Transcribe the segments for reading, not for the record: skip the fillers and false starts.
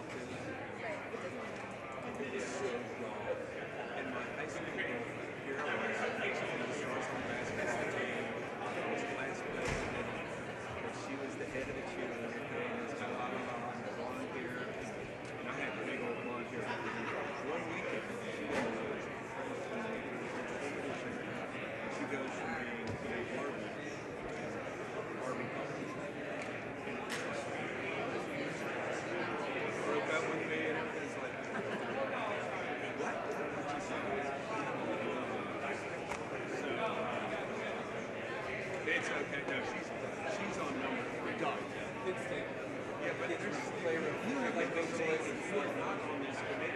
It was so raw. And my high school girlfriend, here I was, I was on the basketball team, I was class president, but she was the head of the cheerleading thing, this blah, blah, blah, blonde hair, and I had big old blonde hair. One weekend, she goes from being Barbie broke up with me, and everything's like, what? It's okay. No, she's on number 3. Yeah, but there's a flavor. Like they say, you are not on this committee.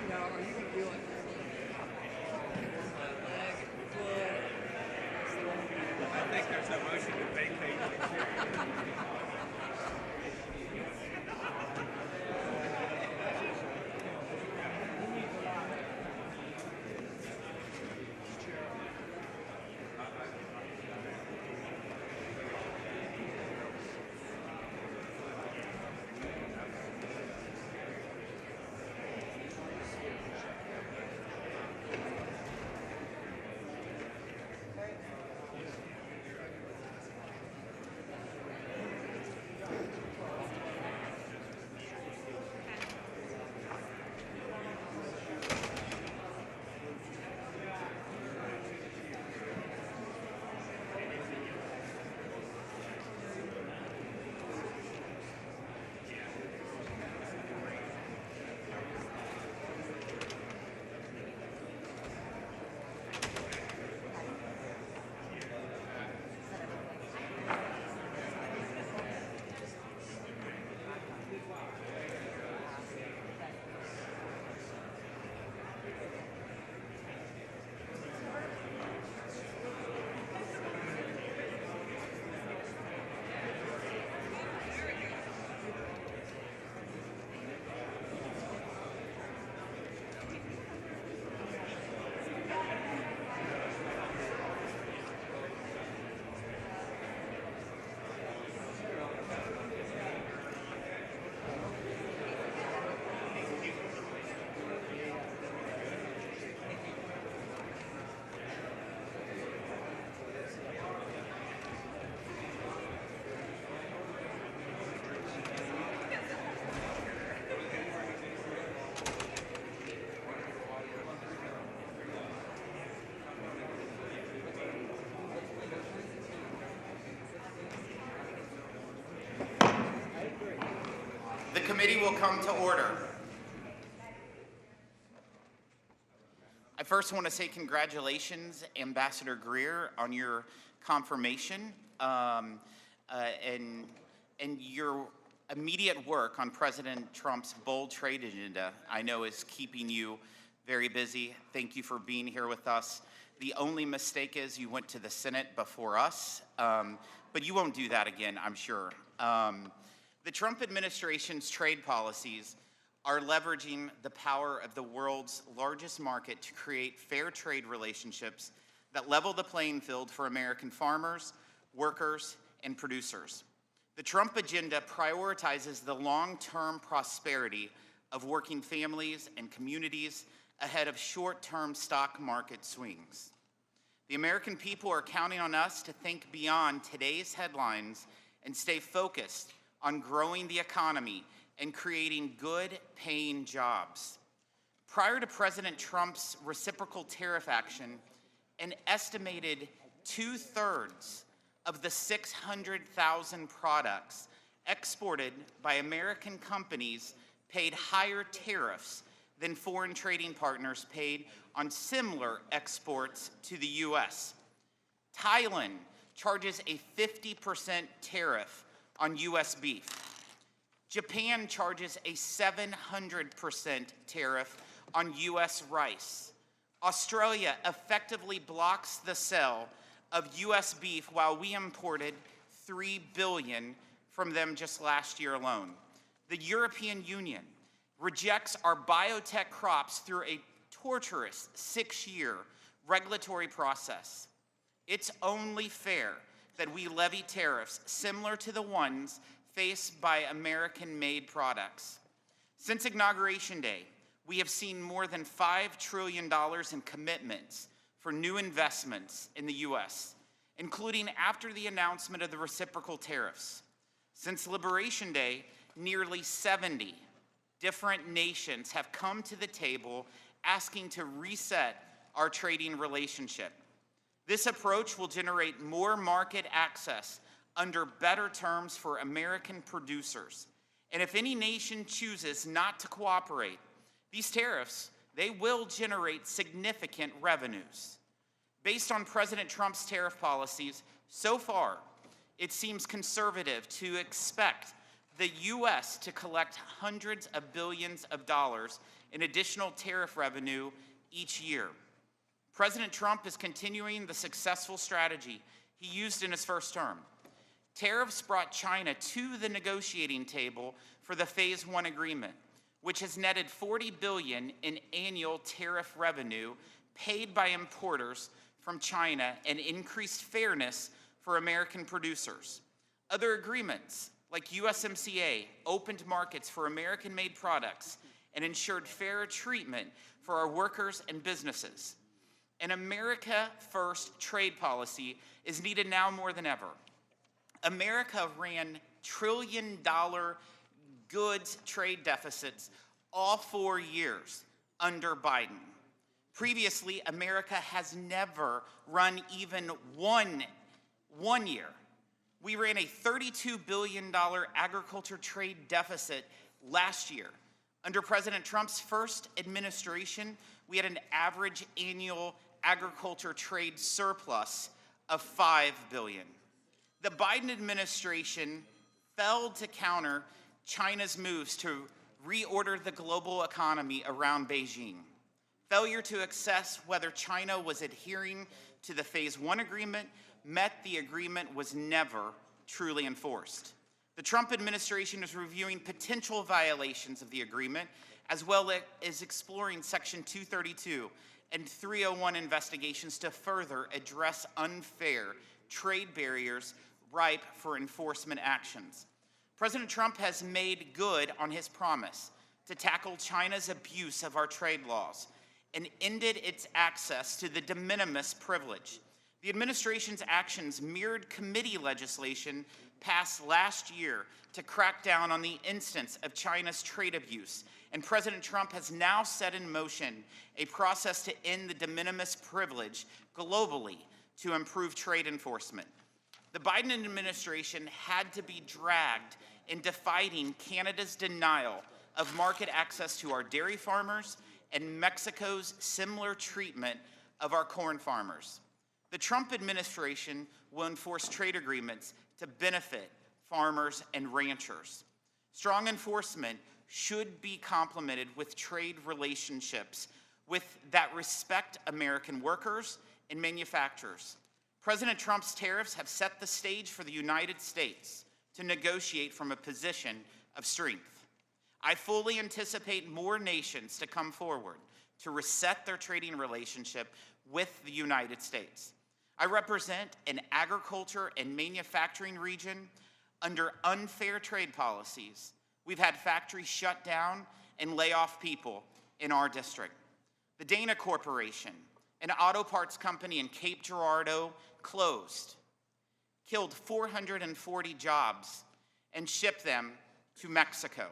Now, are you going to do like leg, foot? I think there's a motion to vacate the chair. The committee will come to order. I first want to say congratulations, Ambassador Greer, on your confirmation and your immediate work on President Trump's bold trade agenda. I know is keeping you very busy. Thank you for being here with us. The only mistake is you went to the Senate before us, but you won't do that again, I'm sure. The Trump administration's trade policies are leveraging the power of the world's largest market to create fair trade relationships that level the playing field for American farmers, workers, and producers. The Trump agenda prioritizes the long-term prosperity of working families and communities ahead of short-term stock market swings. The American people are counting on us to think beyond today's headlines and stay focused on growing the economy and creating good-paying jobs. Prior to President Trump's reciprocal tariff action, an estimated 2/3 of the 600,000 products exported by American companies paid higher tariffs than foreign trading partners paid on similar exports to the U.S. Thailand charges a 50% tariff on U.S. beef. Japan charges a 700% tariff on U.S. rice. Australia effectively blocks the sale of U.S. beef while we imported $3 billion from them just last year alone. The European Union rejects our biotech crops through a torturous 6-year regulatory process. It's only fair that we levy tariffs similar to the ones faced by American-made products. Since Inauguration Day, we have seen more than $5 trillion in commitments for new investments in the U.S., including after the announcement of the reciprocal tariffs. Since Liberation Day, nearly 70 different nations have come to the table asking to reset our trading relationship. This approach will generate more market access under better terms for American producers. And if any nation chooses not to cooperate, these tariffs, they will generate significant revenues. Based on President Trump's tariff policies, so far, it seems conservative to expect the U.S. to collect hundreds of billions of dollars in additional tariff revenue each year. President Trump is continuing the successful strategy he used in his first term. Tariffs brought China to the negotiating table for the Phase 1 agreement, which has netted $40 billion in annual tariff revenue paid by importers from China and increased fairness for American producers. Other agreements, like USMCA, opened markets for American-made products and ensured fairer treatment for our workers and businesses. An America First trade policy is needed now more than ever. America ran trillion-dollar goods trade deficits all 4 years under Biden. Previously, America has never run even one year. We ran a $32 billion agriculture trade deficit last year. Under President Trump's first administration, we had an average annual agriculture trade surplus of $5 billion. The Biden administration failed to counter China's moves to reorder the global economy around Beijing. Failure to assess whether China was adhering to the Phase 1 agreement meant the agreement was never truly enforced. The Trump administration is reviewing potential violations of the agreement, as well as exploring Section 232 and 301 investigations to further address unfair trade barriers ripe for enforcement actions. President Trump has made good on his promise to tackle China's abuse of our trade laws and ended its access to the de minimis privilege. The administration's actions mirrored committee legislation passed last year to crack down on the instance of China's trade abuse, and President Trump has now set in motion a process to end the de minimis privilege globally to improve trade enforcement. The Biden administration had to be dragged into fighting Canada's denial of market access to our dairy farmers and Mexico's similar treatment of our corn farmers. The Trump administration will enforce trade agreements to benefit farmers and ranchers. Strong enforcement should be complemented with trade relationships that respect American workers and manufacturers. President Trump's tariffs have set the stage for the United States to negotiate from a position of strength. I fully anticipate more nations to come forward to reset their trading relationship with the United States. I represent an agriculture and manufacturing region under unfair trade policies. We've had factories shut down and lay off people in our district. The Dana Corporation, an auto parts company in Cape Girardeau, closed, killed 440 jobs, and shipped them to Mexico.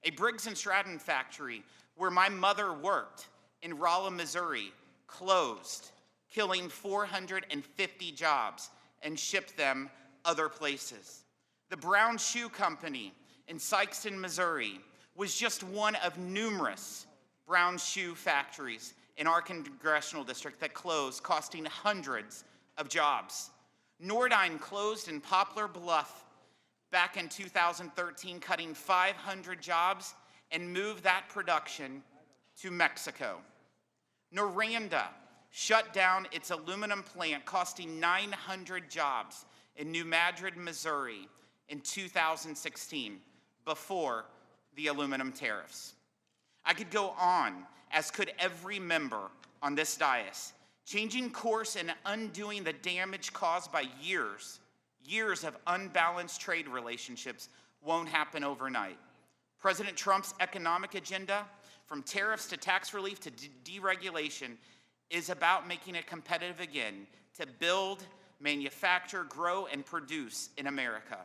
A Briggs & Stratton factory where my mother worked in Rolla, Missouri, closed, killing 450 jobs, and shipped them other places. The Brown Shoe Company in Sikeston, Missouri, was just one of numerous Brown shoe factories in our congressional district that closed, costing hundreds of jobs. Nordine closed in Poplar Bluff back in 2013, cutting 500 jobs and moved that production to Mexico. Noranda shut down its aluminum plant, costing 900 jobs in New Madrid, Missouri in 2016, before the aluminum tariffs. I could go on, as could every member on this dais, Changing course and undoing the damage caused by years of unbalanced trade relationships won't happen overnight. President Trump's economic agenda, from tariffs to tax relief to deregulation, is about making it competitive again to build, manufacture, grow, and produce in America.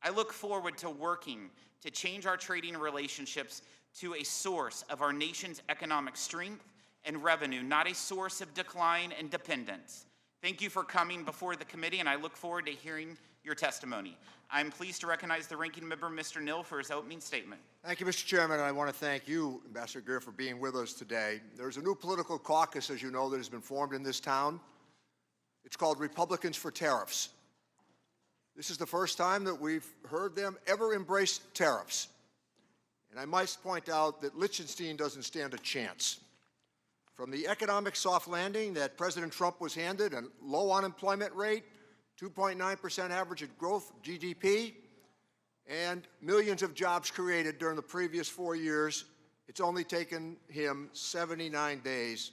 I look forward to working to change our trading relationships to a source of our nation's economic strength and revenue, not a source of decline and dependence. Thank you for coming before the committee, and I look forward to hearing your testimony. I'm pleased to recognize the ranking member, Mr. Nill, for his opening statement. Thank you, Mr. Chairman, and I want to thank you, Ambassador Greer, for being with us today. There's a new political caucus, as you know, that has been formed in this town. It's called Republicans for Tariffs. This is the first time that we've heard them ever embrace tariffs. And I must point out that Liechtenstein doesn't stand a chance. From the economic soft landing that President Trump was handed, a low unemployment rate, 2.9% average growth GDP, and millions of jobs created during the previous 4 years, it's only taken him 79 days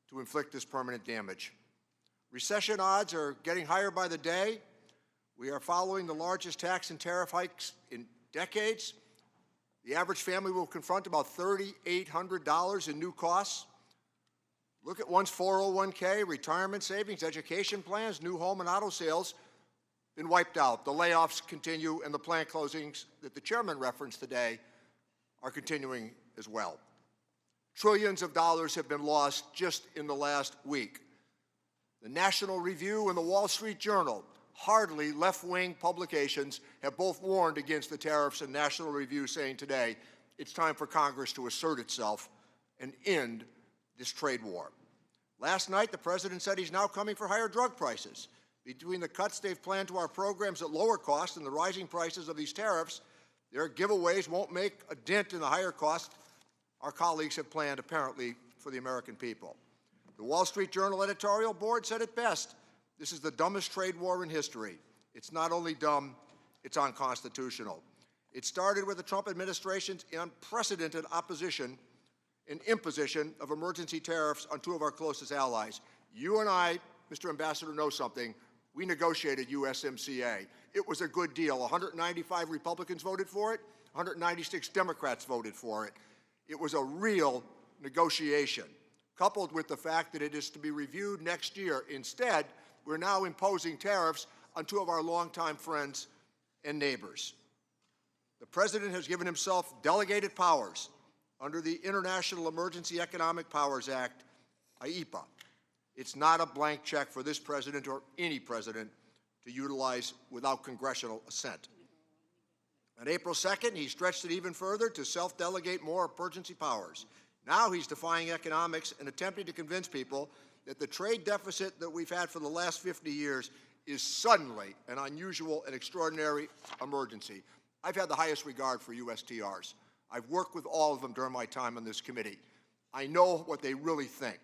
to inflict this permanent damage. Recession odds are getting higher by the day. We are following the largest tax and tariff hikes in decades. The average family will confront about $3,800 in new costs. Look at one's 401k, retirement savings, education plans, new home and auto sales been wiped out. The layoffs continue, and the plant closings that the chairman referenced today are continuing as well. Trillions of dollars have been lost just in the last week. The National Review and the Wall Street Journal, hardly left-wing publications, have both warned against the tariffs, and National Review saying today it's time for Congress to assert itself and end this trade war. Last night, the president said he's now coming for higher drug prices. Between the cuts they've planned to our programs at lower cost and the rising prices of these tariffs, their giveaways won't make a dent in the higher cost our colleagues have planned, apparently, for the American people. The Wall Street Journal editorial board said it best: this is the dumbest trade war in history. It's not only dumb, it's unconstitutional. It started with the Trump administration's unprecedented opposition and imposition of emergency tariffs on two of our closest allies. You and I, Mr. Ambassador, know something. We negotiated USMCA. It was a good deal. 195 Republicans voted for it. 196 Democrats voted for it. It was a real negotiation, coupled with the fact that it is to be reviewed next year. Instead, we're now imposing tariffs on two of our longtime friends and neighbors. The president has given himself delegated powers under the International Emergency Economic Powers Act, IEPA. It's not a blank check for this president or any president to utilize without congressional assent. On April 2nd, he stretched it even further to self-delegate more emergency powers. Now he's defying economics and attempting to convince people that the trade deficit that we've had for the last 50 years is suddenly an unusual and extraordinary emergency. I've had the highest regard for USTRs. I've worked with all of them during my time on this committee. I know what they really think.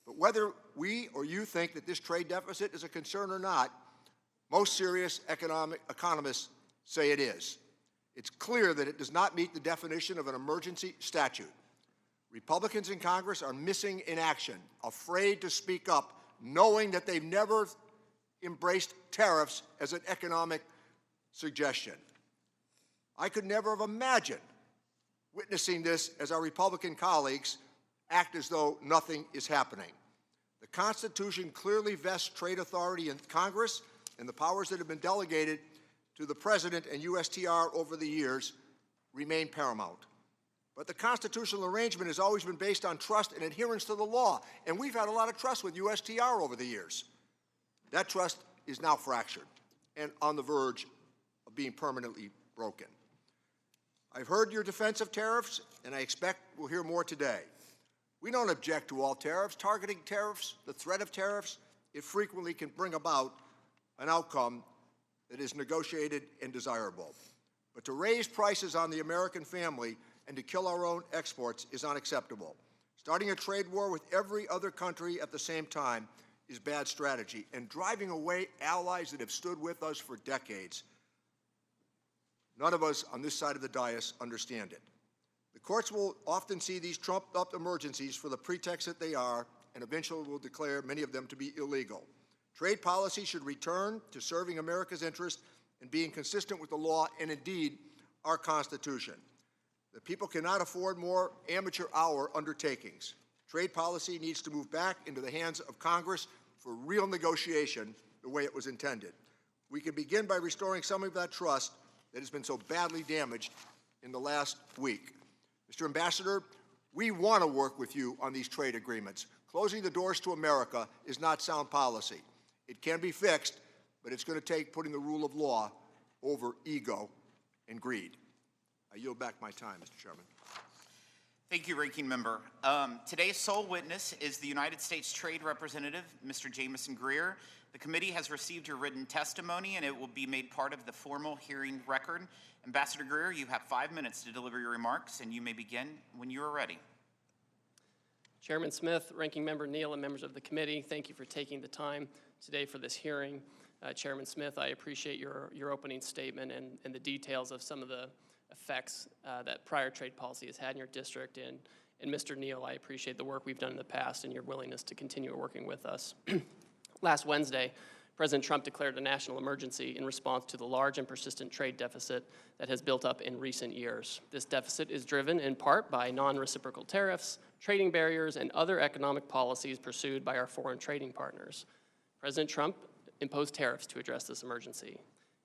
But whether we or you think that this trade deficit is a concern or not, most serious economists say it is. It's clear that it does not meet the definition of an emergency statute. Republicans in Congress are missing in action, afraid to speak up, knowing that they've never embraced tariffs as an economic suggestion. I could never have imagined witnessing this as our Republican colleagues act as though nothing is happening. The Constitution clearly vests trade authority in Congress, and the powers that have been delegated to the President and USTR over the years remain paramount. But the constitutional arrangement has always been based on trust and adherence to the law, and we've had a lot of trust with USTR over the years. That trust is now fractured and on the verge of being permanently broken. I've heard your defense of tariffs, and I expect we'll hear more today. We don't object to all tariffs. Targeting tariffs, the threat of tariffs, it frequently can bring about an outcome that is negotiated and desirable. But to raise prices on the American family and to kill our own exports is unacceptable. Starting a trade war with every other country at the same time is bad strategy, and driving away allies that have stood with us for decades. None of us on this side of the dais understand it. The courts will often see these trumped-up emergencies for the pretext that they are, and eventually will declare many of them to be illegal. Trade policy should return to serving America's interest and being consistent with the law and, indeed, our Constitution. The people cannot afford more amateur hour undertakings. Trade policy needs to move back into the hands of Congress for real negotiation the way it was intended. We can begin by restoring some of that trust that has been so badly damaged in the last week. Mr. Ambassador, we want to work with you on these trade agreements. Closing the doors to America is not sound policy. It can be fixed, but it's going to take putting the rule of law over ego and greed. I yield back my time, Mr. Chairman. Thank you, Ranking Member. Today's sole witness is the United States Trade Representative, Mr. Jamieson Greer. The committee has received your written testimony, and it will be made part of the formal hearing record. Ambassador Greer, you have 5 minutes to deliver your remarks, and you may begin when you are ready. Chairman Smith, Ranking Member Neal, and members of the committee, thank you for taking the time today for this hearing. Chairman Smith, I appreciate your opening statement and the details of some of the effects that prior trade policy has had in your district. And Mr. Neal, I appreciate the work we've done in the past and your willingness to continue working with us. Last Wednesday, President Trump declared a national emergency in response to the large and persistent trade deficit that has built up in recent years. This deficit is driven in part by non-reciprocal tariffs, trading barriers, and other economic policies pursued by our foreign trading partners. President Trump imposed tariffs to address this emergency.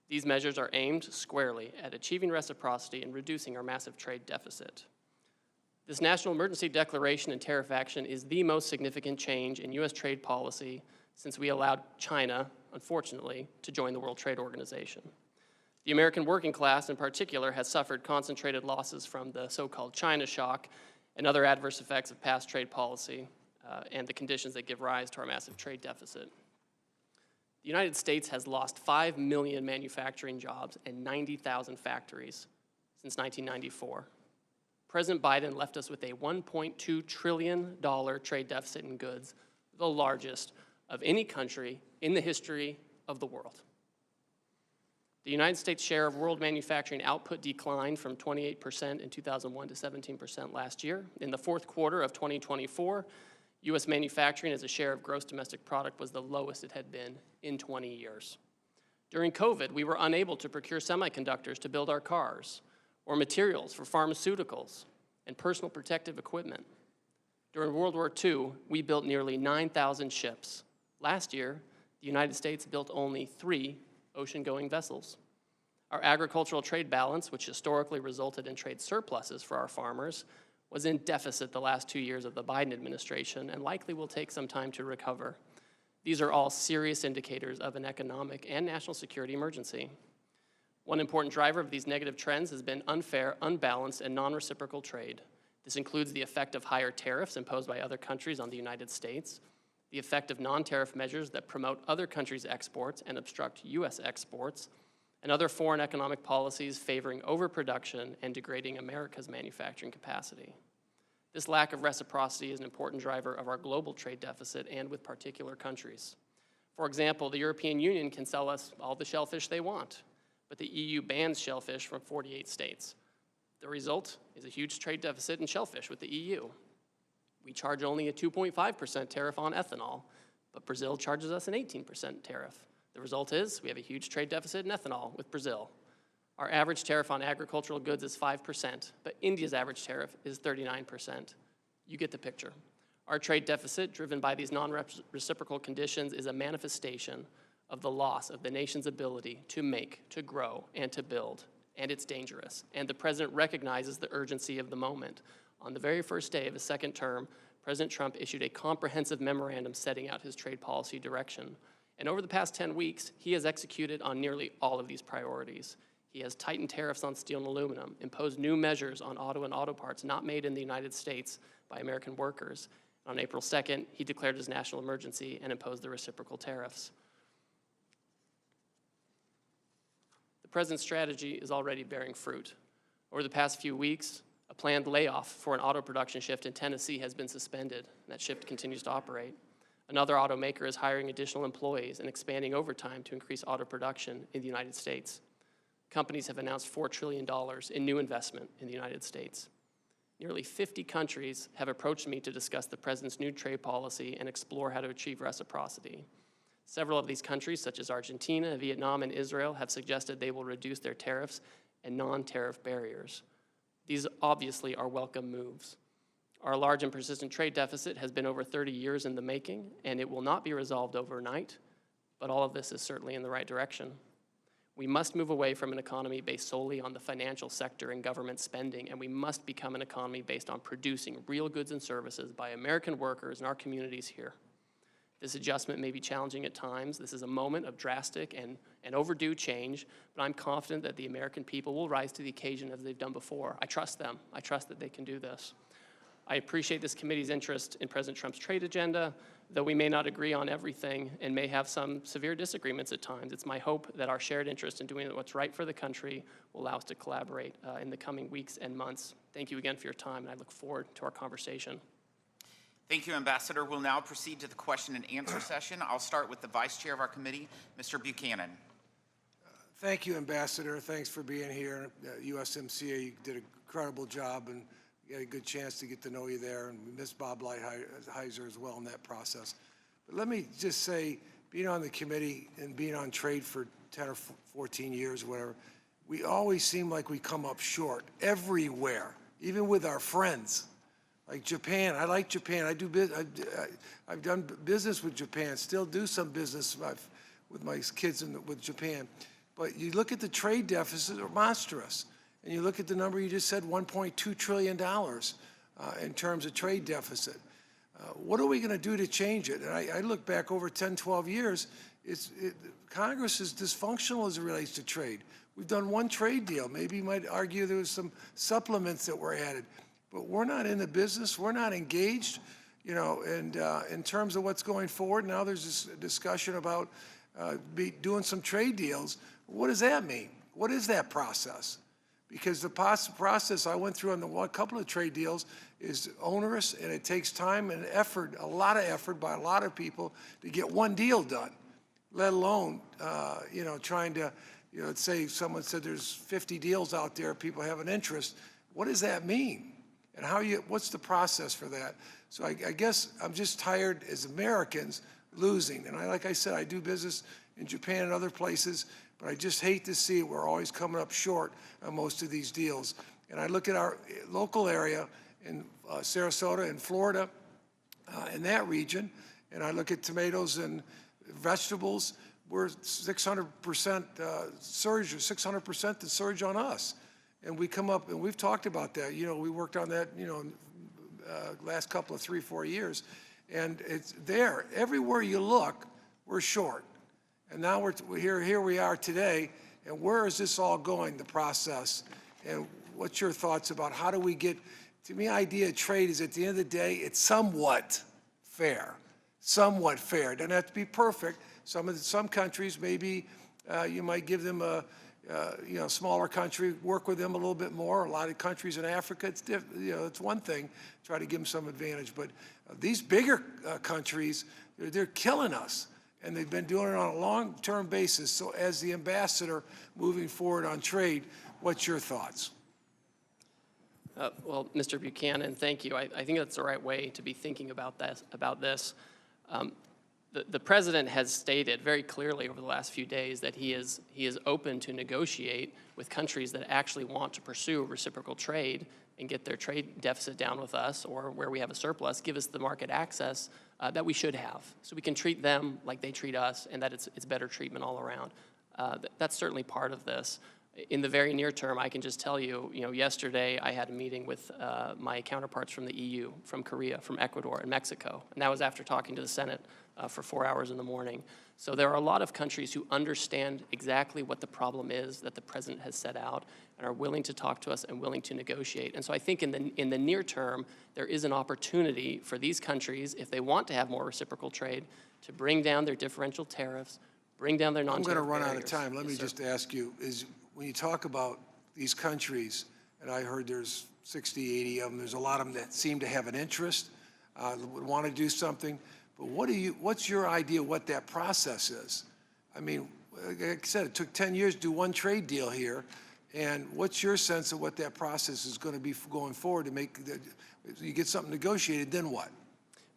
These measures are aimed squarely at achieving reciprocity and reducing our massive trade deficit. This national emergency declaration and tariff action is the most significant change in U.S. trade policy since we allowed China, unfortunately, to join the World Trade Organization. The American working class, in particular, has suffered concentrated losses from the so-called China shock and other adverse effects of past trade policy and the conditions that give rise to our massive trade deficit. The United States has lost 5 million manufacturing jobs and 90,000 factories since 1994. President Biden left us with a $1.2 trillion trade deficit in goods, the largest of any country in the history of the world. The United States share of world manufacturing output declined from 28% in 2001 to 17% last year. In the fourth quarter of 2024, U.S. manufacturing as a share of gross domestic product was the lowest it had been in 20 years. During COVID, we were unable to procure semiconductors to build our cars or materials for pharmaceuticals and personal protective equipment. During World War II, we built nearly 9,000 ships. Last year, the United States built only 3 ocean-going vessels. Our agricultural trade balance, which historically resulted in trade surpluses for our farmers, was in deficit the last 2 years of the Biden administration and likely will take some time to recover. These are all serious indicators of an economic and national security emergency. One important driver of these negative trends has been unfair, unbalanced, and non-reciprocal trade. This includes the effect of higher tariffs imposed by other countries on the United States, the effect of non-tariff measures that promote other countries' exports and obstruct U.S. exports, and other foreign economic policies favoring overproduction and degrading America's manufacturing capacity. This lack of reciprocity is an important driver of our global trade deficit and with particular countries. For example, the European Union can sell us all the shellfish they want, but the EU bans shellfish from 48 states. The result is a huge trade deficit in shellfish with the EU. We charge only a 2.5% tariff on ethanol, but Brazil charges us an 18% tariff. The result is we have a huge trade deficit in ethanol with Brazil. Our average tariff on agricultural goods is 5%, but India's average tariff is 39%. You get the picture. Our trade deficit, driven by these non-reciprocal conditions, is a manifestation of the loss of the nation's ability to make, to grow, and to build, and it's dangerous. And the President recognizes the urgency of the moment. On the very first day of his second term, President Trump issued a comprehensive memorandum setting out his trade policy direction. And over the past 10 weeks, he has executed on nearly all of these priorities. He has tightened tariffs on steel and aluminum, imposed new measures on auto and auto parts not made in the United States by American workers. On April 2nd, he declared his national emergency and imposed the reciprocal tariffs. The President's strategy is already bearing fruit. Over the past few weeks, a planned layoff for an auto production shift in Tennessee has been suspended, and that shift continues to operate. Another automaker is hiring additional employees and expanding overtime to increase auto production in the United States. Companies have announced $4 trillion in new investment in the United States. Nearly 50 countries have approached me to discuss the President's new trade policy and explore how to achieve reciprocity. Several of these countries, such as Argentina, Vietnam, and Israel, have suggested they will reduce their tariffs and non-tariff barriers. These obviously are welcome moves. Our large and persistent trade deficit has been over 30 years in the making, and it will not be resolved overnight, but all of this is certainly in the right direction. We must move away from an economy based solely on the financial sector and government spending, and we must become an economy based on producing real goods and services by American workers in our communities here. This adjustment may be challenging at times. This is a moment of drastic and overdue change, but I'm confident that the American people will rise to the occasion as they've done before. I trust them. I trust that they can do this. I appreciate this committee's interest in President Trump's trade agenda, though we may not agree on everything and may have some severe disagreements at times. It's my hope that our shared interest in doing what's right for the country will allow us to collaborate in the coming weeks and months. Thank you again for your time, and I look forward to our conversation. Thank you, Ambassador. We'll now proceed to the question and answer session. I'll start with the Vice Chair of our committee, Mr. Buchanan. Thank you, Ambassador. Thanks for being here. USMCA, you did an incredible job, and we had a good chance to get to know you there, and we miss Bob Lighthizer as well in that process. But let me just say, being on the committee and being on trade for 10 or 14 years or whatever, we always seem like we come up short everywhere, even with our friends. Like Japan, I like Japan. I've done business with Japan, still do some business with my kids with Japan. But you look at the trade deficit, they're monstrous. And you look at the number you just said, $1.2 trillion in terms of trade deficit. What are we going to do to change it? And I look back over 10, 12 years, Congress is dysfunctional as it relates to trade. We've done one trade deal. Maybe you might argue there was some supplements that were added. But we're not in the business. We're not engaged, you know, and in terms of what's going forward. Now there's this discussion about doing some trade deals. What does that mean? What is that process? Because the process I went through on a couple of trade deals is onerous, and it takes time and effort, a lot of effort by a lot of people to get one deal done, let alone, you know, trying to, you know, let's say someone said there's 50 deals out there, people have an interest. What does that mean? And what's the process for that? So I guess I'm just tired as Americans losing. And like I said, I do business in Japan and other places, but I just hate to see it. We're always coming up short on most of these deals. And I look at our local area in Sarasota in Florida, in that region, and I look at tomatoes and vegetables, we're 600% surge, 600% the surge on us. And we come up, and we've talked about that. You know, we worked on that, you know, last couple of 3-4 years. And it's there. Everywhere you look, we're short. And now here we are today. And where is this all going, the process? And what's your thoughts about how do we get, to me, idea of trade is at the end of the day, it's somewhat fair. Somewhat fair. It doesn't have to be perfect. Some countries, maybe you might give them a, you know, smaller country, work with them a little bit more. A lot of countries in Africa, it's you know, it's one thing, try to give them some advantage. But these bigger countries, they're killing us, and they've been doing it on a long-term basis. So as the ambassador moving forward on trade, what's your thoughts? Well, Mr. Buchanan, thank you. I think that's the right way to be thinking about this. The president has stated very clearly over the last few days that he is open to negotiate with countries that actually want to pursue reciprocal trade and get their trade deficit down with us, or where we have a surplus, give us the market access that we should have, so we can treat them like they treat us, and that it's better treatment all around. That's certainly part of this. In the very near term, I can just tell you, yesterday I had a meeting with my counterparts from the EU, from Korea, from Ecuador, and Mexico, and that was after talking to the Senate for 4 hours in the morning. So there are a lot of countries who understand exactly what the problem is that the president has set out and are willing to talk to us and willing to negotiate. And so I think in the near term, there is an opportunity for these countries, if they want to have more reciprocal trade, to bring down their differential tariffs, bring down their non-tariff I'm going to run barriers. out of time. Let me just ask you, when you talk about these countries, and I heard there's 60, 80 of them, there's a lot of them that seem to have an interest, would want to do something. But what's your idea what that process is? I mean, like I said, it took 10 years to do one trade deal here, And what's your sense of what that process is going to be going forward to make, you get something negotiated, then what?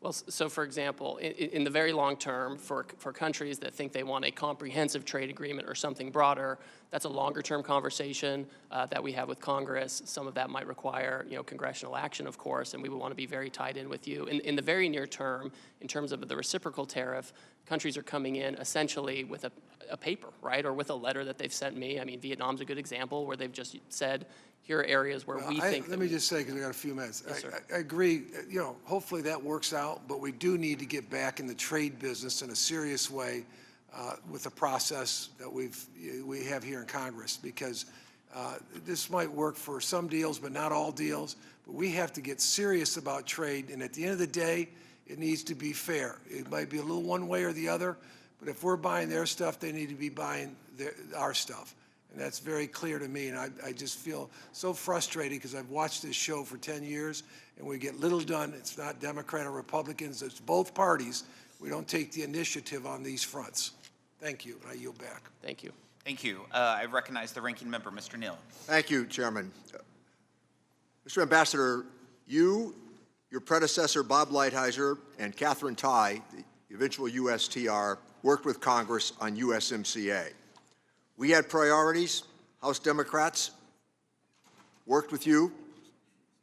Well, so for example, in the very long term, for countries that think they want a comprehensive trade agreement or something broader, that's a longer term conversation that we have with Congress. Some of that might require, congressional action, of course, and we would want to be very tied in with you. In the very near term, in terms of the reciprocal tariff, countries are coming in essentially with a paper, right, or with a letter that they've sent me. I mean, Vietnam's a good example where they've just said, here are areas where we think. Let me just say, because we got a few minutes. Yes, sir. I agree. Hopefully that works out, but we do need to get back in the trade business in a serious way with the process that we have here in Congress, because this might work for some deals, but not all deals. But we have to get serious about trade, and at the end of the day, it needs to be fair. It might be a little one way or the other, but if we're buying their stuff, they need to be buying our stuff. And that's very clear to me, and I just feel so frustrated because I've watched this show for 10 years, and we get little done. It's not Democrat or Republicans. It's both parties. We don't take the initiative on these fronts. Thank you, and I yield back. Thank you. Thank you. I recognize the ranking member, Mr. Neal. Thank you, Chairman. Mr. Ambassador, you, your predecessor, Bob Lighthizer, and Catherine Tai, the eventual USTR, worked with Congress on USMCA. We had priorities. House Democrats worked with you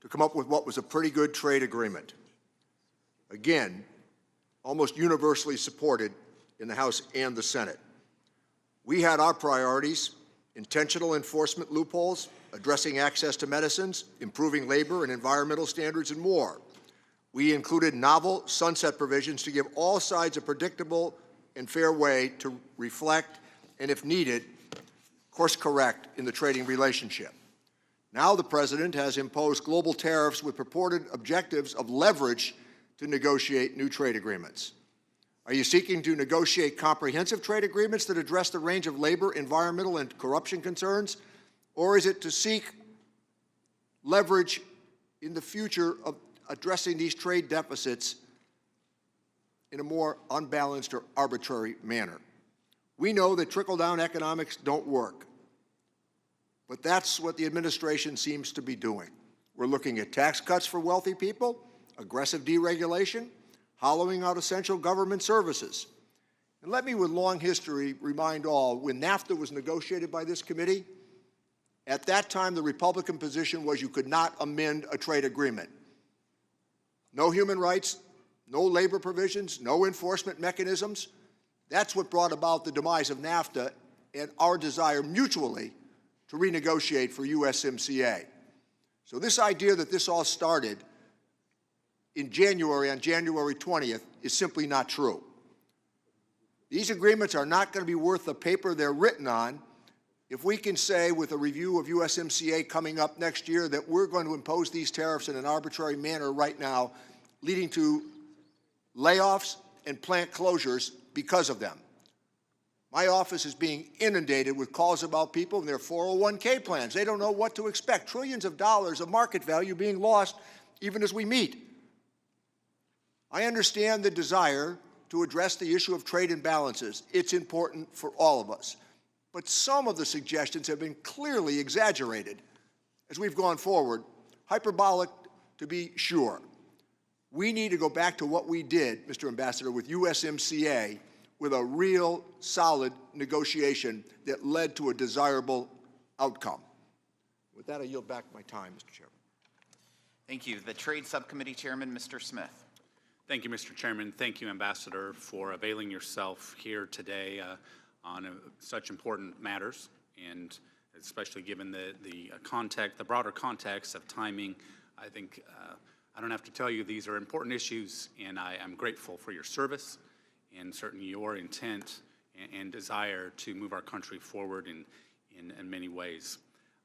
to come up with what was a pretty good trade agreement. Again, almost universally supported in the House and the Senate. We had our priorities: intentional enforcement loopholes, addressing access to medicines, improving labor and environmental standards, and more. We included novel sunset provisions to give all sides a predictable and fair way to reflect and, if needed, course correct in the trading relationship. Now the President has imposed global tariffs with purported objectives of leverage to negotiate new trade agreements. Are you seeking to negotiate comprehensive trade agreements that address the range of labor, environmental, and corruption concerns? Or is it to seek leverage in the future of addressing these trade deficits in a more unbalanced or arbitrary manner? We know that trickle-down economics don't work, but that's what the administration seems to be doing. We're looking at tax cuts for wealthy people, aggressive deregulation, hollowing out essential government services. And let me, with long history, remind all, when NAFTA was negotiated by this committee, at that time the Republican position was you could not amend a trade agreement. No human rights, no labor provisions, no enforcement mechanisms. That's what brought about the demise of NAFTA and our desire mutually to renegotiate for USMCA. So this idea that this all started in January, on January 20th, is simply not true. These agreements are not going to be worth the paper they're written on if we can say, with a review of USMCA coming up next year, that we're going to impose these tariffs in an arbitrary manner right now, leading to layoffs and plant closures because of them. My office is being inundated with calls about people and their 401k plans. They don't know what to expect. Trillions of dollars of market value being lost even as we meet. I understand the desire to address the issue of trade imbalances. It's important for all of us. But some of the suggestions have been clearly exaggerated as we've gone forward, hyperbolic to be sure. We need to go back to what we did, Mr. Ambassador, with USMCA, with a real solid negotiation that led to a desirable outcome. With that, I yield back my time, Mr. Chairman. Thank you. The Trade Subcommittee Chairman, Mr. Smith. Thank you, Mr. Chairman. Thank you, Ambassador, for availing yourself here today on such important matters, and especially given the context, the broader context of timing. I think I don't have to tell you these are important issues, and I am grateful for your service and certainly your intent and desire to move our country forward in many ways.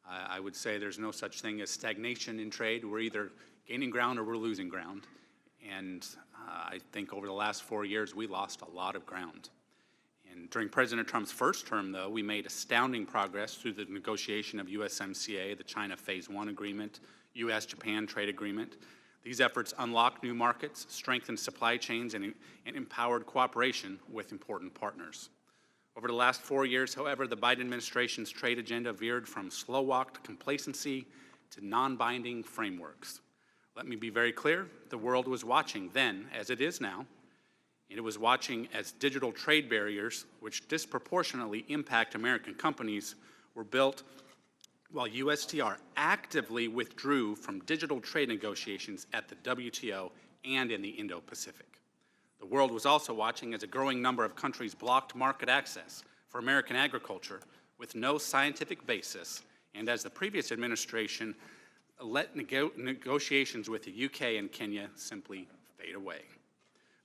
I would say there's no such thing as stagnation in trade. We're either gaining ground or we're losing ground. And I think over the last 4 years, we lost a lot of ground. And during President Trump's first term, though, we made astounding progress through the negotiation of USMCA, the China Phase 1 agreement, U.S.-Japan trade agreement. These efforts unlocked new markets, strengthened supply chains, and empowered cooperation with important partners. Over the last 4 years, however, the Biden administration's trade agenda veered from slow-walked complacency to non-binding frameworks. Let me be very clear, the world was watching then, as it is now, and it was watching as digital trade barriers, which disproportionately impact American companies, were built while USTR actively withdrew from digital trade negotiations at the WTO and in the Indo-Pacific. The world was also watching as a growing number of countries blocked market access for American agriculture with no scientific basis, and as the previous administration let negotiations with the UK and Kenya simply fade away.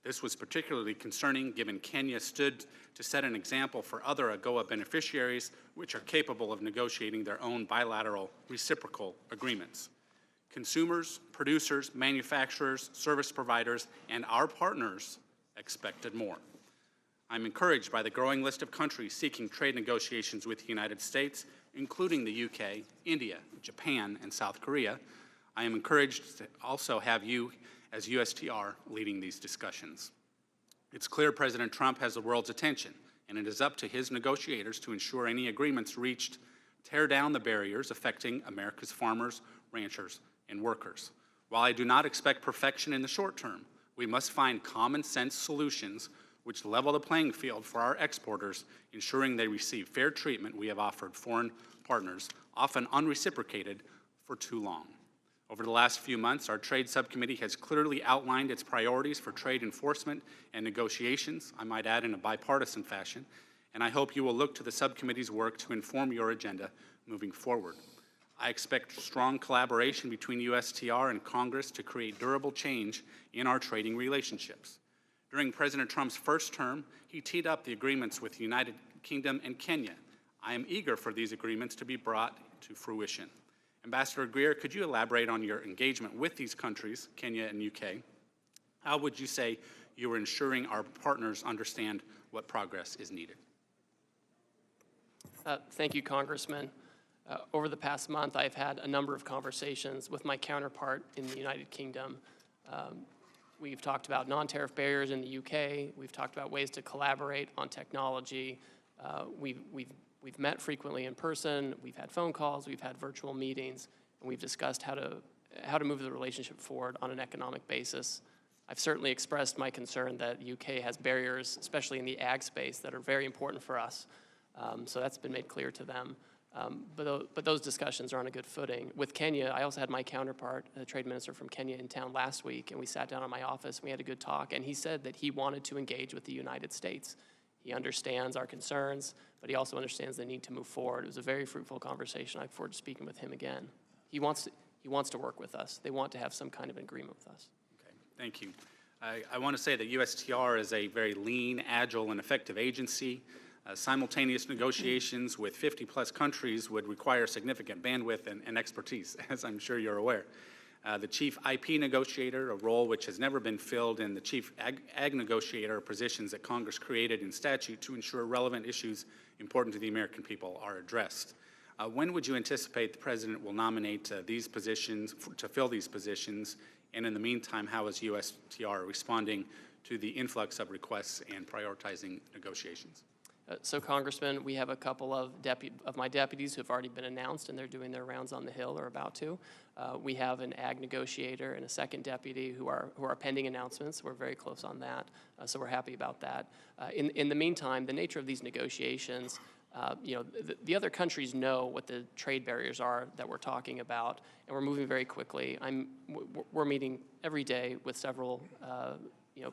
This was particularly concerning given Kenya stood to set an example for other AGOA beneficiaries which are capable of negotiating their own bilateral reciprocal agreements. Consumers, producers, manufacturers, service providers, and our partners expected more. I'm encouraged by the growing list of countries seeking trade negotiations with the United States, including the UK, India, Japan, and South Korea. I am encouraged to also have you as USTR leading these discussions. It's clear President Trump has the world's attention, and it is up to his negotiators to ensure any agreements reached tear down the barriers affecting America's farmers, ranchers, and workers. While I do not expect perfection in the short term, we must find common sense solutions which level the playing field for our exporters, ensuring they receive fair treatment we have offered foreign partners, often unreciprocated, for too long. Over the last few months, our Trade Subcommittee has clearly outlined its priorities for trade enforcement and negotiations, I might add in a bipartisan fashion, and I hope you will look to the subcommittee's work to inform your agenda moving forward. I expect strong collaboration between USTR and Congress to create durable change in our trading relationships. During President Trump's first term, he teed up the agreements with the United Kingdom and Kenya. I am eager for these agreements to be brought to fruition. Ambassador Greer, could you elaborate on your engagement with these countries, Kenya and UK? How would you say you are ensuring our partners understand what progress is needed? Thank you, Congressman. Over the past month, I've had a number of conversations with my counterpart in the United Kingdom. We've talked about non-tariff barriers in the UK. We've talked about ways to collaborate on technology. We've met frequently in person. We've had phone calls. We've had virtual meetings, and we've discussed how to move the relationship forward on an economic basis. I've certainly expressed my concern that the UK has barriers, especially in the ag space, that are very important for us. So that's been made clear to them. But those discussions are on a good footing. With Kenya, I also had my counterpart, the trade minister from Kenya, in town last week, and we sat down in my office and we had a good talk, and he said that he wanted to engage with the United States. He understands our concerns, but he also understands the need to move forward. It was a very fruitful conversation. I look forward to speaking with him again. He wants to work with us. They want to have some kind of agreement with us. Okay, thank you. I want to say that USTR is a very lean, agile, and effective agency. Simultaneous negotiations with 50-plus countries would require significant bandwidth and expertise, as I'm sure you're aware. The chief IP negotiator, a role which has never been filled, and the chief ag negotiator positions that Congress created in statute to ensure relevant issues important to the American people are addressed. When would you anticipate the President will nominate these positions, to fill these positions? And in the meantime, how is USTR responding to the influx of requests and prioritizing negotiations? So, Congressman, we have a couple of my deputies who have already been announced, and they're doing their rounds on the Hill or about to. We have an ag negotiator and a second deputy who are pending announcements. We're very close on that, so we're happy about that. In the meantime, the nature of these negotiations, the other countries know what the trade barriers are that we're talking about, and we're moving very quickly. We're meeting every day with several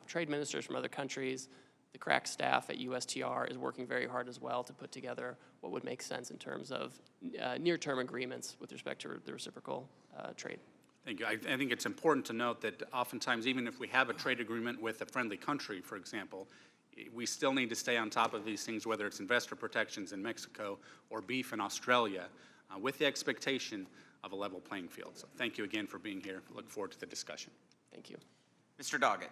trade ministers from other countries. The crack staff at USTR is working very hard as well to put together what would make sense in terms of near-term agreements with respect to the reciprocal trade. Thank you. I think it's important to note that oftentimes, even if we have a trade agreement with a friendly country, for example, we still need to stay on top of these things, whether it's investor protections in Mexico or beef in Australia, with the expectation of a level playing field. So thank you again for being here. Look forward to the discussion. Thank you. Mr. Doggett.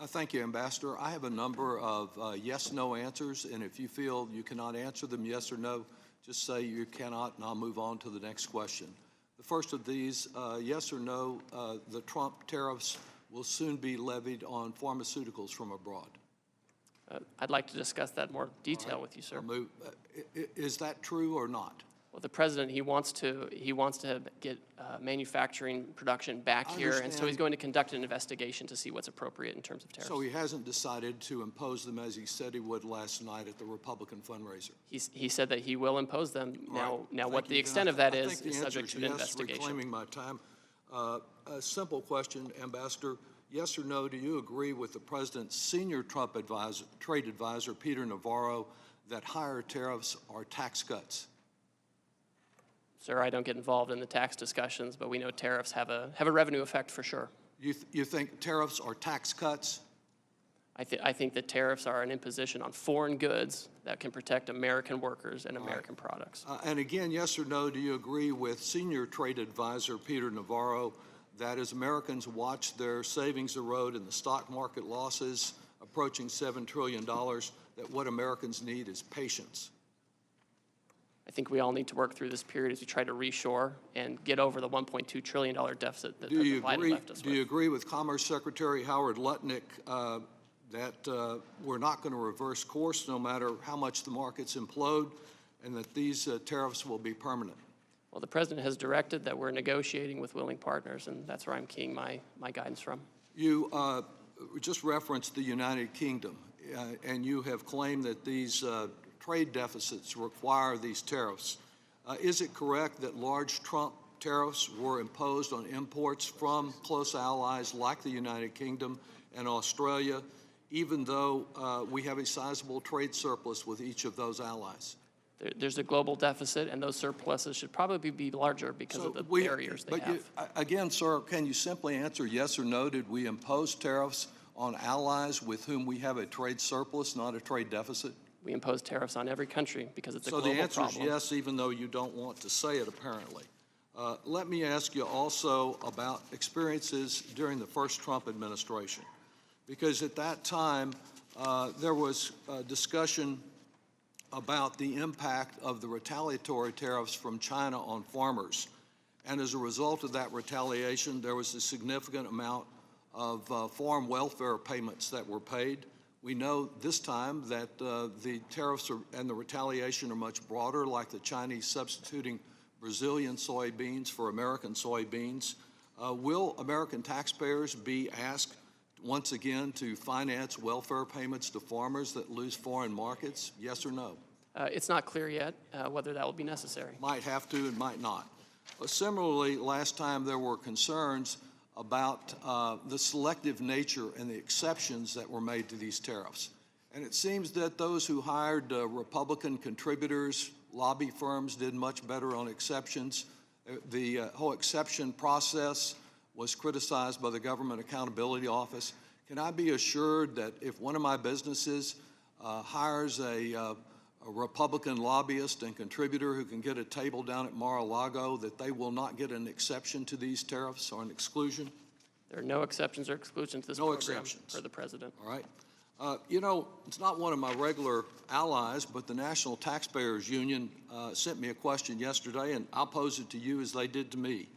Thank you, Ambassador. I have a number of yes-no answers, and if you feel you cannot answer them yes or no, just say you cannot, and I'll move on to the next question. The first of these, yes or no, the Trump tariffs will soon be levied on pharmaceuticals from abroad. I'd like to discuss that in more detail with you, sir. Is that true or not? Well, the president, he wants to get manufacturing production back I here, and so understand. he's going to conduct an investigation to see what's appropriate in terms of tariffs. So he hasn't decided to impose them as he said he would last night at the Republican fundraiser? He said that he will impose them. Now, Thank what the you. extent Then of that I is think the subject answer to an is yes, investigation. reclaiming my time. A simple question, Ambassador. Yes or no, do you agree with the president's senior Trump trade advisor, Peter Navarro, that higher tariffs are tax cuts? Sir, I don't get involved in the tax discussions, but we know tariffs have a revenue effect for sure. You think tariffs are tax cuts? I think that tariffs are an imposition on foreign goods that can protect American workers and American products. And again, yes or no, do you agree with senior trade advisor Peter Navarro that as Americans watch their savings erode and the stock market losses approaching $7 trillion, that what Americans need is patience? I think we all need to work through this period as we try to reshore and get over the $1.2 trillion deficit that President Biden left us with. Do you agree with Commerce Secretary Howard Lutnick that we're not going to reverse course no matter how much the markets implode, and that these tariffs will be permanent? Well, the president has directed that we're negotiating with willing partners, and that's where I'm keying my guidance from. You just referenced the United Kingdom, and you have claimed that these trade deficits require these tariffs. Is it correct that large Trump tariffs were imposed on imports from close allies like the United Kingdom and Australia, even though we have a sizable trade surplus with each of those allies? There's a global deficit, and those surpluses should probably be larger because of the barriers they have. Again, sir, can you simply answer yes or no? Did we impose tariffs on allies with whom we have a trade surplus, not a trade deficit? We impose tariffs on every country because it's a global problem. So the answer is yes, even though you don't want to say it, apparently. Let me ask you also about experiences during the first Trump administration, because at that time there was discussion about the impact of the retaliatory tariffs from China on farmers. And as a result of that retaliation, there was a significant amount of farm welfare payments that were paid. We know this time that the tariffs and the retaliation are much broader, like the Chinese substituting Brazilian soybeans for American soybeans. Will American taxpayers be asked once again to finance welfare payments to farmers that lose foreign markets? Yes or no? It's not clear yet whether that will be necessary. Might have to and might not. Similarly, last time there were concerns about the selective nature and the exceptions that were made to these tariffs. And it seems that those who hired Republican contributors, lobby firms, did much better on exceptions. The whole exception process was criticized by the Government Accountability Office. Can I be assured that if one of my businesses hires a Republican lobbyist and contributor who can get a table down at Mar-a-Lago, that they will not get an exception to these tariffs or an exclusion? There are no exceptions or exclusions to this program for the president. All right. You know, it's not one of my regular allies, but the National Taxpayers Union sent me a question yesterday, and I'll pose it to you as they did to me.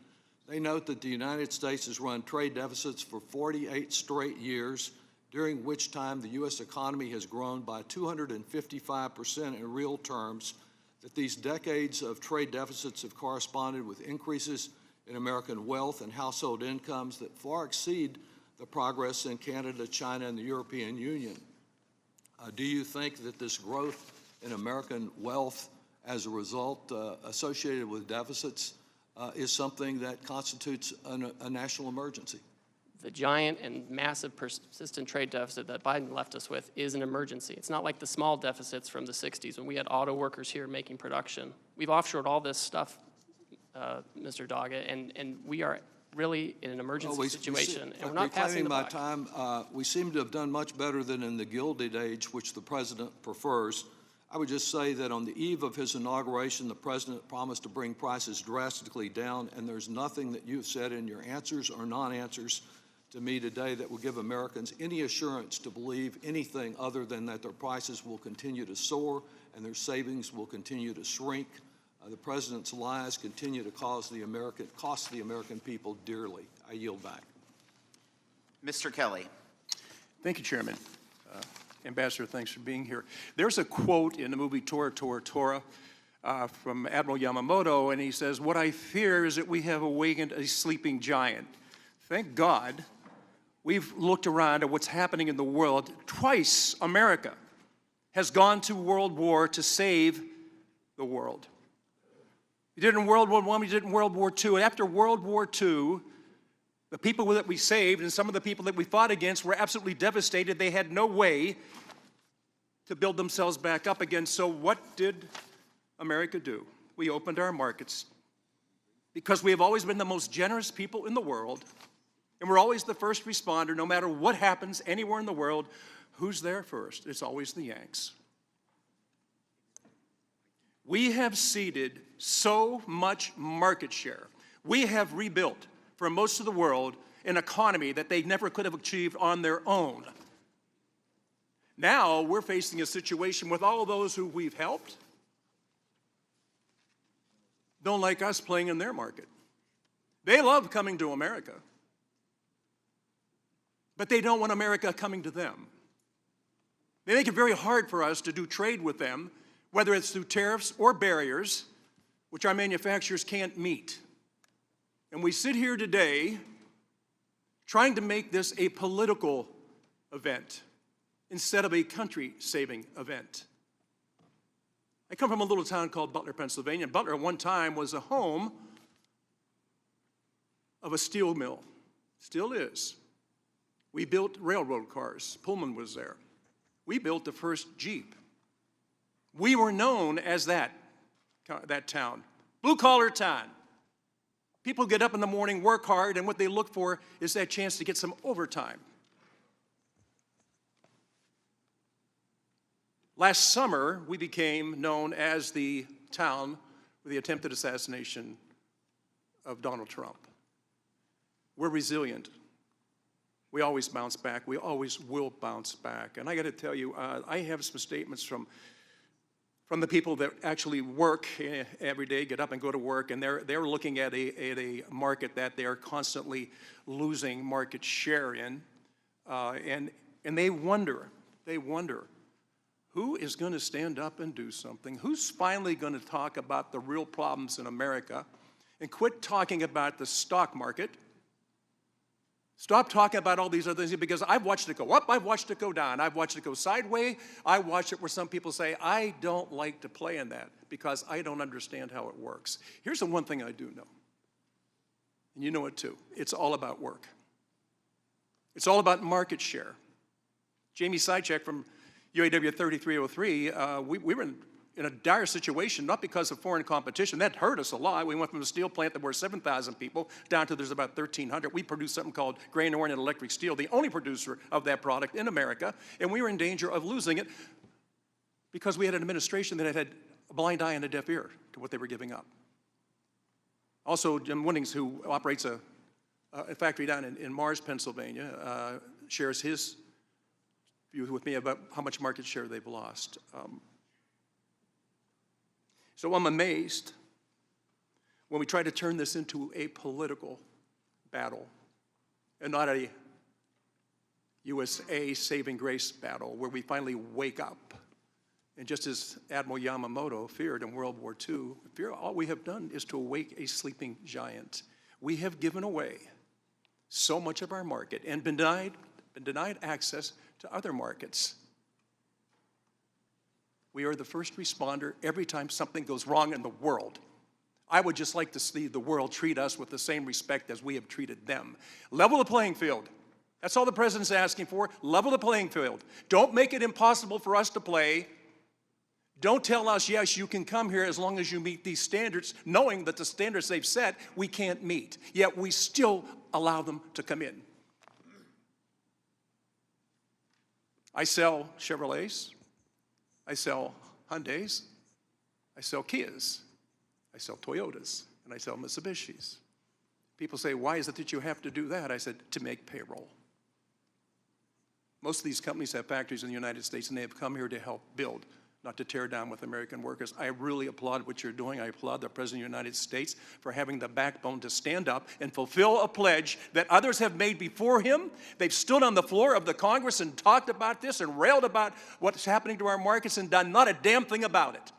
They note that the United States has run trade deficits for 48 straight years, during which time the U.S. economy has grown by 255% in real terms, that these decades of trade deficits have corresponded with increases in American wealth and household incomes that far exceed the progress in Canada, China, and the European Union. Do you think that this growth in American wealth as a result associated with deficits is something that constitutes a national emergency? The giant and massive persistent trade deficit that Biden left us with is an emergency. It's not like the small deficits from the 60s when we had auto workers here making production. We've offshored all this stuff, Mr. Doggett, and we are really in an emergency situation, and we're not passing the buck. Reclaiming my time, we seem to have done much better than in the Gilded Age, which the president prefers. I would just say that on the eve of his inauguration, the president promised to bring prices drastically down, and there's nothing that you've said in your answers or non-answers to me today that will give Americans any assurance to believe anything other than that their prices will continue to soar and their savings will continue to shrink. The president's lies continue to cost the American people dearly. I yield back. Mr. Kelly. Thank you, Chairman. Ambassador, thanks for being here. There's a quote in the movie Tora, Tora, Tora from Admiral Yamamoto, and he says, "What I fear is that we have awakened a sleeping giant." Thank God we've looked around at what's happening in the world. Twice America has gone to World War to save the world. We did it in World War I, we did it in World War II. And after World War II, the people that we saved and some of the people that we fought against were absolutely devastated. They had no way to build themselves back up again. So what did America do? We opened our markets because we have always been the most generous people in the world, and we're always the first responder. No matter what happens anywhere in the world, who's there first? It's always the Yanks. We have ceded so much market share. We have rebuilt for most of the world an economy that they never could have achieved on their own. Now we're facing a situation with all of those who we've helped don't like us playing in their market. They love coming to America, but they don't want America coming to them. They make it very hard for us to do trade with them, whether it's through tariffs or barriers, which our manufacturers can't meet. And we sit here today trying to make this a political event instead of a country-saving event. I come from a little town called Butler, Pennsylvania. Butler at one time was a home of a steel mill. Still is. We built railroad cars. Pullman was there. We built the first Jeep. We were known as that town. Blue-collar town. People get up in the morning, work hard, and what they look for is that chance to get some overtime. Last summer, we became known as the town with the attempted assassination of Donald Trump. We're resilient. We always bounce back. We always will bounce back. And I got to tell you, I have some statements from the people that actually work every day, get up and go to work, and they're looking at a market that they are constantly losing market share in, and they wonder, who is going to stand up and do something? Who's finally going to talk about the real problems in America and quit talking about the stock market? Stop talking about all these other things, because I've watched it go up, I've watched it go down, I've watched it go sideways, I watched it where some people say, I don't like to play in that because I don't understand how it works. Here's the one thing I do know, and you know it too. It's all about work. It's all about market share. Jamie Sychek from UAW 3303, we were in a dire situation, not because of foreign competition. That hurt us a lot. We went from a steel plant that were 7,000 people down to there's about 1,300. We produce something called grain-oriented electric steel, the only producer of that product in America, and we were in danger of losing it because we had an administration that had a blind eye and a deaf ear to what they were giving up. Also, Jim Winnings, who operates a factory down in Mars, Pennsylvania, shares his view with me about how much market share they've lost. So I'm amazed when we try to turn this into a political battle and not a USA saving grace battle where we finally wake up. And just as Admiral Yamamoto feared in World War II, all we have done is to awake a sleeping giant. We have given away so much of our market and been denied access to other markets. We are the first responder every time something goes wrong in the world. I would just like to see the world treat us with the same respect as we have treated them. Level the playing field. That's all the president's asking for. Level the playing field. Don't make it impossible for us to play. Don't tell us, yes, you can come here as long as you meet these standards, knowing that the standards they've set we can't meet. Yet we still allow them to come in. I sell Chevrolets. I sell Hyundais, I sell Kias, I sell Toyotas, and I sell Mitsubishis. People say, why is it that you have to do that? I said, to make payroll. Most of these companies have factories in the United States, and they have come here to help build not to tear down with American workers. I really applaud what you're doing. I applaud the President of the United States for having the backbone to stand up and fulfill a pledge that others have made before him. They've stood on the floor of the Congress and talked about this and railed about what's happening to our markets and done not a damn thing about it.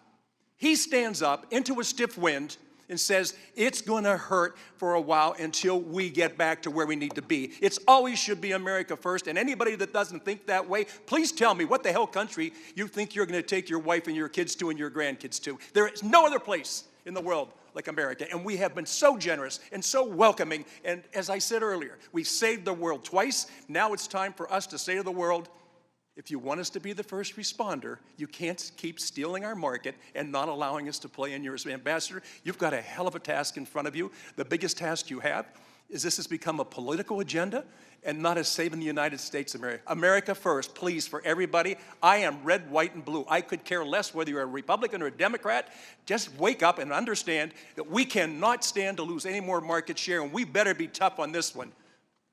He stands up into a stiff wind and says, it's going to hurt for a while until we get back to where we need to be. It's always should be America first, and anybody that doesn't think that way, please tell me what the hell country you think you're going to take your wife and your kids to and your grandkids to. There is no other place in the world like America, and we have been so generous and so welcoming, and as I said earlier, we've saved the world twice. Now it's time for us to say to the world, if you want us to be the first responder, you can't keep stealing our market and not allowing us to play in yours. Ambassador, you've got a hell of a task in front of you. The biggest task you have is this has become a political agenda and not a saving the United States of America. America first, please, for everybody. I am red, white, and blue. I could care less whether you're a Republican or a Democrat. Just wake up and understand that we cannot stand to lose any more market share, and we better be tough on this one,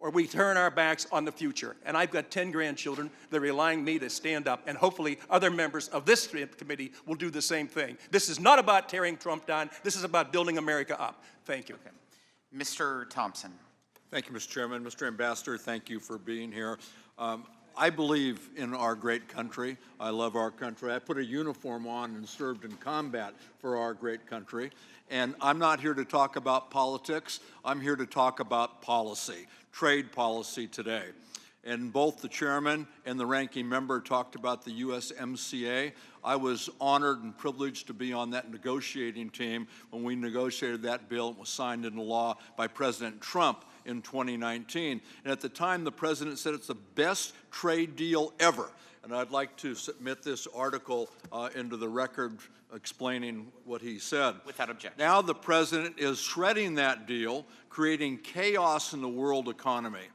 or we turn our backs on the future. And I've got 10 grandchildren. They're relying on me to stand up, and hopefully other members of this committee will do the same thing. This is not about tearing Trump down. This is about building America up. Thank you. Okay. Mr. Thompson. Thank you, Mr. Chairman. Mr. Ambassador, thank you for being here. I believe in our great country. I love our country. I put a uniform on and served in combat for our great country. And I'm not here to talk about politics. I'm here to talk about policy, trade policy today. And both the chairman and the ranking member talked about the USMCA. I was honored and privileged to be on that negotiating team when we negotiated that bill and was signed into law by President Trump in 2019. And at the time, the president said it's the best trade deal ever. And I'd like to submit this article into the record explaining what he said. Without objection. Now the president is shredding that deal, creating chaos in the world economy.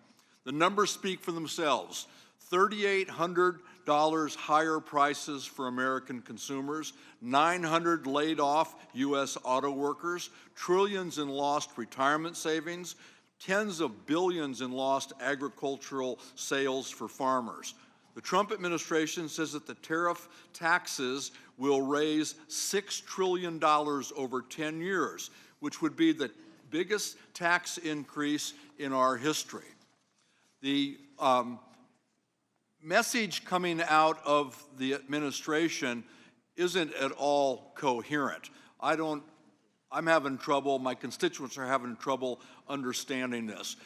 The numbers speak for themselves. $3,800 higher prices for American consumers, 900 laid off U.S. auto workers, trillions in lost retirement savings, tens of billions in lost agricultural sales for farmers. The Trump administration says that the tariff taxes will raise $6 trillion over 10 years, which would be the biggest tax increase in our history. The message coming out of the administration isn't at all coherent. I'm having trouble, my constituents are having trouble understanding this.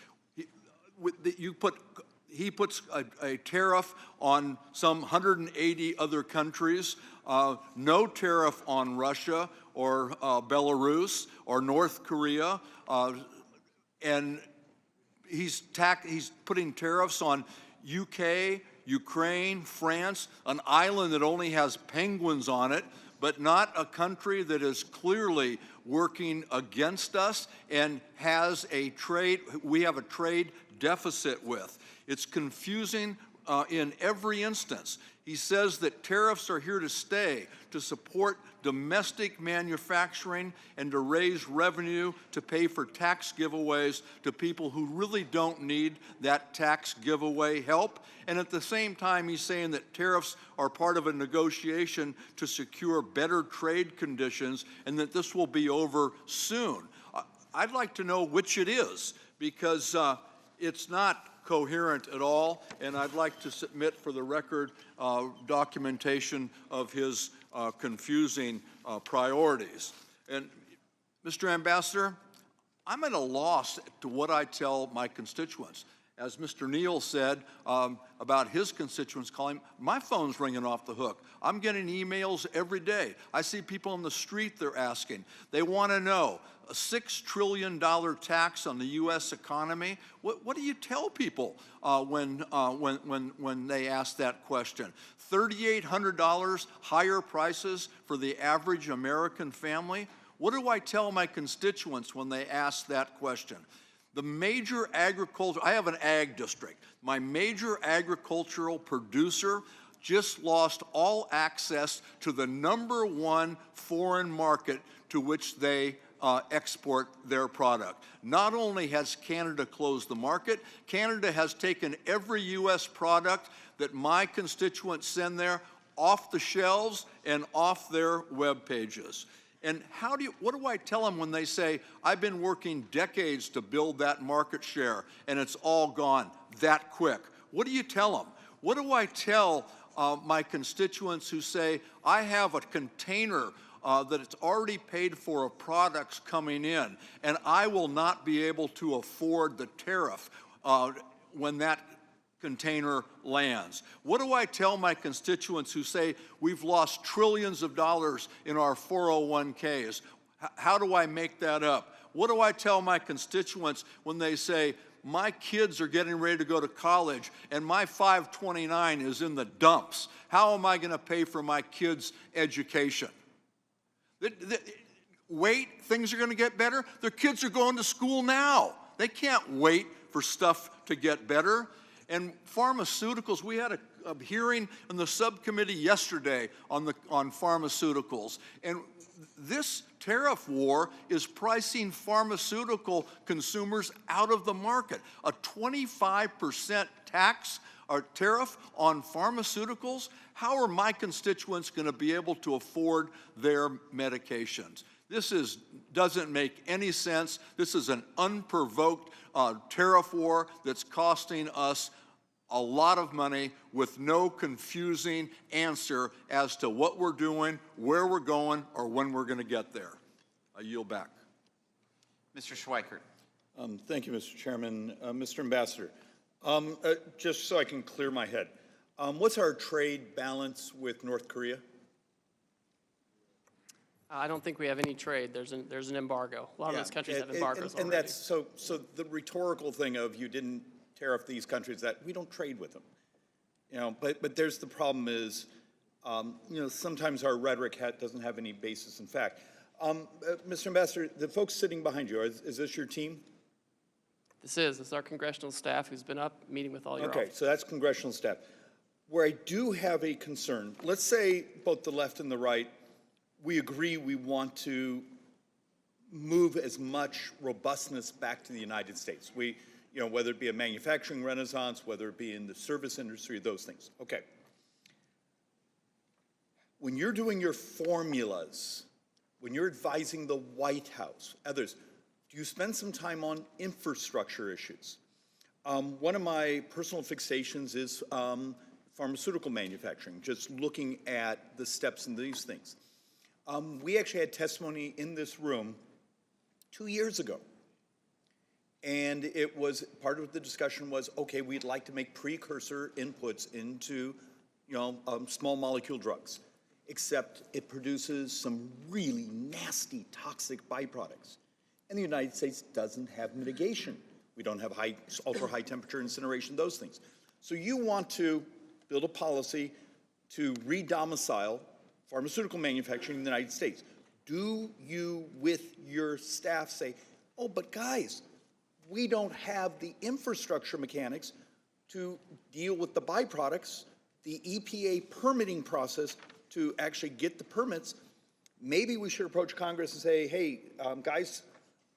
He puts a tariff on some 180 other countries, no tariff on Russia or Belarus or North Korea, and he's putting tariffs on UK, Ukraine, France, an island that only has penguins on it, but not a country that is clearly working against us and has we have a trade deficit with. It's confusing in every instance. He says that tariffs are here to stay, to support domestic manufacturing and to raise revenue to pay for tax giveaways to people who really don't need that tax giveaway help. And at the same time, he's saying that tariffs are part of a negotiation to secure better trade conditions and that this will be over soon. I'd like to know which it is, because it's not coherent at all, and I'd like to submit for the record documentation of his confusing priorities. And Mr. Ambassador, I'm at a loss to what I tell my constituents. As Mr. Neal said about his constituents calling, my phone's ringing off the hook. I'm getting emails every day. I see people on the street, they're asking. They want to know, a $6 trillion tax on the U.S. economy? What do you tell people when they ask that question? $3,800 higher prices for the average American family? What do I tell my constituents when they ask that question? The major agriculture, I have an ag district. My major agricultural producer just lost all access to the #1 foreign market to which they export their product. Not only has Canada closed the market, Canada has taken every U.S. product that my constituents send there off the shelves and off their web pages. And what do I tell them when they say, I've been working decades to build that market share and it's all gone that quick? What do you tell them? What do I tell my constituents who say, I have a container that it's already paid for of products coming in, and I will not be able to afford the tariff when that container lands? What do I tell my constituents who say we've lost trillions of dollars in our 401ks? How do I make that up? What do I tell my constituents when they say my kids are getting ready to go to college and my 529 is in the dumps? How am I going to pay for my kids' education? Wait, things are going to get better? Their kids are going to school now. They can't wait for stuff to get better. And pharmaceuticals, we had a hearing in the subcommittee yesterday on pharmaceuticals. And this tariff war is pricing pharmaceutical consumers out of the market. A 25% tax or tariff on pharmaceuticals? How are my constituents going to be able to afford their medications? This doesn't make any sense. This is an unprovoked tariff war that's costing us a lot of money with no confusing answer as to what we're doing, where we're going, or when we're going to get there. I yield back. Mr. Schweikert. Thank you, Mr. Chairman. Mr. Ambassador, just so I can clear my head, what's our trade balance with North Korea? I don't think we have any trade. There's an embargo. A lot of those countries have embargoes and already. that's so the rhetorical thing of you didn't tariff these countries, that we don't trade with them. You know, but there's the problem is, you know, sometimes our rhetoric doesn't have any basis in fact. Mr. Ambassador, the folks sitting behind you, is this your team? This is our congressional staff who's been up meeting with all your Okay, officers. so that's congressional staff. Where I do have a concern, let's say both the left and the right, we agree we want to move as much robustness back to the United States. We, you know, whether it be a manufacturing renaissance, whether it be in the service industry, those things. Okay. When you're doing your formulas, when you're advising the White House, others, do you spend some time on infrastructure issues? One of my personal fixations is pharmaceutical manufacturing, just looking at the steps in these things. We actually had testimony in this room 2 years ago. And it was, part of the discussion was, okay, we'd like to make precursor inputs into, you know, small molecule drugs, except it produces some really nasty, toxic byproducts. And the United States doesn't have mitigation. We don't have ultra high temperature incineration, those things. So you want to build a policy to re-domicile pharmaceutical manufacturing in the United States. Do you, with your staff, say, oh, but guys, we don't have the infrastructure mechanics to deal with the byproducts, the EPA permitting process to actually get the permits? Maybe we should approach Congress and say, hey, guys,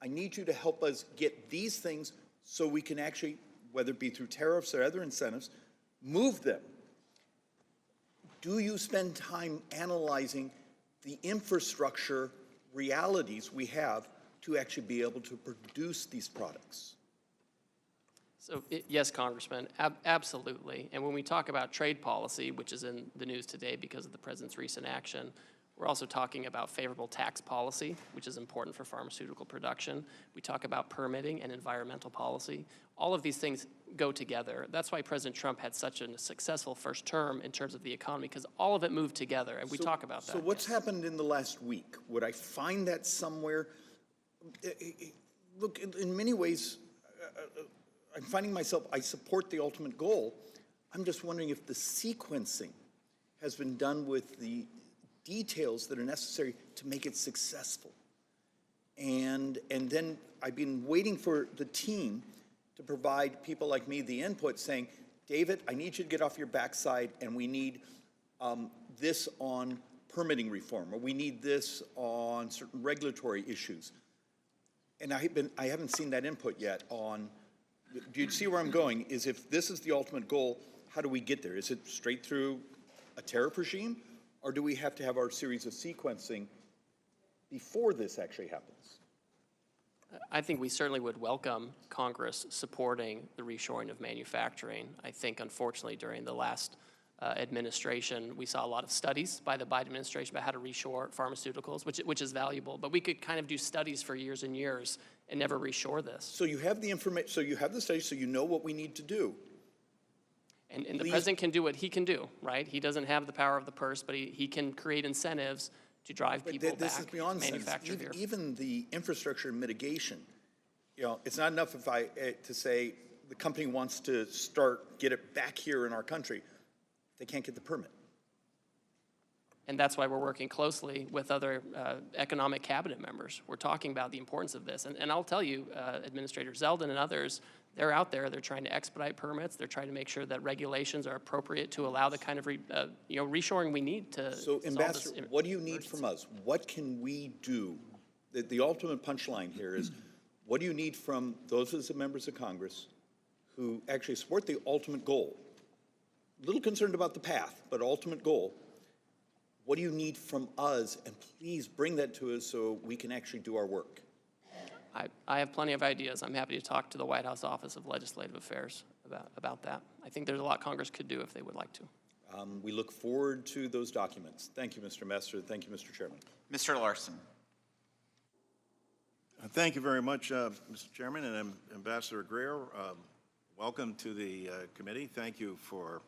I need you to help us get these things so we can actually, whether it be through tariffs or other incentives, move them. Do you spend time analyzing the infrastructure realities we have to actually be able to produce these products? So yes, Congressman, absolutely. And when we talk about trade policy, which is in the news today because of the president's recent action, we're also talking about favorable tax policy, which is important for pharmaceutical production. We talk about permitting and environmental policy. All of these things go together. That's why President Trump had such a successful first term in terms of the economy, because all of it moved together, and we talk about that. So what's happened in the last week? Would I find that somewhere? Look, in many ways, I'm finding myself, I support the ultimate goal. I'm just wondering if the sequencing has been done with the details that are necessary to make it successful. And then I've been waiting for the team to provide people like me the input saying, David, I need you to get off your backside and we need this on permitting reform, or we need this on certain regulatory issues. And I haven't seen that input yet on, do you see where I'm going? Is if this is the ultimate goal, how do we get there? Is it straight through a tariff regime, or do we have to have our series of sequencing before this actually happens? I think we certainly would welcome Congress supporting the reshoring of manufacturing. I think, unfortunately, during the last administration, we saw a lot of studies by the Biden administration about how to reshore pharmaceuticals, which is valuable. But we could kind of do studies for years and years and never reshore this. So you have the information, so you have the studies, so you know what we need to do. And the president can do what he can do, right? He doesn't have the power of the purse, but he can create incentives to drive people back, This is beyond manufacture sentence. here. Even the infrastructure mitigation, it's not enough if to say the company wants to get it back here in our country. They can't get the permit. And that's why we're working closely with other economic cabinet members. We're talking about the importance of this. And I'll tell you, Administrator Zeldin and others, they're out there. They're trying to expedite permits. They're trying to make sure that regulations are appropriate to allow the kind of reshoring we need to So, Ambassador, solve this what do you need from us? What can we do? The ultimate punchline here is, what do you need from those of the members of Congress who actually support the ultimate goal? A little concerned about the path, but ultimate goal. What do you need from us? And please bring that to us so we can actually do our work. I have plenty of ideas. I'm happy to talk to the White House Office of Legislative Affairs about that. I think there's a lot Congress could do if they would like to. We look forward to those documents. Thank you, Mr. Ambassador. Thank you, Mr. Chairman. Mr. Larson. Thank you very much, Mr. Chairman and Ambassador Greer. Welcome to the committee. Thank you for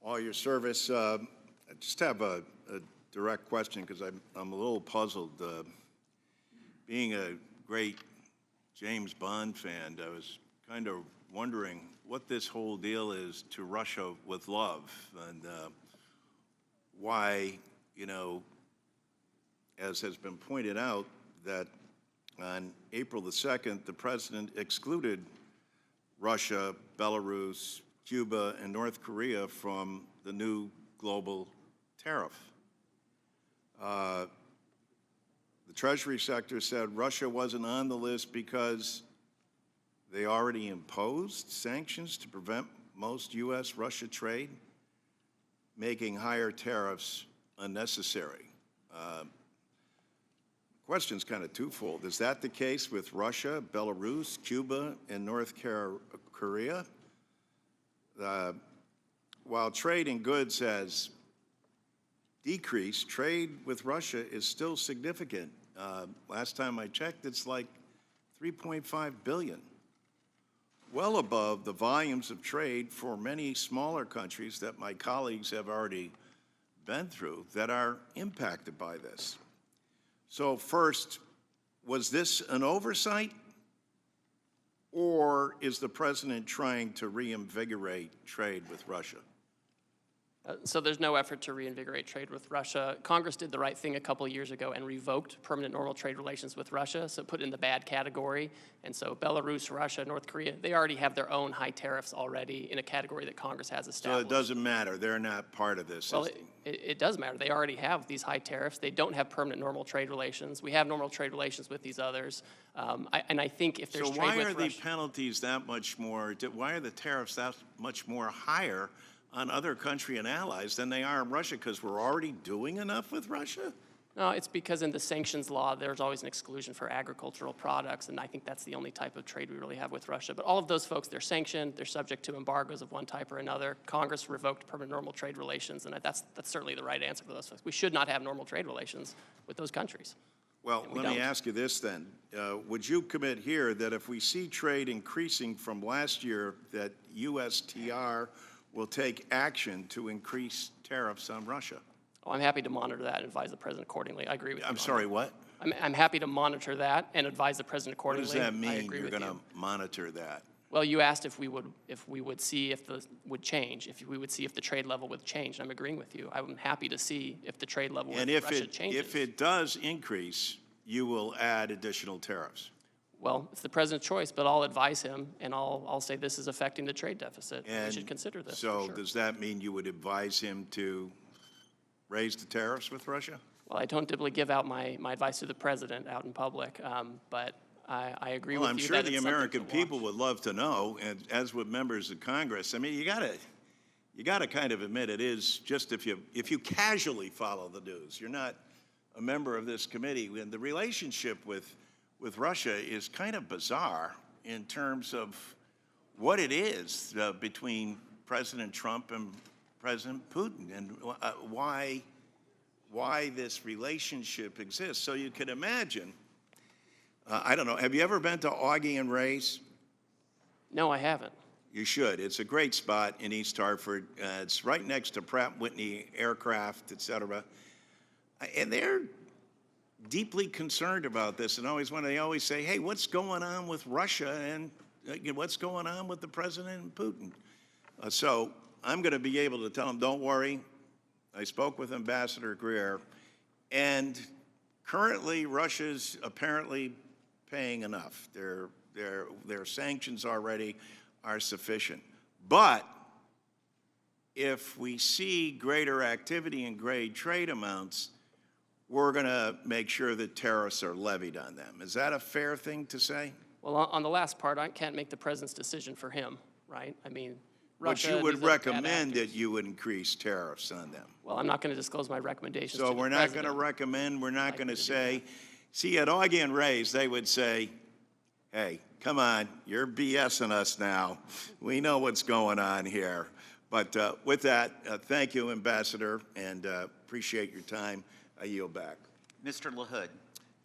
all your service. I just have a direct question because I'm a little puzzled. Being a great James Bond fan, I was kind of wondering what this whole deal is to Russia with love and why, as has been pointed out, that on April the 2nd, the president excluded Russia, Belarus, Cuba, and North Korea from the new global tariff. The Treasury sector said Russia wasn't on the list because they already imposed sanctions to prevent most U.S.-Russia trade, making higher tariffs unnecessary. Question's kind of twofold. Is that the case with Russia, Belarus, Cuba, and North Korea? While trade in goods has decreased, trade with Russia is still significant. Last time I checked, it's like $3.5 billion, well above the volumes of trade for many smaller countries that my colleagues have already been through that are impacted by this. So first, was this an oversight, or is the president trying to reinvigorate trade with Russia? So there's no effort to reinvigorate trade with Russia. Congress did the right thing a couple of years ago and revoked permanent normal trade relations with Russia, so put it in the bad category. And so Belarus, Russia, North Korea, they already have their own high tariffs already in a category that Congress has established. So it doesn't matter. They're not part of this Well, system. it does matter. They already have these high tariffs. They don't have permanent normal trade relations. We have normal trade relations with these others. And I think if there's So trade why with are the Russia, penalties that much more, why are the tariffs that much more higher on other country and allies than they are in Russia? Because we're already doing enough with Russia? No, it's because in the sanctions law, there's always an exclusion for agricultural products, and I think that's the only type of trade we really have with Russia. But all of those folks, they're sanctioned, they're subject to embargoes of one type or another. Congress revoked permanent normal trade relations, and that's certainly the right answer for those folks. We should not have normal trade relations with those countries. Well, we let me don't. ask you this then. Would you commit here that if we see trade increasing from last year, that USTR will take action to increase tariffs on Russia? Oh, I'm happy to monitor that and advise the president accordingly. I agree with you. I'm on sorry, that. what? I'm happy to monitor that and advise the president What accordingly. does that I mean, agree you're with going you. to monitor that? Well, you asked if we would see if the would change, if we would see if the trade level would change. I'm agreeing with you. I'm happy to see if the trade level with Russia changes. if it does increase, you will add additional tariffs. Well, it's the president's choice, but I'll advise him, and I'll say this is affecting the trade deficit. We should consider this. So for sure. does that mean you would advise him to raise the tariffs with Russia? Well, I don't typically give out my advice to the president out in public, but I agree with I'm you sure that the it's something American to people watch. would love to know, and as with members of Congress, I mean, you you got to kind of admit it is just if you casually follow the news, you're not a member of this committee, and the relationship with Russia is kind of bizarre in terms of what it is between President Trump and President Putin, and why this relationship exists. So you could imagine, I don't know, have you ever been to Augie and Ray's? No, I haven't. You should. It's a great spot in East Hartford. It's right next to Pratt & Whitney Aircraft, et cetera. And they're deeply concerned about this, and they always say, hey, what's going on with Russia, and what's going on with the president and Putin? So I'm going to be able to tell them, don't worry. I spoke with Ambassador Greer, and currently Russia's apparently paying enough. Their sanctions already are sufficient. But if we see greater activity and great trade amounts, we're going to make sure that tariffs are levied on them. Is that a fair thing to say? Well, on the last part, I can't make the president's decision for him, right? I mean, Russia. But you would these are bad recommend actors. that you would increase tariffs on them. Well, I'm not going to disclose my recommendations. So to the we're not going to president. recommend, we're not going to do say, see, at Augie and Ray's, they would say, hey, come on, you're BSing us now. We know what's going on here. But with that, thank you, Ambassador, and appreciate your time. I yield back. Mr. LaHood.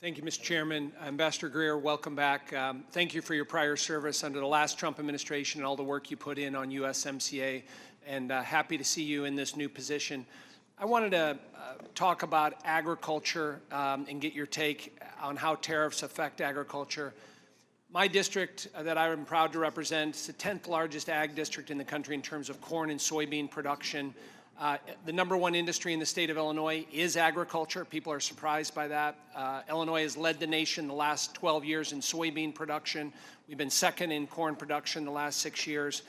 Thank you, Mr. Chairman. Ambassador Greer, welcome back. Thank you for your prior service under the last Trump administration and all the work you put in on USMCA, and happy to see you in this new position. I wanted to talk about agriculture and get your take on how tariffs affect agriculture. My district that I am proud to represent is the 10th largest ag district in the country in terms of corn and soybean production. The #1 industry in the state of Illinois is agriculture. People are surprised by that. Illinois has led the nation the last 12 years in soybean production. We've been second in corn production the last 6 years.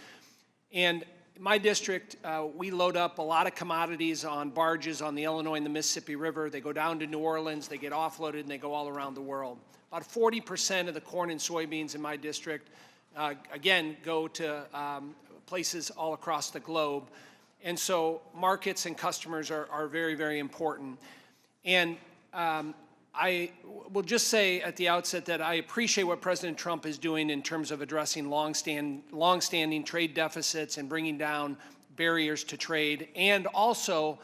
And in my district, we load up a lot of commodities on barges on the Illinois and the Mississippi River. They go down to New Orleans, they get offloaded, and they go all around the world. About 40% of the corn and soybeans in my district, again, go to places all across the globe. And so markets and customers are very, very important. And I will just say at the outset that I appreciate what President Trump is doing in terms of addressing long-standing trade deficits and bringing down barriers to trade, and also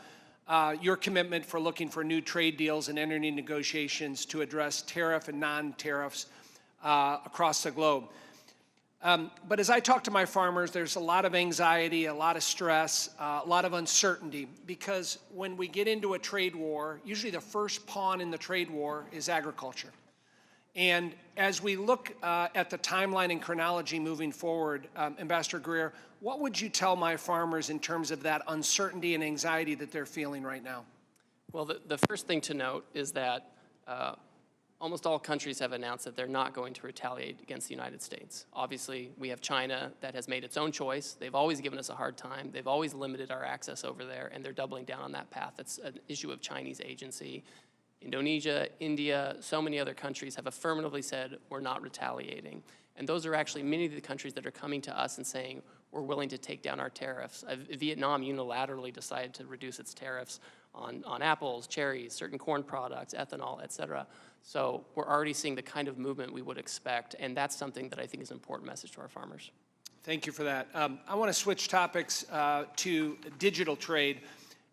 your commitment for looking for new trade deals and entering negotiations to address tariff and non-tariffs across the globe. But as I talk to my farmers, there's a lot of anxiety, a lot of stress, a lot of uncertainty, because when we get into a trade war, usually the first pawn in the trade war is agriculture. And as we look at the timeline and chronology moving forward, Ambassador Greer, what would you tell my farmers in terms of that uncertainty and anxiety that they're feeling right now? Well, the first thing to note is that almost all countries have announced that they're not going to retaliate against the United States. Obviously, we have China that has made its own choice. They've always given us a hard time. They've always limited our access over there, and they're doubling down on that path. It's an issue of Chinese agency. Indonesia, India, so many other countries have affirmatively said, we're not retaliating. And those are actually many of the countries that are coming to us and saying, we're willing to take down our tariffs. Vietnam unilaterally decided to reduce its tariffs on apples, cherries, certain corn products, ethanol, et cetera. So we're already seeing the kind of movement we would expect, and that's something that I think is an important message to our farmers. Thank you for that. I want to switch topics to digital trade.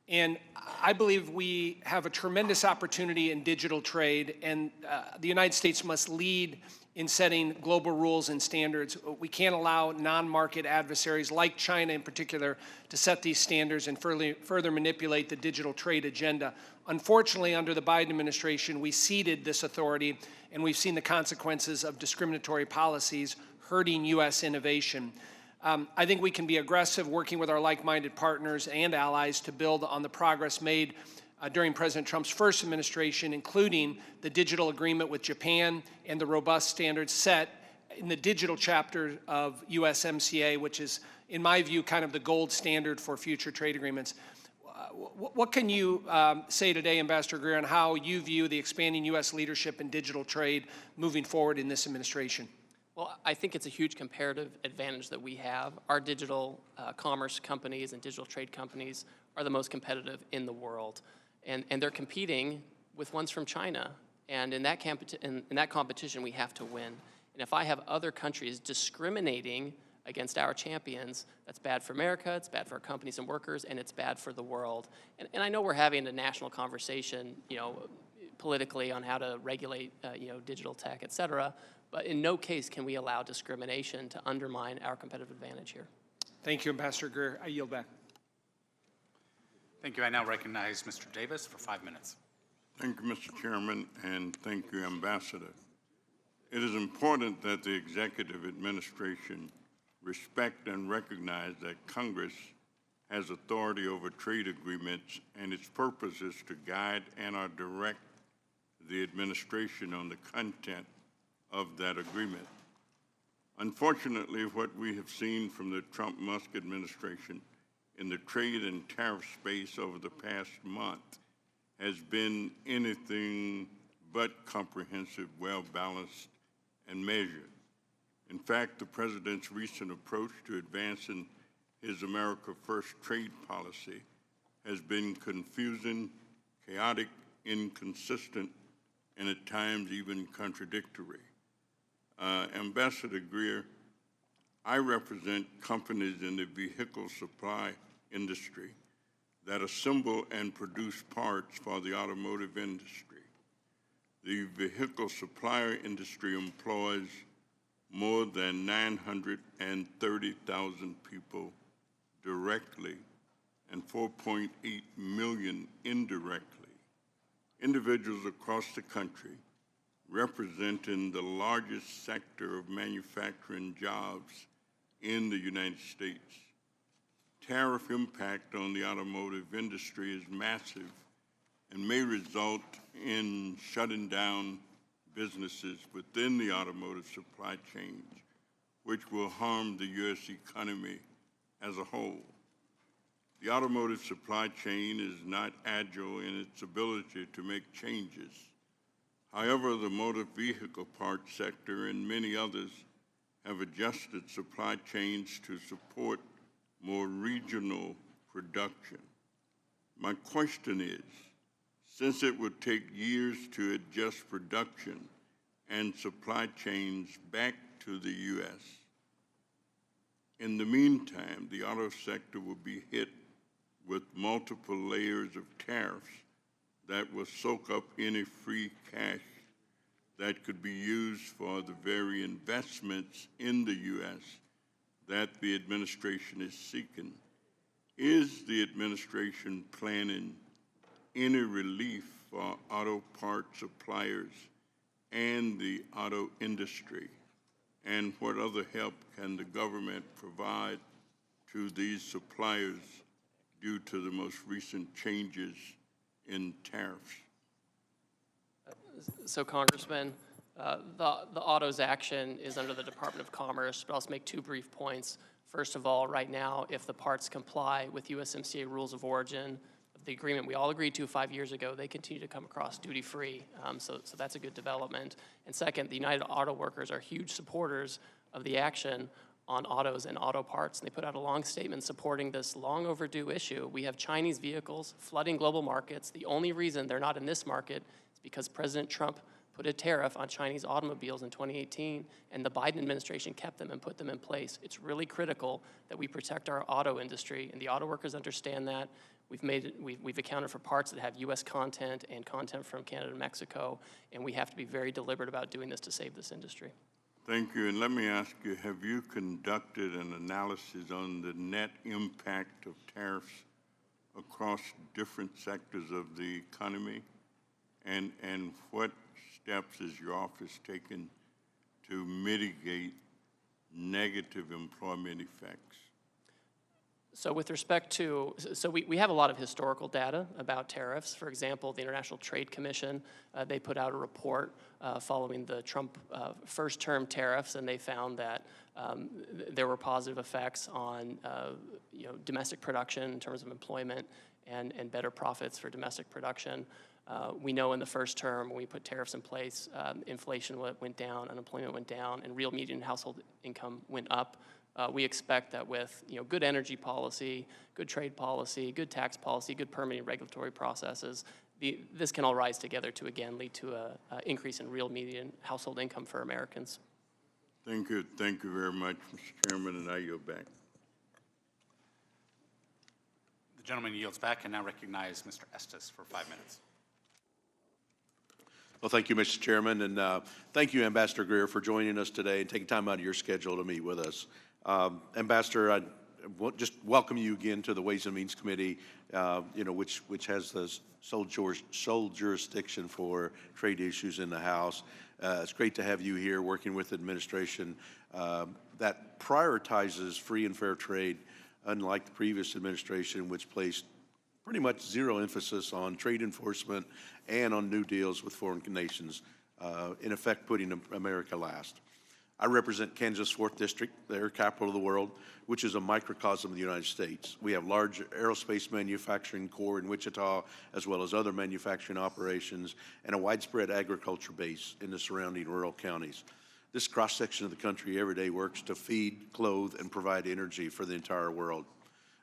And I believe we have a tremendous opportunity in digital trade, and the United States must lead in setting global rules and standards. We can't allow non-market adversaries like China in particular to set these standards and further manipulate the digital trade agenda. Unfortunately, under the Biden administration, we ceded this authority, and we've seen the consequences of discriminatory policies hurting U.S. innovation. I think we can be aggressive working with our like-minded partners and allies to build on the progress made during President Trump's first administration, including the digital agreement with Japan and the robust standards set in the digital chapter of USMCA, which is, in my view, kind of the gold standard for future trade agreements. What can you say today, Ambassador Greer, on how you view the expanding U.S. leadership in digital trade moving forward in this administration? Well, I think it's a huge comparative advantage that we have. Our digital commerce companies and digital trade companies are the most competitive in the world. And they're competing with ones from China. And in that competition, we have to win. And if I have other countries discriminating against our champions, that's bad for America, it's bad for our companies and workers, and it's bad for the world. And I know we're having a national conversation, politically on how to regulate, digital tech, et cetera, but in no case can we allow discrimination to undermine our competitive advantage here. Thank you, Ambassador Greer. I yield back. Thank you. I now recognize Mr. Davis for 5 minutes. Thank you, Mr. Chairman, and thank you, Ambassador. It is important that the executive administration respect and recognize that Congress has authority over trade agreements, and its purpose is to guide and/or direct the administration on the content of that agreement. Unfortunately, what we have seen from the Trump-Musk administration in the trade and tariff space over the past month has been anything but comprehensive, well-balanced, and measured. In fact, the President's recent approach to advancing his America First trade policy has been confusing, chaotic, inconsistent, and at times even contradictory. Ambassador Greer, I represent companies in the vehicle supply industry that assemble and produce parts for the automotive industry. The vehicle supplier industry employs more than 930,000 people directly and 4.8 million indirectly. Individuals across the country representing the largest sector of manufacturing jobs in the United States. Tariff impact on the automotive industry is massive and may result in shutting down businesses within the automotive supply chains, which will harm the U.S. economy as a whole. The automotive supply chain is not agile in its ability to make changes. However, the motor vehicle parts sector and many others have adjusted supply chains to support more regional production. My question is, since it would take years to adjust production and supply chains back to the U.S., in the meantime, the auto sector will be hit with multiple layers of tariffs that will soak up any free cash that could be used for the very investments in the U.S. that the administration is seeking. Is the administration planning any relief for auto part suppliers and the auto industry? And what other help can the government provide to these suppliers due to the most recent changes in tariffs? So, Congressman, the autos action is under the Department of Commerce, but I'll just make two brief points. First of all, right now, if the parts comply with USMCA rules of origin, the agreement we all agreed to 5 years ago, they continue to come across duty-free. So that's a good development. And second, the United Auto Workers are huge supporters of the action on autos and auto parts. And they put out a long statement supporting this long overdue issue. We have Chinese vehicles flooding global markets. The only reason they're not in this market is because President Trump put a tariff on Chinese automobiles in 2018, and the Biden administration kept them and put them in place. It's really critical that we protect our auto industry, and the auto workers understand that. We've accounted for parts that have U.S. content and content from Canada and Mexico, and we have to be very deliberate about doing this to save this industry. Thank you. And let me ask you, have you conducted an analysis on the net impact of tariffs across different sectors of the economy? And what steps is your office taking to mitigate negative employment effects? So with respect to, we have a lot of historical data about tariffs. For example, the International Trade Commission, they put out a report following the Trump first-term tariffs, and they found that there were positive effects on domestic production in terms of employment and better profits for domestic production. We know in the first term, when we put tariffs in place, inflation went down, unemployment went down, and real median household income went up. We expect that with good energy policy, good trade policy, good tax policy, good permitting regulatory processes, this can all rise together to again lead to an increase in real median household income for Americans. Thank you very much, Mr. Chairman, and I yield back. The gentleman yields back and now recognize Mr. Estes for 5 minutes. Well, thank you, Mr. Chairman, and thank you, Ambassador Greer, for joining us today and taking time out of your schedule to meet with us. Ambassador, I just welcome you again to the Ways and Means Committee, which has the sole jurisdiction for trade issues in the House. It's great to have you here working with the administration that prioritizes free and fair trade, unlike the previous administration, which placed pretty much zero emphasis on trade enforcement and on new deals with foreign nations, in effect putting America last. I represent Kansas' 4th District, the air capital of the world, which is a microcosm of the United States. We have large aerospace manufacturing core in Wichita, as well as other manufacturing operations, and a widespread agriculture base in the surrounding rural counties. This cross-section of the country every day works to feed, clothe, and provide energy for the entire world.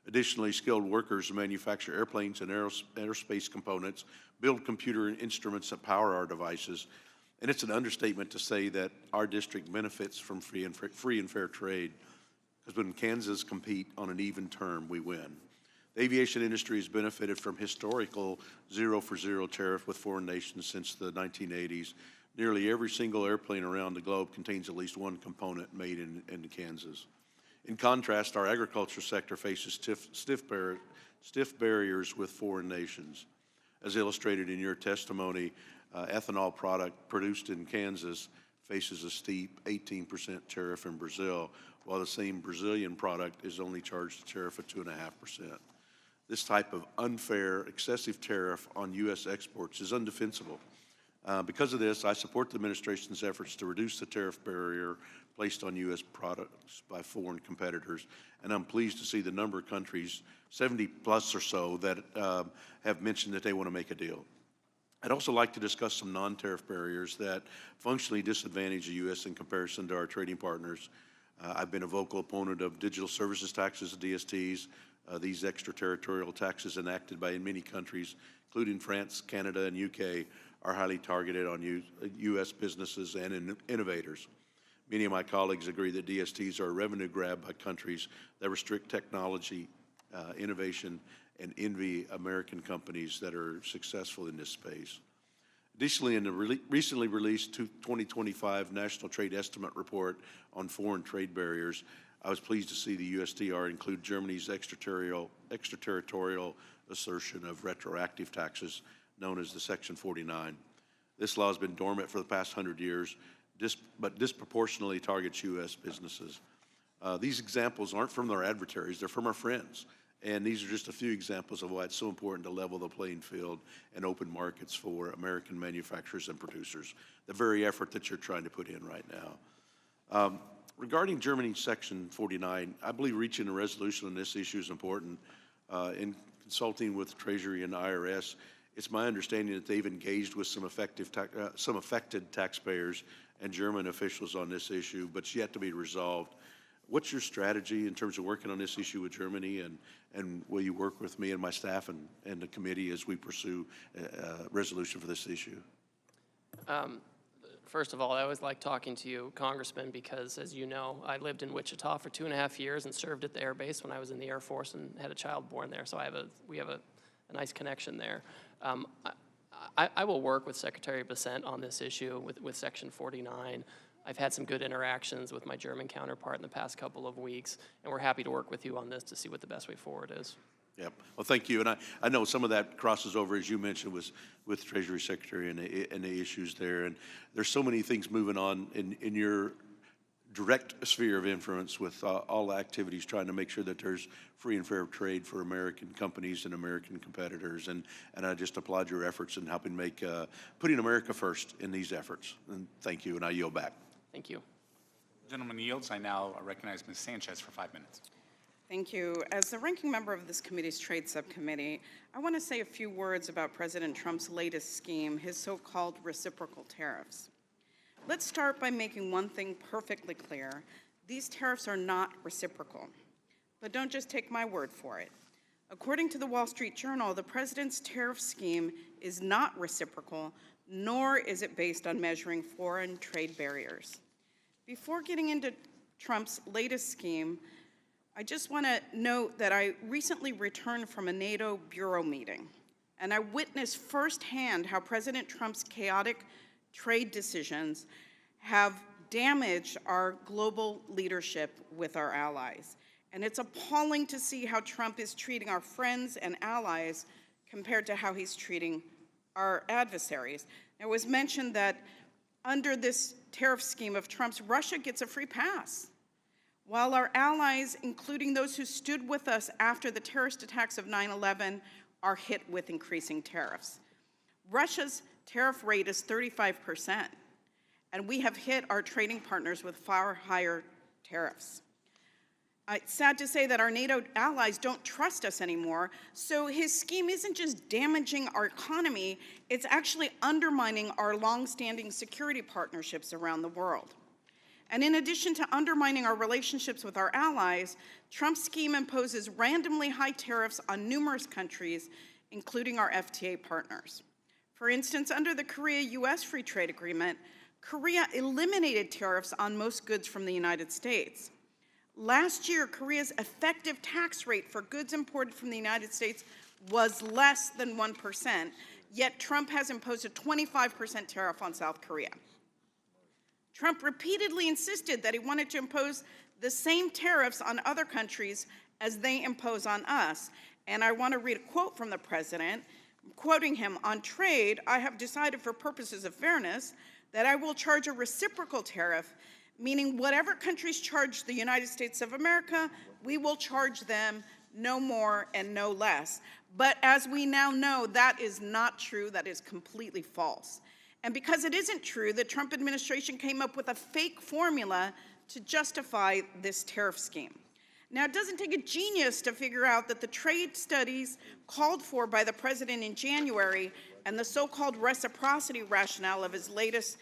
Additionally, skilled workers manufacture airplanes and aerospace components, build computer instruments that power our devices, and it's an understatement to say that our district benefits from free and fair trade, because when Kansas compete on an even term, we win. The aviation industry has benefited from historical zero-for-zero tariff with foreign nations since the 1980s. Nearly every single airplane around the globe contains at least one component made in Kansas. In contrast, our agriculture sector faces stiff barriers with foreign nations. As illustrated in your testimony, ethanol product produced in Kansas faces a steep 18% tariff in Brazil, while the same Brazilian product is only charged a tariff of 2.5%. This type of unfair, excessive tariff on U.S. exports is undefensible. Because of this, I support the administration's efforts to reduce the tariff barrier placed on U.S. products by foreign competitors, and I'm pleased to see the number of countries, 70 plus or so, that have mentioned that they want to make a deal. I'd also like to discuss some non-tariff barriers that functionally disadvantage the U.S. in comparison to our trading partners. I've been a vocal opponent of digital services taxes, DSTs. These extraterritorial taxes enacted by many countries, including France, Canada, and UK, are highly targeted on U.S. businesses and innovators. Many of my colleagues agree that DSTs are a revenue grab by countries that restrict technology, innovation, and envy American companies that are successful in this space. Additionally, in the recently released 2025 National Trade Estimate Report on Foreign Trade Barriers, I was pleased to see the USTR include Germany's extraterritorial assertion of retroactive taxes, known as the Section 49. This law has been dormant for the past 100 years, but disproportionately targets U.S. businesses. These examples aren't from their adversaries, they're from our friends. And these are just a few examples of why it's so important to level the playing field and open markets for American manufacturers and producers, the very effort that you're trying to put in right now. Regarding Germany's Section 49, I believe reaching a resolution on this issue is important. In consulting with Treasury and IRS, it's my understanding that they've engaged with some affected taxpayers and German officials on this issue, but it's yet to be resolved. What's your strategy in terms of working on this issue with Germany, and will you work with me and my staff and the committee as we pursue a resolution for this issue? First of all, I always like talking to you, Congressman, because as you know, I lived in Wichita for 2.5 years and served at the Air Base when I was in the Air Force and had a child born there, so we have a nice connection there. I will work with Secretary Bessent on this issue with Section 49. I've had some good interactions with my German counterpart in the past couple of weeks, and we're happy to work with you on this to see what the best way forward is. Yep. Well, thank you. And I know some of that crosses over, as you mentioned, with Treasury Secretary and the issues there. And there's so many things moving on in your direct sphere of influence with all the activities trying to make sure that there's free and fair trade for American companies and American competitors. And I just applaud your efforts in helping make, putting America first in these efforts. And thank you, and I yield back. Thank you. The gentleman yields. I now recognize Ms. Sanchez for 5 minutes. Thank you. As the ranking member of this committee's Trade Subcommittee, I want to say a few words about President Trump's latest scheme, his so-called reciprocal tariffs. Let's start by making one thing perfectly clear. These tariffs are not reciprocal. But don't just take my word for it. According to the Wall Street Journal, the president's tariff scheme is not reciprocal, nor is it based on measuring foreign trade barriers. Before getting into Trump's latest scheme, I just want to note that I recently returned from a NATO bureau meeting, and I witnessed firsthand how President Trump's chaotic trade decisions have damaged our global leadership with our allies. And it's appalling to see how Trump is treating our friends and allies compared to how he's treating our adversaries. It was mentioned that under this tariff scheme of Trump's, Russia gets a free pass, while our allies, including those who stood with us after the terrorist attacks of 9/11, are hit with increasing tariffs. Russia's tariff rate is 35%, and we have hit our trading partners with far higher tariffs. It's sad to say that our NATO allies don't trust us anymore, so his scheme isn't just damaging our economy, it's actually undermining our long-standing security partnerships around the world. And in addition to undermining our relationships with our allies, Trump's scheme imposes randomly high tariffs on numerous countries, including our FTA partners. For instance, under the Korea-US Free Trade Agreement, Korea eliminated tariffs on most goods from the United States. Last year, Korea's effective tax rate for goods imported from the United States was less than 1%, yet Trump has imposed a 25% tariff on South Korea. Trump repeatedly insisted that he wanted to impose the same tariffs on other countries as they impose on us. And I want to read a quote from the president, quoting him, "On trade, I have decided for purposes of fairness that I will charge a reciprocal tariff, meaning whatever countries charge the United States of America, we will charge them no more and no less." But as we now know, that is not true. That is completely false. And because it isn't true, the Trump administration came up with a fake formula to justify this tariff scheme. Now, it doesn't take a genius to figure out that the trade studies called for by the president in January and the so-called reciprocity rationale of his latest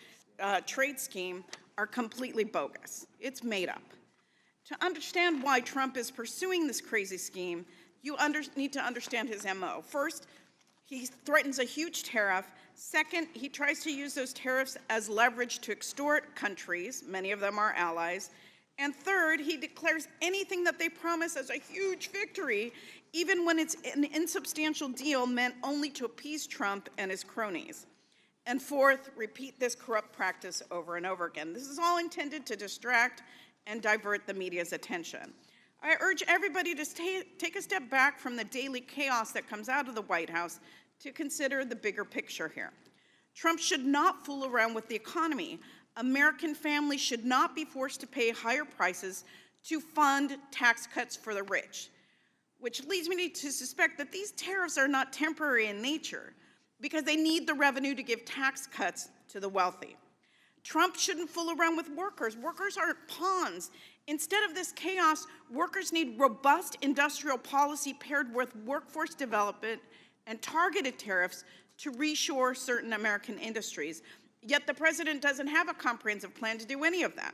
trade scheme are completely bogus. It's made up. To understand why Trump is pursuing this crazy scheme, you need to understand his MO. First, he threatens a huge tariff. Second, he tries to use those tariffs as leverage to extort countries, many of them are allies. And third, he declares anything that they promise as a huge victory, even when it's an insubstantial deal meant only to appease Trump and his cronies. And fourth, repeat this corrupt practice over and over again. This is all intended to distract and divert the media's attention. I urge everybody to take a step back from the daily chaos that comes out of the White House to consider the bigger picture here. Trump should not fool around with the economy. American families should not be forced to pay higher prices to fund tax cuts for the rich, which leads me to suspect that these tariffs are not temporary in nature because they need the revenue to give tax cuts to the wealthy. Trump shouldn't fool around with workers. Workers aren't pawns. Instead of this chaos, workers need robust industrial policy paired with workforce development and targeted tariffs to reshore certain American industries. Yet the president doesn't have a comprehensive plan to do any of that.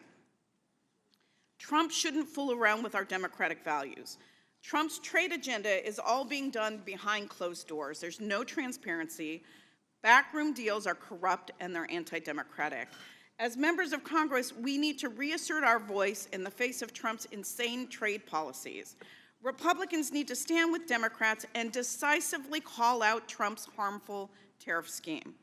Trump shouldn't fool around with our democratic values. Trump's trade agenda is all being done behind closed doors. There's no transparency. Backroom deals are corrupt and they're anti-democratic. As members of Congress, we need to reassert our voice in the face of Trump's insane trade policies. Republicans need to stand with Democrats and decisively call out Trump's harmful tariff scheme.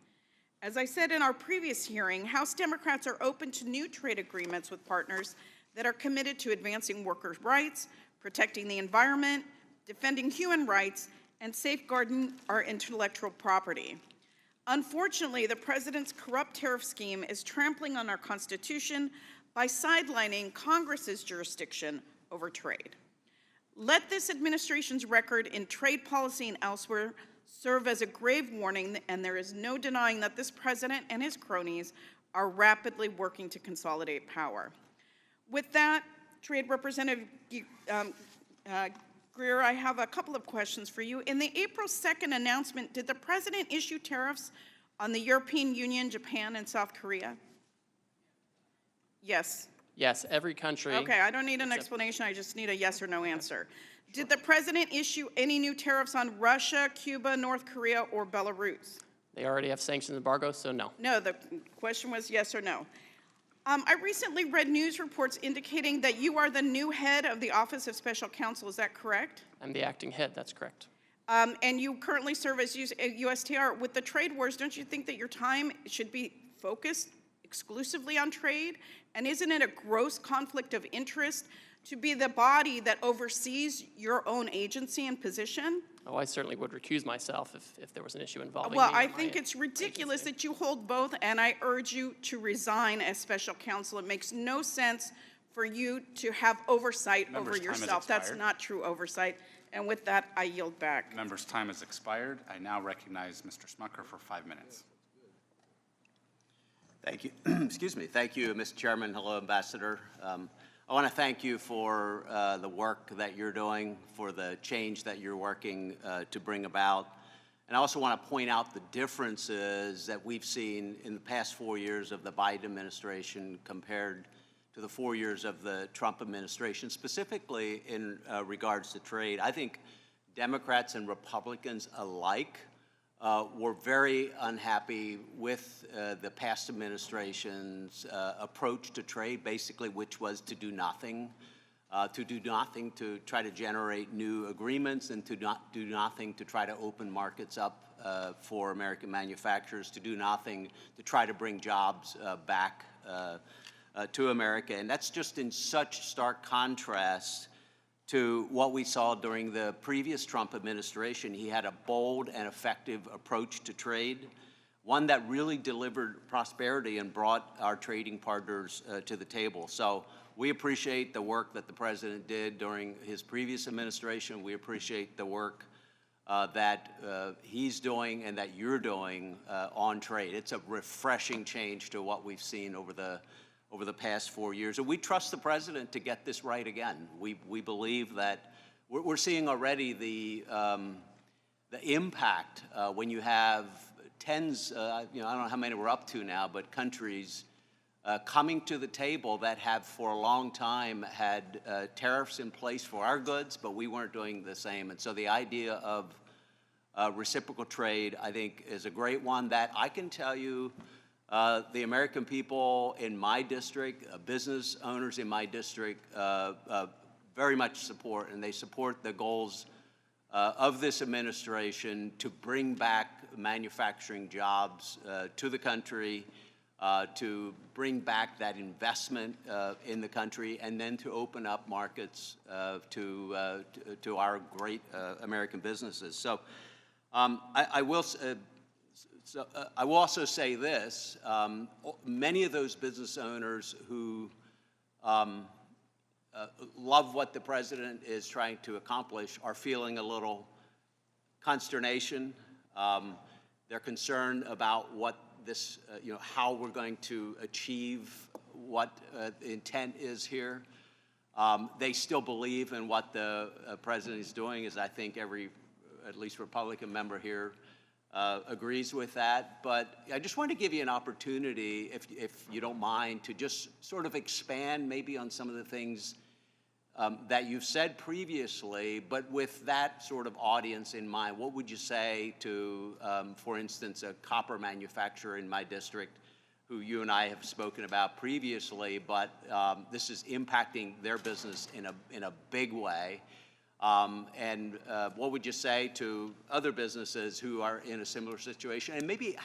As I said in our previous hearing, House Democrats are open to new trade agreements with partners that are committed to advancing workers' rights, protecting the environment, defending human rights, and safeguarding our intellectual property. Unfortunately, the president's corrupt tariff scheme is trampling on our Constitution by sidelining Congress's jurisdiction over trade. Let this administration's record in trade policy and elsewhere serve as a grave warning, and there is no denying that this president and his cronies are rapidly working to consolidate power. With that, Trade Representative Greer, I have a couple of questions for you. In the April 2nd announcement, did the president issue tariffs on the European Union, Japan, and South Korea? Yes. Yes, every country. Okay, I don't need an explanation. I just need a yes or no answer. Did the president issue any new tariffs on Russia, Cuba, North Korea, or Belarus? They already have sanctions embargo, so no. No, the question was yes or no. I recently read news reports indicating that you are the new head of the Office of Special Counsel. Is that correct? I'm the acting head, that's correct. And you currently serve as USTR. With the trade wars, don't you think that your time should be focused exclusively on trade? And isn't it a gross conflict of interest to be the body that oversees your own agency and position? Oh, I certainly would recuse myself if there was an issue involving Well, me I and my think it's ridiculous agency. that you hold both, and I urge you to resign as special counsel. It makes no sense for you to have oversight over Member's time has yourself. That's expired. not true oversight. And with that, I yield back. Member's time has expired. I now recognize Mr. Smucker for 5 minutes. Thank you. Excuse me. Thank you, Mr. Chairman. Hello, Ambassador. I want to thank you for the work that you're doing, for the change that you're working to bring about. And I also want to point out the differences that we've seen in the past 4 years of the Biden administration compared to the 4 years of the Trump administration, specifically in regards to trade. I think Democrats and Republicans alike were very unhappy with the past administration's approach to trade, basically, which was to do nothing to try to generate new agreements and to not do nothing to try to open markets up for American manufacturers, to do nothing to try to bring jobs back to America. And that's just in such stark contrast to what we saw during the previous Trump administration. He had a bold and effective approach to trade, one that really delivered prosperity and brought our trading partners to the table. So we appreciate the work that the president did during his previous administration. We appreciate the work that he's doing and that you're doing on trade. It's a refreshing change to what we've seen over the past 4 years. And we trust the president to get this right again. We believe that we're seeing already the impact when you have tens, I don't know how many we're up to now, but countries coming to the table that have for a long time had tariffs in place for our goods, but we weren't doing the same. And so the idea of reciprocal trade, I think, is a great one that I can tell you the American people in my district, business owners in my district, very much support, and they support the goals of this administration to bring back manufacturing jobs to the country, to bring back that investment in the country, and then to open up markets to our great American businesses. So I will also say this, many of those business owners who love what the president is trying to accomplish are feeling a little consternation. They're concerned about what this, how we're going to achieve what the intent is here. They still believe in what the president is doing, as I think every, at least Republican member here agrees with that. But I just want to give you an opportunity, if you don't mind, to just sort of expand maybe on some of the things that you've said previously, but with that sort of audience in mind. What would you say to, for instance, a copper manufacturer in my district who you and I have spoken about previously, but this is impacting their business in a big way? And what would you say to other businesses who are in a similar situation? And maybe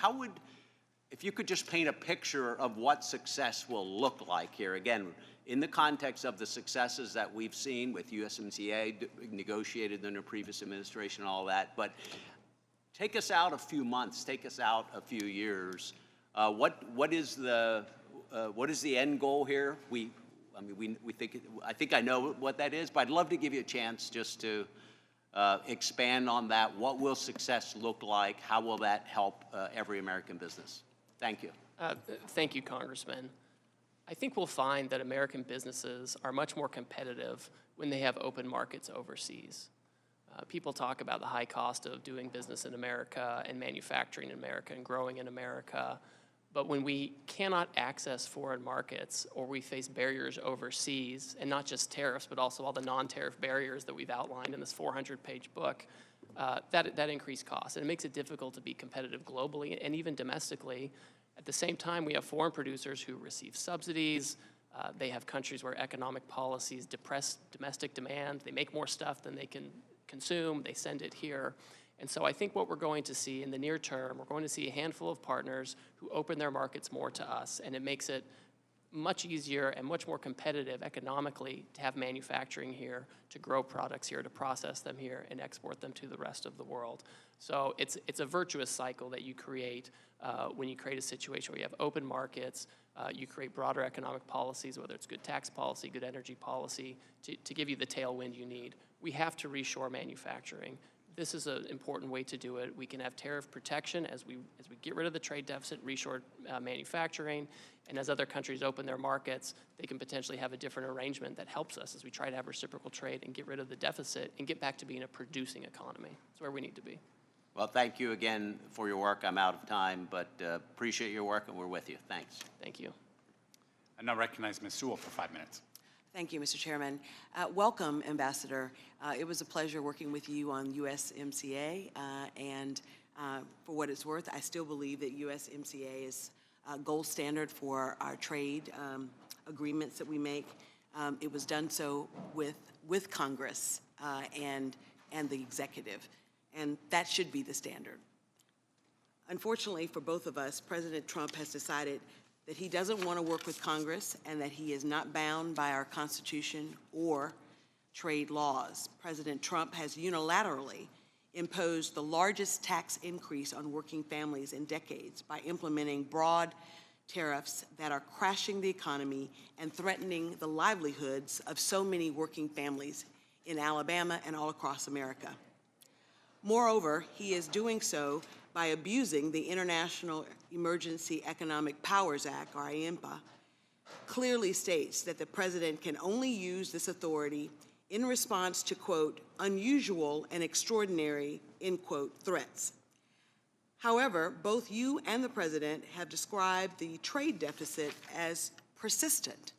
if you could just paint a picture of what success will look like here, again, in the context of the successes that we've seen with USMCA negotiated under previous administration and all that, but take us out a few months, take us out a few years. What is the end goal here? I think I know what that is, but I'd love to give you a chance just to expand on that. What will success look like? How will that help every American business? Thank you. Thank you, Congressman. I think we'll find that American businesses are much more competitive when they have open markets overseas. People talk about the high cost of doing business in America and manufacturing in America and growing in America. But when we cannot access foreign markets or we face barriers overseas, and not just tariffs, but also all the non-tariff barriers that we've outlined in this 400-page book, that increased costs. And it makes it difficult to be competitive globally and even domestically. At the same time, we have foreign producers who receive subsidies. They have countries where economic policies depress domestic demand. They make more stuff than they can consume. They send it here. And so I think what we're going to see in the near term, we're going to see a handful of partners who open their markets more to us, and it makes it much easier and much more competitive economically to have manufacturing here, to grow products here, to process them here, and export them to the rest of the world. So it's a virtuous cycle that you create when you create a situation where you have open markets, you create broader economic policies, whether it's good tax policy, good energy policy, to give you the tailwind you need. We have to reshore manufacturing. This is an important way to do it. We can have tariff protection as we get rid of the trade deficit, reshore manufacturing, and as other countries open their markets, they can potentially have a different arrangement that helps us as we try to have reciprocal trade and get rid of the deficit and get back to being a producing economy. That's where we need to be. Well, thank you again for your work. I'm out of time, but appreciate your work, and we're with you. Thanks. Thank you. I now recognize Ms. Sewell for 5 minutes. Thank you, Mr. Chairman. Welcome, Ambassador. It was a pleasure working with you on USMCA, and for what it's worth, I still believe that USMCA is a gold standard for our trade agreements that we make. It was done so with Congress and the executive, and that should be the standard. Unfortunately for both of us, President Trump has decided that he doesn't want to work with Congress and that he is not bound by our Constitution or trade laws. President Trump has unilaterally imposed the largest tax increase on working families in decades by implementing broad tariffs that are crashing the economy and threatening the livelihoods of so many working families in Alabama and all across America. Moreover, he is doing so by abusing the International Emergency Economic Powers Act, or IEMPA, clearly states that the president can only use this authority in response to, quote, unusual and extraordinary, end quote, threats. However, both you and the president have described the trade deficit as persistent.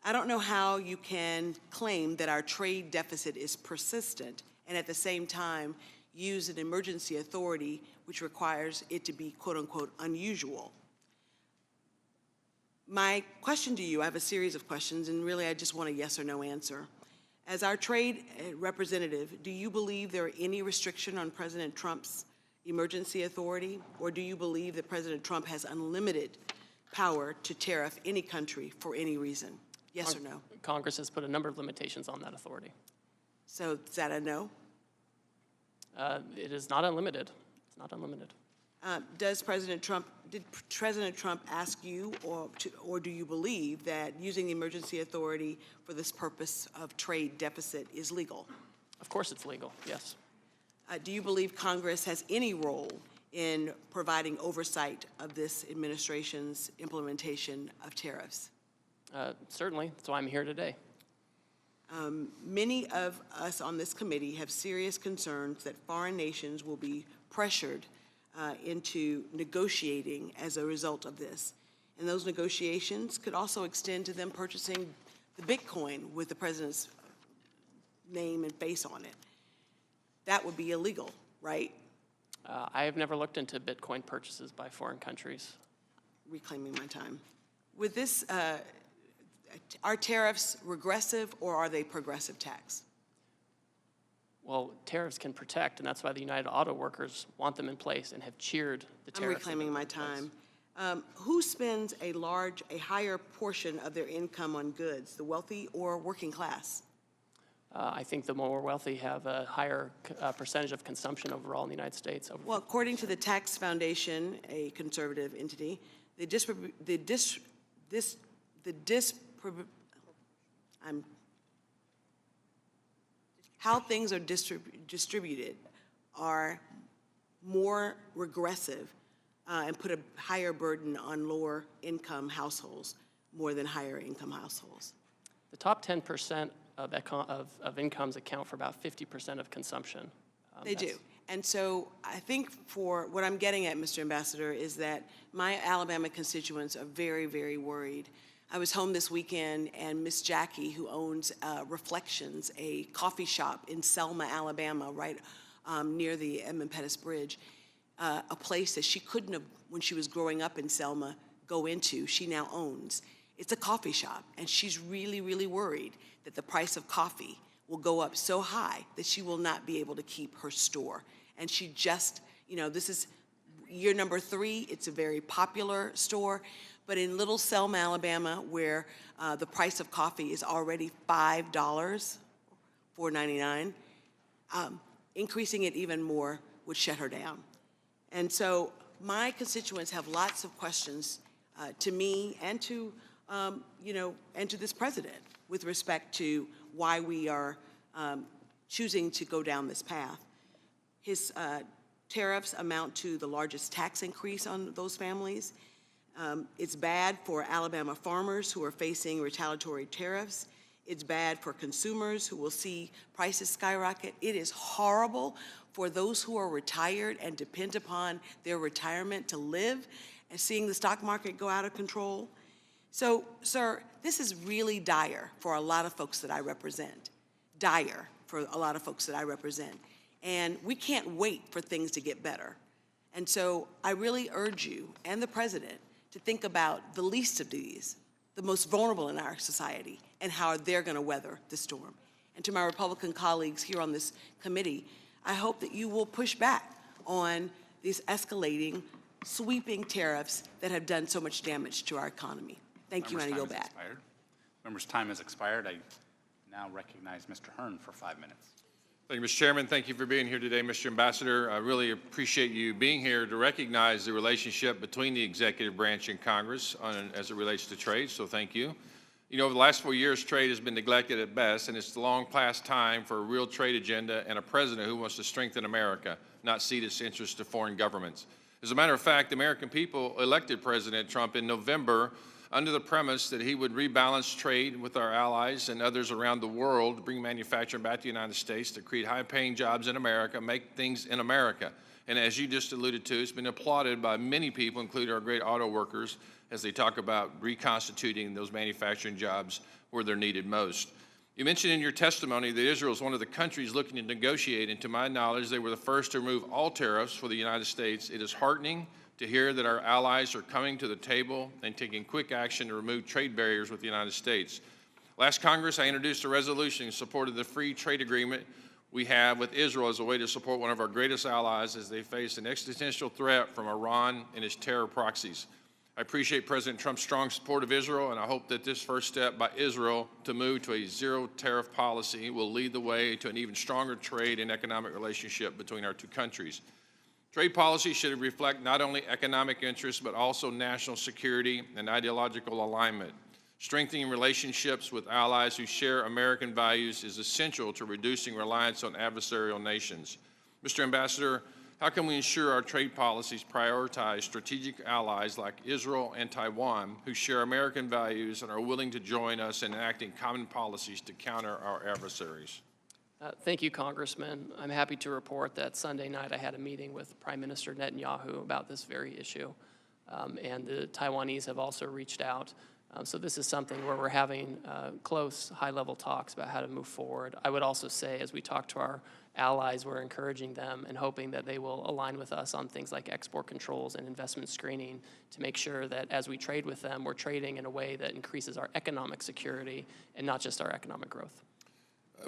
I don't know how you can claim that our trade deficit is persistent and at the same time use an emergency authority which requires it to be, quote unquote, unusual. My question to you, I have a series of questions, and really I just want a yes or no answer. As our trade representative, do you believe there are any restriction on President Trump's emergency authority, or do you believe that President Trump has unlimited power to tariff any country for any reason? Yes or no? Congress has put a number of limitations on that authority. So is that a no? It is not unlimited. It's not unlimited. Did President Trump ask you, or do you believe that using the emergency authority for this purpose of trade deficit is legal? Of course it's legal, yes. Do you believe Congress has any role in providing oversight of this administration's implementation of tariffs? Certainly, that's why I'm here today. Many of us on this committee have serious concerns that foreign nations will be pressured into negotiating as a result of this. And those negotiations could also extend to them purchasing the Bitcoin with the president's name and face on it. That would be illegal, right? I have never looked into Bitcoin purchases by foreign countries. Reclaiming my time. With this, are tariffs regressive or are they progressive tax? Well, tariffs can protect, and that's why the United Auto Workers want them in place and have cheered the tariffs. I'm reclaiming my time. Who spends a higher portion of their income on goods, the wealthy or working class? I think the more wealthy have a higher percentage of consumption overall in the United States. Well, according to the Tax Foundation, a conservative entity, how things are distributed are more regressive and put a higher burden on lower income households. more than higher income households. The top 10% of incomes account for about 50% of consumption. They do. And so I think for what I'm getting at, Mr. Ambassador, is that my Alabama constituents are very, very worried. I was home this weekend, and Miss Jackie, who owns Reflections, a coffee shop in Selma, Alabama, right near the Edmund Pettus Bridge, a place that she couldn't have, when she was growing up in Selma, go into, she now owns. It's a coffee shop, and she's really, really worried that the price of coffee will go up so high that she will not be able to keep her store. And she just, you know, this is year number 3. It's a very popular store. But in Little Selma, Alabama, where the price of coffee is already $5, $4.99, increasing it even more would shut her down. And so my constituents have lots of questions to me and to, you know, and to this president with respect to why we are choosing to go down this path. His tariffs amount to the largest tax increase on those families. It's bad for Alabama farmers who are facing retaliatory tariffs. It's bad for consumers who will see prices skyrocket. It is horrible for those who are retired and depend upon their retirement to live, and seeing the stock market go out of control. So, sir, this is really dire for a lot of folks that I represent. Dire for a lot of folks that I represent. And we can't wait for things to get better. And so I really urge you and the president to think about the least of these, the most vulnerable in our society, and how they're going to weather the storm. And to my Republican colleagues here on this committee, I hope that you will push back on these escalating, sweeping tariffs that have done so much damage to our economy. Thank you, and I yield back. Members' time has expired. I now recognize Mr. Hearn for 5 minutes. Thank you, Mr. Chairman. Thank you for being here today, Mr. Ambassador. I really appreciate you being here to recognize the relationship between the executive branch and Congress as it relates to trade, so thank you. You know, over the last 4 years, trade has been neglected at best, and it's the long past time for a real trade agenda and a president who wants to strengthen America, not cede its interests to foreign governments. As a matter of fact, the American people elected President Trump in November under the premise that he would rebalance trade with our allies and others around the world to bring manufacturing back to the United States, to create high-paying jobs in America, make things in America. And as you just alluded to, it's been applauded by many people, including our great auto workers, as they talk about reconstituting those manufacturing jobs where they're needed most. You mentioned in your testimony that Israel is one of the countries looking to negotiate, and to my knowledge, they were the first to remove all tariffs for the United States. It is heartening to hear that our allies are coming to the table and taking quick action to remove trade barriers with the United States. Last Congress, I introduced a resolution in support of the free trade agreement we have with Israel as a way to support one of our greatest allies as they face an existential threat from Iran and its terror proxies. I appreciate President Trump's strong support of Israel, and I hope that this first step by Israel to move to a zero tariff policy will lead the way to an even stronger trade and economic relationship between our two countries. Trade policy should reflect not only economic interests, but also national security and ideological alignment. Strengthening relationships with allies who share American values is essential to reducing reliance on adversarial nations. Mr. Ambassador, how can we ensure our trade policies prioritize strategic allies like Israel and Taiwan who share American values and are willing to join us in enacting common policies to counter our adversaries? Thank you, Congressman. I'm happy to report that Sunday night I had a meeting with Prime Minister Netanyahu about this very issue, and the Taiwanese have also reached out. So this is something where we're having close, high-level talks about how to move forward. I would also say, as we talk to our allies, we're encouraging them and hoping that they will align with us on things like export controls and investment screening to make sure that as we trade with them, we're trading in a way that increases our economic security and not just our economic growth.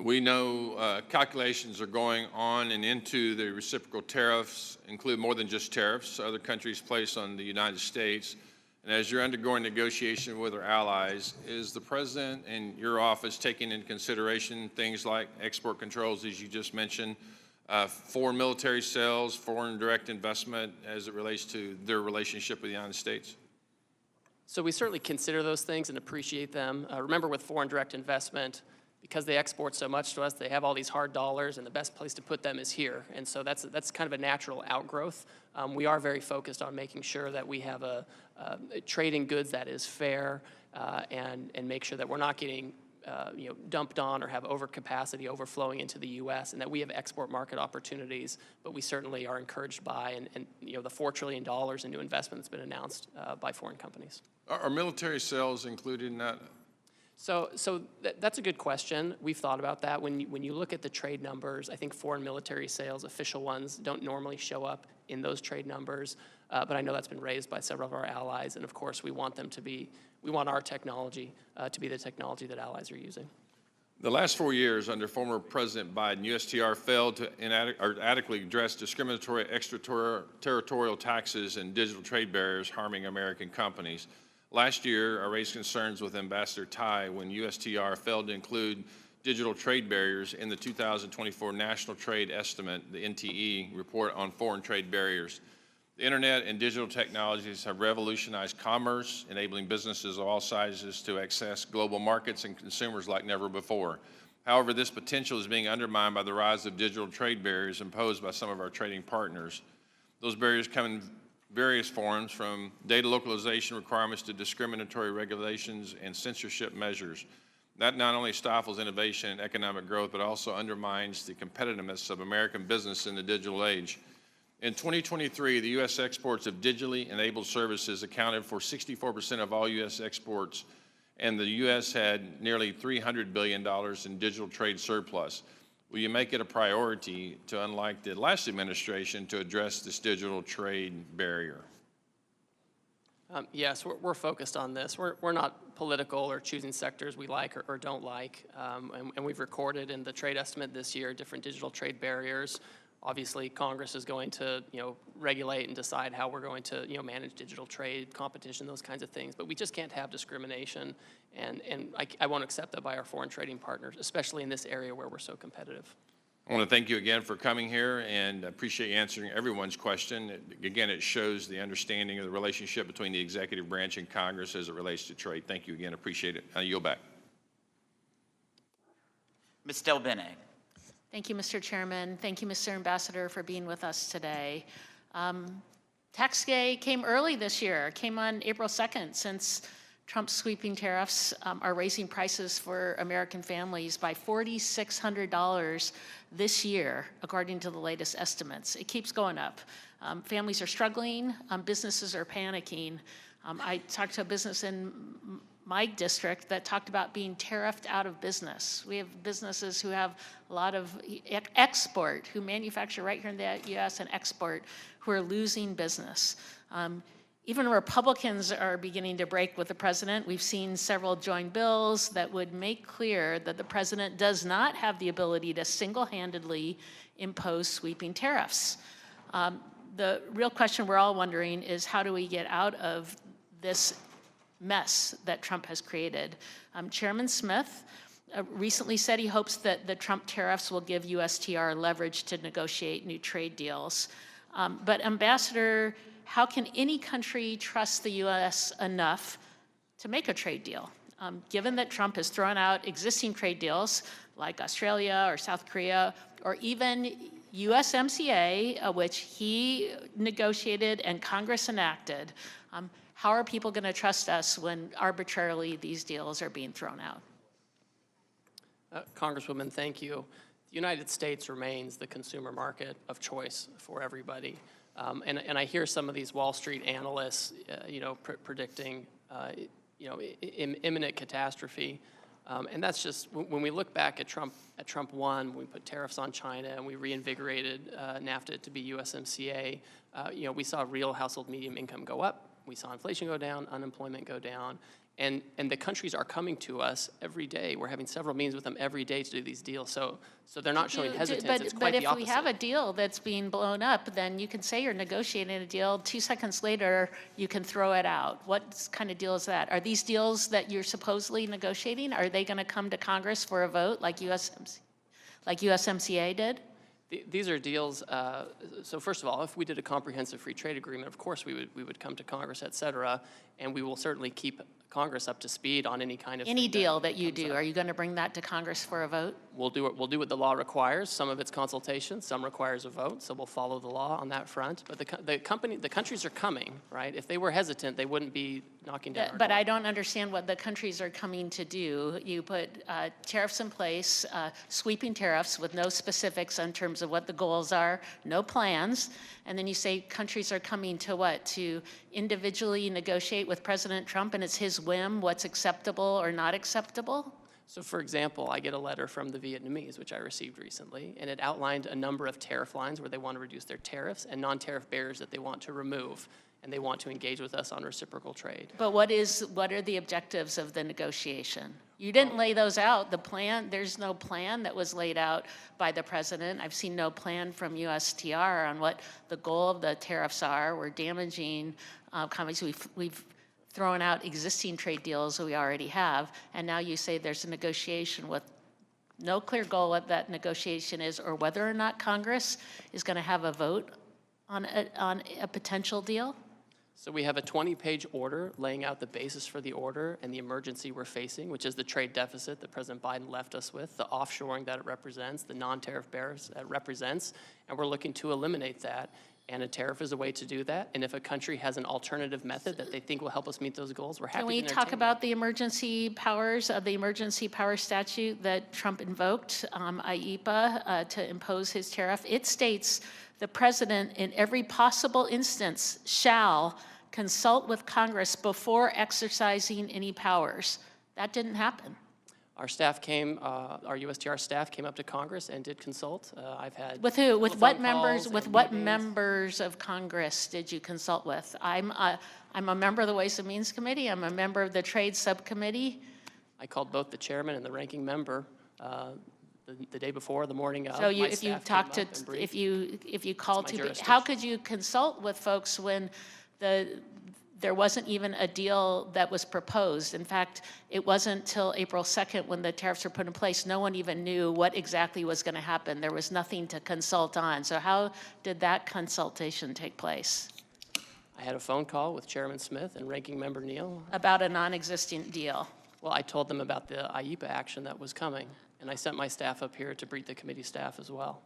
We know calculations are going on and into the reciprocal tariffs, include more than just tariffs other countries place on the United States. And as you're undergoing negotiation with our allies, is the President and your office taking into consideration things like export controls, as you just mentioned, foreign military sales, foreign direct investment as it relates to their relationship with the United States? So we certainly consider those things and appreciate them. Remember, with foreign direct investment, because they export so much to us, they have all these hard dollars, and the best place to put them is here. And so that's kind of a natural outgrowth. We are very focused on making sure that we have a trading goods that is fair, and make sure that we're not getting dumped on or have overcapacity overflowing into the U.S., and that we have export market opportunities, but we certainly are encouraged by and the $4 trillion in new investment that's been announced by foreign companies. Are military sales included in that? So that's a good question. We've thought about that. When you look at the trade numbers, I think foreign military sales, official ones, don't normally show up in those trade numbers, but I know that's been raised by several of our allies, and of course we want our technology to be the technology that allies are using. The last 4 years under former President Biden, USTR failed to adequately address discriminatory extraterritorial taxes and digital trade barriers harming American companies. Last year, I raised concerns with Ambassador Tai when USTR failed to include digital trade barriers in the 2024 National Trade Estimate, the NTE, report on foreign trade barriers. The internet and digital technologies have revolutionized commerce, enabling businesses of all sizes to access global markets and consumers like never before. However, this potential is being undermined by the rise of digital trade barriers imposed by some of our trading partners. Those barriers come in various forms, from data localization requirements to discriminatory regulations and censorship measures. That not only stifles innovation and economic growth, but also undermines the competitiveness of American business in the digital age. In 2023, the U.S. exports of digitally enabled services accounted for 64% of all U.S. exports, and the U.S. had nearly $300 billion in digital trade surplus. Will you make it a priority to, unlike the last administration, to address this digital trade barrier? Yes, we're focused on this. We're not political or choosing sectors we like or don't like, and we've recorded in the trade estimate this year different digital trade barriers. Obviously, Congress is going to, regulate and decide how we're going to, manage digital trade, competition, those kinds of things. But we just can't have discrimination, and I won't accept that by our foreign trading partners, especially in this area where we're so competitive. I want to thank you again for coming here, and I appreciate you answering everyone's question. Again, it shows the understanding of the relationship between the executive branch and Congress as it relates to trade. Thank you again. Appreciate it. I yield back. Ms. Del Bene. Thank you, Mr. Chairman. Thank you, Mr. Ambassador, for being with us today. Tax day came early this year, came on April 2nd, since Trump's sweeping tariffs are raising prices for American families by $4,600 this year, according to the latest estimates. It keeps going up. Families are struggling, businesses are panicking. I talked to a business in my district that talked about being tariffed out of business. We have businesses who have a lot of export, who manufacture right here in the U.S. and export, who are losing business. Even Republicans are beginning to break with the president. We've seen several joint bills that would make clear that the president does not have the ability to single-handedly impose sweeping tariffs. The real question we're all wondering is, how do we get out of this mess that Trump has created? Chairman Smith recently said he hopes that the Trump tariffs will give USTR leverage to negotiate new trade deals. But Ambassador, how can any country trust the U.S. enough to make a trade deal? Given that Trump has thrown out existing trade deals like Australia or South Korea, or even USMCA, which he negotiated and Congress enacted, how are people going to trust us when arbitrarily these deals are being thrown out? Congresswoman, thank you. The United States remains the consumer market of choice for everybody. And I hear some of these Wall Street analysts, predicting, imminent catastrophe. And that's just, when we look back at Trump 1, we put tariffs on China and we reinvigorated NAFTA to be USMCA, we saw real household medium income go up. We saw inflation go down, unemployment go down, and the countries are coming to us every day. We're having several meetings with them every day to do these deals. So they're not showing hesitance. It's quite the opposite. But if we have a deal that's being blown up, then you can say you're negotiating a deal. 2 seconds later, you can throw it out. What kind of deal is that? Are these deals that you're supposedly negotiating, are they going to come to Congress for a vote like USMCA did? These are deals, so first of all, if we did a comprehensive free trade agreement, of course we would come to Congress, et cetera, and we will certainly keep Congress up to speed on any kind of Any thing deal that you comes do, up. are you going to bring that to Congress for a vote? We'll do what the law requires. Some of it's consultation, some requires a vote, so we'll follow the law on that front. But the countries are coming, right? If they were hesitant, they wouldn't be knocking down our But door. I don't understand what the countries are coming to do. You put tariffs in place, sweeping tariffs with no specifics in terms of what the goals are, no plans, and then you say countries are coming to what? To individually negotiate with President Trump, and it's his whim what's acceptable or not acceptable? So for example, I get a letter from the Vietnamese, which I received recently, and it outlined a number of tariff lines where they want to reduce their tariffs and non-tariff barriers that they want to remove, and they want to engage with us on reciprocal trade. But what are the objectives of the negotiation? You didn't lay those out. The plan, there's no plan that was laid out by the president. I've seen no plan from USTR on what the goal of the tariffs are. We're damaging companies. We've thrown out existing trade deals that we already have, and now you say there's a negotiation with no clear goal what that negotiation is or whether or not Congress is going to have a vote on a potential deal? So we have a 20-page order laying out the basis for the order and the emergency we're facing, which is the trade deficit that President Biden left us with, the offshoring that it represents, the non-tariff barriers that it represents, and we're looking to eliminate that. And a tariff is a way to do that. And if a country has an alternative method that they think will help us meet those goals, we're happy Can to we entertain talk that. about the emergency powers of the emergency power statute that Trump invoked, IEPA, to impose his tariff? It states the president in every possible instance shall consult with Congress before exercising any powers. That didn't happen. Our staff came, our USTR staff came up to Congress and did consult. I've had With who? With what telephone members? calls With and what meetings. members of Congress did you consult with? I'm a member of the Ways and Means Committee. I'm a member of the Trade Subcommittee. I called both the chairman and the ranking member the day before, the morning of. So My if you staff talked to, came up and briefed. if you called my to, jurisdiction. how could you consult with folks when there wasn't even a deal that was proposed? In fact, it wasn't till April 2nd when the tariffs were put in place, no one even knew what exactly was going to happen. There was nothing to consult on. So how did that consultation take place? I had a phone call with Chairman Smith and Ranking Member Neal. About a non-existent deal. Well, I told them about the IEPA action that was coming, and I sent my staff up here to brief the committee staff as well.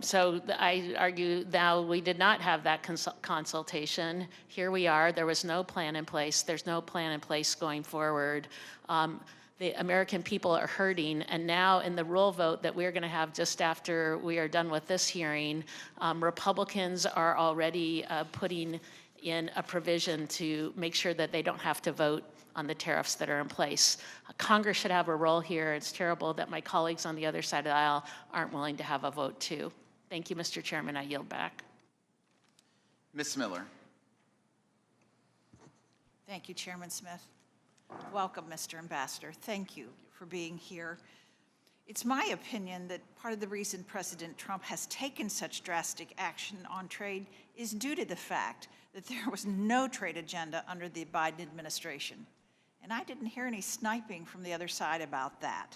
So I argue now we did not have that consultation. Here we are. There was no plan in place. There's no plan in place going forward. The American people are hurting, and now in the rule vote that we're going to have just after we are done with this hearing, Republicans are already putting in a provision to make sure that they don't have to vote on the tariffs that are in place. Congress should have a role here. It's terrible that my colleagues on the other side of the aisle aren't willing to have a vote too. Thank you, Mr. Chairman. I yield back. Ms. Miller. Thank you, Chairman Smith. Welcome, Mr. Ambassador. Thank you for being here. It's my opinion that part of the reason President Trump has taken such drastic action on trade is due to the fact that there was no trade agenda under the Biden administration. And I didn't hear any sniping from the other side about that.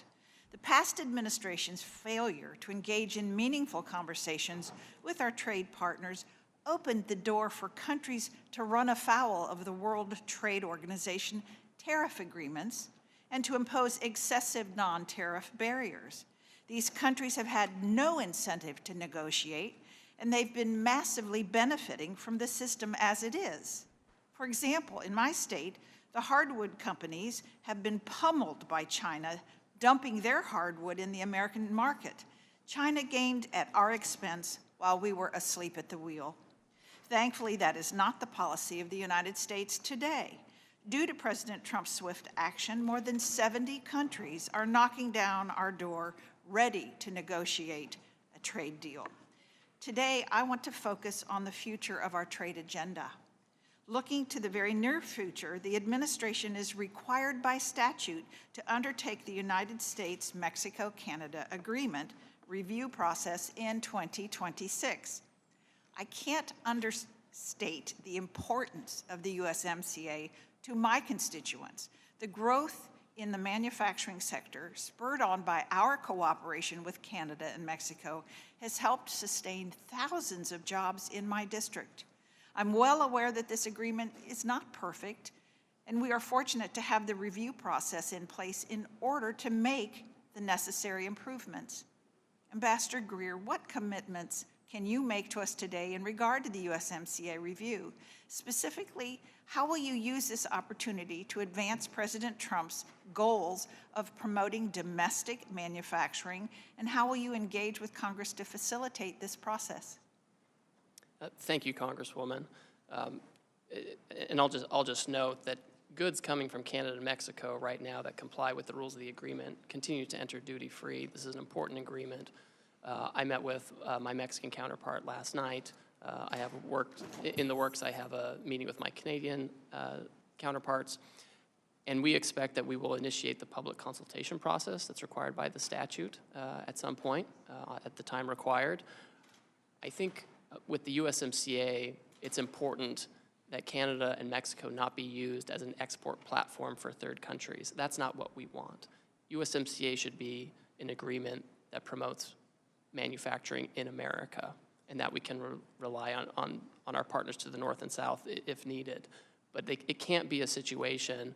The past administration's failure to engage in meaningful conversations with our trade partners opened the door for countries to run afoul of the World Trade Organization tariff agreements and to impose excessive non-tariff barriers. These countries have had no incentive to negotiate, and they've been massively benefiting from the system as it is. For example, in my state, the hardwood companies have been pummeled by China, dumping their hardwood in the American market. China gained at our expense while we were asleep at the wheel. Thankfully, that is not the policy of the United States today. Due to President Trump's swift action, more than 70 countries are knocking down our door, ready to negotiate a trade deal. Today, I want to focus on the future of our trade agenda. Looking to the very near future, the administration is required by statute to undertake the United States-Mexico-Canada Agreement review process in 2026. I can't understate the importance of the USMCA to my constituents. The growth in the manufacturing sector, spurred on by our cooperation with Canada and Mexico, has helped sustain thousands of jobs in my district. I'm well aware that this agreement is not perfect and we are fortunate to have the review process in place in order to make the necessary improvements. Ambassador Greer, what commitments can you make to us today in regard to the USMCA review? Specifically, how will you use this opportunity to advance President Trump's goals of promoting domestic manufacturing, and how will you engage with Congress to facilitate this process? Thank you, Congresswoman. And I'll just note that goods coming from Canada and Mexico right now that comply with the rules of the agreement continue to enter duty-free. This is an important agreement. I met with my Mexican counterpart last night. I have worked in the works. I have a meeting with my Canadian counterparts, and we expect that we will initiate the public consultation process that's required by the statute at some point at the time required. I think with the USMCA, it's important that Canada and Mexico not be used as an export platform for third countries. That's not what we want. USMCA should be an agreement that promotes manufacturing in America, and that we can rely on our partners to the north and south if needed. But it can't be a situation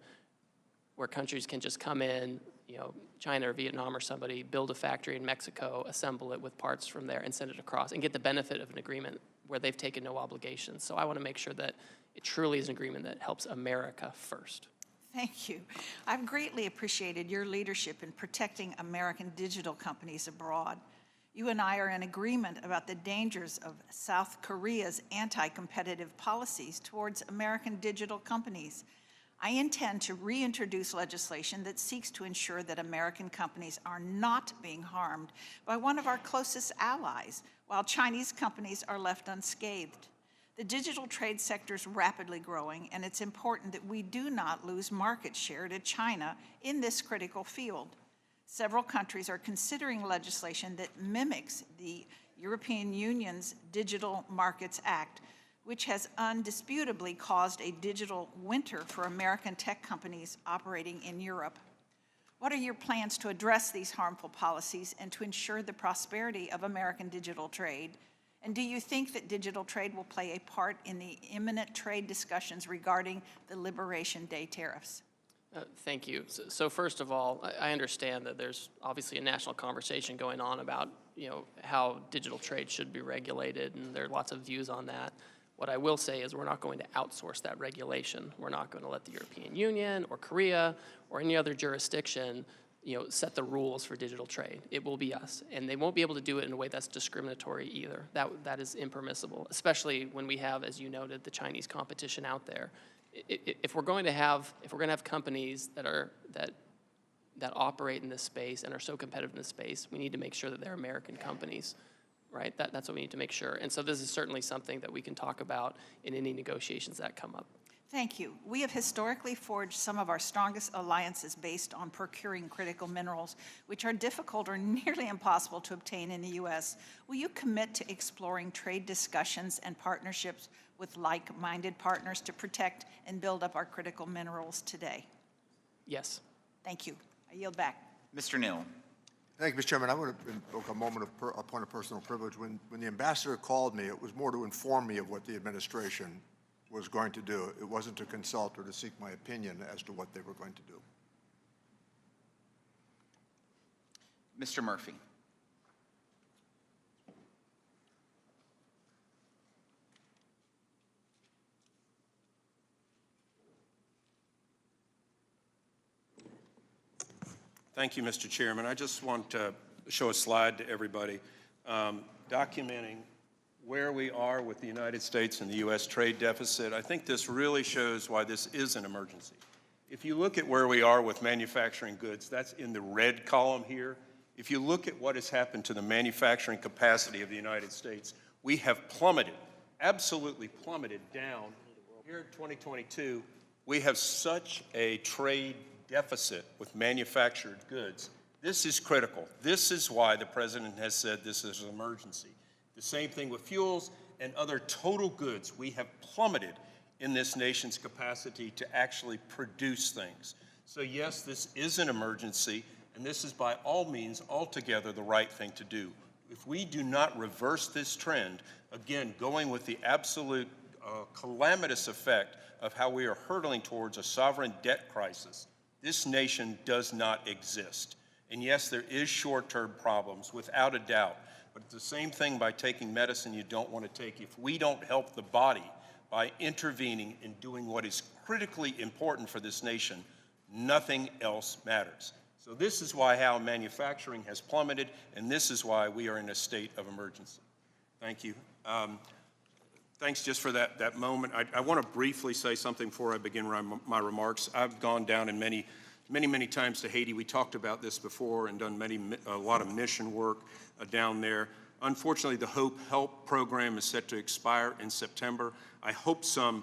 where countries can just come in, you know, China or Vietnam or somebody, build a factory in Mexico, assemble it with parts from there, and send it across, and get the benefit of an agreement where they've taken no obligations. So I want to make sure that it truly is an agreement that helps America first. Thank you. I've greatly appreciated your leadership in protecting American digital companies abroad. You and I are in agreement about the dangers of South Korea's anti-competitive policies towards American digital companies. I intend to reintroduce legislation that seeks to ensure that American companies are not being harmed by one of our closest allies, while Chinese companies are left unscathed. The digital trade sector is rapidly growing, and it's important that we do not lose market share to China in this critical field. Several countries are considering legislation that mimics the European Union's Digital Markets Act, which has undisputably caused a digital winter for American tech companies operating in Europe. What are your plans to address these harmful policies and to ensure the prosperity of American digital trade? And do you think that digital trade will play a part in the imminent trade discussions regarding the Liberation Day tariffs? Thank you. So first of all, I understand that there's obviously a national conversation going on about, you know, how digital trade should be regulated, and there are lots of views on that. What I will say is we're not going to outsource that regulation. We're not going to let the European Union or Korea or any other jurisdiction, you know, set the rules for digital trade. It will be us, and they won't be able to do it in a way that's discriminatory either. That is impermissible, especially when we have, as you noted, the Chinese competition out there. If we're going to have companies that operate in this space and are so competitive in this space, we need to make sure that they're American companies, right? That's what we need to make sure. And so this is certainly something that we can talk about in any negotiations that come up. Thank you. We have historically forged some of our strongest alliances based on procuring critical minerals, which are difficult or nearly impossible to obtain in the U.S. Will you commit to exploring trade discussions and partnerships with like-minded partners to protect and build up our critical minerals today? Yes. Thank you. I yield back. Mr. Neal. Thank you, Mr. Chairman. I want to invoke a moment of a point of personal privilege. When the ambassador called me, it was more to inform me of what the administration was going to do. It wasn't to consult or to seek my opinion as to what they were going to do. Mr. Murphy. Thank you, Mr. Chairman. I just want to show a slide to everybody documenting where we are with the United States and the U.S. trade deficit. I think this really shows why this is an emergency. If you look at where we are with manufacturing goods, that's in the red column here. If you look at what has happened to the manufacturing capacity of the United States, we have plummeted, absolutely plummeted down. Here in 2022, we have such a trade deficit with manufactured goods. This is critical. This is why the president has said this is an emergency. The same thing with fuels and other total goods. We have plummeted in this nation's capacity to actually produce things. So yes, this is an emergency, and this is by all means altogether the right thing to do. If we do not reverse this trend, again, going with the absolute calamitous effect of how we are hurtling towards a sovereign debt crisis, this nation does not exist. And yes, there is short-term problems, without a doubt, but it's the same thing by taking medicine you don't want to take. If we don't help the body by intervening and doing what is critically important for this nation, nothing else matters. So this is why how manufacturing has plummeted, and this is why we are in a state of emergency. Thank you. Thanks just for that moment. I want to briefly say something before I begin my remarks. I've gone down in many times to Haiti. We talked about this before and done a lot of mission work down there. Unfortunately, the Hope Help program is set to expire in September. I hope some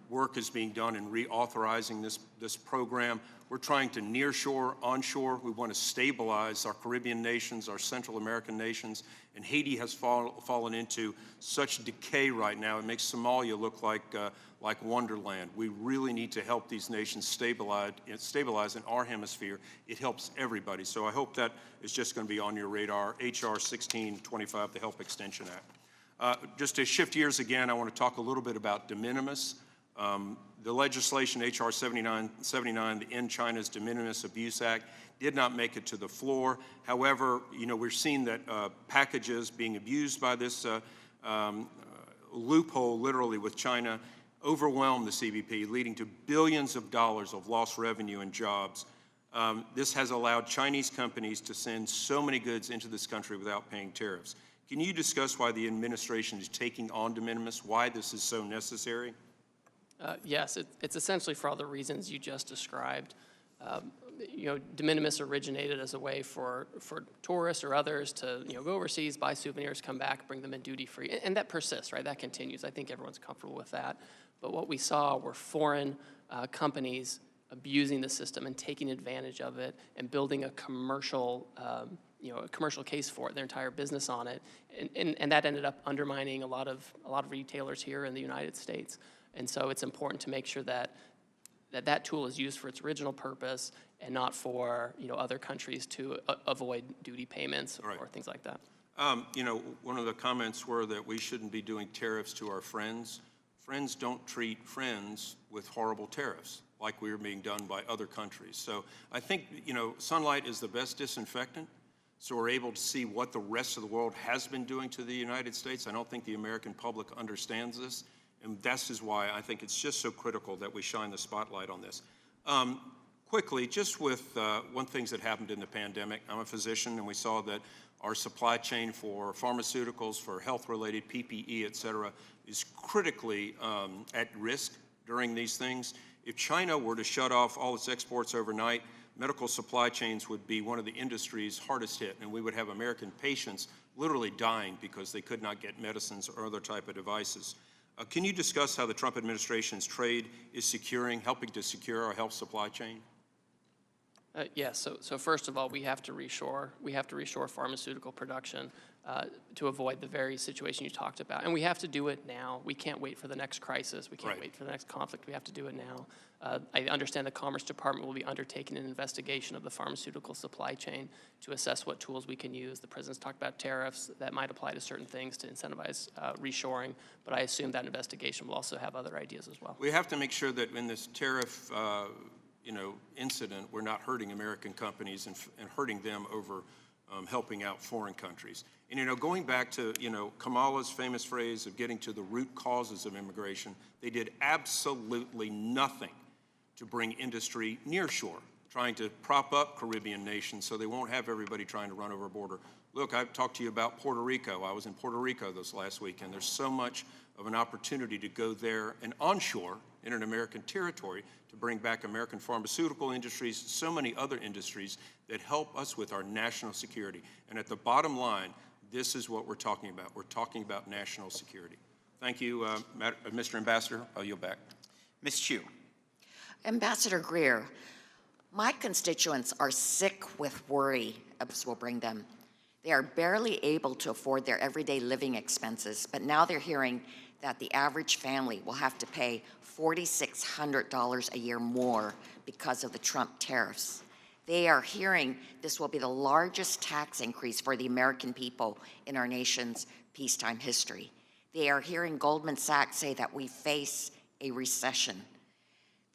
work is being done in reauthorizing this program. We're trying to nearshore, onshore. We want to stabilize our Caribbean nations, our Central American nations, and Haiti has fallen into such decay right now. It makes Somalia look like Wonderland. We really need to help these nations stabilize in our hemisphere. It helps everybody. So I hope that is just going to be on your radar. HR 1625, the Help Extension Act. Just to shift gears again, I want to talk a little bit about de minimis. The legislation, HR 7979, the End China's De Minimis Abuse Act, did not make it to the floor. However, we're seeing that packages being abused by this loophole, literally, with China, overwhelm the CBP, leading to billions of dollars of lost revenue and jobs. This has allowed Chinese companies to send so many goods into this country without paying tariffs. Can you discuss why the administration is taking on de minimis, why this is so necessary? Yes, it's essentially for all the reasons you just described. De minimis originated as a way for tourists or others to go overseas, buy souvenirs, come back, bring them in duty-free, and that persists, right? That continues. I think everyone's comfortable with that. But what we saw were foreign companies abusing the system and taking advantage of it and building a commercial case for it, their entire business on it, and that ended up undermining a lot of retailers here in the United States. And so it's important to make sure that tool is used for its original purpose and not for other countries to avoid duty payments or things like that. One of the comments were that we shouldn't be doing tariffs to our friends. Friends don't treat friends with horrible tariffs like we are being done by other countries. So I think sunlight is the best disinfectant. So we're able to see what the rest of the world has been doing to the United States. I don't think the American public understands this. And this is why I think it's just so critical that we shine the spotlight on this. Quickly, just with one thing that happened in the pandemic, I'm a physician, and we saw that our supply chain for pharmaceuticals, for health-related PPE, et cetera, is critically at risk during these things. If China were to shut off all its exports overnight, medical supply chains would be one of the industries hardest hit, and we would have American patients literally dying because they could not get medicines or other type of devices. Can you discuss how the Trump administration's trade is helping to secure our health supply chain? Yes. So first of all, we have to reshore. We have to reshore pharmaceutical production to avoid the very situation you talked about, and we have to do it now. We can't wait for the next crisis. We can't wait for the next conflict. We have to do it now. I understand the Commerce Department will be undertaking an investigation of the pharmaceutical supply chain to assess what tools we can use. The President's talked about tariffs that might apply to certain things to incentivize reshoring, but I assume that investigation will also have other ideas as well. We have to make sure that in this tariff incident, we're not hurting American companies and hurting them over helping out foreign countries. And going back to Kamala's famous phrase of getting to the root causes of immigration, they did absolutely nothing to bring industry near shore, trying to prop up Caribbean nations so they won't have everybody trying to run over a border. Look, I've talked to you about Puerto Rico. I was in Puerto Rico this last weekend. There's so much of an opportunity to go there and onshore in an American territory to bring back American pharmaceutical industries, so many other industries that help us with our national security. And at the bottom line, this is what we're talking about. We're talking about national security. Thank you, Mr. Ambassador. I'll yield back. Ms. Chu. Ambassador Greer, my constituents are sick with worry this will bring them. They are barely able to afford their everyday living expenses, but now they're hearing that the average family will have to pay $4,600 a year more because of the Trump tariffs. They are hearing this will be the largest tax increase for the American people in our nation's peacetime history. they are hearing Goldman Sachs say that we face a recession.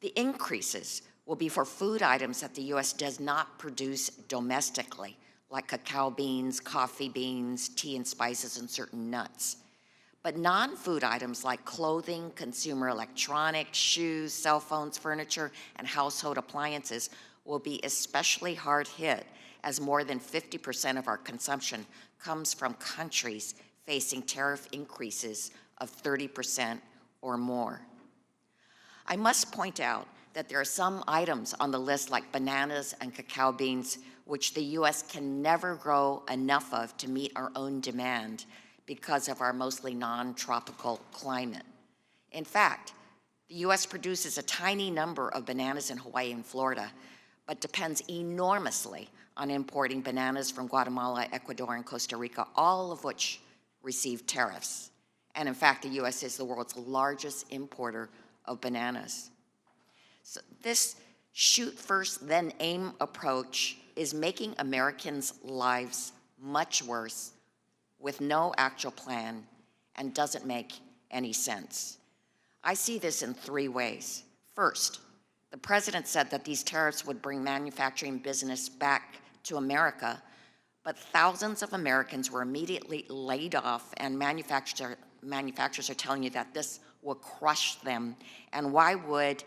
The increases will be for food items that the U.S. does not produce domestically, like cacao beans, coffee beans, tea and spices, and certain nuts. But non-food items like clothing, consumer electronics, shoes, cell phones, furniture, and household appliances will be especially hard hit, as more than 50% of our consumption comes from countries facing tariff increases of 30% or more. I must point out that there are some items on the list, like bananas and cacao beans, which the U.S. can never grow enough of to meet our own demand because of our mostly non-tropical climate. In fact, the U.S. produces a tiny number of bananas in Hawaii and Florida, but depends enormously on importing bananas from Guatemala, Ecuador, and Costa Rica, all of which receive tariffs. And in fact, the U.S. is the world's largest importer of bananas. So this shoot first, then aim approach is making Americans' lives much worse with no actual plan and doesn't make any sense. I see this in three ways. First, the president said that these tariffs would bring manufacturing business back to America, but thousands of Americans were immediately laid off, and manufacturers are telling you that this will crush them. And why would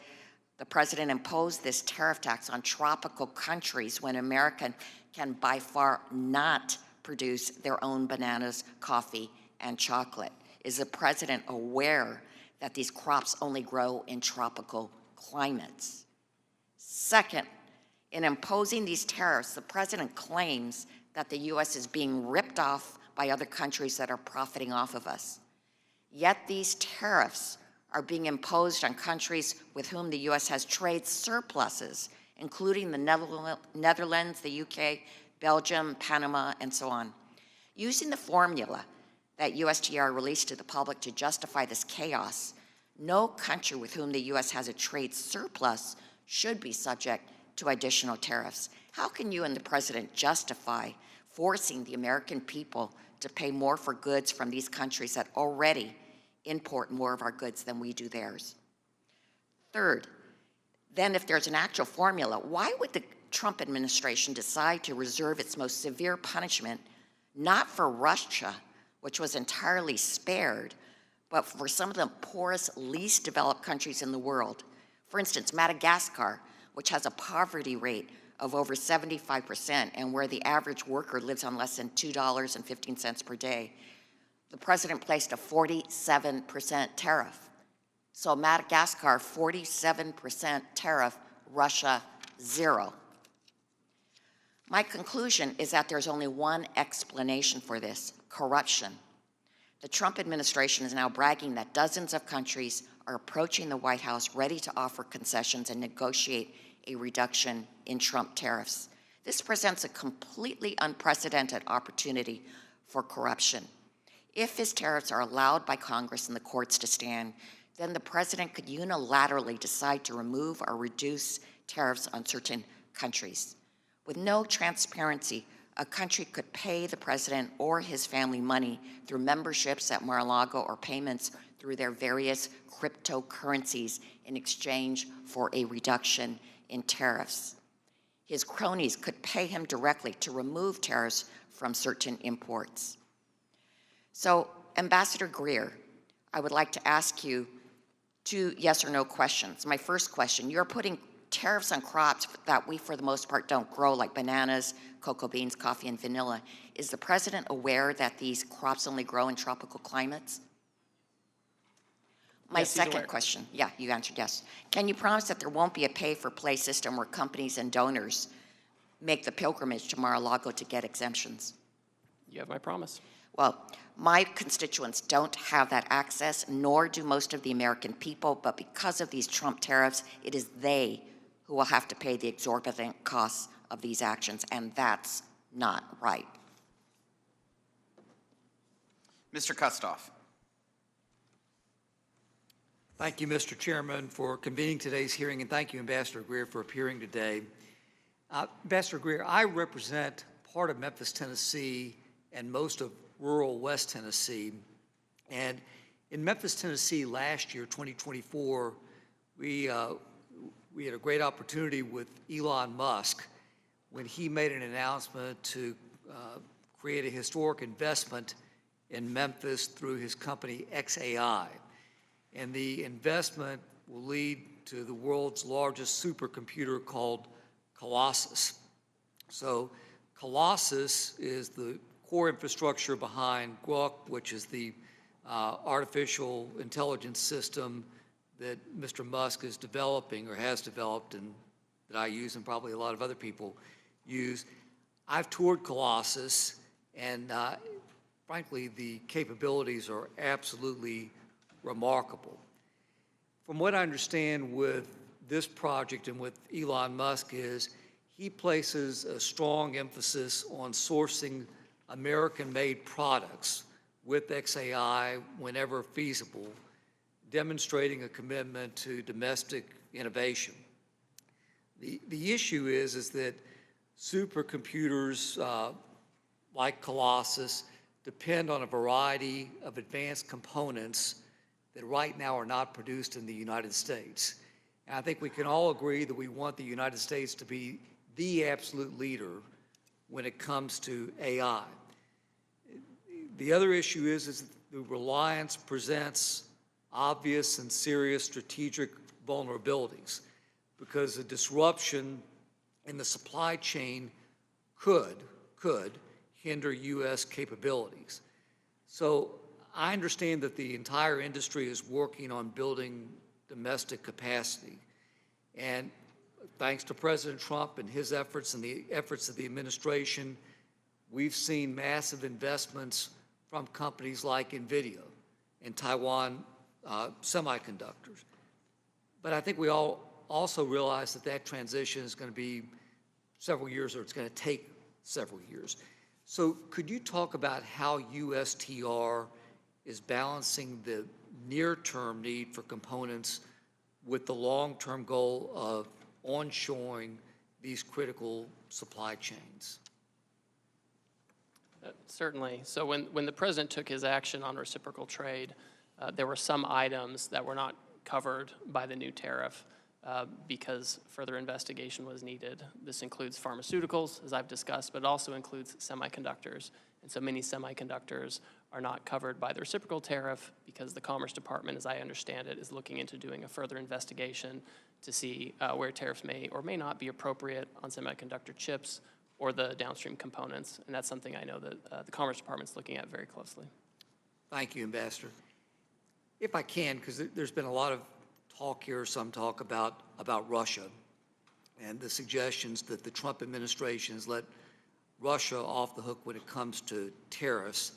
the president impose this tariff tax on tropical countries when America can by far not produce their own bananas, coffee, and chocolate? Is the president aware that these crops only grow in tropical climates? Second, in imposing these tariffs, the president claims that the U.S. is being ripped off by other countries that are profiting off of us. Yet these tariffs are being imposed on countries with whom the U.S. has trade surpluses, including the Netherlands, the UK, Belgium, Panama, and so on. Using the formula that USTR released to the public to justify this chaos, no country with whom the U.S. has a trade surplus should be subject to additional tariffs. How can you and the president justify forcing the American people to pay more for goods from these countries that already import more of our goods than we do theirs? Third, then if there's an actual formula, why would the Trump administration decide to reserve its most severe punishment not for Russia, which was entirely spared, but for some of the poorest, least developed countries in the world? For instance, Madagascar, which has a poverty rate of over 75% and where the average worker lives on less than $2.15 per day. The president placed a 47% tariff. So Madagascar, 47% tariff, Russia, 0. My conclusion is that there's only one explanation for this: corruption. The Trump administration is now bragging that dozens of countries are approaching the White House ready to offer concessions and negotiate a reduction in Trump tariffs. This presents a completely unprecedented opportunity for corruption. If his tariffs are allowed by Congress and the courts to stand, then the president could unilaterally decide to remove or reduce tariffs on certain countries. With no transparency, a country could pay the president or his family money through memberships at Mar-a-Lago or payments through their various cryptocurrencies in exchange for a reduction in tariffs. His cronies could pay him directly to remove tariffs from certain imports. So, Ambassador Greer, I would like to ask you two yes or no questions. My first question: you're putting tariffs on crops that we, for the most part, don't grow, like bananas, cocoa beans, coffee, and vanilla. Is the president aware that these crops only grow in tropical climates? My Yes, he's second aware. question, yeah, you answered yes. Can you promise that there won't be a pay-for-play system where companies and donors make the pilgrimage to Mar-a-Lago to get exemptions? You have my promise. Well, my constituents don't have that access, nor do most of the American people, but because of these Trump tariffs, it is they who will have to pay the exorbitant costs of these actions, and that's not right. Mr. Kustoff. Thank you, Mr. Chairman, for convening today's hearing, and thank you, Ambassador Greer, for appearing today. Ambassador Greer, I represent part of Memphis, Tennessee, and most of rural West Tennessee, and In Memphis, Tennessee last year, 2024, we had a great opportunity with Elon Musk when he made an announcement to create a historic investment in Memphis through his company XAI. And the investment will lead to the world's largest supercomputer called Colossus. So Colossus is the core infrastructure behind Grok, which is the artificial intelligence system that Mr. Musk is developing or has developed and that I use and probably a lot of other people use. I've toured Colossus, and frankly, the capabilities are absolutely remarkable. From what I understand with this project and with Elon Musk is he places a strong emphasis on sourcing American-made products with XAI whenever feasible, demonstrating a commitment to domestic innovation. The issue is that supercomputers like Colossus depend on a variety of advanced components that right now are not produced in the United States. And I think we can all agree that we want the United States to be the absolute leader when it comes to AI. The other issue is the reliance presents obvious and serious strategic vulnerabilities because a disruption in the supply chain could hinder U.S. capabilities. So I understand that the entire industry is working on building domestic capacity. And thanks to President Trump and his efforts and the efforts of the administration, we've seen massive investments from companies like NVIDIA and Taiwan Semiconductors. But I think we all also realize that that transition is going to be several years, or it's going to take several years. So could you talk about how USTR is balancing the near-term need for components with the long-term goal of onshoring these critical supply chains? Certainly. So when the president took his action on reciprocal trade, there were some items that were not covered by the new tariff because further investigation was needed. This includes pharmaceuticals, as I've discussed, but it also includes semiconductors. And so many semiconductors are not covered by the reciprocal tariff because the Commerce Department, as I understand it, is looking into doing a further investigation to see where tariffs may or may not be appropriate on semiconductor chips or the downstream components. And that's something I know that the Commerce Department is looking at very closely. Thank you, Ambassador. If I can, because there's been a lot of talk here, some talk about Russia and the suggestions that the Trump administration has let Russia off the hook when it comes to tariffs.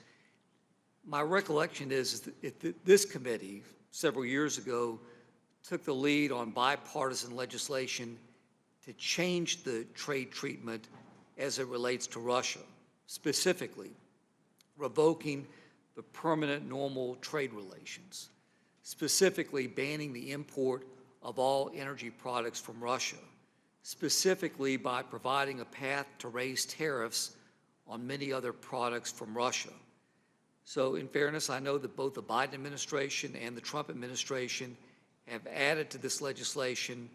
My recollection is that this committee, several years ago, took the lead on bipartisan legislation to change the trade treatment as it relates to Russia, specifically revoking the permanent normal trade relations, specifically banning the import of all energy products from Russia, specifically by providing a path to raise tariffs on many other products from Russia. So in fairness, I know that both the Biden administration and the Trump administration have added to this legislation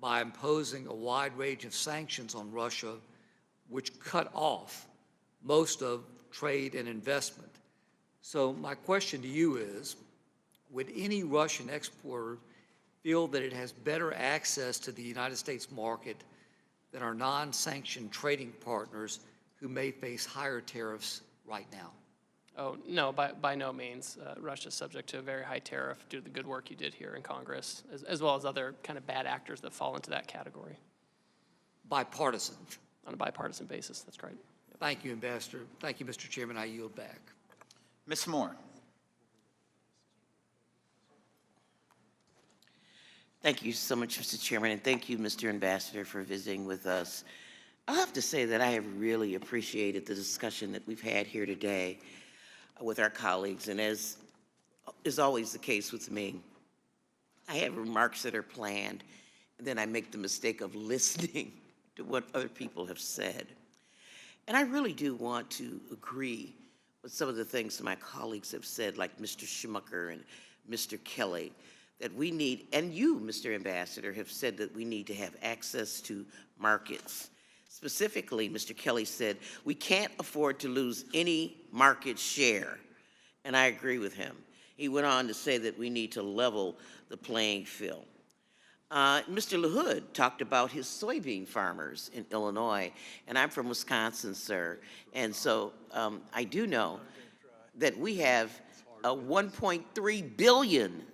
by imposing a wide range of sanctions on Russia, which cut off most of trade and investment. So my question to you is, would any Russian exporter feel that it has better access to the United States market than our non-sanctioned trading partners who may face higher tariffs right now? Oh, no, by no means. Russia is subject to a very high tariff due to the good work you did here in Congress, as well as other kind of bad actors that fall into that category. Bipartisan. On a bipartisan basis, that's right. Yep. Thank you, Ambassador. Thank you, Mr. Chairman. I yield back. Ms. Moore. Thank you so much, Mr. Chairman, and thank you, Mr. Ambassador, for visiting with us. I'll have to say that I have really appreciated the discussion that we've had here today with our colleagues, and as is always the case with me, I have remarks that are planned, and then I make the mistake of listening to what other people have said. And I really do want to agree with some of the things that my colleagues have said, like Mr. Schmucker and Mr. Kelly, that we need, and you, Mr. Ambassador, have said that we need to have access to markets. Specifically, Mr. Kelly said, we can't afford to lose any market share, and I agree with him. He went on to say that we need to level the playing field. Mr. LaHood talked about his soybean farmers in Illinois, and I'm from Wisconsin, sir, and so I do know that we have $1.3 billion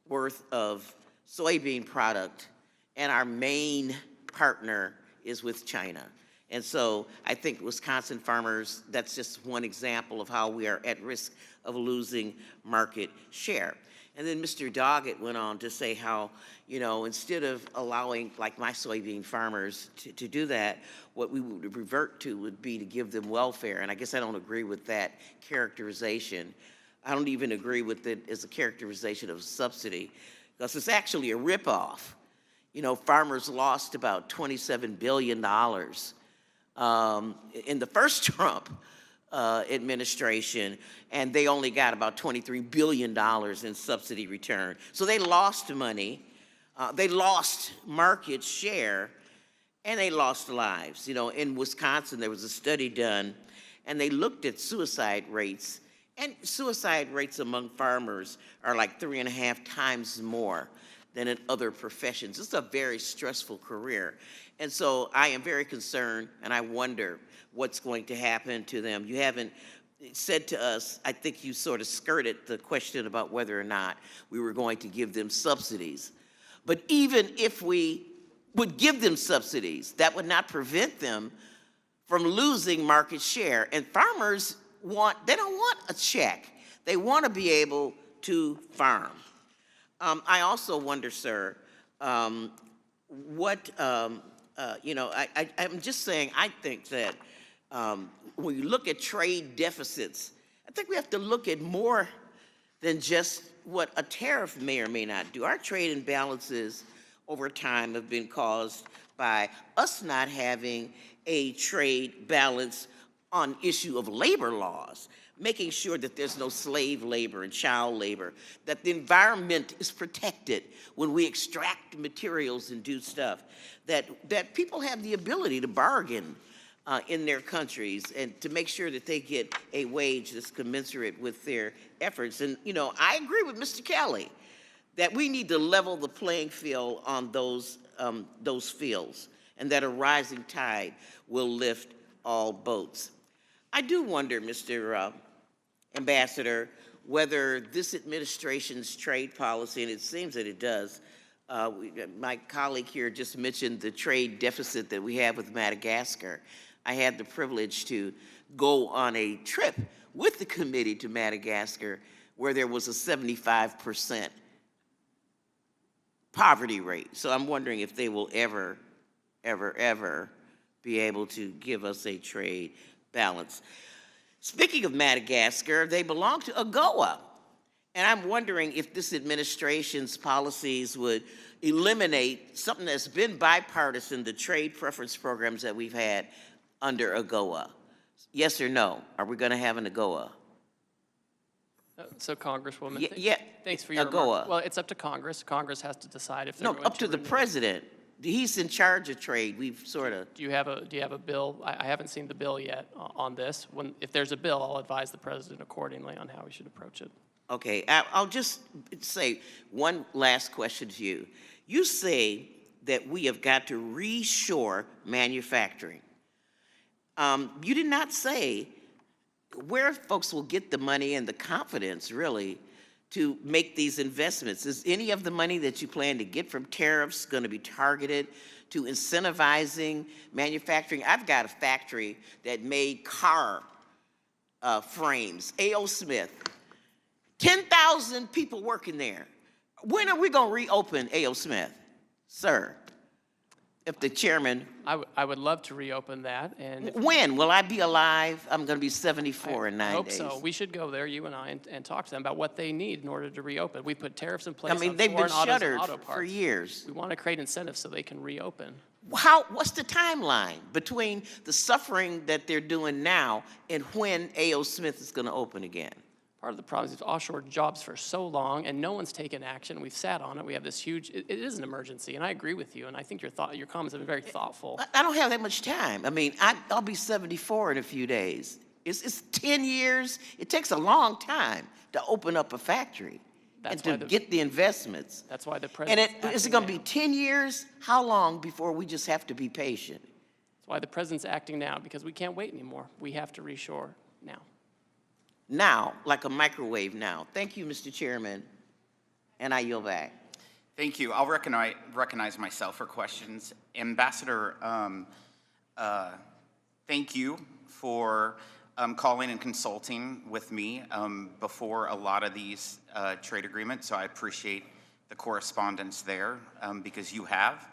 worth of soybean product, and our main partner is with China. And so I think Wisconsin farmers, that's just one example of how we are at risk of losing market share. And then Mr. Doggett went on to say how, you know, instead of allowing, like my soybean farmers to do that, what we would revert to would be to give them welfare. And I guess I don't agree with that characterization. I don't even agree with it as a characterization of a subsidy, because it's actually a ripoff. You know, farmers lost about $27 billion in the first Trump administration, and they only got about $23 billion in subsidy return. So they lost money, they lost market share, and they lost lives. You know, in Wisconsin, there was a study done, and they looked at suicide rates, and suicide rates among farmers are like 3.5 times more than in other professions. It's a very stressful career. And so I am very concerned, and I wonder what's going to happen to them. You haven't said to us, I think you sort of skirted the question about whether or not we were going to give them subsidies. But even if we would give them subsidies, that would not prevent them from losing market share. And farmers they don't want a check. They want to be able to farm. I also wonder, sir, what, you know, I'm just saying, I think that when you look at trade deficits, I think we have to look at more than just what a tariff may or may not do. Our trade imbalances over time have been caused by us not having a trade balance on issue of labor laws, making sure that there's no slave labor and child labor, that the environment is protected when we extract materials and do stuff, that people have the ability to bargain in their countries and to make sure that they get a wage that's commensurate with their efforts. And, you know, I agree with Mr. Kelly that we need to level the playing field on those fields, and that a rising tide will lift all boats. I do wonder, Mr. Ambassador, whether this administration's trade policy, and it seems that it does, my colleague here just mentioned the trade deficit that we have with Madagascar. I had the privilege to go on a trip with the committee to Madagascar where there was a 75% poverty rate. So I'm wondering if they will ever be able to give us a trade balance. Speaking of Madagascar, they belong to AGOA. And I'm wondering if this administration's policies would eliminate something that's been bipartisan, the trade preference programs that we've had under AGOA. Yes or no? Are we going to have an AGOA? So, Congresswoman, Yeah, thanks for your AGOA. remarks. Well, it's up to Congress. Congress has to decide if they're No, going up to the renew. president. He's in charge of trade. We've sort of. Do you have a bill? I haven't seen the bill yet on this. If there's a bill, I'll advise the president accordingly on how we should approach it. Okay, I'll just say one last question to you. You say that we have got to reshore manufacturing. You did not say where folks will get the money and the confidence, really, to make these investments. Is any of the money that you plan to get from tariffs going to be targeted to incentivizing manufacturing? I've got a factory that made car frames, A.O. Smith. 10,000 people working there. When are we going to reopen A.O. Smith, sir? If the chairman. I would love to reopen that. And when? Will I be alive? I'm going to be 74 in 9 days. I hope so. We should go there, you and I, and talk to them about what they need in order to reopen. We put tariffs in place. I mean, on they've been foreign autos and shuttered auto parts for years. We want to create incentives so they can reopen. What's the timeline between the suffering that they're doing now and when A.O. Smith is going to open again? Part of the problem is we've offshored jobs for so long and no one's taken action. We've sat on it. We have this huge, it is an emergency, and I agree with you, and I think your comments have been very thoughtful. I don't have that much time. I mean, I'll be 74 in a few days. It's 10 years. It takes a long time to open up a factory and to get the investments. That's why the president. And is it going to be 10 years? How long before we just have to be patient? That's why the president's acting now, because we can't wait anymore. We have to reshore now. Now, like a microwave now. Thank you, Mr. Chairman, and I yield back. Thank you. I'll recognize myself for questions. Ambassador, thank you for calling and consulting with me before a lot of these trade agreements, so I appreciate the correspondence there because you have.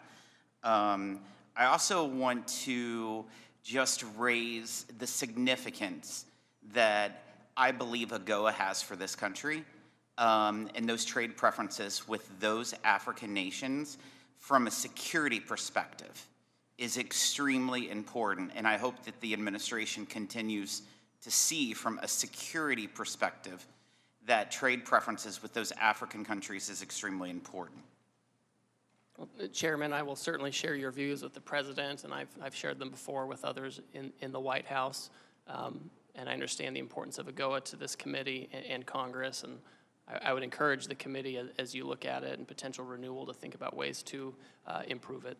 I also want to just raise the significance that I believe AGOA has for this country and those trade preferences with those African nations from a security perspective is extremely important. And I hope that the administration continues to see from a security perspective that trade preferences with those African countries is extremely important. Well, Chairman, I will certainly share your views with the president, and I've shared them before with others in the White House. And I understand the importance of AGOA to this committee and Congress, and I would encourage the committee, as you look at it and potential renewal, to think about ways to improve it.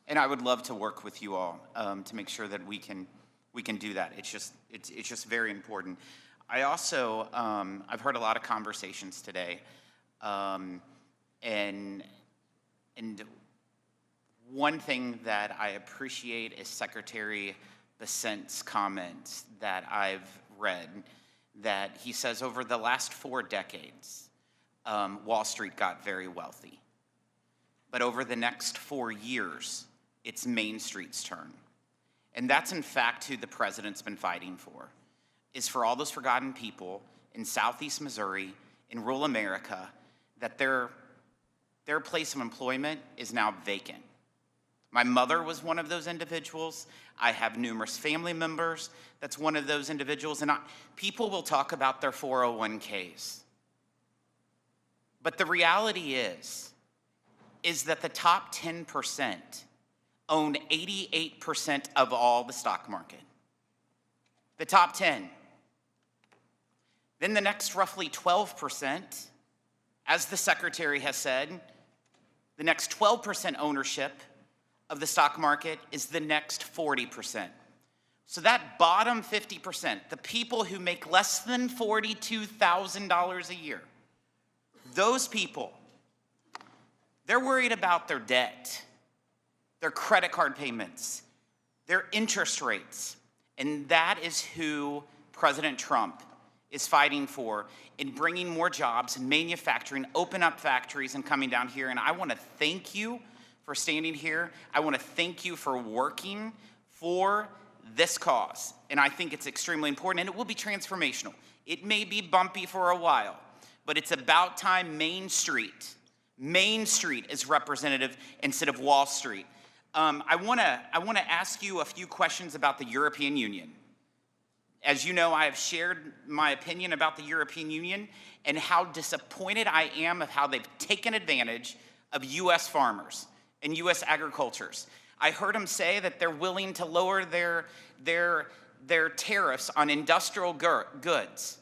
And I would love to work with you all to make sure that we can do that. It's just very important. I also I've heard a lot of conversations today, and one thing that I appreciate is Secretary Bessent's comments that I've read, that he says over the last 4 decades, Wall Street got very wealthy. But over the next 4 years, it's Main Street's turn. And that's in fact who the president's been fighting for, is for all those forgotten people in Southeast Missouri, in rural America, that their place of employment is now vacant. My mother was one of those individuals. I have numerous family members that's one of those individuals. And people will talk about their 401ks. But the reality is that the top 10% own 88% of all the stock market. The top 10. Then the next roughly 12%, as the secretary has said, the next 12% ownership of the stock market is the next 40%. So that bottom 50%, the people who make less than $42,000 a year, those people, they're worried about their debt, their credit card payments, their interest rates. And that is who President Trump is fighting for in bringing more jobs and manufacturing, open up factories and coming down here. And I want to thank you for standing here. I want to thank you for working for this cause. And I think it's extremely important, and it will be transformational. It may be bumpy for a while, but it's about time Main Street is representative instead of Wall Street. I want to ask you a few questions about the European Union. As you know, I have shared my opinion about the European Union and how disappointed I am of how they've taken advantage of U.S. farmers and U.S. agricultures. I heard him say that they're willing to lower their tariffs on industrial goods.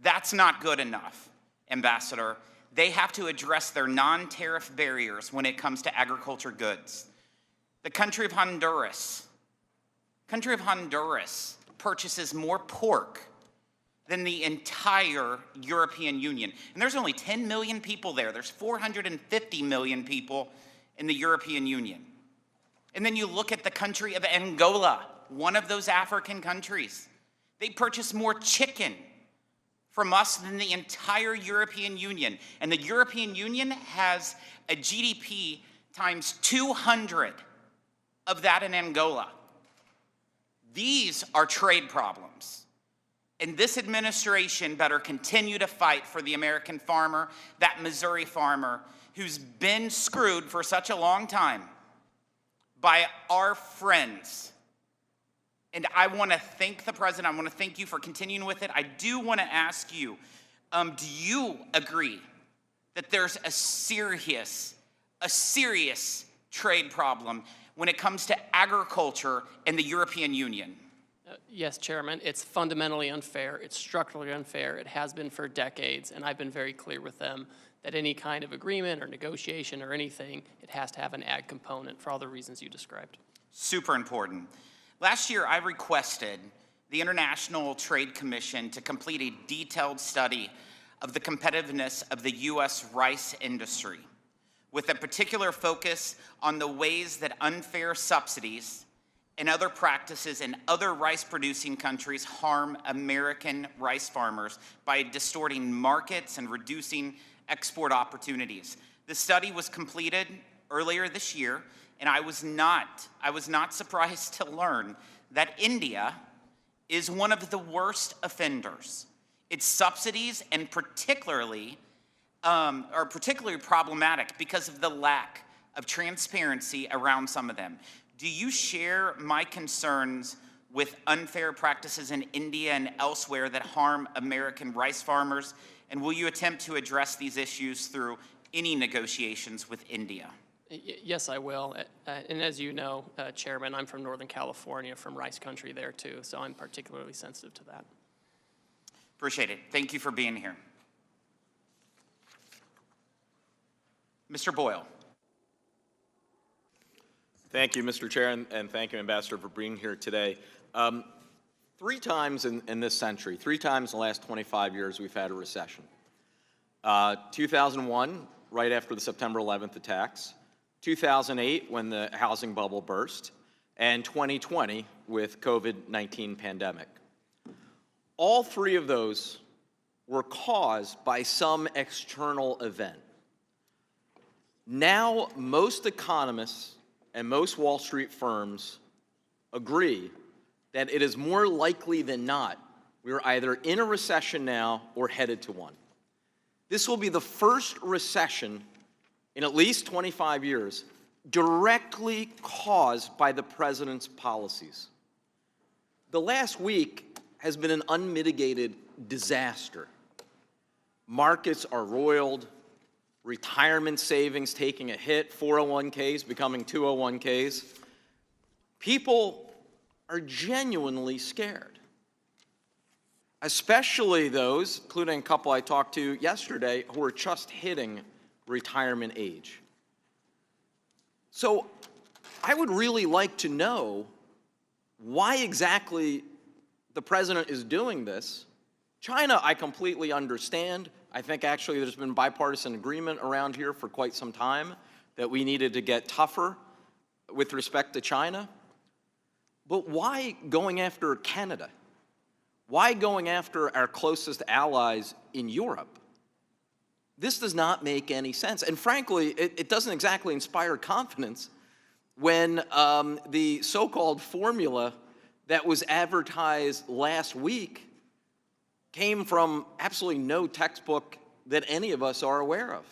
That's not good enough, Ambassador. They have to address their non-tariff barriers when it comes to agriculture goods. The country of Honduras purchases more pork than the entire European Union. And there's only 10 million people there. There's 450 million people in the European Union. And then you look at the country of Angola, one of those African countries. They purchase more chicken from us than the entire European Union. And the European Union has a GDP times 200 of that in Angola. These are trade problems. And this administration better continue to fight for the American farmer, that Missouri farmer who's been screwed for such a long time by our friends And I want to thank the president. I want to thank you for continuing with it. I do want to ask you, do you agree that there's a serious trade problem when it comes to agriculture and the European Union? Yes, Chairman, it's fundamentally unfair. It's structurally unfair. It has been for decades, and I've been very clear with them that any kind of agreement or negotiation or anything, it has to have an ag component for all the reasons you described. Super important. Last year, I requested the International Trade Commission to complete a detailed study of the competitiveness of the U.S. rice industry, with a particular focus on the ways that unfair subsidies and other practices in other rice-producing countries harm American rice farmers by distorting markets and reducing export opportunities. The study was completed earlier this year, and I was not surprised to learn that India is one of the worst offenders. Its subsidies and are particularly problematic because of the lack of transparency around some of them. Do you share my concerns with unfair practices in India and elsewhere that harm American rice farmers? And will you attempt to address these issues through any negotiations with India? Yes, I will. And as you know, Chairman, I'm from Northern California, from rice country there too, so I'm particularly sensitive to that. Appreciate it. Thank you for being here. Mr. Boyle. Thank you, Mr. Chair, and thank you, Ambassador, for being here today. 3 times in this century, 3 times in the last 25 years, we've had a recession. 2001, right after the September 11th attacks, 2008, when the housing bubble burst, and 2020 with COVID-19 pandemic. All 3 of those were caused by some external event. Now, most economists and most Wall Street firms agree that it is more likely than not we're either in a recession now or headed to one. This will be the first recession in at least 25 years directly caused by the president's policies. The last week has been an unmitigated disaster. Markets are roiled, retirement savings taking a hit, 401ks becoming 201ks. People are genuinely scared, especially those, including a couple I talked to yesterday, who are just hitting retirement age. So I would really like to know why exactly the president is doing this. China, I completely understand. I think actually there's been bipartisan agreement around here for quite some time that we needed to get tougher with respect to China. But why going after Canada? Why going after our closest allies in Europe? This does not make any sense. And frankly, it doesn't exactly inspire confidence when the so-called formula that was advertised last week came from absolutely no textbook that any of us are aware of.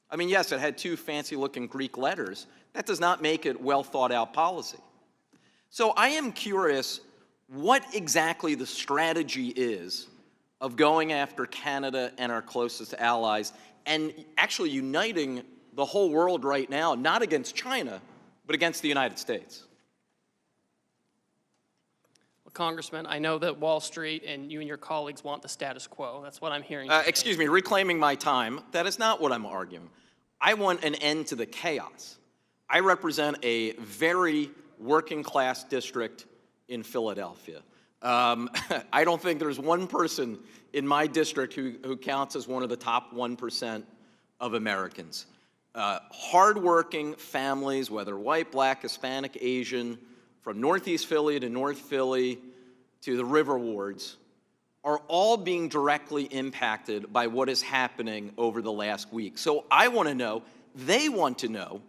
I mean, yes, it had 2 fancy-looking Greek letters. That does not make it well-thought-out policy. So I am curious what exactly the strategy is of going after Canada and our closest allies and actually uniting the whole world right now, not against China, but against the United States. Well, Congressman, I know that Wall Street and you and your colleagues want the status quo. That's what I'm hearing. Excuse me, reclaiming my time. That is not what I'm arguing. I want an end to the chaos. I represent a very working-class district in Philadelphia. I don't think there's one person in my district who counts as one of the top 1% of Americans. Hardworking families, whether white, black, Hispanic, Asian, from Northeast Philly to North Philly to the River Wards, are all being directly impacted by what is happening over the last week. So I want to know, they want to know,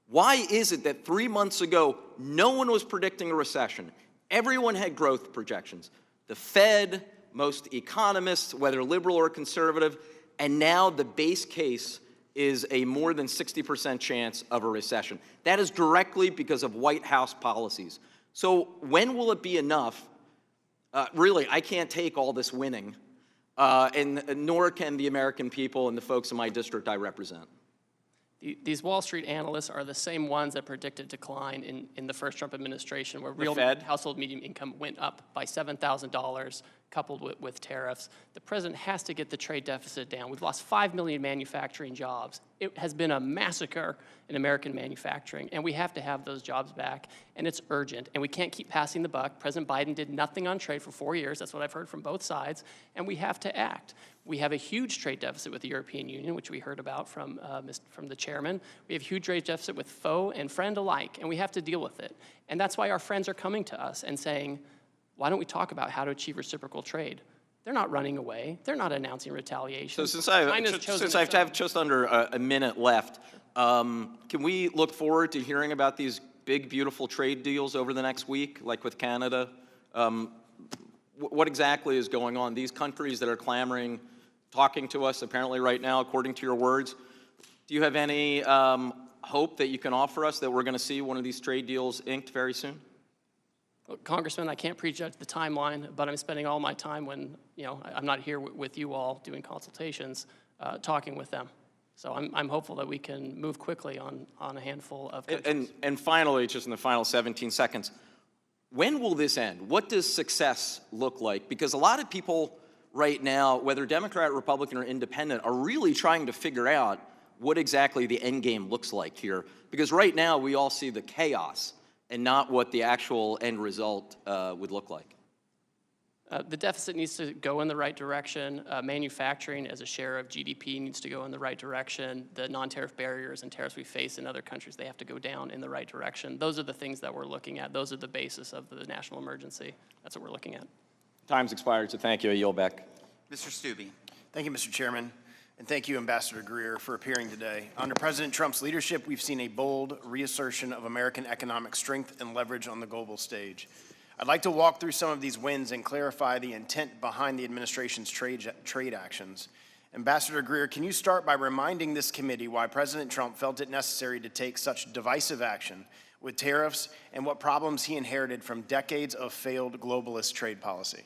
why is it that 3 months ago, no one was predicting a recession? Everyone had growth projections. The Fed, most economists, whether liberal or conservative, and now the base case is a more than 60% chance of a recession. That is directly because of White House policies. So when will it be enough? Really, I can't take all this winning, and nor can the American people and the folks in my district I represent. These Wall Street analysts are the same ones that predicted decline in the first Trump administration, where The real Fed? household median income went up by $7,000, coupled with tariffs. The president has to get the trade deficit down. We've lost 5 million manufacturing jobs. It has been a massacre in American manufacturing, and we have to have those jobs back, and it's urgent, and we can't keep passing the buck. President Biden did nothing on trade for 4 years. That's what I've heard from both sides, and we have to act. We have a huge trade deficit with the European Union, which we heard about from the chairman. We have a huge trade deficit with foe and friend alike, and we have to deal with it. And that's why our friends are coming to us and saying, why don't we talk about how to achieve reciprocal trade? They're not running away. They're not announcing retaliation. So since I have just under a minute left, can we look forward to hearing about these big, beautiful trade deals over the next week, like with Canada? What exactly is going on? These countries that are clamoring, talking to us apparently right now, according to your words, do you have any hope that you can offer us that we're going to see one of these trade deals inked very soon? Well, Congressman, I can't prejudge the timeline, but I'm spending all my time when, I'm not here with you all doing consultations, talking with them. So I'm hopeful that we can move quickly on a handful of countries. And finally, just in the final 17 seconds, when will this end? What does success look like? Because a lot of people right now, whether Democrat, Republican, or Independent, are really trying to figure out what exactly the end game looks like here. Because right now, we all see the chaos and not what the actual end result would look like. The deficit needs to go in the right direction. Manufacturing as a share of GDP needs to go in the right direction. The non-tariff barriers and tariffs we face in other countries, they have to go down in the right direction. Those are the things that we're looking at. Those are the basis of the national emergency. That's what we're looking at. Time's expired, so thank you. I yield back. Mr. Stubbe. Thank you, Mr. Chairman, and thank you, Ambassador Greer, for appearing today. Under President Trump's leadership, we've seen a bold reassertion of American economic strength and leverage on the global stage. I'd like to walk through some of these wins and clarify the intent behind the administration's trade actions. Ambassador Greer, can you start by reminding this committee why President Trump felt it necessary to take such divisive action with tariffs and what problems he inherited from decades of failed globalist trade policy?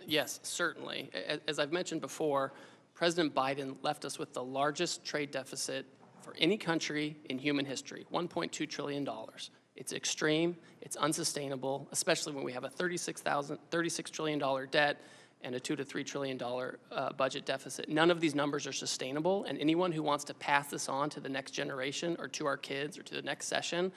Yes, certainly. As I've mentioned before, President Biden left us with the largest trade deficit for any country in human history, $1.2 trillion. It's extreme, it's unsustainable, especially when we have a $36 trillion debt and a $2 to $3 trillion budget deficit. None of these numbers are sustainable, and anyone who wants to pass this on to the next generation or to our kids or to the next session,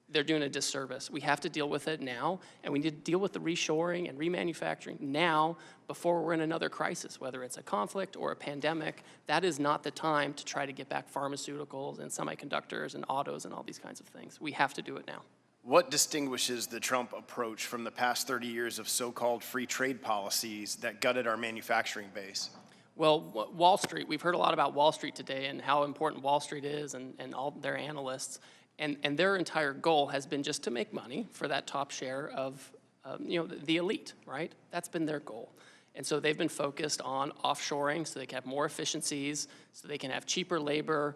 they're doing a disservice. We have to deal with it now, and we need to deal with the reshoring and remanufacturing now before we're in another crisis, whether it's a conflict or a pandemic. That is not the time to try to get back pharmaceuticals and semiconductors and autos and all these kinds of things. We have to do it now. What distinguishes the Trump approach from the past 30 years of so-called free trade policies that gutted our manufacturing base? Well, Wall Street, we've heard a lot about Wall Street today and how important Wall Street is and all their analysts. And their entire goal has been just to make money for that top share of, the elite, right? That's been their goal. And so they've been focused on offshoring so they can have more efficiencies, so they can have cheaper labor,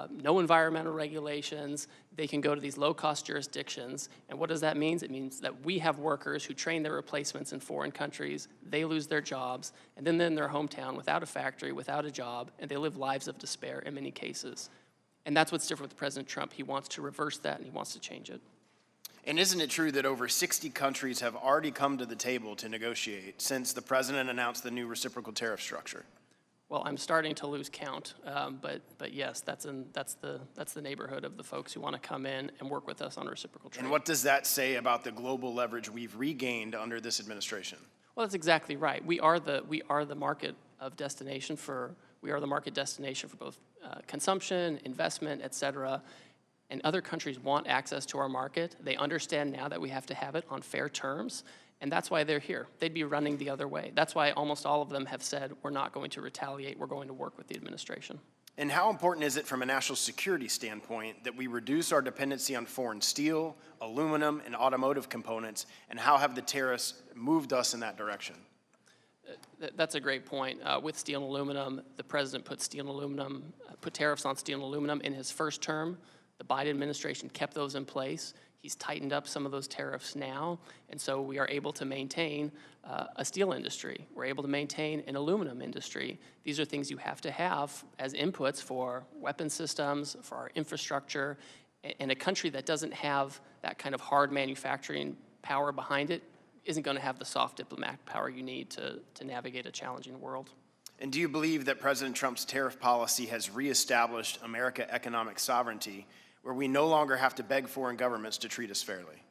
no environmental regulations. They can go to these low-cost jurisdictions. And what does that mean? It means that we have workers who train their replacements in foreign countries. They lose their jobs, and then they're in their hometown without a factory, without a job, and they live lives of despair in many cases. And that's what's different with President Trump. He wants to reverse that, and he wants to change it. And isn't it true that over 60 countries have already come to the table to negotiate since the president announced the new reciprocal tariff structure? Well, I'm starting to lose count, but yes, that's the neighborhood of the folks who want to come in and work with us on reciprocal trade. And what does that say about the global leverage we've regained under this administration? Well, that's exactly right. We are the market of destination for both consumption, investment, et cetera. And other countries want access to our market. They understand now that we have to have it on fair terms, and that's why they're here. They'd be running the other way. That's why almost all of them have said, we're not going to retaliate, we're going to work with the administration. And how important is it from a national security standpoint that we reduce our dependency on foreign steel, aluminum, and automotive components, and how have the tariffs moved us in that direction? That's a great point. With steel and aluminum, the president put tariffs on steel and aluminum in his first term. The Biden administration kept those in place. He's tightened up some of those tariffs now, and so we are able to maintain a steel industry. We're able to maintain an aluminum industry. These are things you have to have as inputs for weapon systems, for our infrastructure, and a country that doesn't have that kind of hard manufacturing power behind it isn't going to have the soft diplomatic power you need to navigate a challenging world. And do you believe that President Trump's tariff policy has reestablished American economic sovereignty, where we no longer have to beg foreign governments to treat us fairly?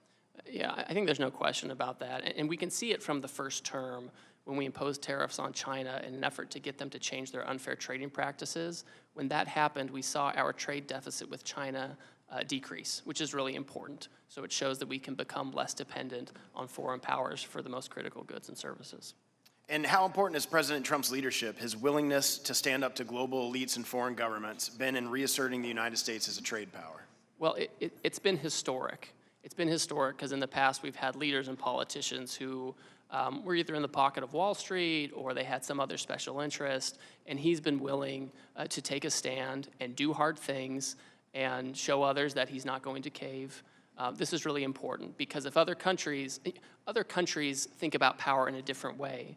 Yeah, I think there's no question about that. And we can see it from the first term when we imposed tariffs on China in an effort to get them to change their unfair trading practices. When that happened, we saw our trade deficit with China decrease, which is really important. So it shows that we can become less dependent on foreign powers for the most critical goods and services. And how important has President Trump's leadership, his willingness to stand up to global elites and foreign governments, been in reasserting the United States as a trade power? Well, it's been historic. It's been historic because in the past we've had leaders and politicians who were either in the pocket of Wall Street or they had some other special interest, and he's been willing to take a stand and do hard things and show others that he's not going to cave. This is really important because if other countries think about power in a different way.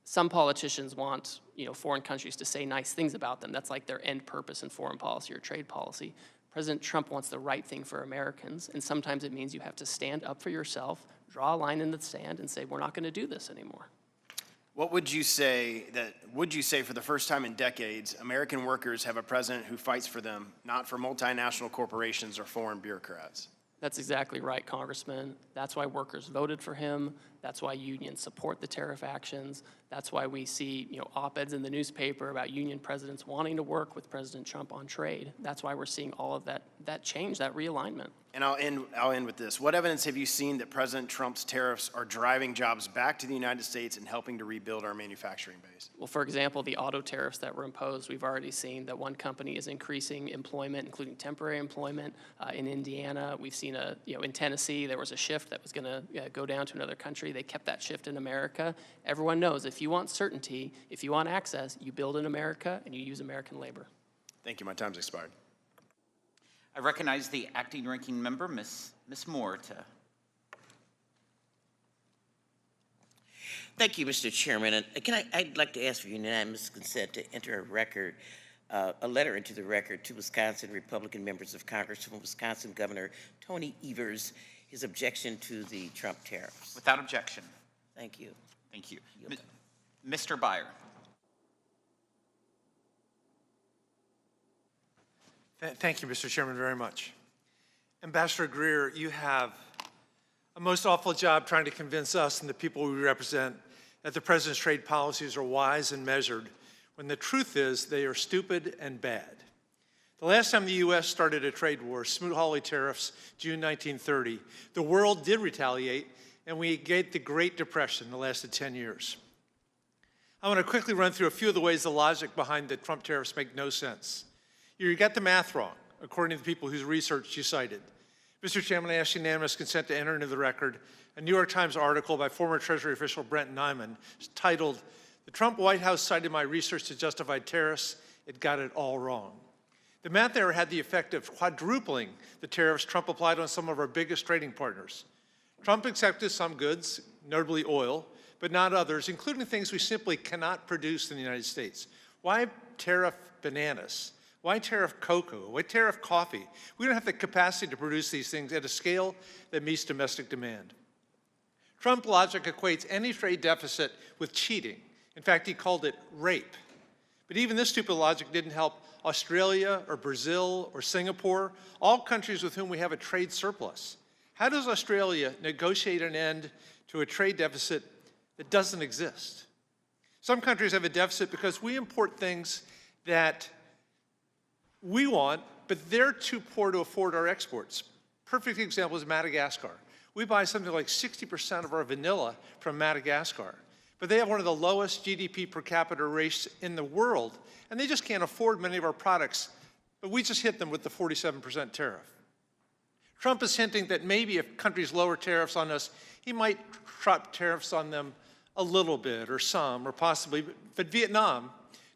Some politicians want, foreign countries to say nice things about them. That's like their end purpose in foreign policy or trade policy. President Trump wants the right thing for Americans, and sometimes it means you have to stand up for yourself, draw a line in the sand, and say, we're not going to do this anymore. What would you say for the first time in decades, American workers have a president who fights for them, not for multinational corporations or foreign bureaucrats? That's exactly right, Congressman. That's why workers voted for him. That's why unions support the tariff actions. That's why we see, op-eds in the newspaper about union presidents wanting to work with President Trump on trade. That's why we're seeing all of that change, that realignment. And I'll end with this. What evidence have you seen that President Trump's tariffs are driving jobs back to the United States and helping to rebuild our manufacturing base? Well, for example, the auto tariffs that were imposed, we've already seen that one company is increasing employment, including temporary employment. In Indiana, we've seen in Tennessee, there was a shift that was going to go down to another country. They kept that shift in America. Everyone knows if you want certainty, if you want access, you build in America and you use American labor. Thank you. My time's expired. I recognize the acting ranking member, Ms. Moore, to. Thank you, Mr. Chairman. And I'd like to ask for unanimous consent to enter a letter into the record to Wisconsin Republican members of Congress from Wisconsin Governor Tony Evers, his objection to the Trump tariffs. Without objection. Thank you. Thank you. Mr. Byer. Thank you, Mr. Chairman, very much. Ambassador Greer, you have a most awful job trying to convince us and the people we represent that the President's trade policies are wise and measured, when the truth is they are stupid and bad. The last time the U.S. started a trade war, Smoot-Hawley tariffs, June 1930, the world did retaliate, and we get the Great Depression that lasted 10 years. I want to quickly run through a few of the ways the logic behind the Trump tariffs make no sense. You got the math wrong, according to the people whose research you cited. Mr. Chairman, I ask unanimous consent to enter into the record a New York Times article by former Treasury official Brent Nyman titled, "The Trump White House cited my research to justify tariffs. It got it all wrong." The math error had the effect of quadrupling the tariffs Trump applied on some of our biggest trading partners. Trump accepted some goods, notably oil, but not others, including things we simply cannot produce in the United States. Why tariff bananas? Why tariff cocoa? Why tariff coffee? We don't have the capacity to produce these things at a scale that meets domestic demand. Trump logic equates any trade deficit with cheating. In fact, he called it rape. But even this stupid logic didn't help Australia or Brazil or Singapore, all countries with whom we have a trade surplus. How does Australia negotiate an end to a trade deficit that doesn't exist? Some countries have a deficit because we import things that we want, but they're too poor to afford our exports. Perfect example is Madagascar. We buy something like 60% of our vanilla from Madagascar, but they have one of the lowest GDP per capita rates in the world, and they just can't afford many of our products, but we just hit them with the 47% tariff. Trump is hinting that maybe if countries lower tariffs on us, he might drop tariffs on them a little bit or some or possibly, but Vietnam,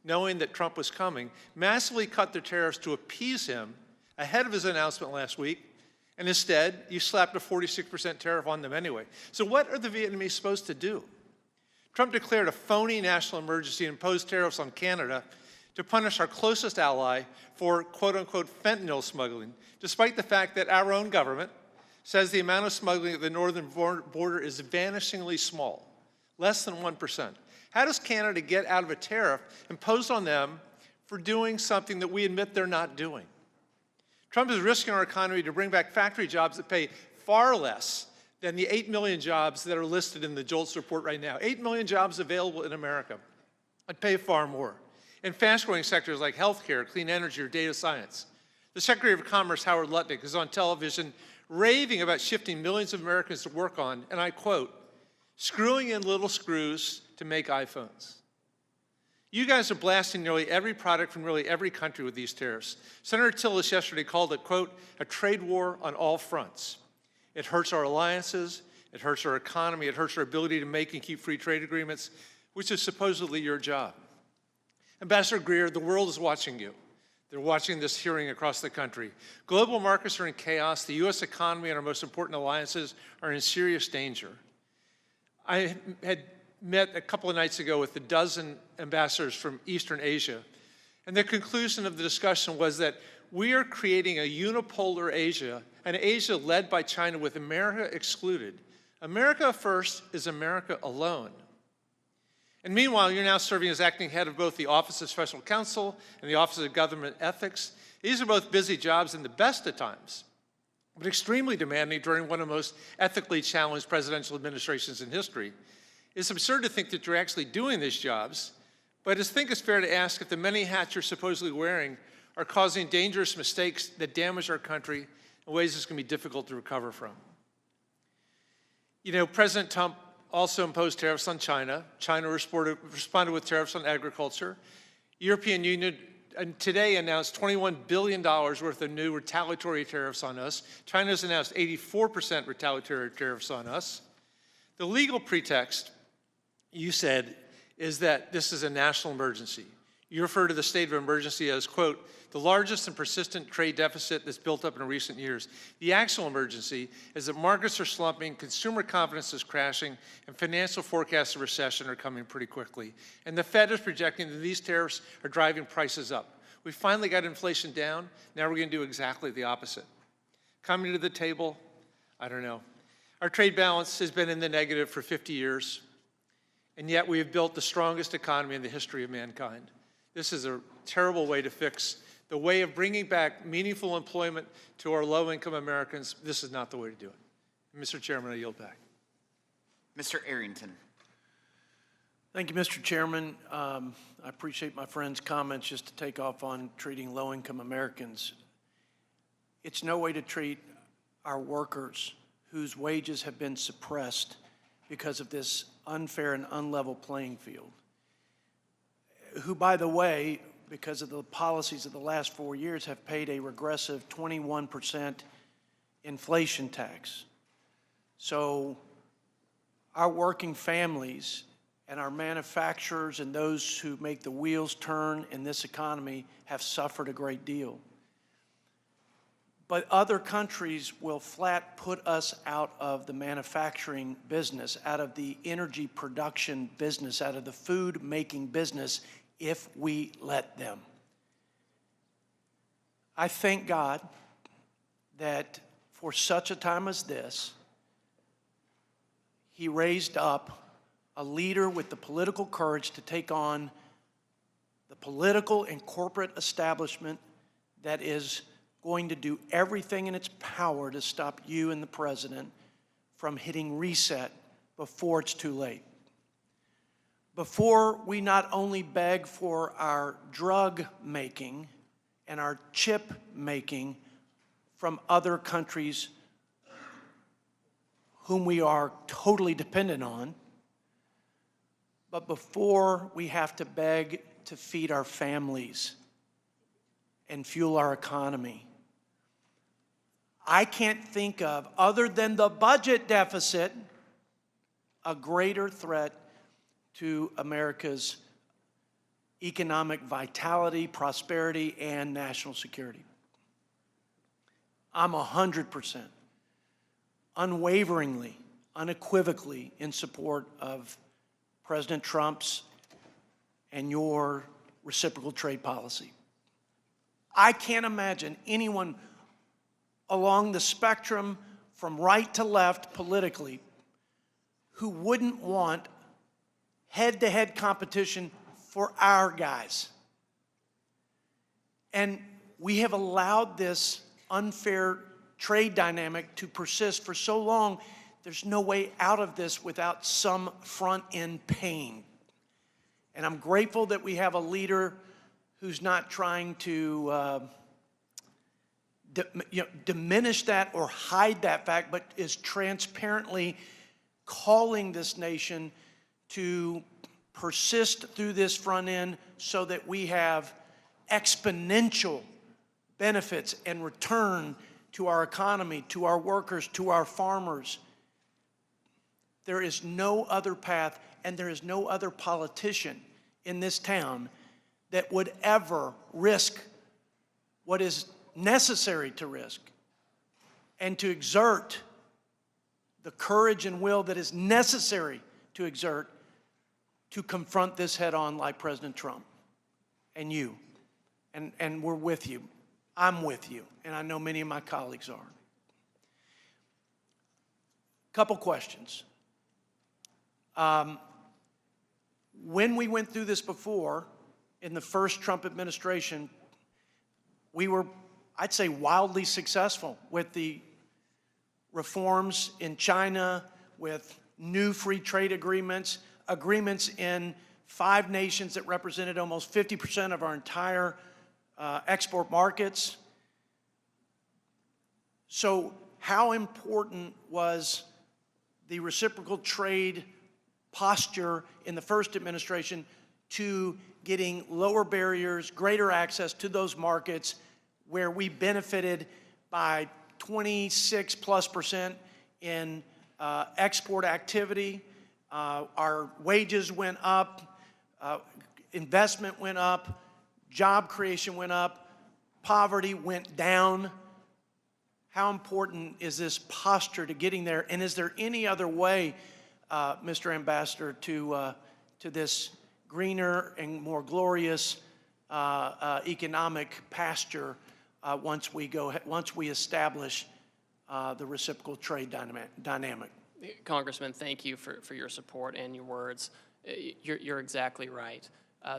knowing that Trump was coming, massively cut their tariffs to appease him ahead of his announcement last week, And instead, you slapped a 46% tariff on them anyway. So what are the Vietnamese supposed to do? Trump declared a phony national emergency and imposed tariffs on Canada to punish our closest ally for quote-unquote fentanyl smuggling, despite the fact that our own government says the amount of smuggling at the northern border is vanishingly small, less than 1%. How does Canada get out of a tariff imposed on them for doing something that we admit they're not doing? Trump is risking our economy to bring back factory jobs that pay far less than the 8 million jobs that are listed in the JOLTS report right now. 8 million jobs available in America that pay far more in fast-growing sectors like healthcare, clean energy, or data science. The Secretary of Commerce, Howard Lutnick, is on television raving about shifting millions of Americans to work on, and I quote, screwing in little screws to make iPhones. You guys are blasting nearly every product from nearly every country with these tariffs. Senator Tillis yesterday called it, quote, a trade war on all fronts. It hurts our alliances, it hurts our economy, it hurts our ability to make and keep free trade agreements, which is supposedly your job. Ambassador Greer, the world is watching you. They're watching this hearing across the country. Global markets are in chaos. The U.S. economy and our most important alliances are in serious danger. I had met a couple of nights ago with a dozen ambassadors from Eastern Asia, and the conclusion of the discussion was that we are creating a unipolar Asia, an Asia led by China with America excluded. America first is America alone. And meanwhile, you're now serving as acting head of both the Office of Special Counsel and the Office of Government Ethics. These are both busy jobs in the best of times, but extremely demanding during one of the most ethically challenged presidential administrations in history. It's absurd to think that you're actually doing these jobs, but I think it's fair to ask if the many hats you're supposedly wearing are causing dangerous mistakes that damage our country in ways that's going to be difficult to recover from. You know, President Trump also imposed tariffs on China. China responded with tariffs on agriculture. European Union today announced $21 billion worth of new retaliatory tariffs on us. China's announced 84% retaliatory tariffs on us. The legal pretext, you said, is that this is a national emergency. You refer to the state of emergency as, quote, the largest and persistent trade deficit that's built up in recent years. The actual emergency is that markets are slumping, consumer confidence is crashing, and financial forecasts of recession are coming pretty quickly. And the Fed is projecting that these tariffs are driving prices up. We finally got inflation down. Now we're going to do exactly the opposite. Coming to the table, I don't know. Our trade balance has been in the negative for 50 years, and yet we have built the strongest economy in the history of mankind. This is a terrible way to fix the way of bringing back meaningful employment to our low-income Americans. This is not the way to do it. Mr. Chairman, I yield back. Mr. Arrington. Thank you, Mr. Chairman. I appreciate my friend's comments just to take off on treating low-income Americans. It's no way to treat our workers whose wages have been suppressed because of this unfair and unlevel playing field, who, by the way, because of the policies of the last 4 years, have paid a regressive 21% inflation tax. So our working families and our manufacturers and those who make the wheels turn in this economy have suffered a great deal. But other countries will flat put us out of the manufacturing business, out of the energy production business, out of the food making business if we let them. I thank God that for such a time as this, He raised up a leader with the political courage to take on the political and corporate establishment that is going to do everything in its power to stop you and the president from hitting reset before it's too late. Before we not only beg for our drug making and our chip making from other countries whom we are totally dependent on, but before we have to beg to feed our families and fuel our economy. I can't think of, other than the budget deficit, a greater threat to America's economic vitality, prosperity, and national security. I'm 100%, unwaveringly, unequivocally in support of President Trump's and your reciprocal trade policy. I can't imagine anyone along the spectrum from right to left politically who wouldn't want head-to-head competition for our guys. And we have allowed this unfair trade dynamic to persist for so long, there's no way out of this without some front-end pain. And I'm grateful that we have a leader who's not trying to diminish that or hide that fact, but is transparently calling this nation to persist through this front end so that we have exponential benefits and return to our economy, to our workers, to our farmers. There is no other path, and there is no other politician in this town that would ever risk what is necessary to risk and to exert the courage and will that is necessary to exert to confront this head on like President Trump and you. And we're with you. I'm with you, and I know many of my colleagues are. Couple questions. When we went through this before, in the first Trump administration, we were, I'd say, wildly successful with the reforms in China, with new free trade agreements, agreements in 5 nations that represented almost 50% of our entire export markets. So how important was the reciprocal trade posture in the first administration to getting lower barriers, greater access to those markets where we benefited by 26+% in export activity? Our wages went up, investment went up, job creation went up, poverty went down. How important is this posture to getting there? And is there any other way, Mr. Ambassador, to this greener and more glorious economic pasture once we establish the reciprocal trade dynamic? Congressman, thank you for your support and your words. You're exactly right.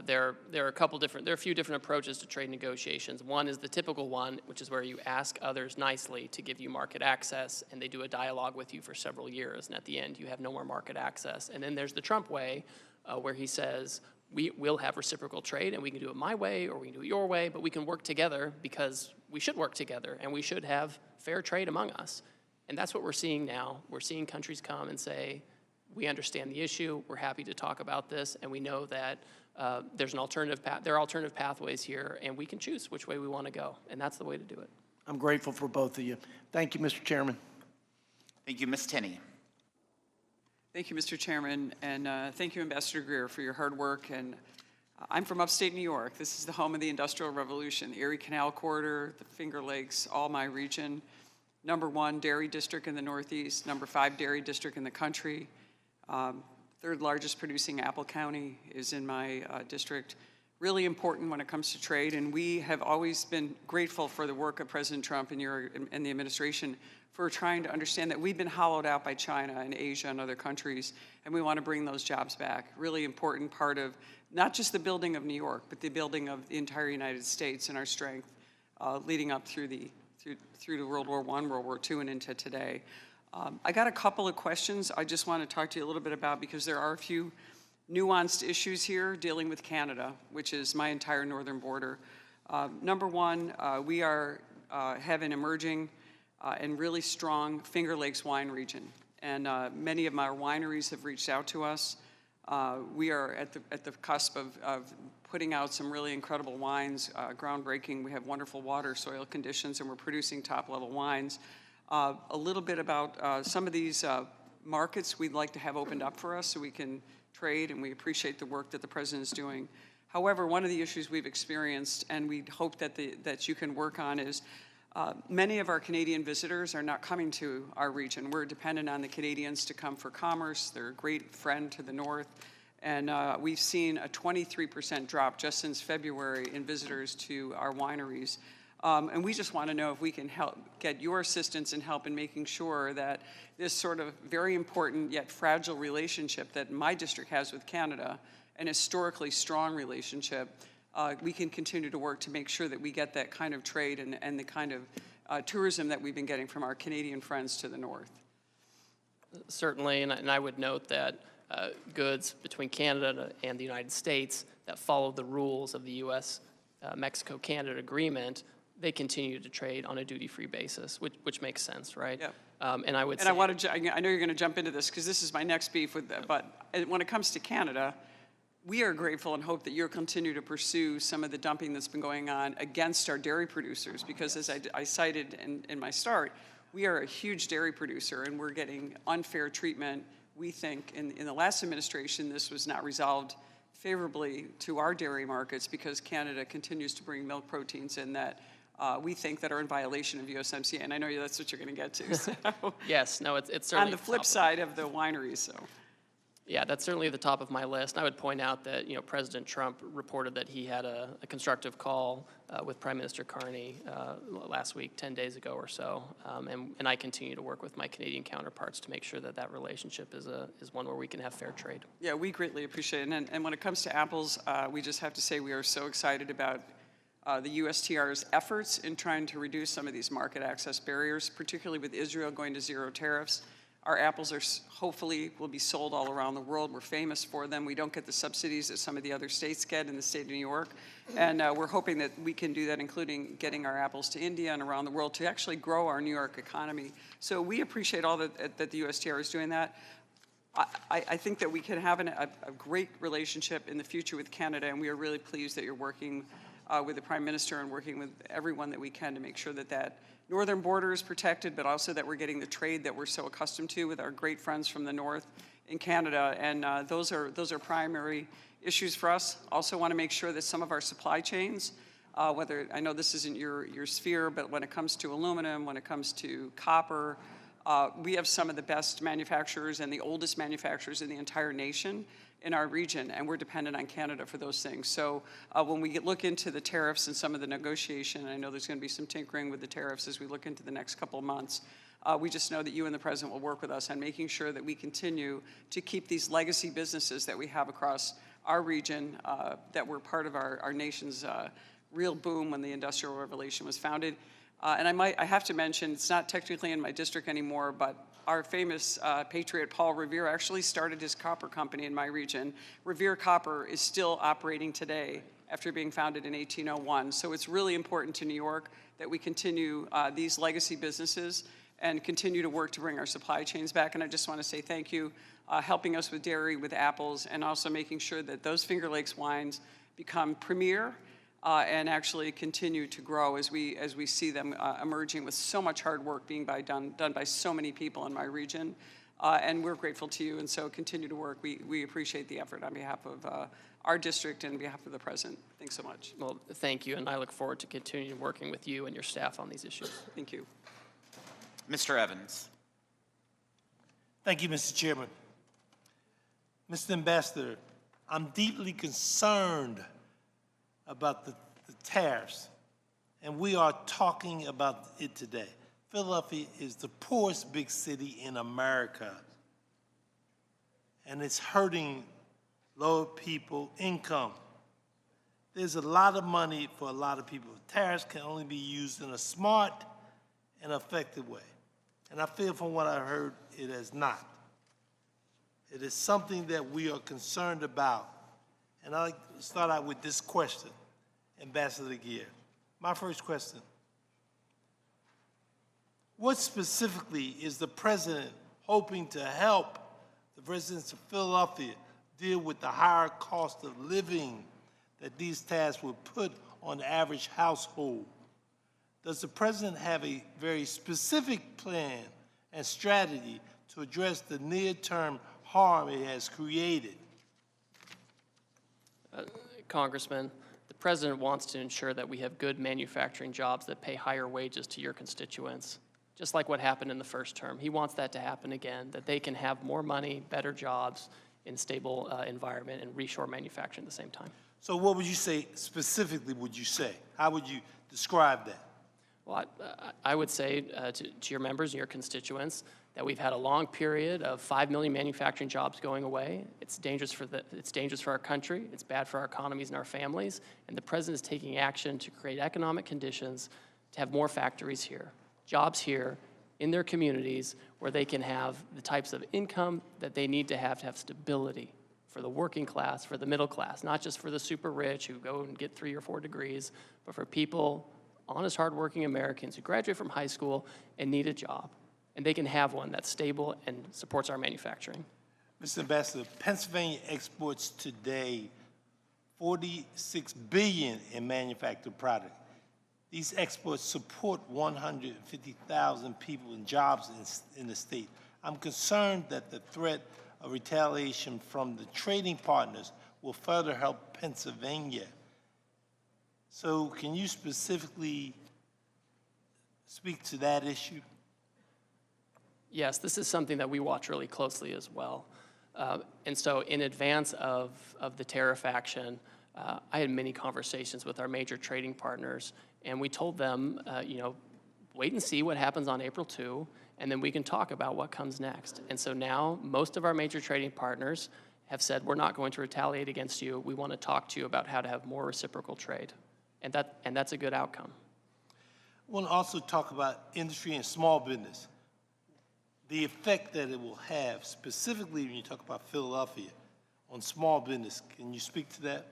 There are a few different approaches to trade negotiations. One is the typical one, which is where you ask others nicely to give you market access, and they do a dialogue with you for several years, and at the end you have no more market access. And then there's the Trump way, where he says, we will have reciprocal trade, and we can do it my way or we can do it your way, but we can work together because we should work together, and we should have fair trade among us. And that's what we're seeing now. We're seeing countries come and say, we understand the issue, we're happy to talk about this, and we know that there's an alternative path. There are alternative pathways here, and we can choose which way we want to go, and that's the way to do it. I'm grateful for both of you. Thank you, Mr. Chairman. Thank you, Ms. Tenney. Thank you, Mr. Chairman, and thank you, Ambassador Greer, for your hard work. And I'm from upstate New York. This is the home of the Industrial Revolution, the Erie Canal Corridor, the Finger Lakes, all my region. #1 dairy district in the Northeast, #5 dairy district in the country. 3rd largest producing apple county is in my district. Really important when it comes to trade, and we have always been grateful for the work of President Trump and the administration for trying to understand that we've been hollowed out by China and Asia and other countries, and we want to bring those jobs back. Really important part of not just the building of New York, but the building of the entire United States and our strength leading up through to World War I, World War II, and into today. I got a couple of questions I just want to talk to you a little bit about because there are a few nuanced issues here dealing with Canada, which is my entire northern border. #1, we have an emerging and really strong Finger Lakes wine region, and many of our wineries have reached out to us. We are at the cusp of putting out some really incredible wines, groundbreaking. We have wonderful water, soil conditions, and we're producing top-level wines. A little bit about some of these markets we'd like to have opened up for us so we can trade, and we appreciate the work that the President is doing. However, one of the issues we've experienced, and we hope that you can work on, is Many of our Canadian visitors are not coming to our region. We're dependent on the Canadians to come for commerce. They're a great friend to the north. And we've seen a 23% drop just since February in visitors to our wineries. And we just want to know if we can help get your assistance and help in making sure that this sort of very important yet fragile relationship that my district has with Canada, an historically strong relationship, we can continue to work to make sure that we get that kind of trade and the kind of tourism that we've been getting from our Canadian friends to the north. Certainly, and I would note that goods between Canada and the United States that follow the rules of the U.S. Mexico-Canada agreement, they continue to trade on a duty-free basis, which makes sense, right? Yeah. And I would and say, I know you're going to jump into this because this is my next beef with that. But when it comes to Canada, we are grateful and hope that you'll continue to pursue some of the dumping that's been going on against our dairy producers because, as I cited in my start, we are a huge dairy producer and we're getting unfair treatment. We think in the last administration this was not resolved favorably to our dairy markets because Canada continues to bring milk proteins in that we think that are in violation of USMCA. And I know that's what you're going to get to. So. yes, no, it's certainly on the flip side of the wineries. So. Yeah, that's certainly at the top of my list. I would point out that President Trump reported that he had a constructive call with Prime Minister Carney last week, 10 days ago or so, and I continue to work with my Canadian counterparts to make sure that that relationship is one where we can have fair trade. Yeah, we greatly appreciate it. And when it comes to apples, we just have to say we are so excited about the USTR's efforts in trying to reduce some of these market access barriers, particularly with Israel going to zero tariffs. Our apples are hopefully will be sold all around the world. We're famous for them. We don't get the subsidies that some of the other states get in the state of New York. And we're hoping that we can do that, including getting our apples to India and around the world to actually grow our New York economy. So we appreciate all that the USTR is doing that. I think that we can have a great relationship in the future with Canada, and we are really pleased that you're working with the Prime Minister and working with everyone that we can to make sure that that northern border is protected, but also that we're getting the trade that we're so accustomed to with our great friends from the north in Canada. And those are primary issues for us. Also want to make sure that some of our supply chains, whether, I know this isn't your sphere, but when it comes to aluminum, when it comes to copper, we have some of the best manufacturers and the oldest manufacturers in the entire nation in our region, and we're dependent on Canada for those things. So when we look into the tariffs and some of the negotiation, I know there's going to be some tinkering with the tariffs as we look into the next couple of months, we just know that you and the President will work with us on making sure that we continue to keep these legacy businesses that we have across our region that were part of our nation's real boom when the Industrial Revolution was founded. And I have to mention, it's not technically in my district anymore, but our famous patriot Paul Revere actually started his copper company in my region. Revere Copper is still operating today after being founded in 1801. So it's really important to New York that we continue these legacy businesses and continue to work to bring our supply chains back. And I just want to say thank you, helping us with dairy, with apples, and also making sure that those Finger Lakes wines become premier and actually continue to grow as we see them emerging with so much hard work being done by so many people in my region. And we're grateful to you, and so continue to work. We appreciate the effort on behalf of our district and on behalf of the President. Thanks so much. Well, thank you, and I look forward to continuing working with you and your staff on these issues. Thank you. Mr. Evans. Thank you, Mr. Chairman. Mr. Ambassador, I'm deeply concerned about the tariffs, and we are talking about it today. Philadelphia is the poorest big city in America, and it's hurting low people income. There's a lot of money for a lot of people. Tariffs can only be used in a smart and effective way, and I feel from what I heard it is not. It is something that we are concerned about, and I'd like to start out with this question. Ambassador Greer, my first question. What specifically is the President hoping to help the residents of Philadelphia deal with the higher cost of living that these tariffs would put on the average household? Does the President have a very specific plan and strategy to address the near-term harm it has created? Congressman, the president wants to ensure that we have good manufacturing jobs that pay higher wages to your constituents, just like what happened in the first term. He wants that to happen again, that they can have more money, better jobs, in stable environment, and reshore manufacturing at the same time. So what would you say specifically, would you say? How would you describe that? Well, I would say to your members and your constituents that we've had a long period of 5 million manufacturing jobs going away. It's dangerous for our country. It's bad for our economies and our families. And the president is taking action to create economic conditions to have more factories here, jobs here in their communities where they can have the types of income that they need to have stability for the working class, for the middle class, not just for the super rich who go and get 3 or 4 degrees, but for people, honest, hardworking Americans who graduate from high school and need a job. And they can have one that's stable and supports our manufacturing. Mr. Ambassador, Pennsylvania exports today $46 billion in manufactured product. These exports support 150,000 people and jobs in the state. I'm concerned that the threat of retaliation from the trading partners will further help Pennsylvania. So can you specifically speak to that issue? Yes, this is something that we watch really closely as well. And so in advance of the tariff action, I had many conversations with our major trading partners, and we told them, wait and see what happens on April 2, and then we can talk about what comes next. And so now most of our major trading partners have said, we're not going to retaliate against you. We want to talk to you about how to have more reciprocal trade. And that's a good outcome. I want to also talk about industry and small business. The effect that it will have, specifically when you talk about Philadelphia, on small business. Can you speak to that?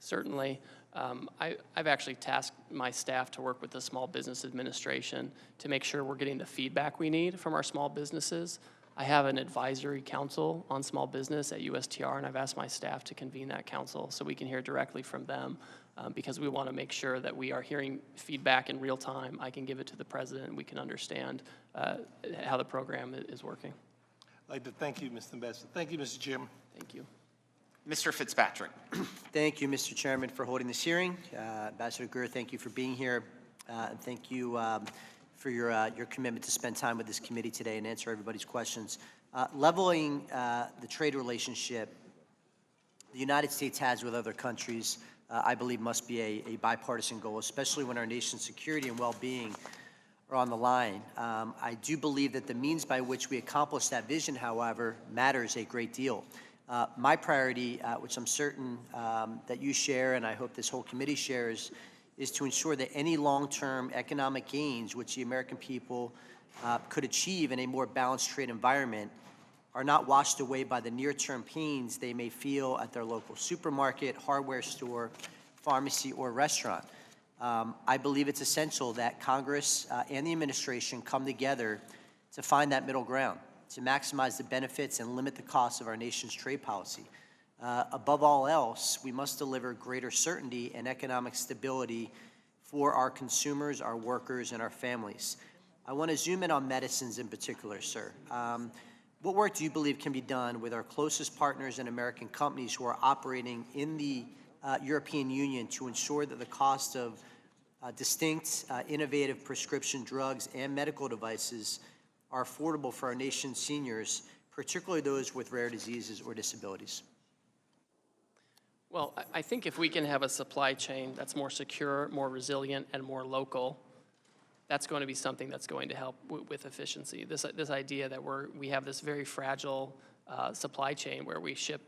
Certainly. I've actually tasked my staff to work with the Small Business Administration to make sure we're getting the feedback we need from our small businesses. I have an advisory council on small business at USTR, and I've asked my staff to convene that council so we can hear directly from them because we want to make sure that we are hearing feedback in real time. I can give it to the president, and we can understand how the program is working. I'd like to thank you, Mr. Ambassador. Thank you, Mr. Chairman. Thank you. Mr. Fitzpatrick. Thank you, Mr. Chairman, for holding this hearing. Ambassador Greer, thank you for being here. And thank you for your commitment to spend time with this committee today and answer everybody's questions. Leveling the trade relationship the United States has with other countries, I believe must be a bipartisan goal, especially when our nation's security and well-being are on the line. I do believe that the means by which we accomplish that vision, however, matters a great deal. My priority, which I'm certain that you share and I hope this whole committee shares, is to ensure that any long-term economic gains which the American people could achieve in a more balanced trade environment are not washed away by the near-term pains they may feel at their local supermarket, hardware store, pharmacy, or restaurant. I believe it's essential that Congress and the administration come together to find that middle ground, to maximize the benefits and limit the costs of our nation's trade policy. Above all else, we must deliver greater certainty and economic stability for our consumers, our workers, and our families. I want to zoom in on medicines in particular, sir. What work do you believe can be done with our closest partners and American companies who are operating in the European Union to ensure that the cost of distinct, innovative prescription drugs and medical devices are affordable for our nation's seniors, particularly those with rare diseases or disabilities? Well, I think if we can have a supply chain that's more secure, more resilient, and more local, that's going to be something that's going to help with efficiency. This idea that we have this very fragile supply chain where we ship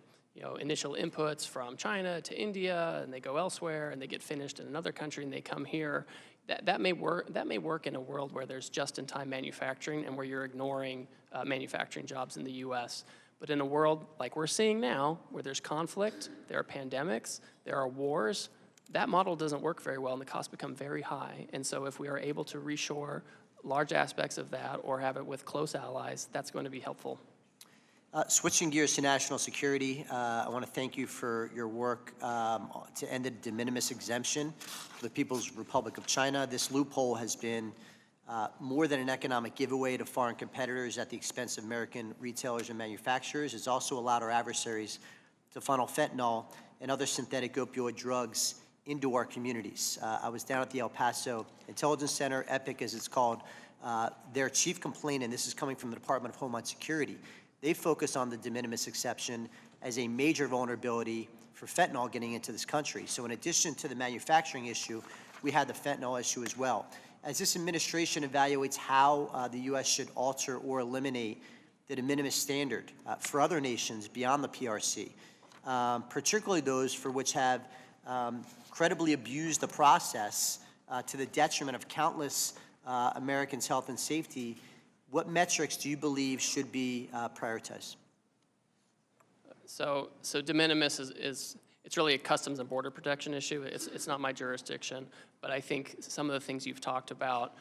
initial inputs from China to India, and they go elsewhere, and they get finished in another country, and they come here. That may work in a world where there's just-in-time manufacturing and where you're ignoring manufacturing jobs in the U.S. But in a world like we're seeing now, where there's conflict, there are pandemics, there are wars, that model doesn't work very well, and the costs become very high. And so if we are able to reshore large aspects of that or have it with close allies, that's going to be helpful. Switching gears to national security, I want to thank you for your work to end the de minimis exemption for the People's Republic of China. This loophole has been more than an economic giveaway to foreign competitors at the expense of American retailers and manufacturers. It's also allowed our adversaries to funnel fentanyl and other synthetic opioid drugs into our communities. I was down at the El Paso Intelligence Center, EPIC as it's called. Their chief complaint, and this is coming from the Department of Homeland Security, they focus on the de minimis exception as a major vulnerability for fentanyl getting into this country. So in addition to the manufacturing issue, we had the fentanyl issue as well. As this administration evaluates how the U.S. should alter or eliminate the de minimis standard for other nations beyond the PRC, particularly those for which have credibly abused the process to the detriment of countless Americans' health and safety, what metrics do you believe should be prioritized? So de minimis it's really a Customs and Border Protection issue. It's not my jurisdiction, but I think some of the things you've talked about,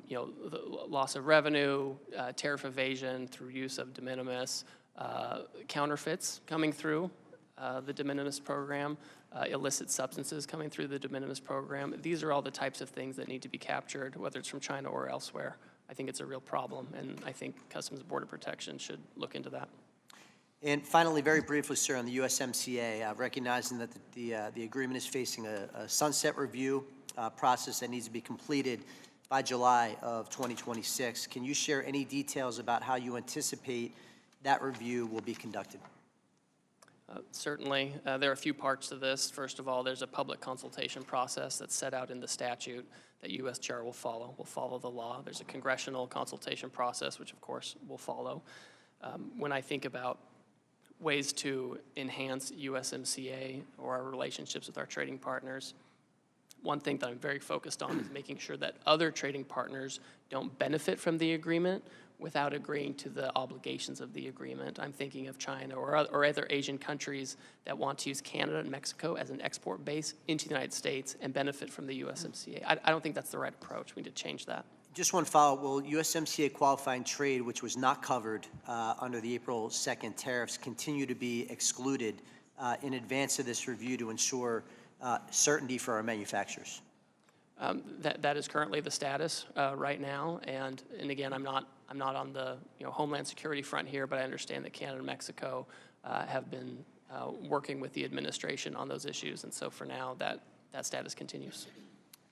you know, the loss of revenue, tariff evasion through use of de minimis, counterfeits coming through the de minimis program, illicit substances coming through the de minimis program. These are all the types of things that need to be captured, whether it's from China or elsewhere. I think it's a real problem, and I think Customs and Border Protection should look into that. And finally, very briefly, sir, on the USMCA, recognizing that the agreement is facing a sunset review process that needs to be completed by July of 2026, can you share any details about how you anticipate that review will be conducted? Certainly. There are a few parts to this. First of all, there's a public consultation process that's set out in the statute that USTR will follow. Will follow the law. There's a congressional consultation process, which of course will follow. When I think about ways to enhance USMCA or our relationships with our trading partners, one thing that I'm very focused on is making sure that other trading partners don't benefit from the agreement without agreeing to the obligations of the agreement. I'm thinking of China or other Asian countries that want to use Canada and Mexico as an export base into the United States and benefit from the USMCA. I don't think that's the right approach. We need to change that. Just one follow-up. Will USMCA qualifying trade, which was not covered under the April 2nd tariffs, continue to be excluded in advance of this review to ensure certainty for our manufacturers? That is currently the status right now, and again, I'm not on the Homeland Security front here, but I understand that Canada and Mexico have been working with the administration on those issues, and so for now, that status continues.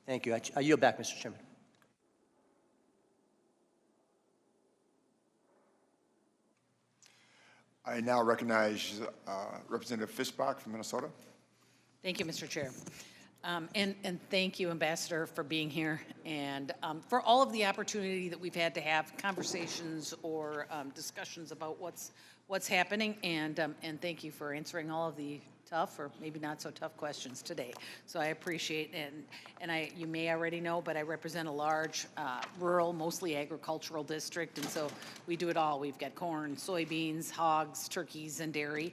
Thank you. I yield back, Mr. Chairman. I now recognize Representative Fischbach from Minnesota. Thank you, Mr. Chair. And thank you, Ambassador, for being here and for all of the opportunity that we've had to have conversations or discussions about what's happening. And thank you for answering all of the tough or maybe not so tough questions today. So I appreciate it. And you may already know, but I represent a large rural, mostly agricultural district. And so we do it all. We've got corn, soybeans, hogs, turkeys, and dairy.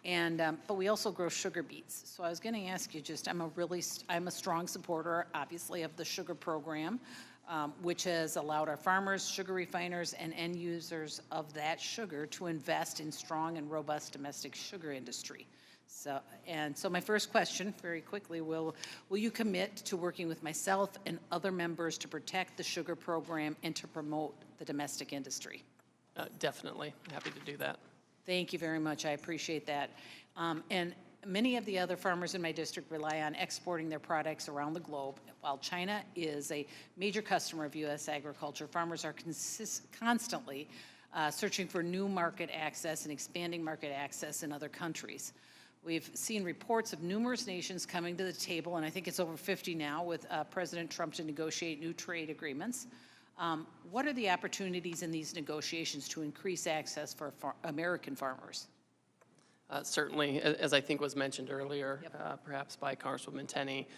And but we also grow sugar beets. So I was going to ask you I'm a strong supporter, obviously, of the sugar program, which has allowed our farmers, sugar refiners, and end users of that sugar to invest in strong and robust domestic sugar industry. So my first question, very quickly, will you commit to working with myself and other members to protect the sugar program and to promote the domestic industry? Definitely. Happy to do that. Thank you very much. I appreciate that. And many of the other farmers in my district rely on exporting their products around the globe. While China is a major customer of U.S. agriculture, farmers are constantly searching for new market access and expanding market access in other countries. We've seen reports of numerous nations coming to the table, and I think it's over 50 now, with President Trump to negotiate new trade agreements. What are the opportunities in these negotiations to increase access for American farmers? Certainly, as I think was mentioned earlier, perhaps by Congresswoman Tenney,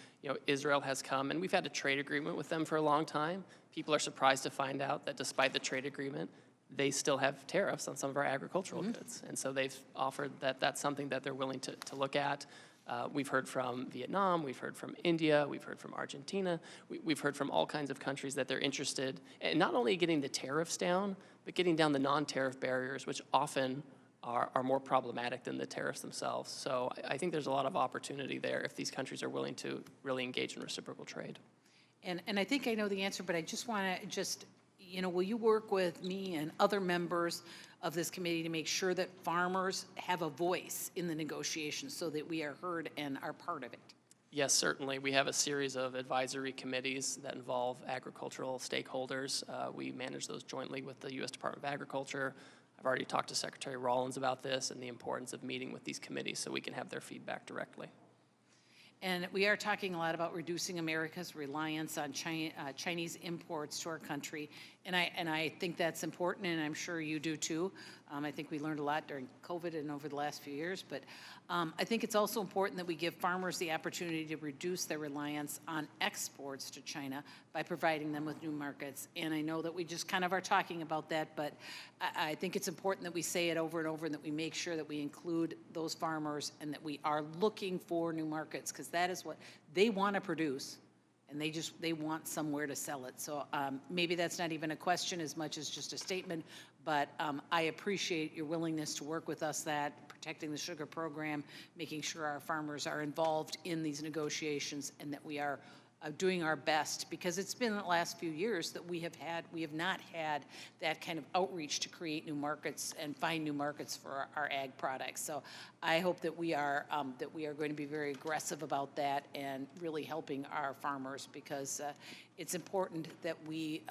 Israel has come, and we've had a trade agreement with them for a long time. People are surprised to find out that despite the trade agreement, they still have tariffs on some of our agricultural goods. And so they've offered that that's something that they're willing to look at. We've heard from Vietnam, we've heard from India, we've heard from Argentina, we've heard from all kinds of countries that they're interested in not only getting the tariffs down, but getting down the non-tariff barriers, which often are more problematic than the tariffs themselves. So I think there's a lot of opportunity there if these countries are willing to really engage in reciprocal trade. And I think I know the answer, but I just want to will you work with me and other members of this committee to make sure that farmers have a voice in the negotiations so that we are heard and are part of it? Yes, certainly. We have a series of advisory committees that involve agricultural stakeholders. We manage those jointly with the U.S. Department of Agriculture. I've already talked to Secretary Rollins about this and the importance of meeting with these committees so we can have their feedback directly. And we are talking a lot about reducing America's reliance on Chinese imports to our country. And I think that's important, and I'm sure you do too. I think we learned a lot during COVID and over the last few years. But I think it's also important that we give farmers the opportunity to reduce their reliance on exports to China by providing them with new markets. And I know that we just kind of are talking about that, but I think it's important that we say it over and over and that we make sure that we include those farmers and that we are looking for new markets, because that is what they want to produce, and they want somewhere to sell it. So maybe that's not even a question as much as just a statement, but I appreciate your willingness to work with us, that protecting the sugar program, making sure our farmers are involved in these negotiations, and that we are doing our best, because it's been the last few years that we have not had that kind of outreach to create new markets and find new markets for our ag products. So I hope that we are going to be very aggressive about that and really helping our farmers, because it's important that we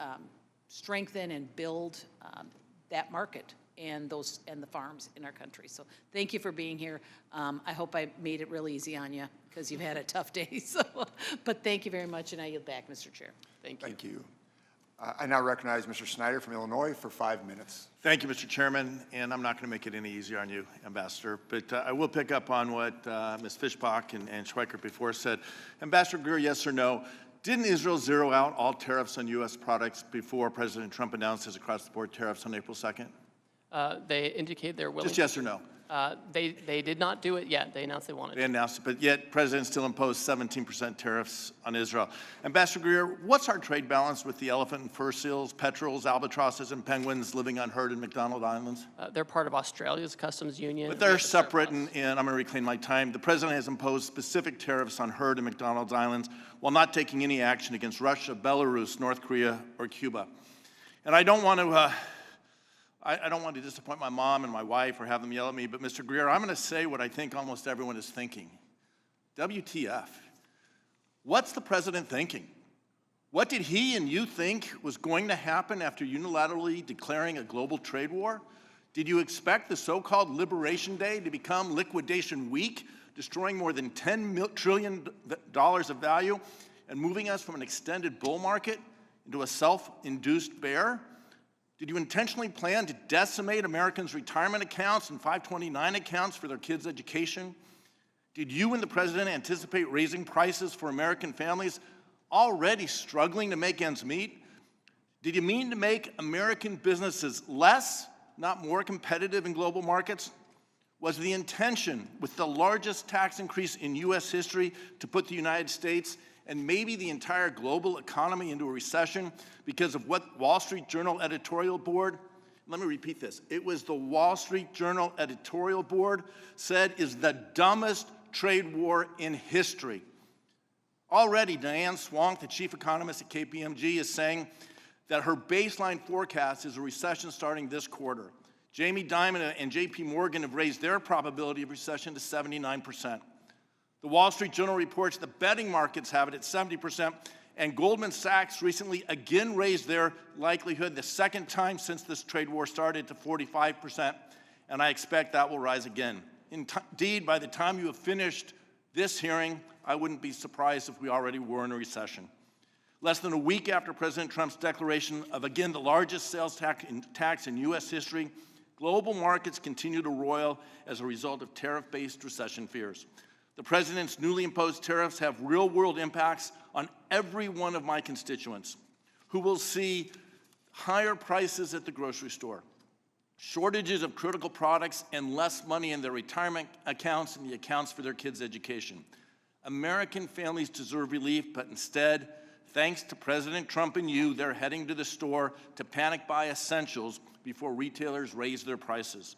strengthen and build that market and the farms in our country. So thank you for being here. I hope I made it real easy on you, because you've had a tough day. So, but thank you very much, and I yield back, Mr. Chair. Thank you. Thank you. I now recognize Mr. Snyder from Illinois for 5 minutes. Thank you, Mr. Chairman, and I'm not going to make it any easier on you, Ambassador, but I will pick up on what Ms. Fischbach and Schweikert before said. Ambassador Greer, yes or no, didn't Israel zero out all tariffs on U.S. products before President Trump announced his across-the-board tariffs on April 2nd? They indicate they're willing. Just yes or no? They did not do it yet. They announced they wanted to. They announced it, but yet President still imposed 17% tariffs on Israel. Ambassador Greer, what's our trade balance with the elephant and fur seals, petrels, albatrosses, and penguins living unheard in McDonald Islands? They're part of Australia's customs union. But they're separate, and I'm going to reclaim my time. The President has imposed specific tariffs on herd in McDonald's Islands while not taking any action against Russia, Belarus, North Korea, or Cuba. And I don't want to disappoint my mom and my wife or have them yell at me, but Mr. Greer, I'm going to say what I think almost everyone is thinking. WTF? What's the president thinking? What did he and you think was going to happen after unilaterally declaring a global trade war? Did you expect the so-called Liberation Day to become Liquidation Week, destroying more than $10 trillion of value and moving us from an extended bull market into a self-induced bear? Did you intentionally plan to decimate Americans' retirement accounts and 529 accounts for their kids' education? Did you and the president anticipate raising prices for American families already struggling to make ends meet? Did you mean to make American businesses less, not more competitive in global markets? Was the intention with the largest tax increase in U.S. history to put the United States and maybe the entire global economy into a recession because of what Wall Street Journal editorial board, let me repeat this, it was the Wall Street Journal editorial board said is the dumbest trade war in history. Already, Diane Swank, the chief economist at KPMG, is saying that her baseline forecast is a recession starting this quarter. Jamie Dimon and JP Morgan have raised their probability of recession to 79%. The Wall Street Journal reports the betting markets have it at 70%, and Goldman Sachs recently again raised their likelihood, the second time since this trade war started, to 45%, and I expect that will rise again. Indeed, by the time you have finished this hearing, I wouldn't be surprised if we already were in a recession. Less than a week after President Trump's declaration of, again, the largest sales tax in U.S. history, global markets continue to roil as a result of tariff-based recession fears. The president's newly imposed tariffs have real-world impacts on every one of my constituents who will see higher prices at the grocery store, shortages of critical products, and less money in their retirement accounts and the accounts for their kids' education. American families deserve relief, but instead, thanks to President Trump and you, they're heading to the store to panic buy essentials before retailers raise their prices.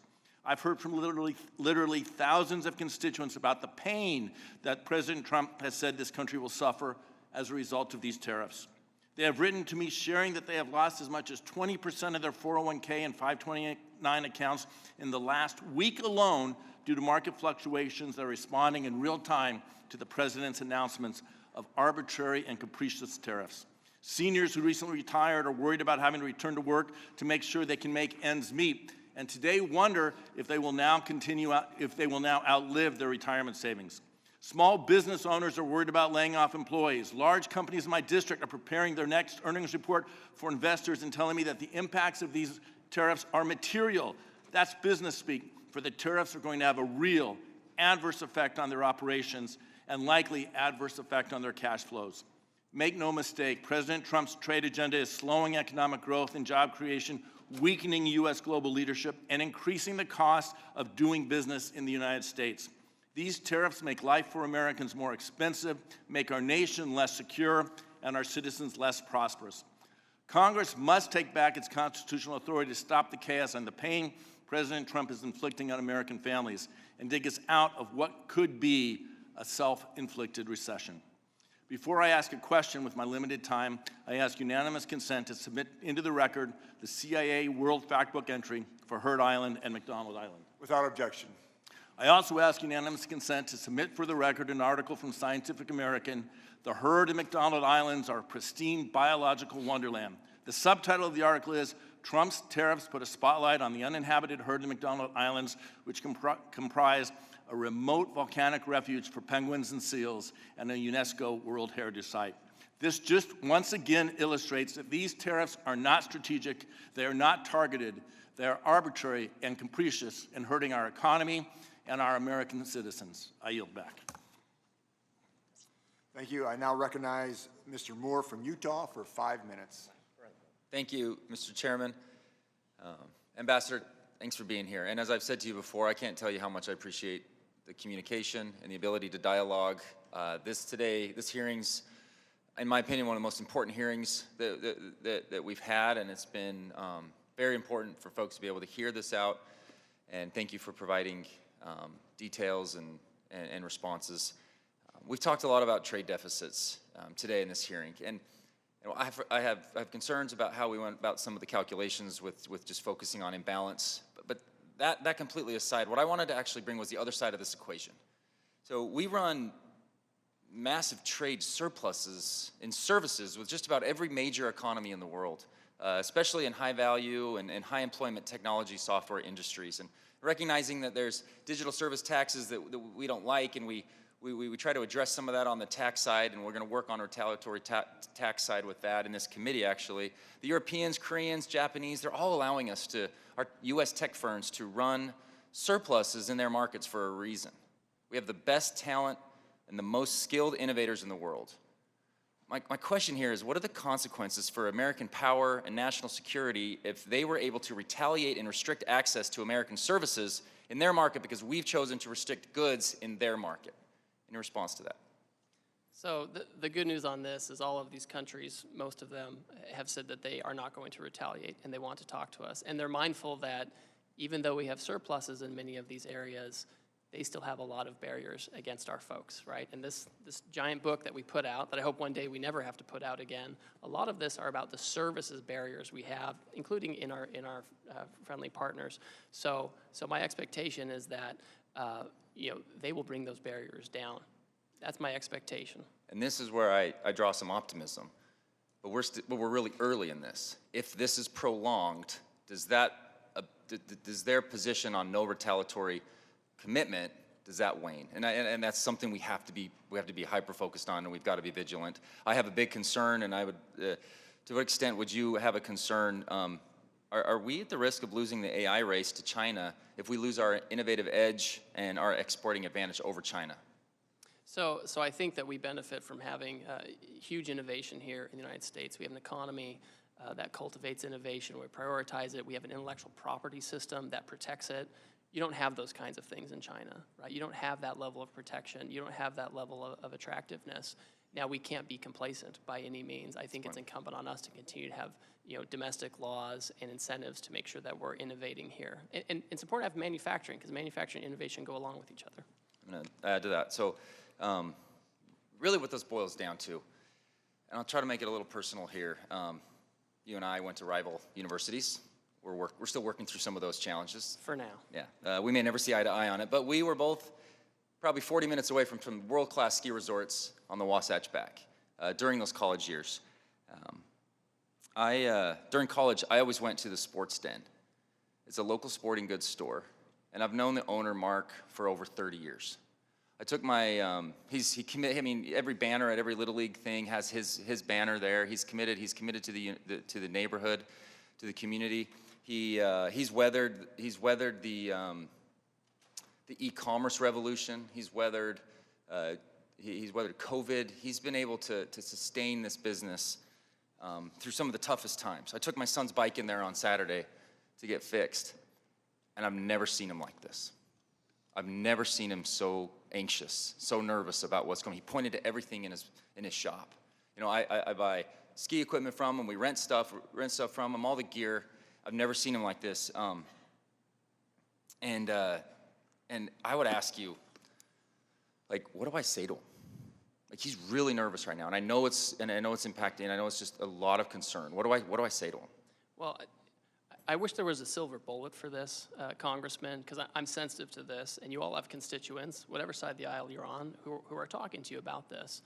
I've heard from literally thousands of constituents about the pain that President Trump has said this country will suffer as a result of these tariffs. They have written to me sharing that they have lost as much as 20% of their 401k and 529 accounts in the last week alone due to market fluctuations that are responding in real time to the president's announcements of arbitrary and capricious tariffs. Seniors who recently retired are worried about having to return to work to make sure they can make ends meet, and today wonder if they will now outlive their retirement savings. Small business owners are worried about laying off employees. Large companies in my district are preparing their next earnings report for investors and telling me that the impacts of these tariffs are material. That's business speak, for the tariffs are going to have a real adverse effect on their operations and likely adverse effect on their cash flows. Make no mistake, President Trump's trade agenda is slowing economic growth and job creation, weakening U.S. global leadership, and increasing the cost of doing business in the United States. These tariffs make life for Americans more expensive, make our nation less secure, and our citizens less prosperous. Congress must take back its constitutional authority to stop the chaos and the pain President Trump is inflicting on American families and dig us out of what could be a self-inflicted recession. Before I ask a question with my limited time, I ask unanimous consent to submit into the record the CIA World Factbook entry for Heard Island and McDonald Island. Without objection. I also ask unanimous consent to submit for the record an article from Scientific American, "The Heard and McDonald Islands are a pristine biological wonderland." The subtitle of the article is, "Trump's Tariffs Put a Spotlight on the Uninhabited Heard and McDonald Islands, which comprise a remote volcanic refuge for penguins and seals and a UNESCO World Heritage Site." This just once again illustrates that these tariffs are not strategic, they are not targeted, they are arbitrary and capricious in hurting our economy and our American citizens. I yield back. Thank you. I now recognize Mr. Moore from Utah for 5 minutes. Thank you, Mr. Chairman. Ambassador, thanks for being here. And as I've said to you before, I can't tell you how much I appreciate the communication and the ability to dialogue. This hearing's, in my opinion, one of the most important hearings that we've had, and it's been very important for folks to be able to hear this out. And thank you for providing details and responses. We've talked a lot about trade deficits today in this hearing, and I have concerns about how we went about some of the calculations with just focusing on imbalance. But that completely aside, what I wanted to actually bring was the other side of this equation. So we run massive trade surpluses in services with just about every major economy in the world, especially in high value and high employment technology software industries. And recognizing that there's digital service taxes that we don't like, and we try to address some of that on the tax side, and we're going to work on retaliatory tax side with that in this committee, actually. The Europeans, Koreans, Japanese, they're all allowing us our U.S. tech firms to run surpluses in their markets for a reason. We have the best talent and the most skilled innovators in the world. My question here is, what are the consequences for American power and national security if they were able to retaliate and restrict access to American services in their market because we've chosen to restrict goods in their market? In response to that. So the good news on this is all of these countries, most of them, have said that they are not going to retaliate and they want to talk to us. And they're mindful that even though we have surpluses in many of these areas, they still have a lot of barriers against our folks, right? And this giant book that we put out, that I hope one day we never have to put out again, a lot of this are about the services barriers we have, including in our friendly partners. So my expectation is that they will bring those barriers down. That's my expectation. And this is where I draw some optimism. But we're really early in this. If this is prolonged, does their position on no retaliatory commitment, does that wane? And that's something we have to be hyper focused on, and we've got to be vigilant. I have a big concern, and I would, to what extent would you have a concern? Are we at the risk of losing the AI race to China if we lose our innovative edge and our exporting advantage over China? So I think that we benefit from having huge innovation here in the United States. We have an economy that cultivates innovation. We prioritize it. We have an intellectual property system that protects it. You don't have those kinds of things in China, right? You don't have that level of protection. You don't have that level of attractiveness. Now, we can't be complacent by any means. I think it's incumbent on us to continue to have domestic laws and incentives to make sure that we're innovating here. And it's important to have manufacturing, because manufacturing and innovation go along with each other. I'm going to add to that. So really what this boils down to, And I'll try to make it a little personal here. You and I went to rival universities. We're still working through some of those challenges. For now. Yeah, we may never see eye to eye on it, but we were both probably 40 minutes away from world-class ski resorts on the Wasatch Back during those college years. During college, I always went to the Sports Den. It's a local sporting goods store, and I've known the owner, Mark, for over 30 years. I took my, every banner at every Little League thing has his banner there. He's committed to the neighborhood, to the community. He's weathered the e-commerce revolution. He's weathered COVID. He's been able to sustain this business through some of the toughest times. I took my son's bike in there on Saturday to get fixed, and I've never seen him like this. I've never seen him so anxious, so nervous about what's going on. He pointed to everything in his shop. You know, I buy ski equipment from him. We rent stuff from him, all the gear. I've never seen him like this. And I would ask you, like, what do I say to him? Like, he's really nervous right now, and I know it's impacting, and I know it's just a lot of concern. What do I say to him? Well, I wish there was a silver bullet for this, Congressman, because I'm sensitive to this, and you all have constituents, whatever side of the aisle you're on, who are talking to you about this.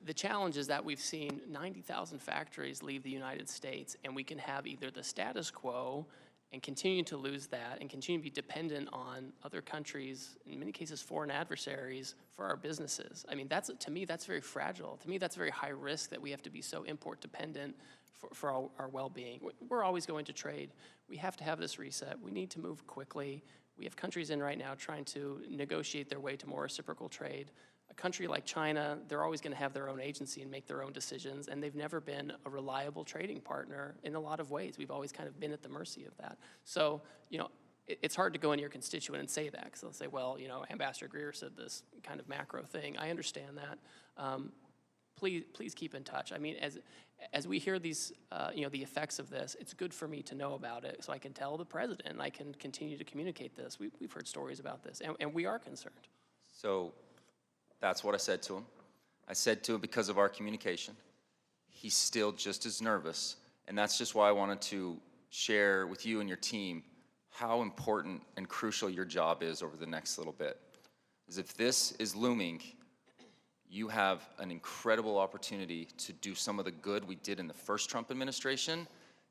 The challenge is that we've seen 90,000 factories leave the United States, and we can have either the status quo and continue to lose that and continue to be dependent on other countries, in many cases foreign adversaries, for our businesses. I mean, to me, that's very fragile. To me, that's very high risk that we have to be so import dependent for our well-being. We're always going to trade. We have to have this reset. We need to move quickly. We have countries in right now trying to negotiate their way to more reciprocal trade. A country like China, they're always going to have their own agency and make their own decisions, and they've never been a reliable trading partner in a lot of ways. We've always kind of been at the mercy of that. So, you know, it's hard to go into your constituent and say that, because they'll say, well, you know, Ambassador Greer said this kind of macro thing. I understand that. Please keep in touch. I mean, as we hear these, you know, the effects of this, it's good for me to know about it so I can tell the president and I can continue to communicate this. We've heard stories about this, and we are concerned. So that's what I said to him. I said to him, because of our communication, he's still just as nervous, and that's just why I wanted to share with you and your team how important and crucial your job is over the next little bit. Is if this is looming, you have an incredible opportunity to do some of the good we did in the first Trump administration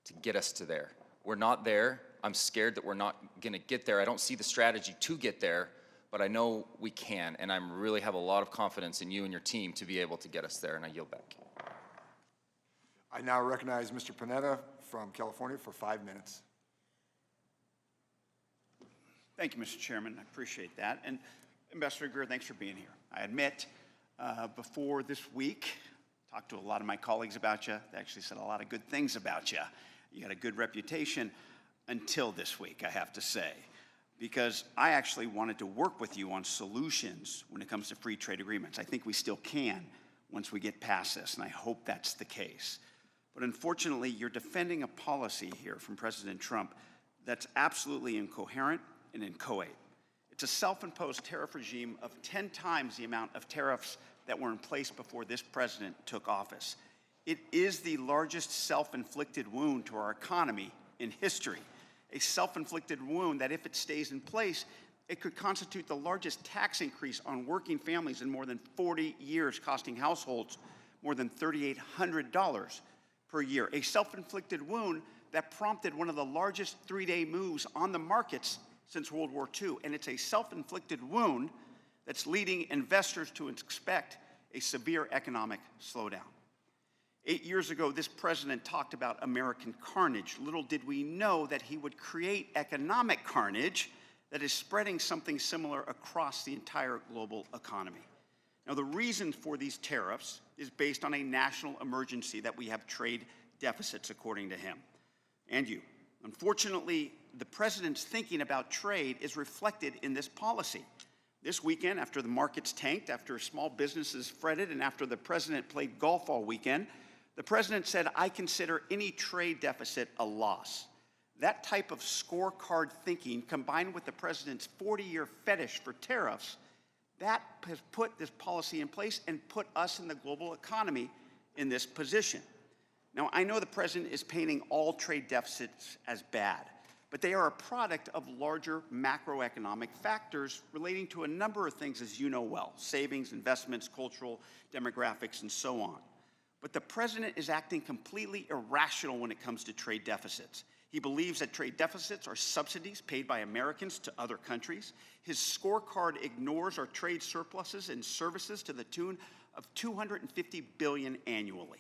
to get us to there. We're not there. I'm scared that we're not going to get there. I don't see the strategy to get there, but I know we can, and I really have a lot of confidence in you and your team to be able to get us there, and I yield back. I now recognize Mr. Panetta from California for 5 minutes. Thank you, Mr. Chairman. I appreciate that. And Ambassador Greer, thanks for being here. I admit, before this week, talked to a lot of my colleagues about you. They actually said a lot of good things about you. You got a good reputation until this week, I have to say, because I actually wanted to work with you on solutions when it comes to free trade agreements. I think we still can once we get past this, and I hope that's the case. But unfortunately, you're defending a policy here from President Trump that's absolutely incoherent and inchoate. It's a self-imposed tariff regime of 10 times the amount of tariffs that were in place before this president took office. It is the largest self-inflicted wound to our economy in history. A self-inflicted wound that, if it stays in place, it could constitute the largest tax increase on working families in more than 40 years, costing households more than $3,800 per year. A self-inflicted wound that prompted one of the largest three-day moves on the markets since World War II. And it's a self-inflicted wound that's leading investors to expect a severe economic slowdown. 8 years ago, this president talked about American carnage. Little did we know that he would create economic carnage that is spreading something similar across the entire global economy. Now, the reason for these tariffs is based on a national emergency that we have trade deficits, according to him and you. Unfortunately, the president's thinking about trade is reflected in this policy. This weekend, after the markets tanked, after small businesses fretted, and after the president played golf all weekend, the president said, "I consider any trade deficit a loss." That type of scorecard thinking, combined with the president's 40-year fetish for tariffs, That has put this policy in place and put us in the global economy in this position. Now, I know the president is painting all trade deficits as bad, but they are a product of larger macroeconomic factors relating to a number of things, as you know well: savings, investments, cultural, demographics, and so on. But the president is acting completely irrational when it comes to trade deficits. He believes that trade deficits are subsidies paid by Americans to other countries. His scorecard ignores our trade surpluses and services to the tune of $250 billion annually.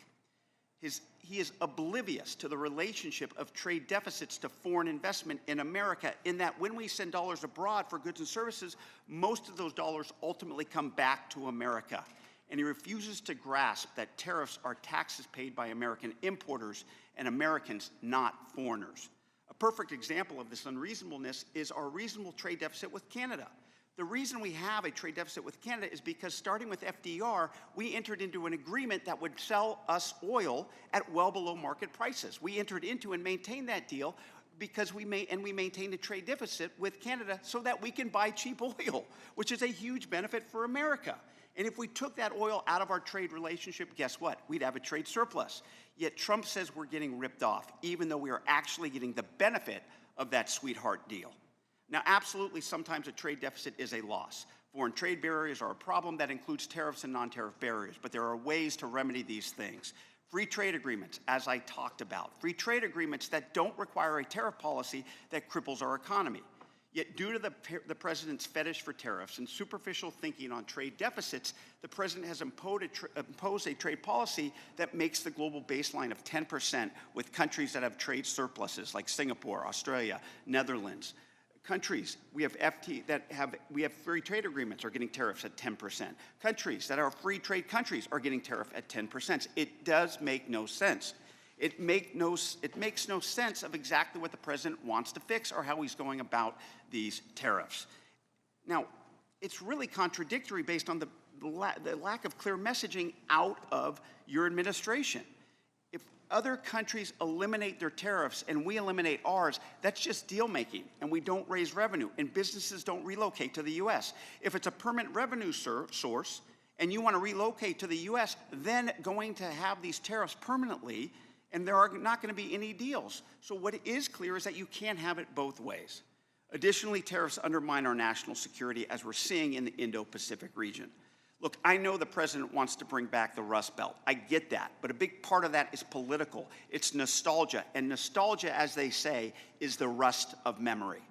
He is oblivious to the relationship of trade deficits to foreign investment in America, in that when we send dollars abroad for goods and services, most of those dollars ultimately come back to America. And he refuses to grasp that tariffs are taxes paid by American importers and Americans, not foreigners. A perfect example of this unreasonableness is our reasonable trade deficit with Canada. The reason we have a trade deficit with Canada is because, starting with FDR, we entered into an agreement that would sell us oil at well below market prices. We entered into and maintained that deal because we maintained a trade deficit with Canada so that we can buy cheap oil, which is a huge benefit for America. And if we took that oil out of our trade relationship, guess what? We'd have a trade surplus. Yet Trump says we're getting ripped off, even though we are actually getting the benefit of that sweetheart deal. Now, absolutely, sometimes a trade deficit is a loss. Foreign trade barriers are a problem. That includes tariffs and non-tariff barriers, but there are ways to remedy these things. Free trade agreements, as I talked about. Free trade agreements that don't require a tariff policy that cripples our economy. Yet, due to the president's fetish for tariffs and superficial thinking on trade deficits, the president has imposed a trade policy that makes the global baseline of 10% with countries that have trade surpluses like Singapore, Australia, Netherlands. Countries we have free trade agreements are getting tariffs at 10%. Countries that are free trade countries are getting tariff at 10%. It does make no sense. It makes no sense of exactly what the president wants to fix or how he's going about these tariffs. Now, it's really contradictory based on the lack of clear messaging out of your administration. If other countries eliminate their tariffs and we eliminate ours, that's just deal making, and we don't raise revenue, and businesses don't relocate to the U.S. If it's a permanent revenue source and you want to relocate to the U.S., then going to have these tariffs permanently, and there are not going to be any deals. So what is clear is that you can't have it both ways. Additionally, tariffs undermine our national security, as we're seeing in the Indo-Pacific region. Look, I know the president wants to bring back the Rust Belt. I get that. But a big part of that is political. It's nostalgia. And nostalgia, as they say, is the rust of memory.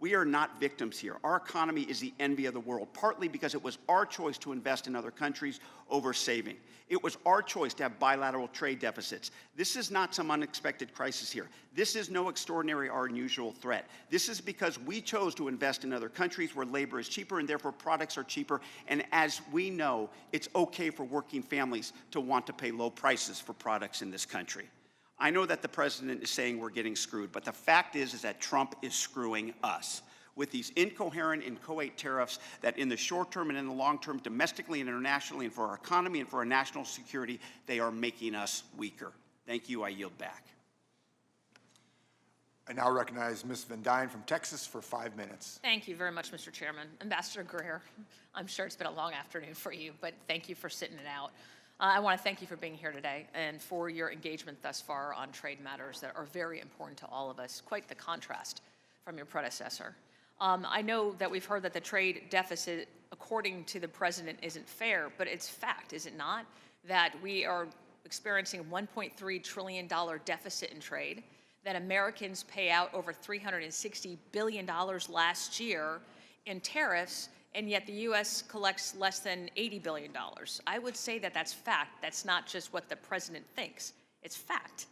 We are not victims here. Our economy is the envy of the world, partly because it was our choice to invest in other countries over saving. It was our choice to have bilateral trade deficits. This is not some unexpected crisis here. This is no extraordinary or unusual threat. This is because we chose to invest in other countries where labor is cheaper and therefore products are cheaper. And as we know, it's okay for working families to want to pay low prices for products in this country. I know that the president is saying we're getting screwed, but the fact is that Trump is screwing us with these incoherent, inchoate tariffs that in the short term and in the long term, domestically and internationally, and for our economy and for our national security, they are making us weaker. Thank you. I yield back. I now recognize Ms. Van Dyne from Texas for 5 minutes. Thank you very much, Mr. Chairman. Ambassador Greer, I'm sure it's been a long afternoon for you, but thank you for sitting it out. I want to thank you for being here today and for your engagement thus far on trade matters that are very important to all of us. Quite the contrast from your predecessor. I know that we've heard that the trade deficit, according to the president, isn't fair, but it's fact, is it not? That we are experiencing a $1.3 trillion deficit in trade, that Americans pay out over $360 billion last year in tariffs, and yet the U.S. collects less than $80 billion. I would say that that's fact. That's not just what the president thinks. It's fact.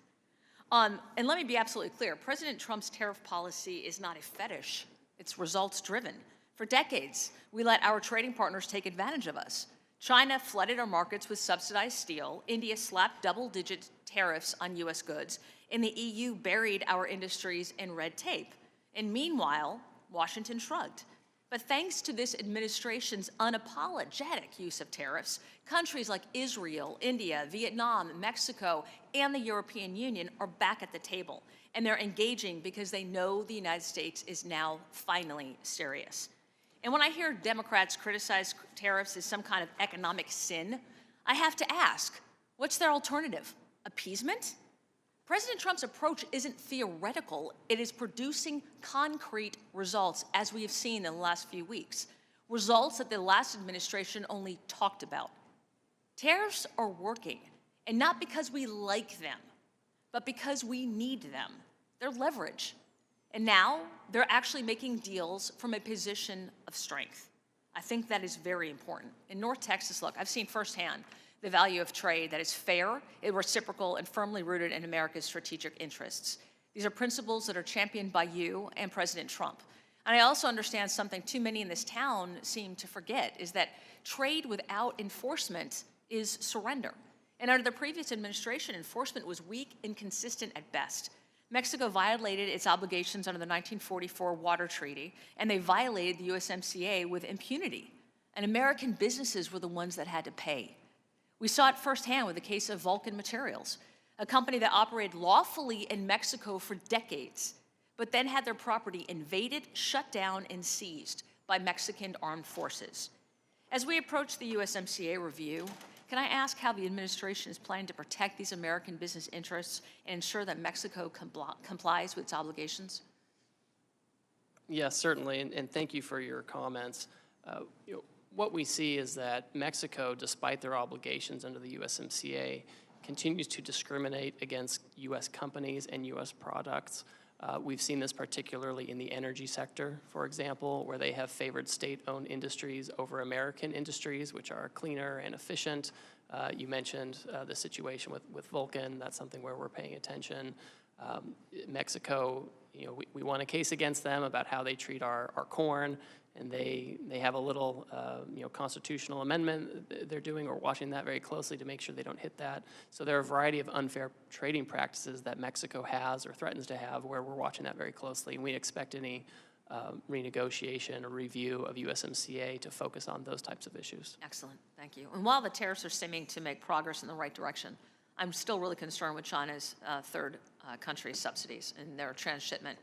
And let me be absolutely clear. President Trump's tariff policy is not a fetish. It's results-driven. For decades, we let our trading partners take advantage of us. China flooded our markets with subsidized steel. India slapped double-digit tariffs on U.S. goods. And the EU buried our industries in red tape. And meanwhile, Washington shrugged. But thanks to this administration's unapologetic use of tariffs, countries like Israel, India, Vietnam, Mexico, and the European Union are back at the table. And they're engaging because they know the United States is now finally serious. And when I hear Democrats criticize tariffs as some kind of economic sin, I have to ask, what's their alternative? Appeasement? President Trump's approach isn't theoretical. It is producing concrete results, as we have seen in the last few weeks. Results that the last administration only talked about. Tariffs are working, and not because we like them, but because we need them. They're leverage. And now they're actually making deals from a position of strength. I think that is very important. In North Texas, look, I've seen firsthand the value of trade that is fair, reciprocal, and firmly rooted in America's strategic interests. These are principles that are championed by you and President Trump. And I also understand something too many in this town seem to forget, is that trade without enforcement is surrender. And under the previous administration, enforcement was weak, inconsistent at best. Mexico violated its obligations under the 1944 Water Treaty, and they violated the USMCA with impunity. And American businesses were the ones that had to pay. We saw it firsthand with the case of Vulcan Materials, a company that operated lawfully in Mexico for decades, but then had their property invaded, shut down, and seized by Mexican armed forces. As we approach the USMCA review, can I ask how the administration is planning to protect these American business interests and ensure that Mexico complies with its obligations? Yes, certainly, and thank you for your comments. What we see is that Mexico, despite their obligations under the USMCA, continues to discriminate against U.S. companies and U.S. products. We've seen this particularly in the energy sector, for example, where they have favored state-owned industries over American industries, which are cleaner and efficient. You mentioned the situation with Vulcan. That's something where we're paying attention. Mexico, we won a case against them about how they treat our corn, and they have a little constitutional amendment they're doing. We're watching that very closely to make sure they don't hit that. So there are a variety of unfair trading practices that Mexico has or threatens to have, where we're watching that very closely. And we expect any renegotiation or review of USMCA to focus on those types of issues. Excellent, thank you. And while the tariffs are seeming to make progress in the right direction, I'm still really concerned with China's third country subsidies and their transshipment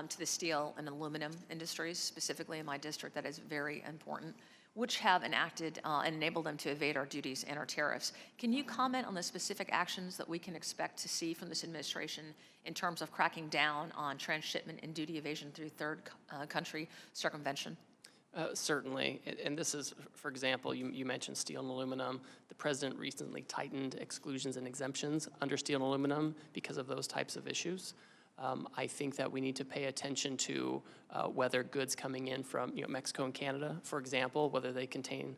to the steel and aluminum industries, specifically in my district. That is very important, which have enacted and enabled them to evade our duties and our tariffs. Can you comment on the specific actions that we can expect to see from this administration in terms of cracking down on transshipment and duty evasion through third country circumvention? Certainly, and this is, for example, you mentioned steel and aluminum. The president recently tightened exclusions and exemptions under steel and aluminum because of those types of issues. I think that we need to pay attention to whether goods coming in from Mexico and Canada, for example, whether they contain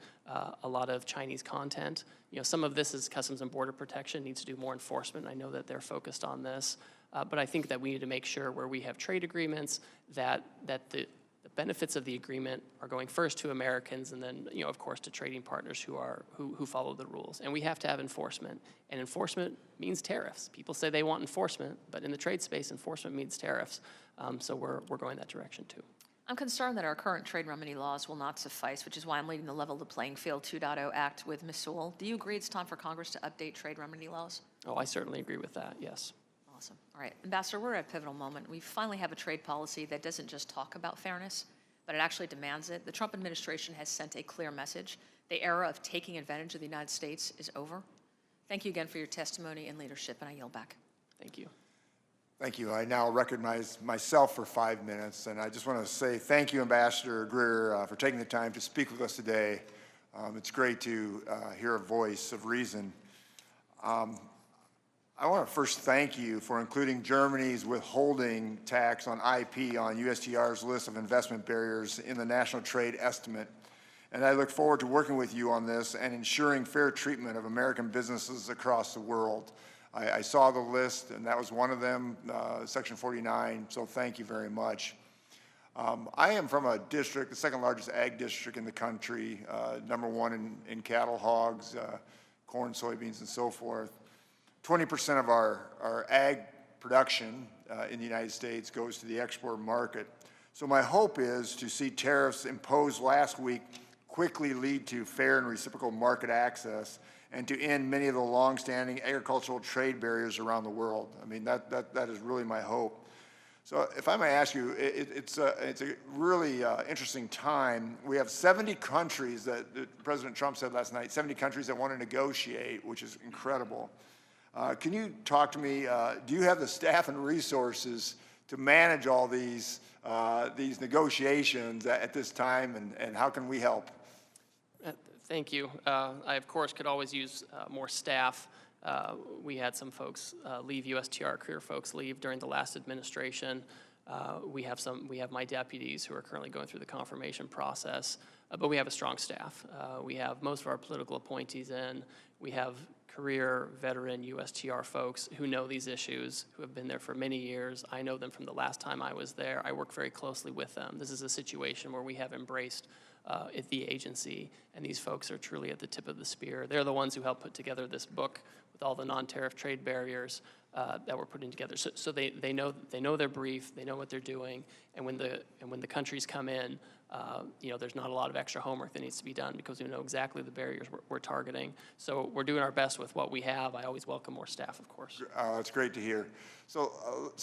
a lot of Chinese content. Some of this is Customs and Border Protection needs to do more enforcement. I know that they're focused on this, but I think that we need to make sure where we have trade agreements that the benefits of the agreement are going first to Americans and then, of course, to trading partners who follow the rules. And we have to have enforcement. And enforcement means tariffs. People say they want enforcement, but in the trade space, enforcement means tariffs. So we're going that direction too. I'm concerned that our current trade remedy laws will not suffice, which is why I'm leading the Level the Playing Field 2.0 Act with Ms. Sewell. Do you agree it's time for Congress to update trade remedy laws? Oh, I certainly agree with that, yes. Awesome. All right, Ambassador, we're at a pivotal moment. We finally have a trade policy that doesn't just talk about fairness, but it actually demands it. The Trump administration has sent a clear message. The era of taking advantage of the United States is over. Thank you again for your testimony and leadership, and I yield back. Thank you. Thank you. I now recognize myself for 5 minutes, and I just want to say thank you, Ambassador Greer, for taking the time to speak with us today. It's great to hear a voice of reason. I want to first thank you for including Germany's withholding tax on IP on USTR's list of investment barriers in the National Trade Estimate. And I look forward to working with you on this and ensuring fair treatment of American businesses across the world. I saw the list, and that was one of them, Section 49, so thank you very much. I am from a district, the second largest ag district in the country, #1 in cattle, hogs, corn, soybeans, and so forth. 20% of our ag production in the United States goes to the export market. So my hope is to see tariffs imposed last week quickly lead to fair and reciprocal market access and to end many of the longstanding agricultural trade barriers around the world. I mean, that is really my hope. So if I may ask you, it's a really interesting time. We have 70 countries that President Trump said last night, 70 countries that want to negotiate, which is incredible. Can you talk to me, do you have the staff and resources to manage all these negotiations at this time, and how can we help? Thank you. I, of course, could always use more staff. We had some folks leave, USTR career folks leave during the last administration. We have my deputies who are currently going through the confirmation process, but we have a strong staff. We have most of our political appointees in. We have career veteran USTR folks who know these issues, who have been there for many years. I know them from the last time I was there. I work very closely with them. This is a situation where we have embraced at the agency, and these folks are truly at the tip of the spear. They're the ones who helped put together this book with all the non-tariff trade barriers that we're putting together. So they know their brief, they know what they're doing, and when the countries come in, there's not a lot of extra homework that needs to be done because we know exactly the barriers we're targeting. So we're doing our best with what we have. I always welcome more staff, of course. That's great to hear. So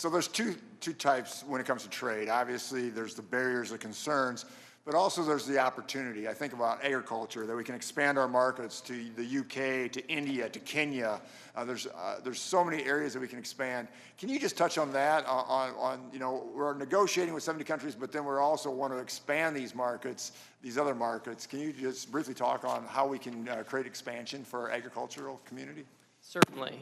there's two types when it comes to trade. Obviously, there's the barriers, the concerns, but also there's the opportunity. I think about agriculture, that we can expand our markets to the UK, to India, to Kenya. There's so many areas that we can expand. Can you just touch on that? We're negotiating with 70 countries, but then we also want to expand these markets, these other markets. Can you just briefly talk on how we can create expansion for our agricultural community? Certainly.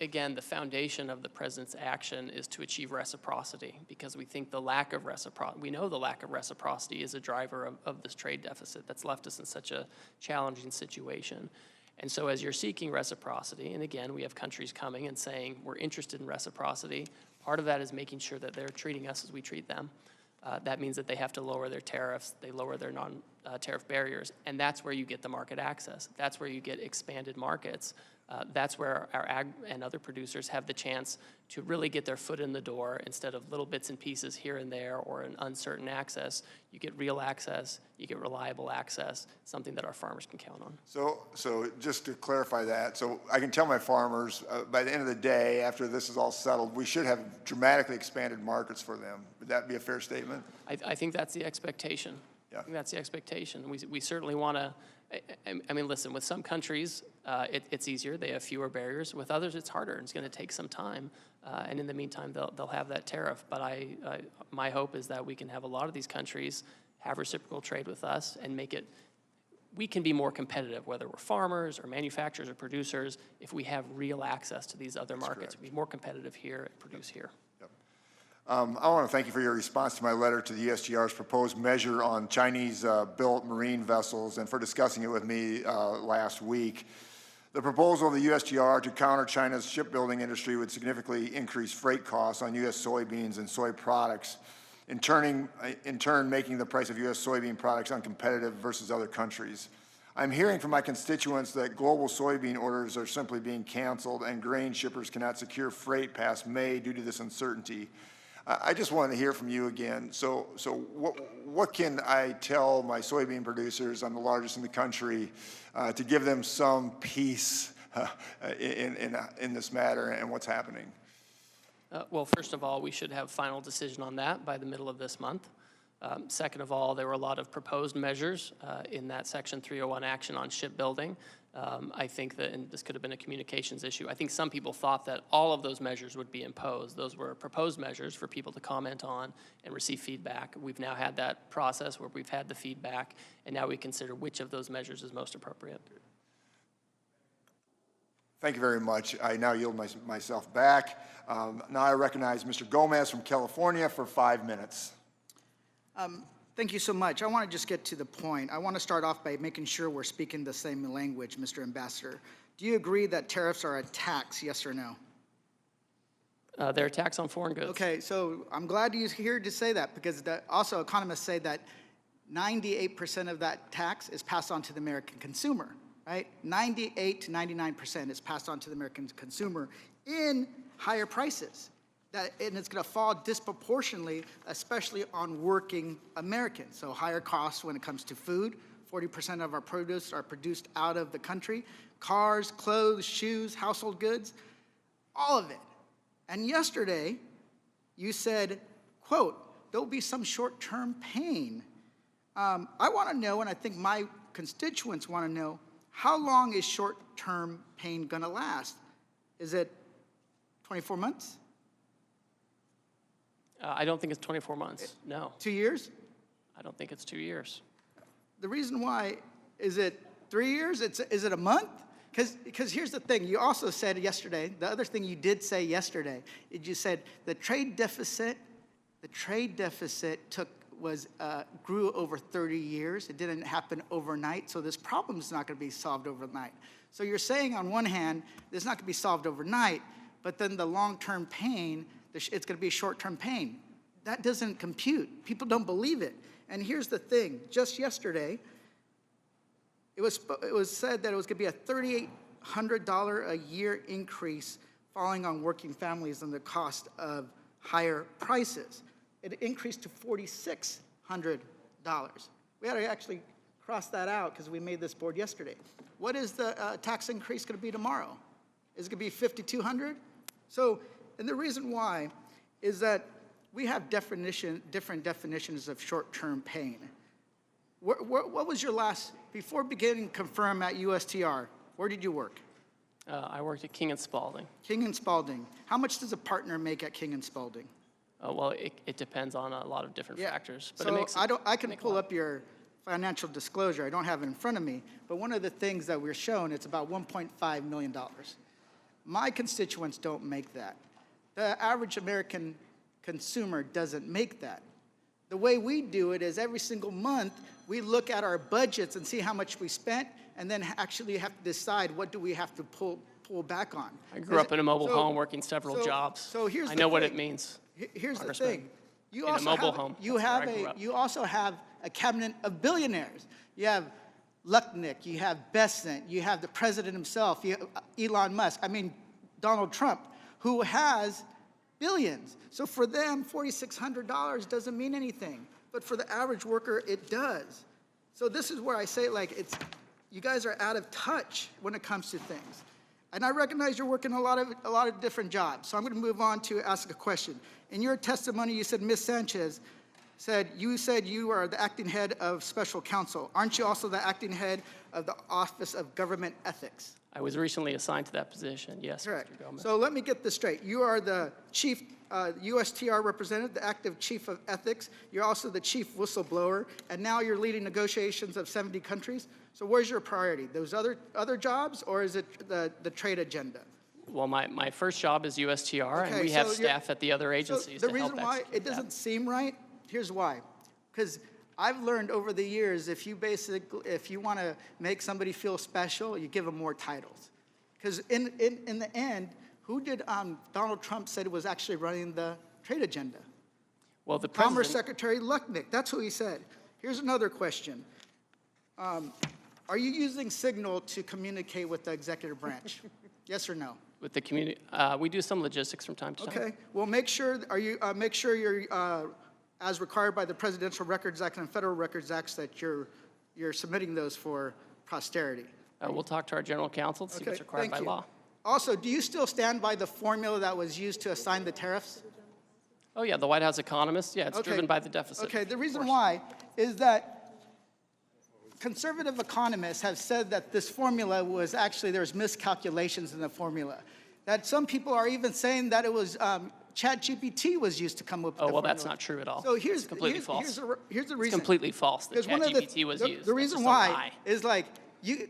Again, the foundation of the president's action is to achieve reciprocity, because we think the lack of reciprocity, we know the lack of reciprocity is a driver of this trade deficit that's left us in such a challenging situation. And so as you're seeking reciprocity, and again, we have countries coming and saying we're interested in reciprocity, part of that is making sure that they're treating us as we treat them. That means that they have to lower their tariffs, they lower their non-tariff barriers, and that's where you get the market access. That's where you get expanded markets. That's where our ag and other producers have the chance to really get their foot in the door instead of little bits and pieces here and there or an uncertain access. You get real access, you get reliable access, something that our farmers can count on. So just to clarify that, so I can tell my farmers by the end of the day, after this is all settled, we should have dramatically expanded markets for them. Would that be a fair statement? I think that's the expectation. Yeah. I think that's the expectation. We certainly want to, I mean, listen, with some countries, it's easier. They have fewer barriers. With others, it's harder. It's going to take some time. And in the meantime, they'll have that tariff. But my hope is that we can have a lot of these countries have reciprocal trade with us and make it, we can be more competitive, whether we're farmers or manufacturers or producers, if we have real access to these other markets. We'll be more competitive here and produce here. I want to thank you for your response to my letter to the USTR's proposed measure on Chinese-built marine vessels and for discussing it with me last week. The proposal of the USTR to counter China's shipbuilding industry would significantly increase freight costs on U.S. soybeans and soy products, in turn making the price of U.S. soybean products uncompetitive versus other countries. I'm hearing from my constituents that global soybean orders are simply being canceled and grain shippers cannot secure freight past May due to this uncertainty. I just wanted to hear from you again. So what can I tell my soybean producers? I'm the largest in the country, to give them some peace in this matter and what's happening. Well, first of all, we should have final decision on that by the middle of this month. Second of all, there were a lot of proposed measures in that Section 301 action on shipbuilding. I think that, and this could have been a communications issue, I think some people thought that all of those measures would be imposed. Those were proposed measures for people to comment on and receive feedback. We've now had that process where we've had the feedback, and now we consider which of those measures is most appropriate. Thank you very much. I now yield myself back. Now I recognize Mr. Gomez from California for 5 minutes. Thank you so much. I want to just get to the point. I want to start off by making sure we're speaking the same language, Mr. Ambassador. Do you agree that tariffs are a tax, yes or no? They're a tax on foreign goods. Okay, so I'm glad you're here to say that, because also economists say that 98% of that tax is passed on to the American consumer, right? 98 to 99% is passed on to the American consumer in higher prices. And it's going to fall disproportionately, especially on working Americans. So higher costs when it comes to food. 40% of our produce are produced out of the country. Cars, clothes, shoes, household goods, all of it. And yesterday, you said, quote, there'll be some short-term pain. I want to know, and I think my constituents want to know, how long is short-term pain going to last? Is it 24 months? I don't think it's 24 months, no. 2 years? I don't think it's 2 years. The reason why, is it 3 years? Is it a month? Because here's the thing, you also said yesterday, the other thing you did say yesterday, is you said the trade deficit grew over 30 years. It didn't happen overnight, so this problem is not going to be solved overnight. So you're saying on one hand, it's not going to be solved overnight, but then the long-term pain, it's going to be short-term pain. That doesn't compute. People don't believe it. And here's the thing, just yesterday, it was said that it was going to be a $3,800 a year increase falling on working families and the cost of higher prices. It increased to $4,600. We had to actually cross that out because we made this board yesterday. What is the tax increase going to be tomorrow? Is it going to be $5,200? So, and the reason why is that we have different definitions of short-term pain. What was your last, before beginning confirm at USTR, where did you work? I worked at King & Spalding. King & Spalding. How much does a partner make at King & Spalding? Well, it depends on a lot of different factors. But So it makes I can pull up your financial disclosure. I don't have it in front of me. But one of the things that we're shown, it's about $1.5 million. My constituents don't make that. The average American consumer doesn't make that. The way we do it is every single month, we look at our budgets and see how much we spent, and then actually have to decide what do we have to pull back on. I grew up in a mobile home working several jobs. So here's I the know what thing. it means. Here's the Congressman. thing. You In a also mobile have, home. You That's have where I grew up. you also have a cabinet of billionaires. You have Lucknick, you have Bessent, you have the president himself, you have Elon Musk, I mean Donald Trump, who has billions. So for them, $4,600 doesn't mean anything. But for the average worker, it does. So this is where I say, like, you guys are out of touch when it comes to things. And I recognize you're working a lot of different jobs. So I'm going to move on to ask a question. In your testimony, you said Ms. Sanchez said you are the acting head of special counsel. Aren't you also the acting head of the Office of Government Ethics? I was recently assigned to that position, yes, Correct. Mr. Gomez. So let me get this straight. You are the chief USTR representative, the active chief of ethics. You're also the chief whistleblower, and now you're leading negotiations of 70 countries. So where's your priority? Those other jobs, or is it the trade agenda? Well, my first job is USTR, and Okay, we have so you're- staff at the other agencies So to the help reason why execute it doesn't that. seem right, here's why. Because I've learned over the years, if you want to make somebody feel special, you give them more titles. Because in the end, who did Donald Trump said was actually running the trade agenda? Well, the Commerce president, Secretary Lucknick, that's who he said. Here's another question. Are you using Signal to communicate with the executive branch? Yes or no? with the community, we do some logistics from time to time. Okay, well, make sure you're, as required by the Presidential Records Act and Federal Records Acts, that you're submitting those for posterity. We'll talk to our general counsel to see what's required by law. Also, do you still stand by the formula that was used to assign the tariffs? Oh, yeah, the White House economist, yeah, it's Okay. driven by the deficit. Okay, the reason why is that conservative economists have said that this formula was actually, there's miscalculations in the formula. That some people are even saying that it was ChatGPT was used to come up with the Oh, well, formula. that's not true at all. So here's It's completely false. Here's the reason. It's completely false that Because one of ChatGPT was used. The That's reason just a why lie. is like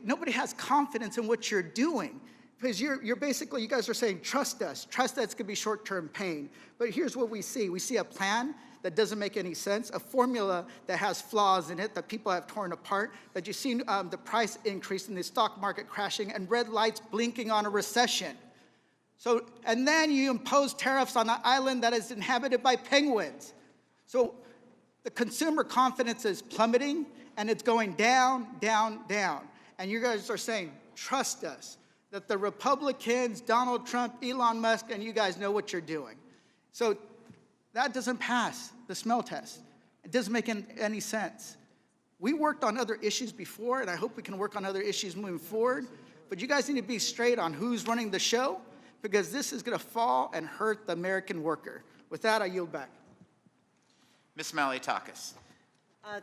nobody has confidence in what you're doing. Because you're basically, you guys are saying, trust us. Trust that it's going to be short-term pain. But here's what we see. We see a plan that doesn't make any sense, a formula that has flaws in it that people have torn apart, that you've seen the price increase in the stock market crashing and red lights blinking on a recession. So, and then you impose tariffs on an island that is inhabited by penguins. So the consumer confidence is plummeting, and it's going down, down, down. And you guys are saying, trust us, that the Republicans, Donald Trump, Elon Musk, and you guys know what you're doing. So that doesn't pass the smell test. It doesn't make any sense. We worked on other issues before, and I hope we can work on other issues moving forward. But you guys need to be straight on who's running the show, because this is going to fall and hurt the American worker. With that, I yield back. Ms. Malliotakis.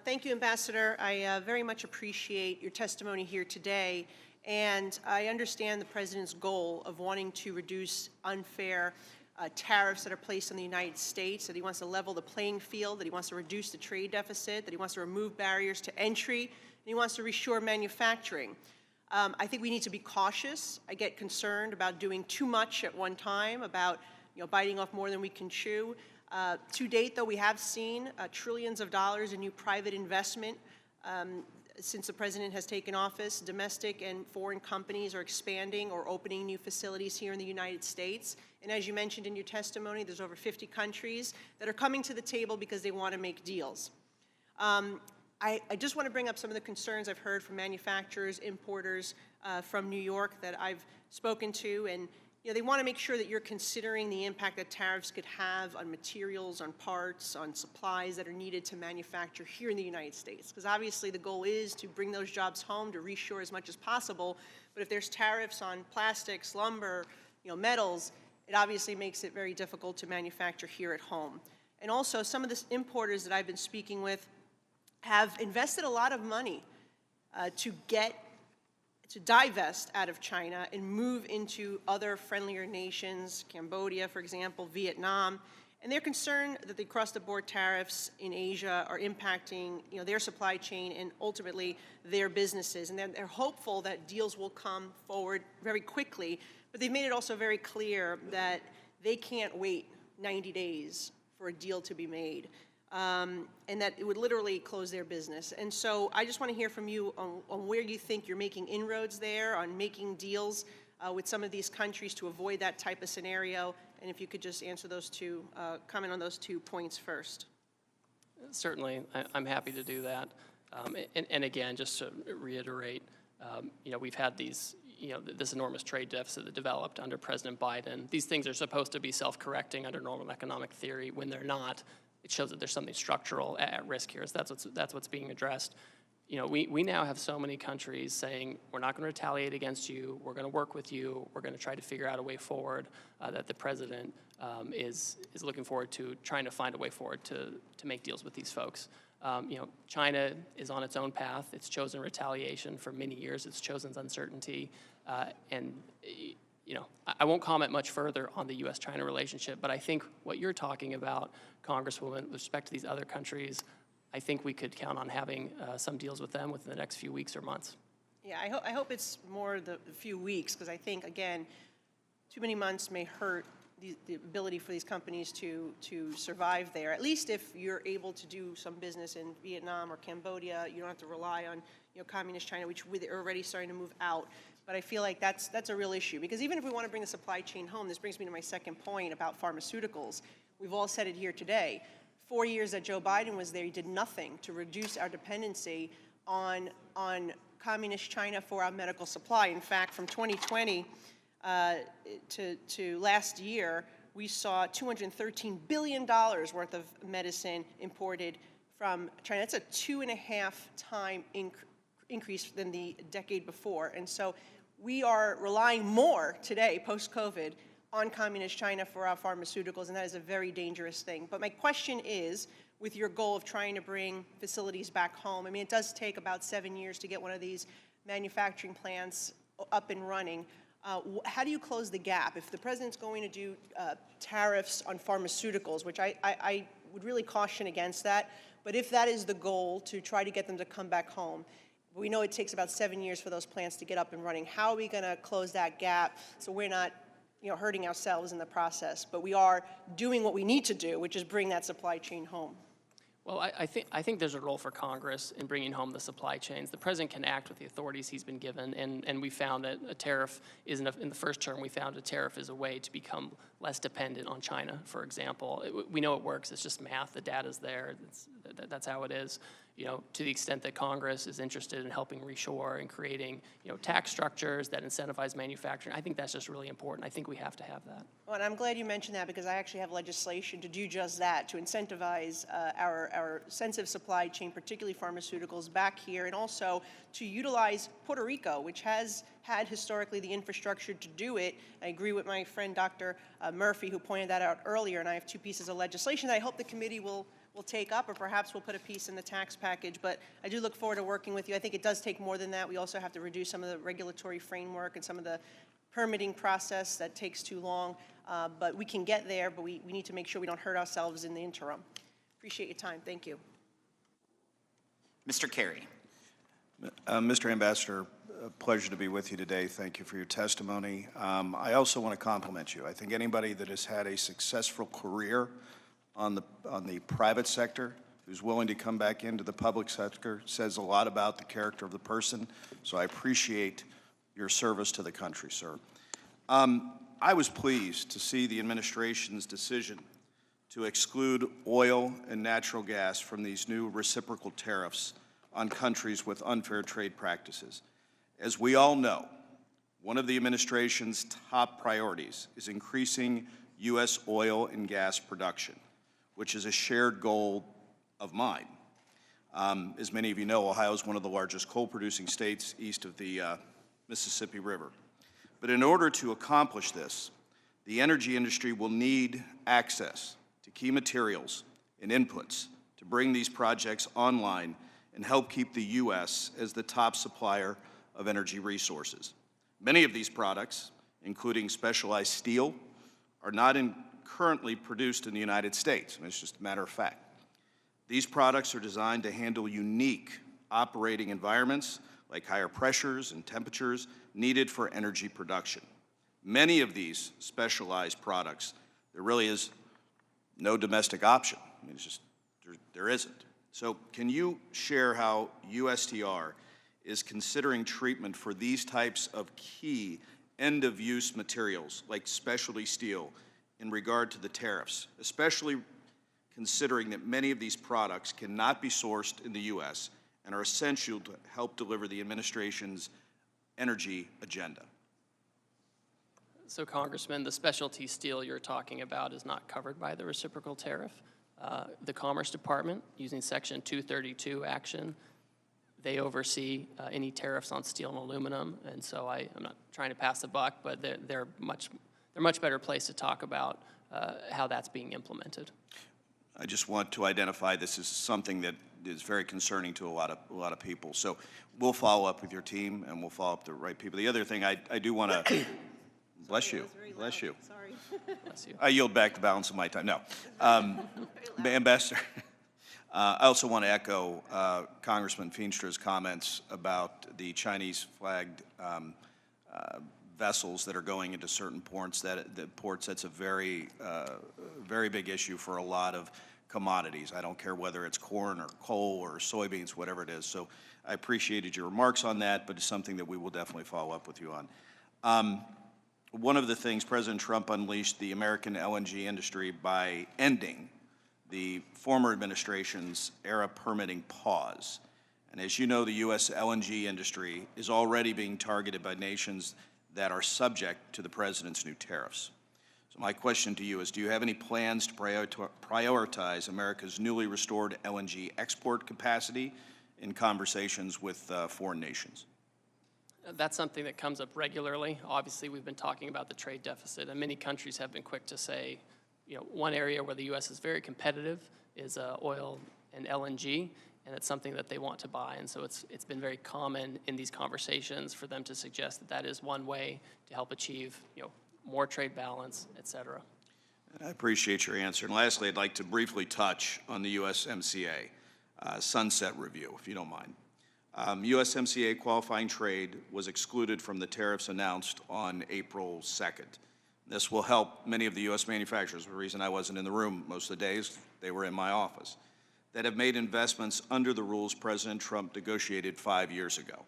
Thank you, Ambassador. I very much appreciate your testimony here today, and I understand the President's goal of wanting to reduce unfair tariffs that are placed on the United States, that he wants to level the playing field, that he wants to reduce the trade deficit, that he wants to remove barriers to entry, and he wants to reshore manufacturing. I think we need to be cautious. I get concerned about doing too much at one time, about biting off more than we can chew. To date, though, we have seen trillions of dollars in new private investment since the President has taken office. Domestic and foreign companies are expanding or opening new facilities here in the United States. And as you mentioned in your testimony, there's over 50 countries that are coming to the table because they want to make deals. I just want to bring up some of the concerns I've heard from manufacturers, importers from New York that I've spoken to, and they want to make sure that you're considering the impact that tariffs could have on materials, on parts, on supplies that are needed to manufacture here in the United States. Because obviously the goal is to bring those jobs home, to reshore as much as possible. But if there's tariffs on plastics, lumber, metals, it obviously makes it very difficult to manufacture here at home. And also, some of the importers that I've been speaking with have invested a lot of money to divest out of China and move into other friendlier nations, Cambodia, for example, Vietnam, and they're concerned that the across-the-board tariffs in Asia are impacting, their supply chain and ultimately their businesses. And they're hopeful that deals will come forward very quickly, but they've made it also very clear that they can't wait 90 days for a deal to be made. And that it would literally close their business. And so I just want to hear from you on where you think you're making inroads there, on making deals with some of these countries to avoid that type of scenario, and if you could just answer those two, comment on those 2 points first. Certainly, I'm happy to do that. And again, just to reiterate, we've had these, this enormous trade deficit that developed under President Biden. These things are supposed to be self-correcting under normal economic theory. When they're not, it shows that there's something structural at risk here. So that's what's being addressed. We now have so many countries saying, we're not going to retaliate against you, we're going to work with you, we're going to try to figure out a way forward, that the President is looking forward to trying to find a way forward to make deals with these folks. China is on its own path. It's chosen retaliation for many years. It's chosen uncertainty. I won't comment much further on the U.S.-China relationship, but I think what you're talking about, Congresswoman, with respect to these other countries, I think we could count on having some deals with them within the next few weeks or months. Yeah, I hope it's more the few weeks, because I think, again, too many months may hurt the ability for these companies to survive there. At least if you're able to do some business in Vietnam or Cambodia, you don't have to rely on communist China, which they're already starting to move out. But I feel like that's a real issue, because even if we want to bring the supply chain home, this brings me to my second point about pharmaceuticals. We've all said it here today. 4 years that Joe Biden was there, he did nothing to reduce our dependency on communist China for our medical supply. In fact, from 2020 to last year, we saw $213 billion worth of medicine imported from China. That's a 2.5-time increase than the decade before. And so we are relying more today, post-COVID, on communist China for our pharmaceuticals, and that is a very dangerous thing. But my question is, with your goal of trying to bring facilities back home, I mean, it does take about 7 years to get one of these manufacturing plants up and running. How do you close the gap? If the President's going to do tariffs on pharmaceuticals, which I would really caution against that, but if that is the goal, to try to get them to come back home, we know it takes about 7 years for those plants to get up and running. How are we going to close that gap so we're not hurting ourselves in the process, but we are doing what we need to do, which is bring that supply chain home? Well, I think there's a role for Congress in bringing home the supply chains. The President can act with the authorities he's been given, and we found that a tariff in the first term, we found a tariff is a way to become less dependent on China, for example. We know it works. It's just math. The data's there. That's how it is. To the extent that Congress is interested in helping reshore and creating, tax structures that incentivize manufacturing, I think that's just really important. I think we have to have that. Well, and I'm glad you mentioned that, because I actually have legislation to do just that, to incentivize our sensitive supply chain, particularly pharmaceuticals, back here, and also to utilize Puerto Rico, which has had historically the infrastructure to do it. I agree with my friend Dr. Murphy, who pointed that out earlier, and I have 2 pieces of legislation that I hope the committee will take up, or perhaps we'll put a piece in the tax package. But I do look forward to working with you. I think it does take more than that. We also have to reduce some of the regulatory framework and some of the permitting process that takes too long. But we can get there, but we need to make sure we don't hurt ourselves in the interim. Appreciate your time. Thank you. Mr. Kerry. Mr. Ambassador, a pleasure to be with you today. Thank you for your testimony. I also want to compliment you. I think anybody that has had a successful career on the private sector, who's willing to come back into the public sector, says a lot about the character of the person. So I appreciate your service to the country, sir. I was pleased to see the administration's decision to exclude oil and natural gas from these new reciprocal tariffs on countries with unfair trade practices. As we all know, one of the administration's top priorities is increasing U.S. oil and gas production, which is a shared goal of mine. As many of you know, Ohio is one of the largest coal-producing states east of the Mississippi River. But in order to accomplish this, the energy industry will need access to key materials and inputs to bring these projects online and help keep the U.S. as the top supplier of energy resources. Many of these products, including specialized steel, are not currently produced in the United States. I mean, it's just a matter of fact. These products are designed to handle unique operating environments like higher pressures and temperatures needed for energy production. Many of these specialized products, there really is no domestic option. I mean, it's just, there isn't. So can you share how USTR is considering treatment for these types of key end-of-use materials like specialty steel in regard to the tariffs, especially considering that many of these products cannot be sourced in the U.S. and are essential to help deliver the administration's energy agenda? So, Congressman, the specialty steel you're talking about is not covered by the reciprocal tariff. The Commerce Department, using Section 232 action, they oversee any tariffs on steel and aluminum, and so I'm not trying to pass the buck, but they're much better placed to talk about how that's being implemented. I just want to identify this as something that is very concerning to a lot of people. So we'll follow up with your team, and we'll follow up the right people. The other thing I do want to bless you. Bless you. Sorry. Bless you. I yield back the balance of my time. No. Ambassador, I also want to echo Congressman Feenstra's comments about the Chinese-flagged vessels that are going into certain ports. That's a very big issue for a lot of commodities. I don't care whether it's corn or coal or soybeans, whatever it is. So I appreciated your remarks on that, but it's something that we will definitely follow up with you on. One of the things, President Trump unleashed the American LNG industry by ending the former administration's ERA permitting pause. And as you know, the U.S. LNG industry is already being targeted by nations that are subject to the president's new tariffs. So my question to you is, do you have any plans to prioritize America's newly restored LNG export capacity in conversations with foreign nations? That's something that comes up regularly. Obviously, we've been talking about the trade deficit, and many countries have been quick to say, one area where the U.S. is very competitive is oil and LNG, and it's something that they want to buy. And so it's been very common in these conversations for them to suggest that that is one way to help achieve, more trade balance, et cetera. I appreciate your answer. And lastly, I'd like to briefly touch on the USMCA sunset review, if you don't mind. USMCA qualifying trade was excluded from the tariffs announced on April 2nd. This will help many of the U.S. manufacturers. The reason I wasn't in the room most of the days, they were in my office, that have made investments under the rules President Trump negotiated 5 years ago.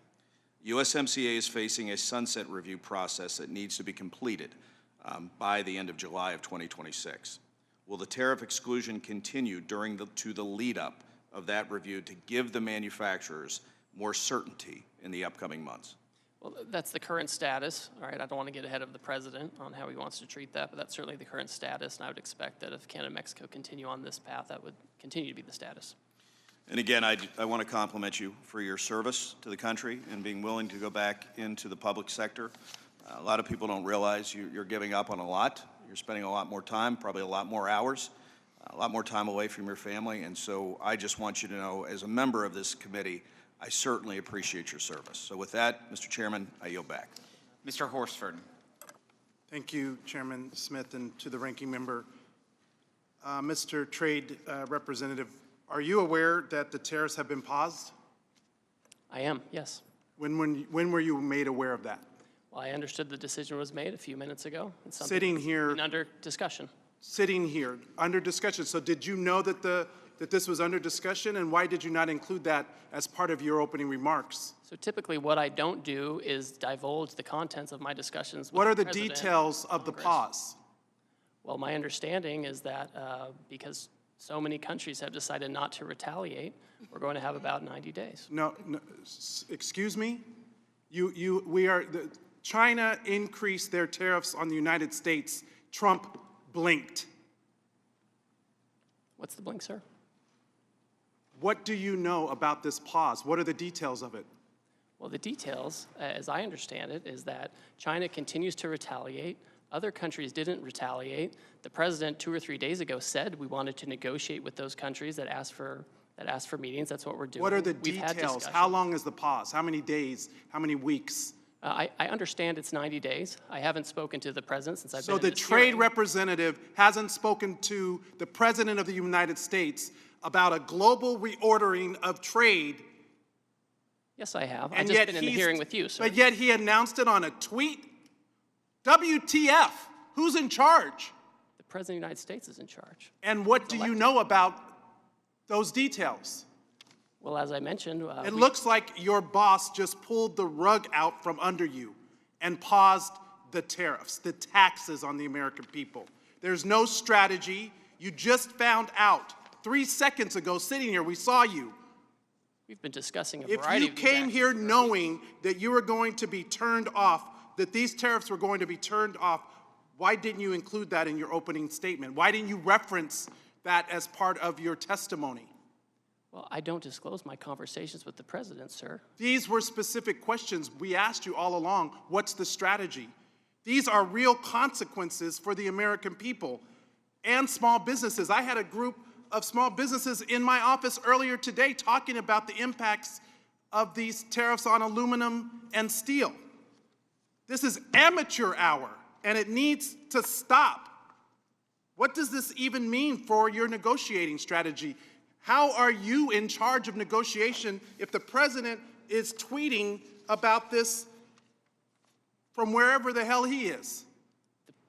USMCA is facing a sunset review process that needs to be completed by the end of July of 2026. Will the tariff exclusion continue to the lead up of that review to give the manufacturers more certainty in the upcoming months? Well, that's the current status. All right, I don't want to get ahead of the president on how he wants to treat that, but that's certainly the current status, and I would expect that if Canada and Mexico continue on this path, that would continue to be the status. And again, I want to compliment you for your service to the country and being willing to go back into the public sector. A lot of people don't realize you're giving up on a lot. You're spending a lot more time, probably a lot more hours, a lot more time away from your family. And so I just want you to know, as a member of this committee, I certainly appreciate your service. So with that, Mr. Chairman, I yield back. Mr. Horsford. Thank you, Chairman Smith, and to the ranking member. Mr. Trade Representative, are you aware that the tariffs have been paused? I am, yes. When were you made aware of that? Well, I understood the decision was made a few minutes ago. It's something Sitting that's here. been under discussion. Sitting here, under discussion. So did you know that this was under discussion, and why did you not include that as part of your opening remarks? So typically what I don't do is divulge the contents of my discussions with What are the President details of the Congress. pause? Well, my understanding is that because so many countries have decided not to retaliate, we're going to have about 90 days. No, excuse me? China increased their tariffs on the United States. Trump blinked. What's the blink, sir? What do you know about this pause? What are the details of it? Well, the details, as I understand it, is that China continues to retaliate. Other countries didn't retaliate. The president 2 or 3 days ago said we wanted to negotiate with those countries that asked for meetings. That's what we're doing. What are the We've had details? discussion. How long is the pause? How many days? How many weeks? I understand it's 90 days. I haven't spoken to the president since I've been So in the this trade hearing. representative hasn't spoken to the president of the United States about a global reordering of trade. Yes, I have. I've And just yet been in the hearing with you, sir. But yet he announced it on a tweet. WTF? Who's in charge? The president of the United States is in charge. And what do you know about those details? Well, as I mentioned, It looks like your boss just pulled the rug out from under you and paused the tariffs, the taxes on the American people. There's no strategy. You just found out 3 seconds ago, sitting here, we saw you. we've been discussing a If variety you of these came actions here for a knowing that you were going to be turned off, that these tariffs were going to be turned off, why didn't you include that in your opening statement? Why didn't you reference that as part of your testimony? Well, I don't disclose my conversations with the president, sir. These were specific questions we asked you all along. What's the strategy? These are real consequences for the American people and small businesses. I had a group of small businesses in my office earlier today talking about the impacts of these tariffs on aluminum and steel. This is amateur hour, and it needs to stop. What does this even mean for your negotiating strategy? How are you in charge of negotiation if the president is tweeting about this from wherever the hell he is?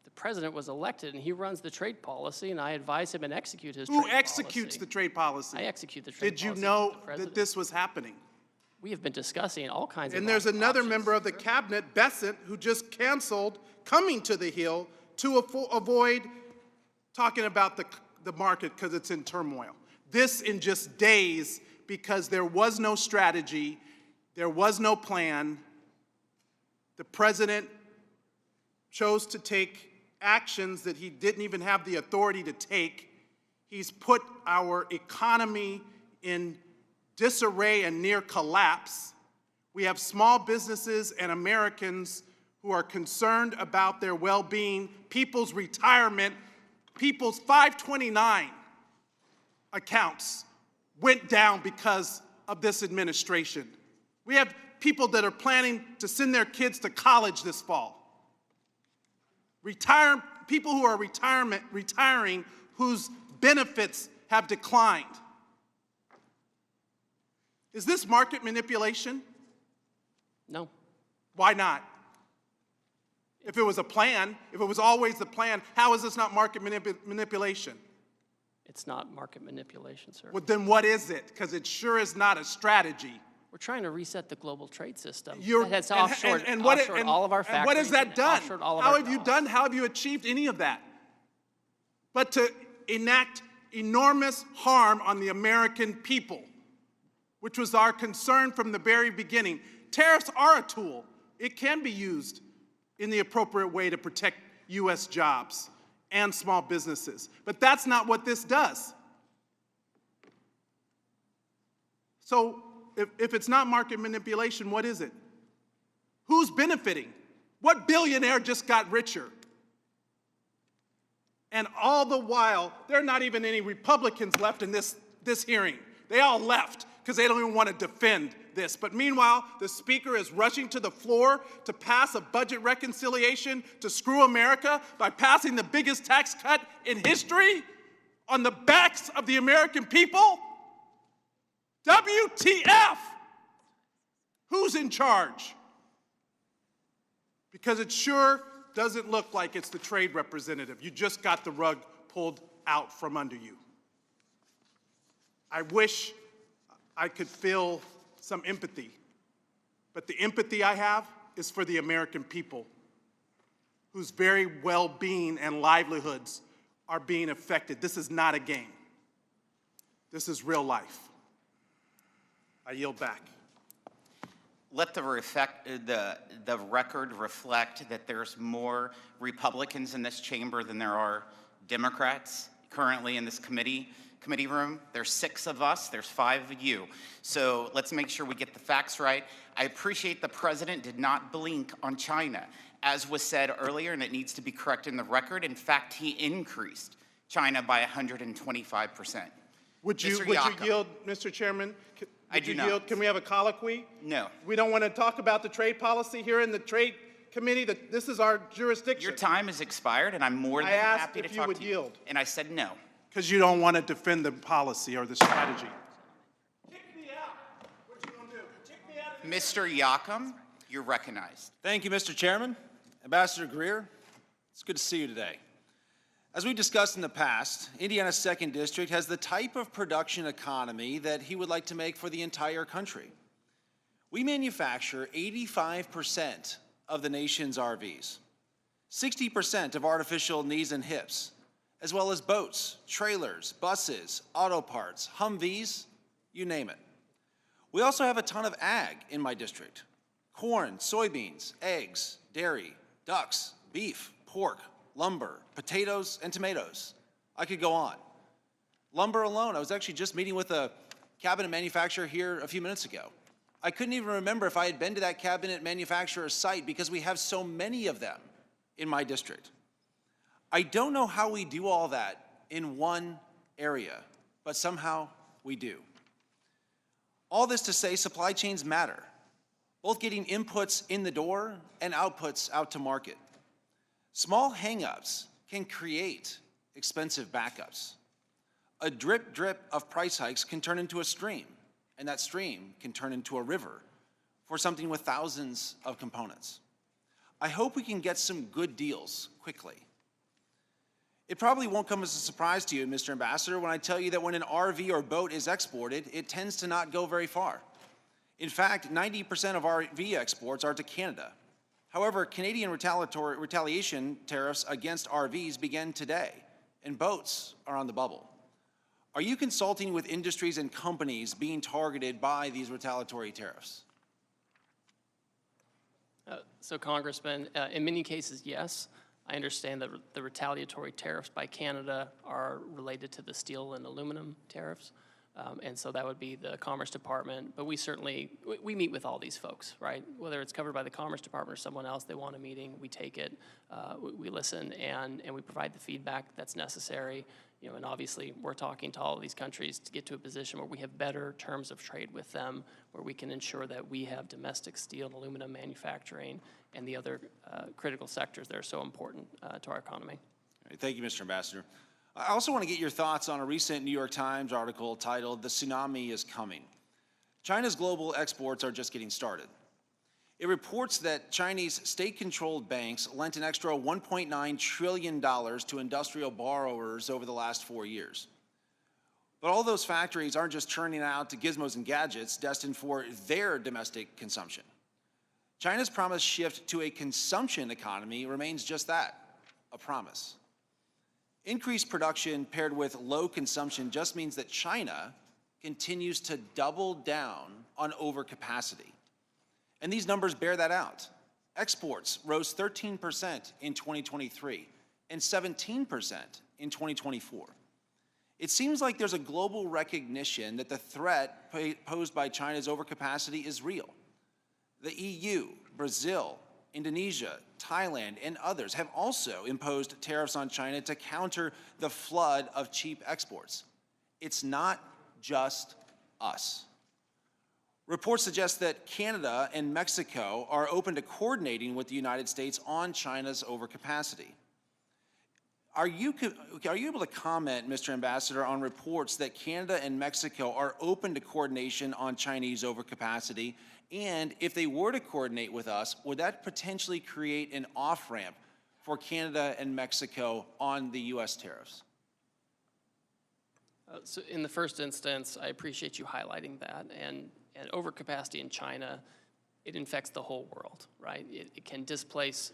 The president was elected, and he runs the trade policy, and I advise him and execute his Who trade executes policy. the trade policy? I execute the trade Did you policy know with the president. that this was happening? We have been discussing all kinds of And there's another member of the cabinet, Bessent, who just canceled coming to the Hill to avoid talking about the market because it's in turmoil. This in just days because there was no strategy, there was no plan. The president chose to take actions that he didn't even have the authority to take. He's put our economy in disarray and near collapse. We have small businesses and Americans who are concerned about their well-being, people's retirement, people's 529 accounts went down because of this administration. We have people that are planning to send their kids to college this fall. People who are retiring whose benefits have declined. Is this market manipulation? No. Why not? If it was a plan, if it was always the plan, how is this not market manipulation? It's not market manipulation, sir. Well, then what is it? Because it sure is not a strategy. We're trying to reset the global trade system. You're, That's and offshored all of our factories. And what has that done? Offshored all of How our have you jobs. done? How have you achieved any of that? But to enact enormous harm on the American people, which was our concern from the very beginning. Tariffs are a tool. It can be used in the appropriate way to protect U.S. jobs and small businesses. But that's not what this does. So if it's not market manipulation, what is it? Who's benefiting? What billionaire just got richer? And all the while, there are not even any Republicans left in this hearing. They all left because they don't even want to defend this. But meanwhile, the Speaker is rushing to the floor to pass a budget reconciliation to screw America by passing the biggest tax cut in history on the backs of the American people? WTF? Who's in charge? Because it sure doesn't look like it's the trade representative. You just got the rug pulled out from under you. I wish I could feel some empathy, but the empathy I have is for the American people whose very well-being and livelihoods are being affected. This is not a game. This is real life. I yield back. Let the record reflect that there's more Republicans in this chamber than there are Democrats currently in this committee room. There's 6 of us, there's 5 of you. So let's make sure we get the facts right. I appreciate the president did not blink on China, as was said earlier, and it needs to be corrected in the record. In fact, he increased China by 125%. Would you yield, Mr. Chairman? I do not. Yield? Can we have a colloquy? No. We don't want to talk about the trade policy here in the Trade Committee. This is our jurisdiction. Your time has expired, and I'm more than happy to talk to you. I asked if you would yield. And I said no. Because you don't want to defend the policy or the strategy. Kick me out. What you gonna do? Kick me out. Mr. Yocum, you're recognized. Thank you, Mr. Chairman. Ambassador Greer, it's good to see you today. As we discussed in the past, Indiana's 2nd District has the type of production economy that he would like to make for the entire country. We manufacture 85% of the nation's RVs, 60% of artificial knees and hips, as well as boats, trailers, buses, auto parts, Humvees, you name it. We also have a ton of ag in my district: corn, soybeans, eggs, dairy, ducks, beef, pork, lumber, potatoes, and tomatoes. I could go on. Lumber alone, I was actually just meeting with a cabinet manufacturer here a few minutes ago. I couldn't even remember if I had been to that cabinet manufacturer's site because we have so many of them in my district. I don't know how we do all that in one area, but somehow we do. All this to say, supply chains matter, both getting inputs in the door and outputs out to market. Small hang-ups can create expensive backups. A drip of price hikes can turn into a stream, and that stream can turn into a river for something with thousands of components. I hope we can get some good deals quickly. It probably won't come as a surprise to you, Mr. Ambassador, when I tell you that when an RV or boat is exported, it tends to not go very far. In fact, 90% of RV exports are to Canada. However, Canadian retaliation tariffs against RVs begin today, and boats are on the bubble. Are you consulting with industries and companies being targeted by these retaliatory tariffs? So, Congressman, in many cases, yes. I understand that the retaliatory tariffs by Canada are related to the steel and aluminum tariffs. And so that would be the Commerce Department. But we certainly, we meet with all these folks, right? Whether it's covered by the Commerce Department or someone else, they want a meeting, we take it, we listen, and we provide the feedback that's necessary. You know, and obviously we're talking to all of these countries to get to a position where we have better terms of trade with them, where we can ensure that we have domestic steel and aluminum manufacturing and the other critical sectors that are so important to our economy. All right, thank you, Mr. Ambassador. I also want to get your thoughts on a recent New York Times article titled "The Tsunami is Coming." China's global exports are just getting started. It reports that Chinese state-controlled banks lent an extra $1.9 trillion to industrial borrowers over the last 4 years. But all those factories aren't just churning out gizmos and gadgets destined for their domestic consumption. China's promised shift to a consumption economy remains just that, a promise. Increased production paired with low consumption just means that China continues to double down on overcapacity. And these numbers bear that out. Exports rose 13% in 2023 and 17% in 2024. It seems like there's a global recognition that the threat posed by China's overcapacity is real. The EU, Brazil, Indonesia, Thailand, and others have also imposed tariffs on China to counter the flood of cheap exports. It's not just us. Reports suggest that Canada and Mexico are open to coordinating with the United States on China's overcapacity. Are you able to comment, Mr. Ambassador, on reports that Canada and Mexico are open to coordination on Chinese overcapacity? And if they were to coordinate with us, would that potentially create an off-ramp for Canada and Mexico on the U.S. tariffs? So in the first instance, I appreciate you highlighting that. And overcapacity in China, it infects the whole world, right? It can displace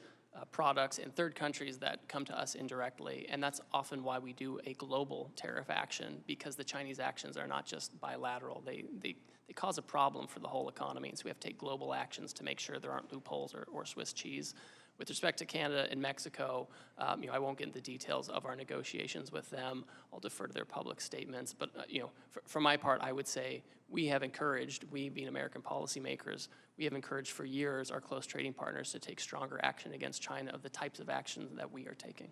products in third countries that come to us indirectly, and that's often why we do a global tariff action, because the Chinese actions are not just bilateral. They cause a problem for the whole economy, and so we have to take global actions to make sure there aren't loopholes or Swiss cheese. With respect to Canada and Mexico, I won't get into the details of our negotiations with them. I'll defer to their public statements. But for my part, I would say we have encouraged, we being American policymakers, we have encouraged for years our close trading partners to take stronger action against China of the types of actions that we are taking.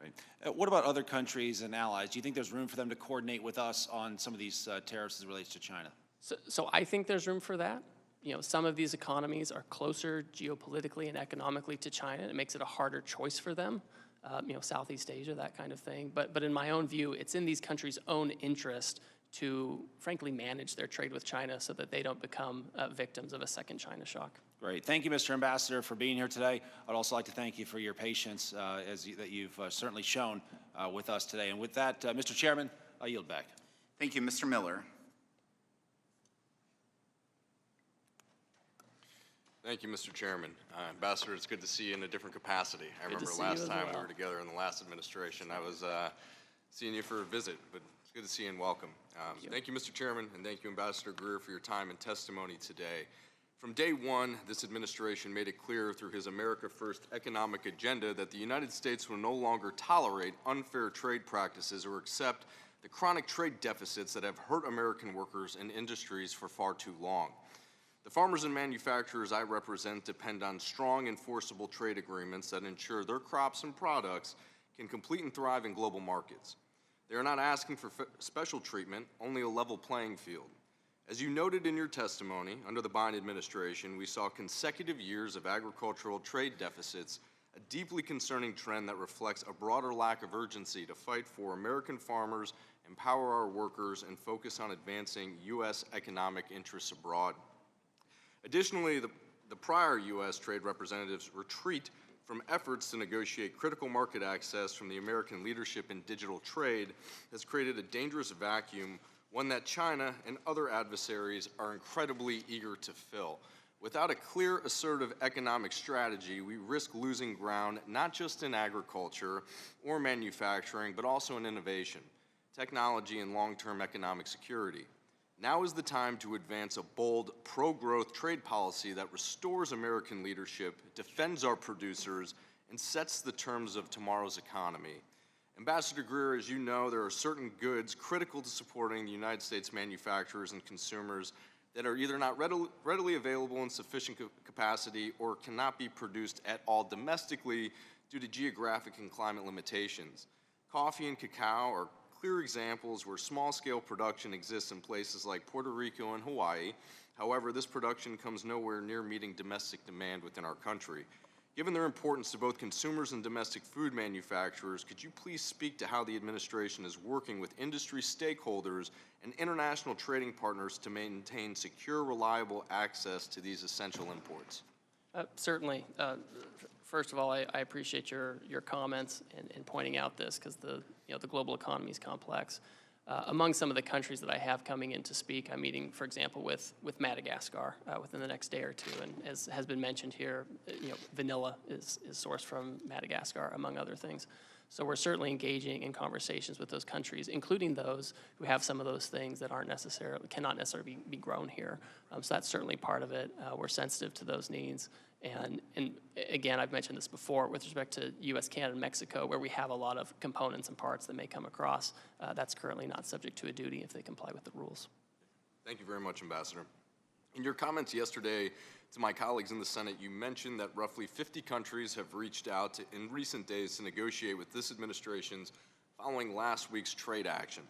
Right. What about other countries and allies? Do you think there's room for them to coordinate with us on some of these tariffs as it relates to China? So I think there's room for that. Some of these economies are closer geopolitically and economically to China. It makes it a harder choice for them, Southeast Asia, that kind of thing. But in my own view, it's in these countries' own interest to, frankly, manage their trade with China so that they don't become victims of a second China shock. Great. Thank you, Mr. Ambassador, for being here today. I'd also like to thank you for your patience that you've certainly shown with us today. And with that, Mr. Chairman, I yield back. Thank you, Mr. Miller. Thank you, Mr. Chairman. Ambassador, it's good to see you in a different capacity. I Good to remember see you last as time we well. were together in the last administration, I was seeing you for a visit, but it's good to see you and welcome. Thank you, Mr. Chairman, and thank you, Ambassador Greer, for your time and testimony today. From day one, this administration made it clear through his America First economic agenda that the United States will no longer tolerate unfair trade practices or accept the chronic trade deficits that have hurt American workers and industries for far too long. The farmers and manufacturers I represent depend on strong, enforceable trade agreements that ensure their crops and products can compete and thrive in global markets. They are not asking for special treatment, only a level playing field. As you noted in your testimony, under the Biden administration, we saw consecutive years of agricultural trade deficits, a deeply concerning trend that reflects a broader lack of urgency to fight for American farmers, empower our workers, and focus on advancing U.S. economic interests abroad. Additionally, the prior U.S. trade representatives' retreat from efforts to negotiate critical market access from the American leadership in digital trade has created a dangerous vacuum, one that China and other adversaries are incredibly eager to fill. Without a clear, assertive economic strategy, we risk losing ground not just in agriculture or manufacturing, but also in innovation, technology, and long-term economic security. Now is the time to advance a bold, pro-growth trade policy that restores American leadership, defends our producers, and sets the terms of tomorrow's economy. Ambassador Greer, as you know, there are certain goods critical to supporting the United States manufacturers and consumers that are either not readily available in sufficient capacity or cannot be produced at all domestically due to geographic and climate limitations. Coffee and cacao are clear examples where small-scale production exists in places like Puerto Rico and Hawaii. However, this production comes nowhere near meeting domestic demand within our country. Given their importance to both consumers and domestic food manufacturers, could you please speak to how the administration is working with industry stakeholders and international trading partners to maintain secure, reliable access to these essential imports? Certainly. First of all, I appreciate your comments and pointing out this, because the global economy is complex. Among some of the countries that I have coming in to speak, I'm meeting, for example, with Madagascar within the next day or two. And as has been mentioned here, vanilla is sourced from Madagascar, among other things. So we're certainly engaging in conversations with those countries, including those who have some of those things that cannot necessarily be grown here. So that's certainly part of it. We're sensitive to those needs. And again, I've mentioned this before with respect to U.S., Canada, and Mexico, where we have a lot of components and parts that may come across. That's currently not subject to a duty if they comply with the rules. Thank you very much, Ambassador. In your comments yesterday to my colleagues in the Senate, you mentioned that roughly 50 countries have reached out in recent days to negotiate with this administration's following last week's trade action.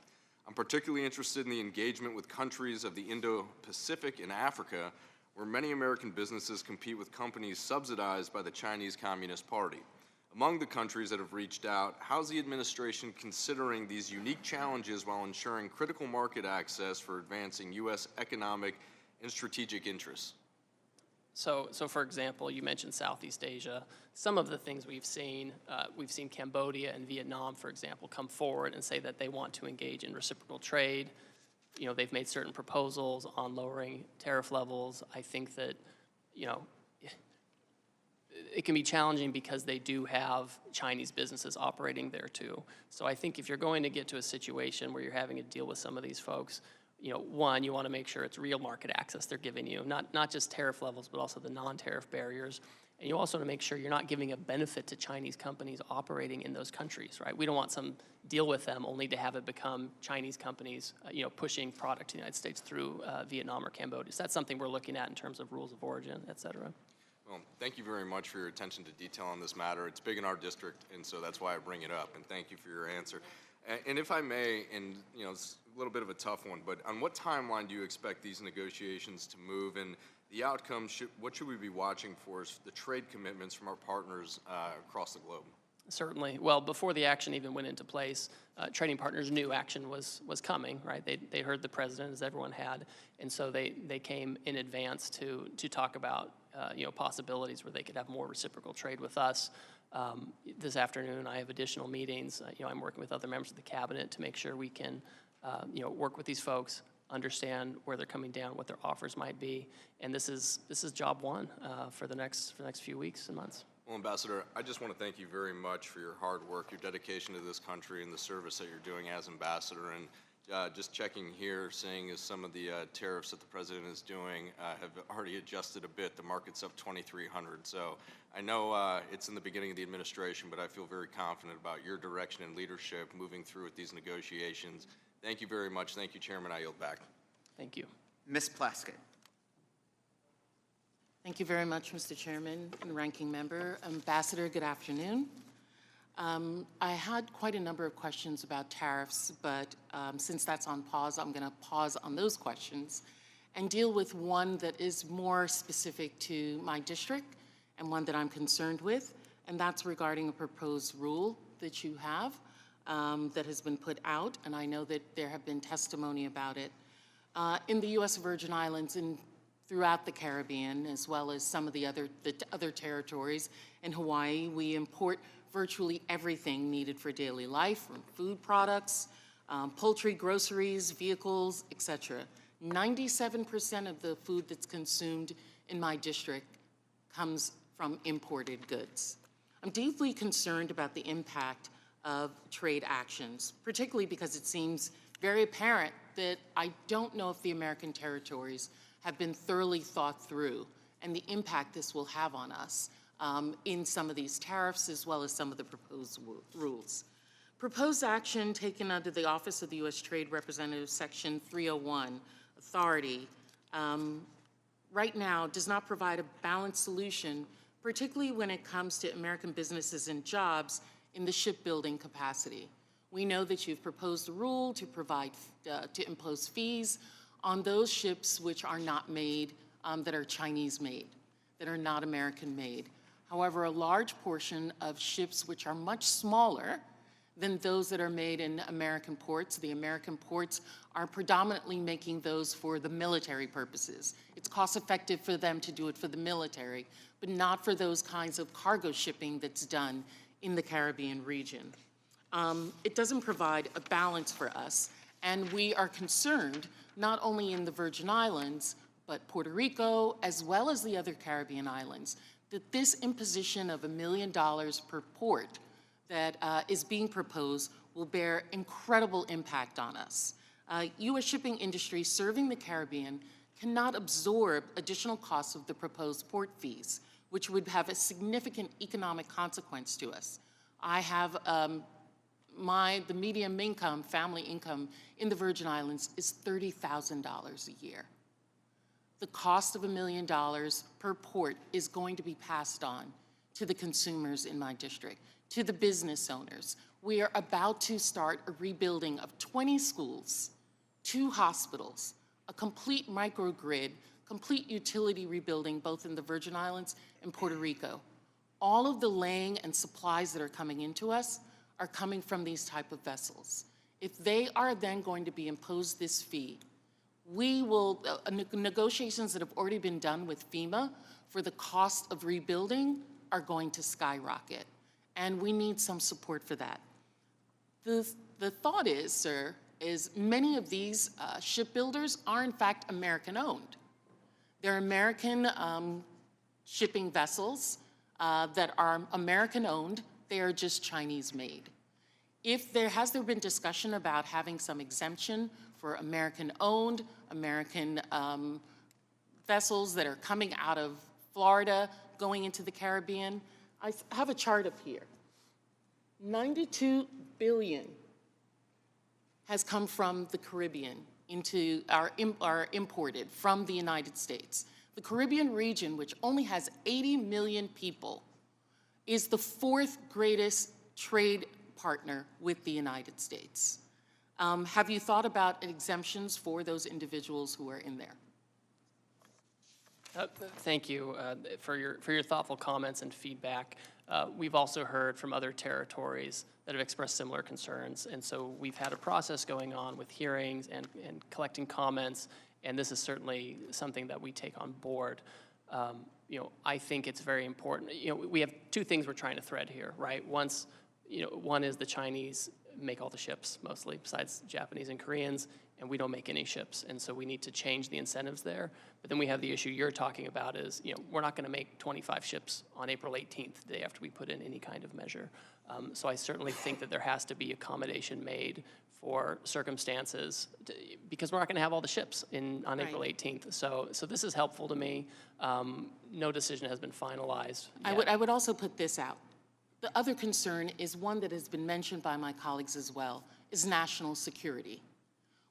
I'm particularly interested in the engagement with countries of the Indo-Pacific and Africa, where many American businesses compete with companies subsidized by the Chinese Communist Party. Among the countries that have reached out, how's the administration considering these unique challenges while ensuring critical market access for advancing U.S. economic and strategic interests? So for example, you mentioned Southeast Asia. Some of the things we've seen Cambodia and Vietnam, for example, come forward and say that they want to engage in reciprocal trade. You know, they've made certain proposals on lowering tariff levels. I think that, you know, it can be challenging because they do have Chinese businesses operating there too. So I think if you're going to get to a situation where you're having to deal with some of these folks, you know, one, you want to make sure it's real market access they're giving you, not just tariff levels, but also the non-tariff barriers. And you also want to make sure you're not giving a benefit to Chinese companies operating in those countries, right? We don't want some deal with them only to have it become Chinese companies, you know, pushing product to the United States through Vietnam or Cambodia. So that's something we're looking at in terms of rules of origin, et cetera. Well, thank you very much for your attention to detail on this matter. It's big in our district, and so that's why I bring it up, and thank you for your answer. And if I may, and you know, it's a little bit of a tough one, but on what timeline do you expect these negotiations to move, and the outcome, what should we be watching for as the trade commitments from our partners across the globe? Certainly. Well, before the action even went into place, trading partners knew action was coming, right? They heard the president, as everyone had, and so they came in advance to talk about you know, possibilities where they could have more reciprocal trade with us. This afternoon, I have additional meetings. You know, I'm working with other members of the cabinet to make sure we can you know, work with these folks, understand where they're coming down, what their offers might be, and this is job one for the next few weeks and months. Well, Ambassador, I just want to thank you very much for your hard work, your dedication to this country, and the service that you're doing as ambassador. And just checking here, seeing as some of the tariffs that the president is doing have already adjusted a bit. The market's up 2,300. So I know it's in the beginning of the administration, but I feel very confident about your direction and leadership moving through with these negotiations. Thank you very much. Thank you, Chairman. I yield back. Thank you. Ms. Plaskett. Thank you very much, Mr. Chairman and Ranking Member. Ambassador, good afternoon. I had quite a number of questions about tariffs, but since that's on pause, I'm going to pause on those questions and deal with one that is more specific to my district and one that I'm concerned with, and that's regarding a proposed rule that you have that has been put out, and I know that there have been testimony about it. In the U.S. Virgin Islands and throughout the Caribbean, as well as some of the other territories, in Hawaii, we import virtually everything needed for daily life, from food products, poultry, groceries, vehicles, etc. 97% of the food that's consumed in my district comes from imported goods. I'm deeply concerned about the impact of trade actions, particularly because it seems very apparent that I don't know if the American territories have been thoroughly thought through and the impact this will have on us in some of these tariffs as well as some of the proposed rules. Proposed action taken under the Office of the U.S. Trade Representative Section 301 authority right now does not provide a balanced solution, particularly when it comes to American businesses and jobs in the shipbuilding capacity. We know that you've proposed a rule to to impose fees on those ships which are not made, that are Chinese made, that are not American made. However, a large portion of ships which are much smaller than those that are made in American ports, the American ports are predominantly making those for the military purposes. It's cost effective for them to do it for the military, but not for those kinds of cargo shipping that's done in the Caribbean region. It doesn't provide a balance for us, and we are concerned not only in the Virgin Islands, but Puerto Rico, as well as the other Caribbean islands, that this imposition of $1 million per port that is being proposed will bear incredible impact on us. U.S. shipping industry serving the Caribbean cannot absorb additional costs of the proposed port fees, which would have a significant economic consequence to us. I have the median income, family income in the Virgin Islands is $30,000 a year. The cost of $1 million per port is going to be passed on to the consumers in my district, to the business owners. We are about to start a rebuilding of 20 schools, 2 hospitals, a complete microgrid, complete utility rebuilding both in the Virgin Islands and Puerto Rico. All of the laying and supplies that are coming into us are coming from these type of vessels. If they are then going to be imposed this fee, we will, negotiations that have already been done with FEMA for the cost of rebuilding are going to skyrocket, and we need some support for that. The thought is, sir, is many of these shipbuilders are in fact American-owned. They're American shipping vessels that are American-owned. They are just Chinese-made. Has there been discussion about having some exemption for American-owned, American vessels that are coming out of Florida, going into the Caribbean? I have a chart up here. 92 billion has come from the Caribbean into are imported from the United States. The Caribbean region, which only has 80 million people, is the 4th greatest trade partner with the United States. Have you thought about exemptions for those individuals who are in there? Thank you for your thoughtful comments and feedback. We've also heard from other territories that have expressed similar concerns, and so we've had a process going on with hearings and collecting comments, and this is certainly something that we take on board. I think it's very important. We have 2 things we're trying to thread here, right? One is the Chinese make all the ships, mostly, besides Japanese and Koreans, and we don't make any ships, and so we need to change the incentives there. But then we have the issue you're talking about is, we're not going to make 25 ships on April 18th, the day after we put in any kind of measure. So I certainly think that there has to be accommodation made for circumstances, because we're not going to have all the ships on April 18th. So this is helpful to me. No decision has been finalized yet. I would also put this out. The other concern is one that has been mentioned by my colleagues as well, is national security.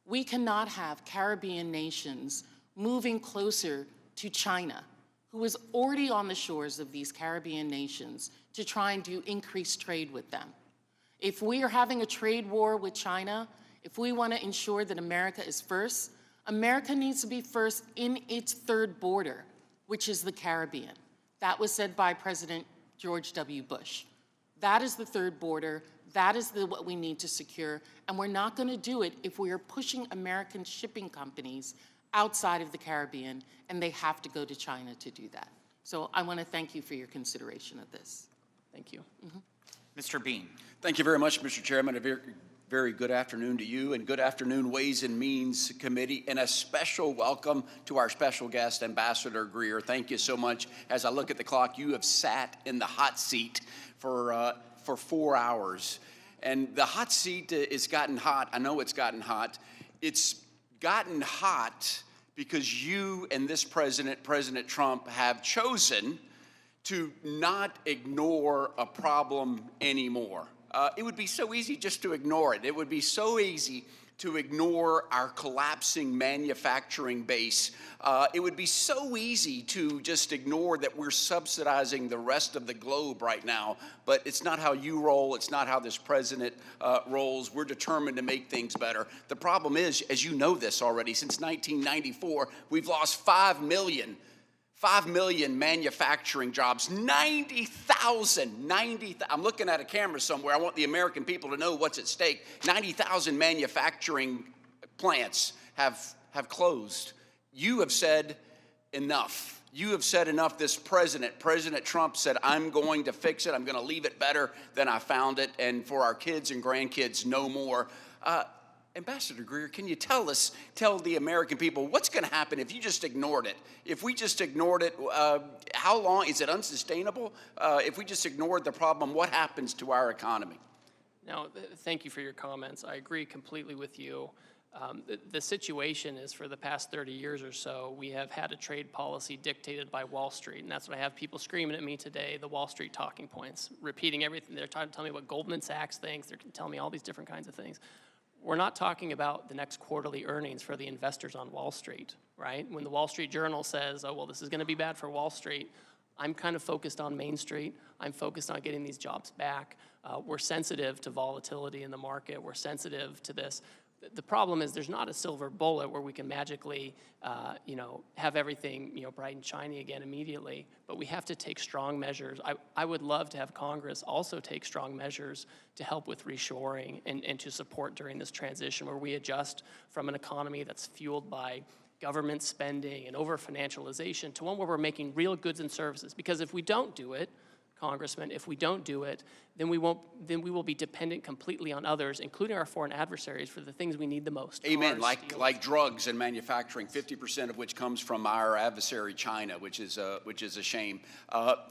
We cannot have Caribbean nations moving closer to China, who is already on the shores of these Caribbean nations, to try and do increased trade with them. If we are having a trade war with China, if we want to ensure that America is first, America needs to be first in its 3rd border, which is the Caribbean. That was said by President George W. Bush. That is the 3rd border. That is what we need to secure, and we're not going to do it if we are pushing American shipping companies outside of the Caribbean, and they have to go to China to do that. So I want to thank you for your consideration of this. Thank you. Mr. Bean. Thank you very much, Mr. Chairman. A very good afternoon to you, and good afternoon, Ways and Means Committee, and a special welcome to our special guest, Ambassador Greer. Thank you so much. As I look at the clock, you have sat in the hot seat for 4 hours. And the hot seat has gotten hot. I know it's gotten hot. It's gotten hot because you and this president, President Trump, have chosen to not ignore a problem anymore. It would be so easy just to ignore it. It would be so easy to ignore our collapsing manufacturing base. It would be so easy to just ignore that we're subsidizing the rest of the globe right now, but it's not how you roll. It's not how this president rolls. We're determined to make things better. The problem is, as you know this already, since 1994, we've lost 5 million manufacturing jobs, 90,000, I'm looking at a camera somewhere. I want the American people to know what's at stake. 90,000 manufacturing plants have closed. You have said enough. You have said enough. This President Trump said, I'm going to fix it. I'm going to leave it better than I found it. And for our kids and grandkids, no more. Ambassador Greer, can you tell the American people what's going to happen if you just ignored it? If we just ignored it, how long? Is it unsustainable? If we just ignored the problem, what happens to our economy? Now, thank you for your comments. I agree completely with you. The situation is for the past 30 years or so, we have had a trade policy dictated by Wall Street. And that's what I have people screaming at me today, the Wall Street talking points, repeating everything. They're trying to tell me what Goldman Sachs thinks. They're telling me all these different kinds of things. We're not talking about the next quarterly earnings for the investors on Wall Street, right? When the Wall Street Journal says, oh, well, this is going to be bad for Wall Street, I'm kind of focused on Main Street. I'm focused on getting these jobs back. We're sensitive to volatility in the market. We're sensitive to this. The problem is there's not a silver bullet where we can magically, have everything, bright and shiny again immediately. But we have to take strong measures. I would love to have Congress also take strong measures to help with reshoring and to support during this transition where we adjust from an economy that's fueled by government spending and over-financialization to one where we're making real goods and services. Because if we don't do it, Congressman, if we don't do it, then we will be dependent completely on others, including our foreign adversaries, for the things we need the most. Amen. Cars, Like drugs and manufacturing, 50% of which comes from our adversary, China, which is a shame.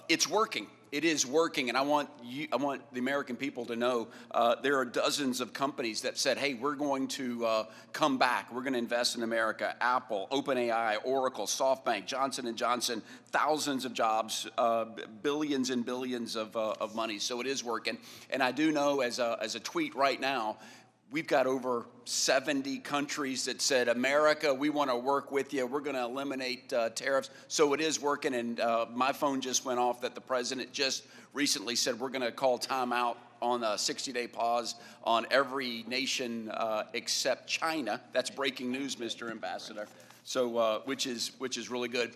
It's working. It is working, and I want the American people to know there are dozens of companies that said, hey, we're going to come back. We're going to invest in America. Apple, OpenAI, Oracle, SoftBank, Johnson & Johnson, thousands of jobs, billions and billions of money. So it is working. And I do know as a tweet right now, we've got over 70 countries that said, America, we want to work with you. We're going to eliminate tariffs. So it is working. And my phone just went off that the president just recently said we're going to call timeout on a 60-day pause on every nation except China. That's breaking news, Mr. Ambassador. So, which is really good.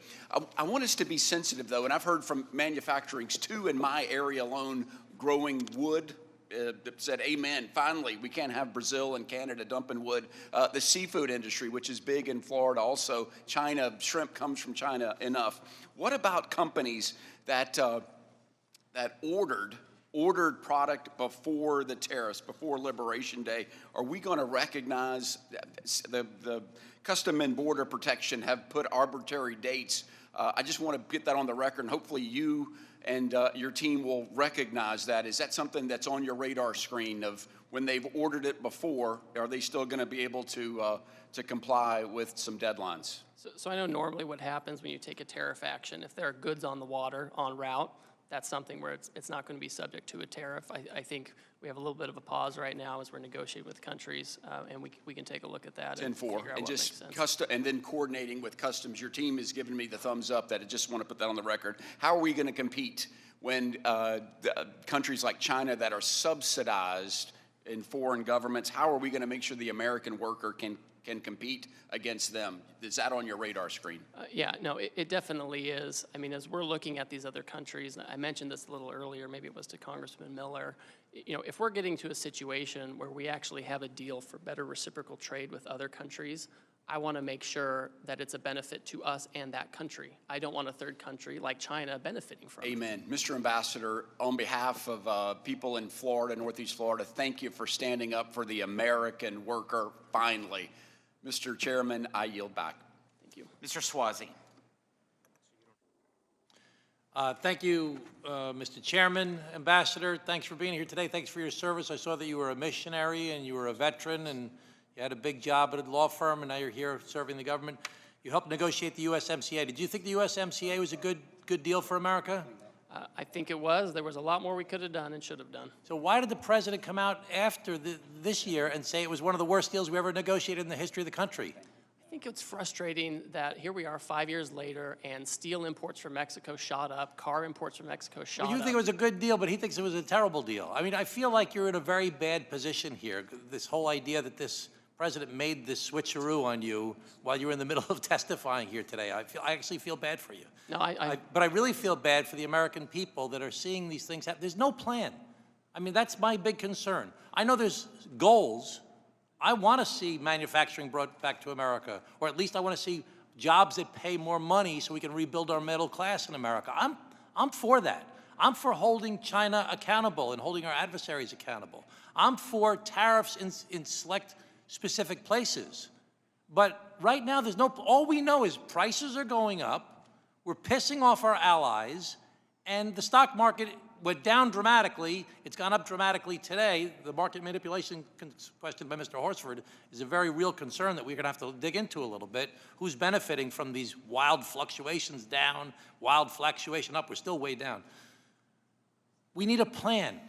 I want us to be sensitive, though, and I've heard from manufacturings, too, in my area alone, growing wood, that said, amen, finally, we can't have Brazil and Canada dumping wood. The seafood industry, which is big in Florida also, China, shrimp comes from China enough. What about companies that ordered product before the tariffs, before Liberation Day? Are we going to recognize the Custom and Border Protection have put arbitrary dates? I just want to get that on the record, and hopefully you and your team will recognize that. Is that something that's on your radar screen of when they've ordered it before, are they still going to be able to comply with some deadlines? So I know normally what happens when you take a tariff action, if there are goods on the water, en route, that's something where it's not going to be subject to a tariff. I think we have a little bit of a pause right now as we're negotiating with countries, and we can take a look at that. 10-4, and just and then coordinating with customs. Your team has given me the thumbs up that I just want to put that on the record. How are we going to compete when countries like China that are subsidized in foreign governments, how are we going to make sure the American worker can compete against them? Is that on your radar screen? Yeah, no, it definitely is. I mean, as we're looking at these other countries, I mentioned this a little earlier, maybe it was to Congressman Miller, if we're getting to a situation where we actually have a deal for better reciprocal trade with other countries, I want to make sure that it's a benefit to us and that country. I don't want a third country like China benefiting from it. Amen. Mr. Ambassador, on behalf of people in Florida, Northeast Florida, thank you for standing up for the American worker finally. Mr. Chairman, I yield back. Thank you. Mr. Swazi. Thank you, Mr. Chairman. Ambassador, thanks for being here today. Thanks for your service. I saw that you were a missionary and you were a veteran and you had a big job at a law firm, and now you're here serving the government. You helped negotiate the USMCA. Did you think the USMCA was a good deal for America? I think it was. There was a lot more we could have done and should have done. So why did the president come out after this year and say it was one of the worst deals we ever negotiated in the history of the country? I think it's frustrating that here we are 5 years later and steel imports from Mexico shot up, car imports from Mexico shot up. Well, you think it was a good deal, but he thinks it was a terrible deal. I mean, I feel like you're in a very bad position here. This whole idea that this president made this switcheroo on you while you were in the middle of testifying here today. I actually feel bad for you. No, but I really feel bad for the American people that are seeing these things happen. There's no plan. I mean, that's my big concern. I know there's goals. I want to see manufacturing brought back to America, or at least I want to see jobs that pay more money so we can rebuild our middle class in America. I'm for that. I'm for holding China accountable and holding our adversaries accountable. I'm for tariffs in select specific places. But right now, all we know is prices are going up, we're pissing off our allies, and the stock market we're down dramatically. It's gone up dramatically today. The market manipulation question by Mr. Horsford is a very real concern that we're going to have to dig into a little bit. Who's benefiting from these wild fluctuations down, wild fluctuation up? We're still way down. We need a plan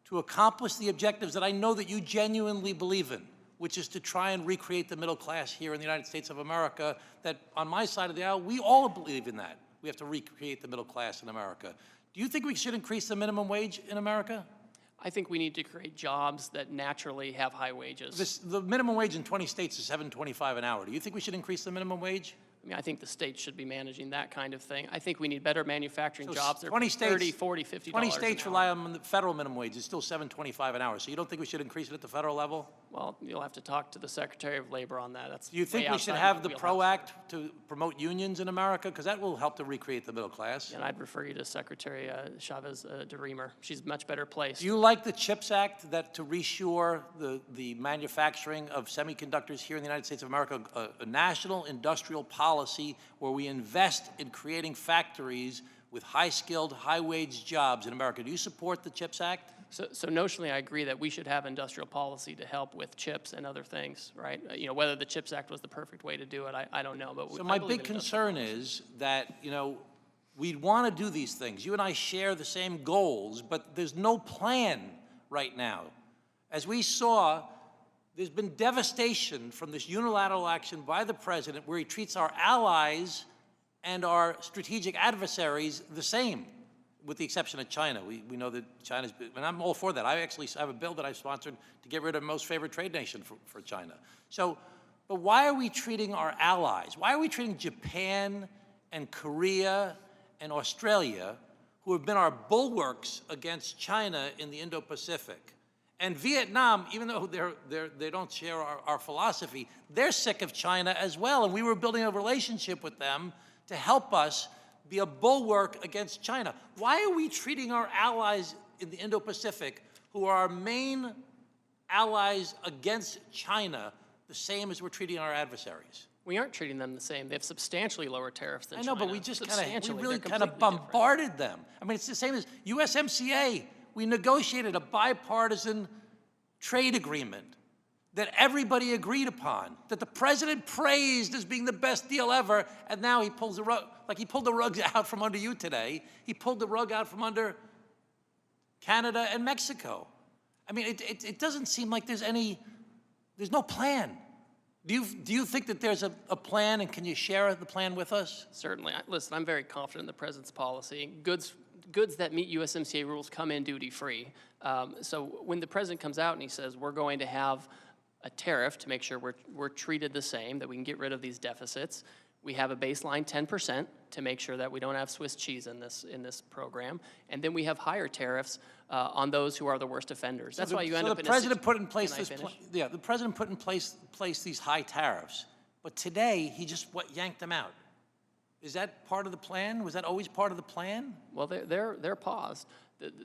to accomplish the objectives that I know that you genuinely believe in, which is to try and recreate the middle class here in the United States of America, that on my side of the aisle, we all believe in that. We have to recreate the middle class in America. Do you think we should increase the minimum wage in America? I think we need to create jobs that naturally have high wages. The minimum wage in 20 states is $7.25 an hour. Do you think we should increase the minimum wage? I mean, I think the states should be managing that kind of thing. I think we need better manufacturing So jobs that are 20 states, $30, $40, $50 20 states an hour. rely on the federal minimum wage. It's still $7.25 an hour. So you don't think we should increase it at the federal level? Well, you'll have to talk to the Secretary of Labor on that. That's Do you think way we should outside have my the wheelhouse. PRO Act to promote unions in America? Because that will help to recreate the middle class. And I'd refer you to Secretary Chavez DeRemer. She's much better placed. Do you like the CHIPS Act that to reshore the manufacturing of semiconductors here in the United States of America, a national industrial policy where we invest in creating factories with high-skilled, high-wage jobs in America? Do you support the CHIPS Act? So notionally, I agree that we should have industrial policy to help with chips and other things, right? You know, whether the CHIPS Act was the perfect way to do it, I don't know. But So my big concern is that, you know, we want to do these things. You and I share the same goals, but there's no plan right now. As we saw, there's been devastation from this unilateral action by the president where he treats our allies and our strategic adversaries the same, with the exception of China. We know that China's, and I'm all for that. I actually have a bill that I've sponsored to get rid of most favored trade nation for China. So, but why are we treating our allies? Why are we treating Japan and Korea and Australia, who have been our bulwarks against China in the Indo-Pacific? And Vietnam, even though they don't share our philosophy, they're sick of China as well. And we were building a relationship with them to help us be a bulwark against China. Why are we treating our allies in the Indo-Pacific, who are our main allies against China, the same as we're treating our adversaries? We aren't treating them the same. They have substantially lower tariffs than I know, China. but we just kind of, Substantially. we really They're kind of completely different. bombarded them. I mean, it's the same as USMCA. We negotiated a bipartisan trade agreement that everybody agreed upon, that the president praised as being the best deal ever, and now he pulls the rug, like he pulled the rugs out from under you today. He pulled the rug out from under Canada and Mexico. I mean, it doesn't seem like there's no plan. Do you think that there's a plan, and can you share the plan with us? Certainly. Listen, I'm very confident in the president's policy. Goods that meet USMCA rules come in duty-free. So when the president comes out and he says, we're going to have a tariff to make sure we're treated the same, that we can get rid of these deficits. We have a baseline 10% to make sure that we don't have Swiss cheese in this program. And then we have higher tariffs on those who are the worst offenders. That's why you end up in a situation. The president put in place these high tariffs, but today he just yanked them out. Is that part of the plan? Was that always part of the plan? Well, they're paused.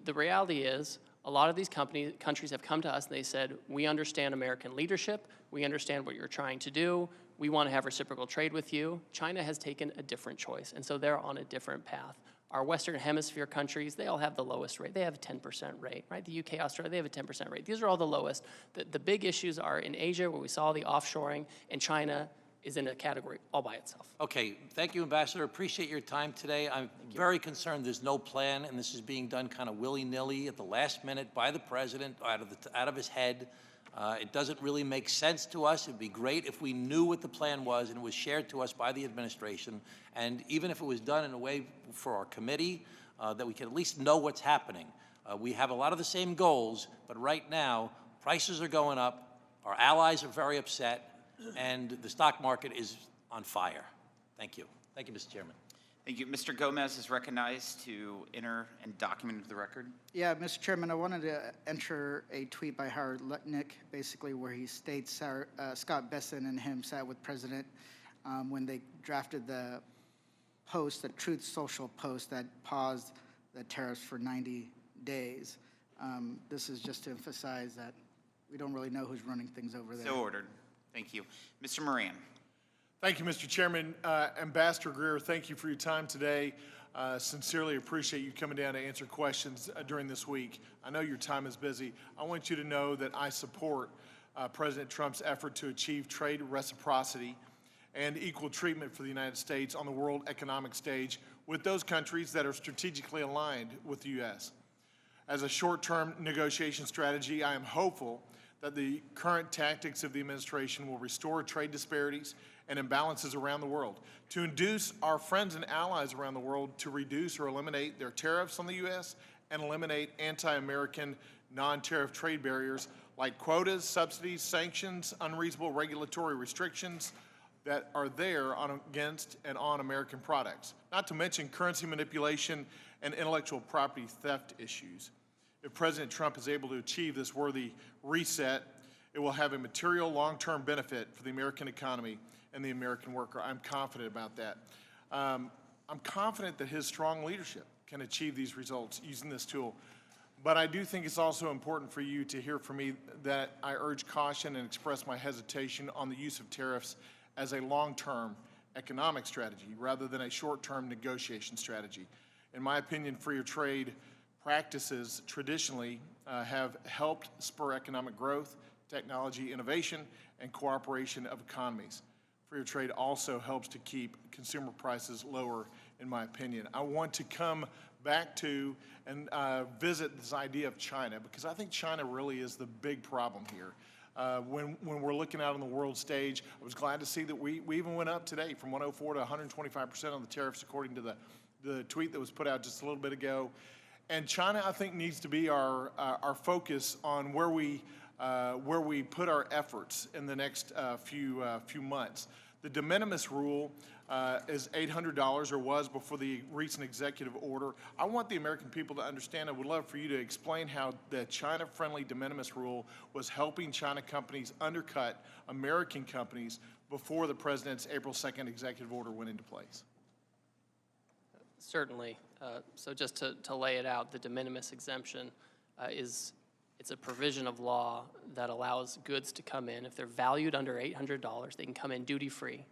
The reality is, a lot of these countries have come to us and they said, we understand American leadership, we understand what you're trying to do, we want to have reciprocal trade with you. China has taken a different choice, and so they're on a different path. Our Western Hemisphere countries, they all have the lowest rate. They have a 10% rate, right? The UK, Australia, they have a 10% rate. These are all the lowest. The big issues are in Asia, where we saw the offshoring, and China is in a category all by itself. Okay, thank you, Ambassador. Appreciate your time today. I'm very concerned there's no plan, and this is being done kind of willy-nilly at the last minute by the president, out of his head. It doesn't really make sense to us. It'd be great if we knew what the plan was and it was shared to us by the administration, and even if it was done in a way for our committee, that we can at least know what's happening. We have a lot of the same goals, but right now, prices are going up, our allies are very upset, and the stock market is on fire. Thank you. Thank you, Mr. Chairman. Thank you. Mr. Gomez is recognized to enter and document into the record. Yeah, Mr. Chairman, I wanted to enter a tweet by Howard Lutnick, basically where he states Scott Besson and him sat with President when they drafted the post, the Truth Social post that paused the tariffs for 90 days. This is just to emphasize that we don't really know who's running things over there. So ordered. Thank you. Mr. Moran. Thank you, Mr. Chairman. Ambassador Greer, thank you for your time today. sincerely appreciate you coming down to answer questions during this week. I know your time is busy. I want you to know that I support President Trump's effort to achieve trade reciprocity and equal treatment for the United States on the world economic stage with those countries that are strategically aligned with the U.S. As a short-term negotiation strategy, I am hopeful that the current tactics of the administration will restore trade disparities and imbalances around the world, to induce our friends and allies around the world to reduce or eliminate their tariffs on the U.S. and eliminate anti-American non-tariff trade barriers like quotas, subsidies, sanctions, unreasonable regulatory restrictions that are there against and on American products, not to mention currency manipulation and intellectual property theft issues. If President Trump is able to achieve this worthy reset, it will have a material long-term benefit for the American economy and the American worker. I'm confident about that. I'm confident that his strong leadership can achieve these results using this tool. But I do think it's also important for you to hear from me that I urge caution and express my hesitation on the use of tariffs as a long-term economic strategy rather than a short-term negotiation strategy. In my opinion, freer trade practices traditionally have helped spur economic growth, technology innovation, and cooperation of economies. Freer trade also helps to keep consumer prices lower, in my opinion. I want to come back to and visit this idea of China, because I think China really is the big problem here. When we're looking out on the world stage, I was glad to see that we even went up today from 104 to 125% on the tariffs, according to the tweet that was put out just a little bit ago. And China, I think, needs to be our focus on where we put our efforts in the next few months. The de minimis rule is $800, or was before the recent executive order. I want the American people to understand. I would love for you to explain how the China-friendly de minimis rule was helping China companies undercut American companies before the president's April 2nd executive order went into place. Certainly. So just to lay it out, the de minimis exemption it's a provision of law that allows goods to come in. If they're valued under $800, they can come in duty-free.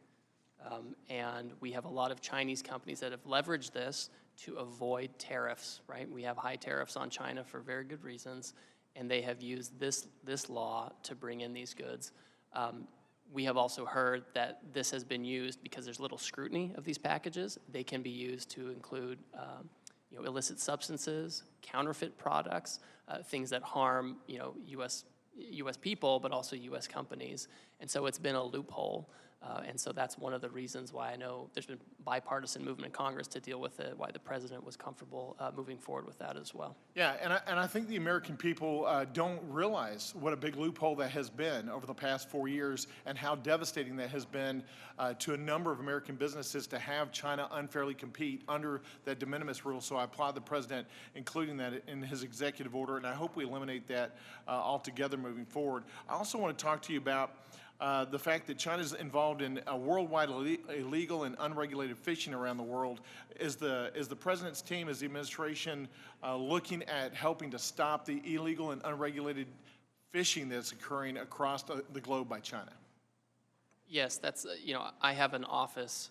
And we have a lot of Chinese companies that have leveraged this to avoid tariffs, right? We have high tariffs on China for very good reasons, and they have used this law to bring in these goods. We have also heard that this has been used because there's little scrutiny of these packages. They can be used to include illicit substances, counterfeit products, things that harm U.S. people, but also U.S. companies. And so it's been a loophole. And so that's one of the reasons why I know there's been bipartisan movement in Congress to deal with it, why the president was comfortable moving forward with that as well. Yeah, and I think the American people don't realize what a big loophole that has been over the past 4 years and how devastating that has been to a number of American businesses to have China unfairly compete under that de minimis rule. So I applaud the president including that in his executive order, and I hope we eliminate that altogether moving forward. I also want to talk to you about the fact that China is involved in worldwide illegal and unregulated fishing around the world. Is the president's team, is the administration looking at helping to stop the illegal and unregulated fishing that's occurring across the globe by China? Yes, that's, I have an office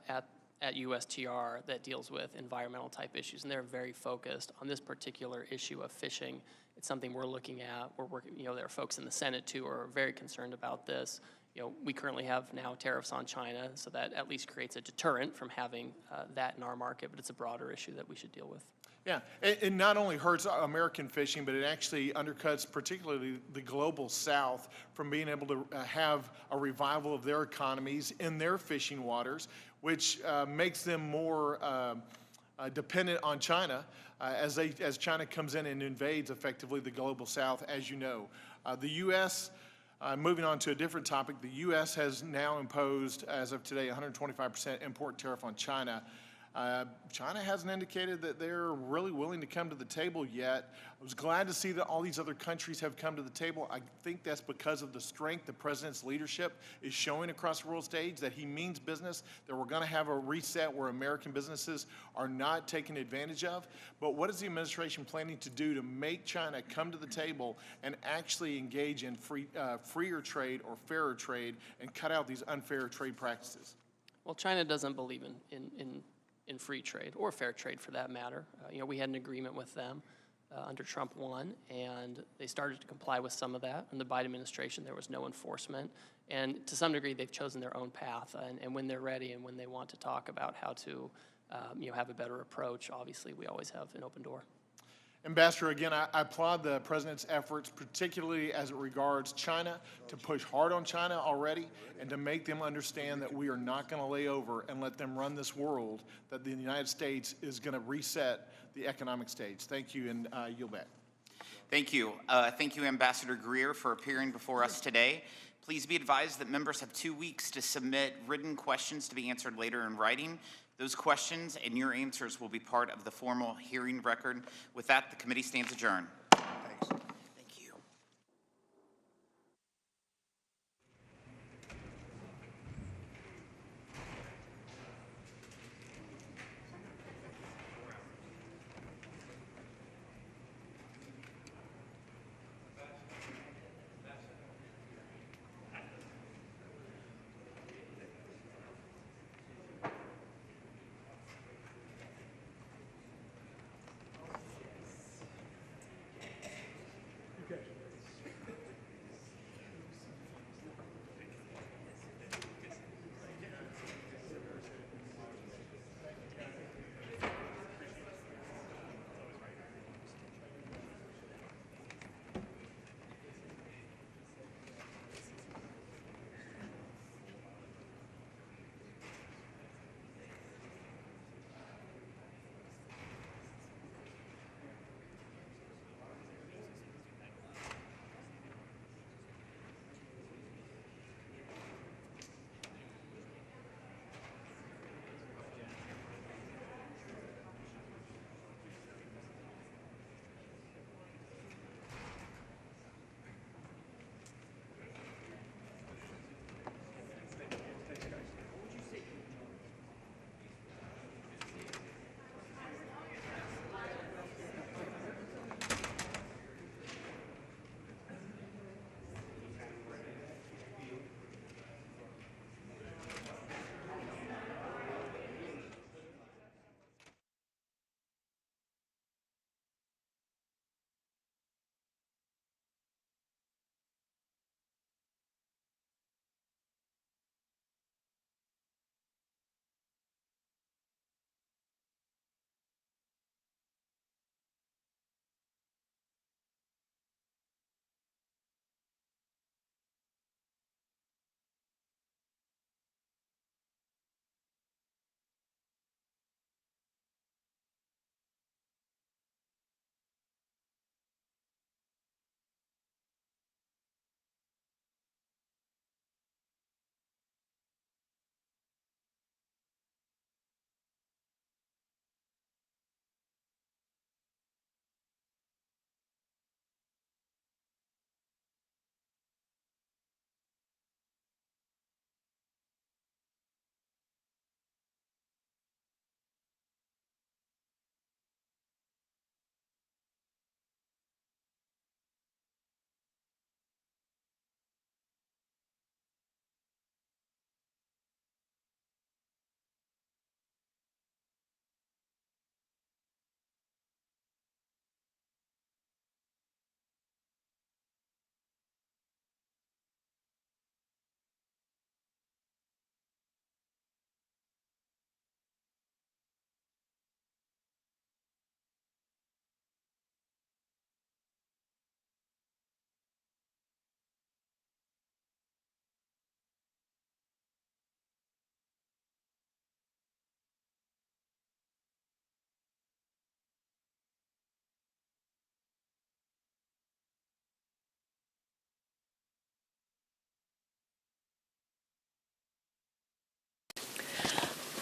at USTR that deals with environmental type issues, and they're very focused on this particular issue of fishing. It's something we're looking at. We're working, there are folks in the Senate too who are very concerned about this. We currently have now tariffs on China, so that at least creates a deterrent from having that in our market, but it's a broader issue that we should deal with. Yeah, it not only hurts American fishing, but it actually undercuts particularly the global South from being able to have a revival of their economies in their fishing waters, which makes them more dependent on China as China comes in and invades effectively the global South, as you know. The U.S., moving on to a different topic, the U.S. has now imposed, as of today, 125% import tariff on China. China hasn't indicated that they're really willing to come to the table yet. I was glad to see that all these other countries have come to the table. I think that's because of the strength the president's leadership is showing across the world stage, that he means business, that we're going to have a reset where American businesses are not taken advantage of. But what is the administration planning to do to make China come to the table and actually engage in freer trade or fairer trade and cut out these unfair trade practices? Well, China doesn't believe in in free trade, or fair trade for that matter. We had an agreement with them under Trump 1, and they started to comply with some of that. In the Biden administration, there was no enforcement. And to some degree, they've chosen their own path. And when they're ready and when they want to talk about how to have a better approach, obviously, we always have an open door. Ambassador, again, I applaud the President's efforts, particularly as it regards China, to push hard on China already and to make them understand that we are not going to lay over and let them run this world, that the United States is going to reset the economic stage. Thank you, and yield back. Thank you. Thank you, Ambassador Greer, for appearing before us today. Please be advised that members have 2 weeks to submit written questions to be answered later in writing. Those questions and your answers will be part of the formal hearing record. With that, the committee stands adjourned. Thanks. Thank you.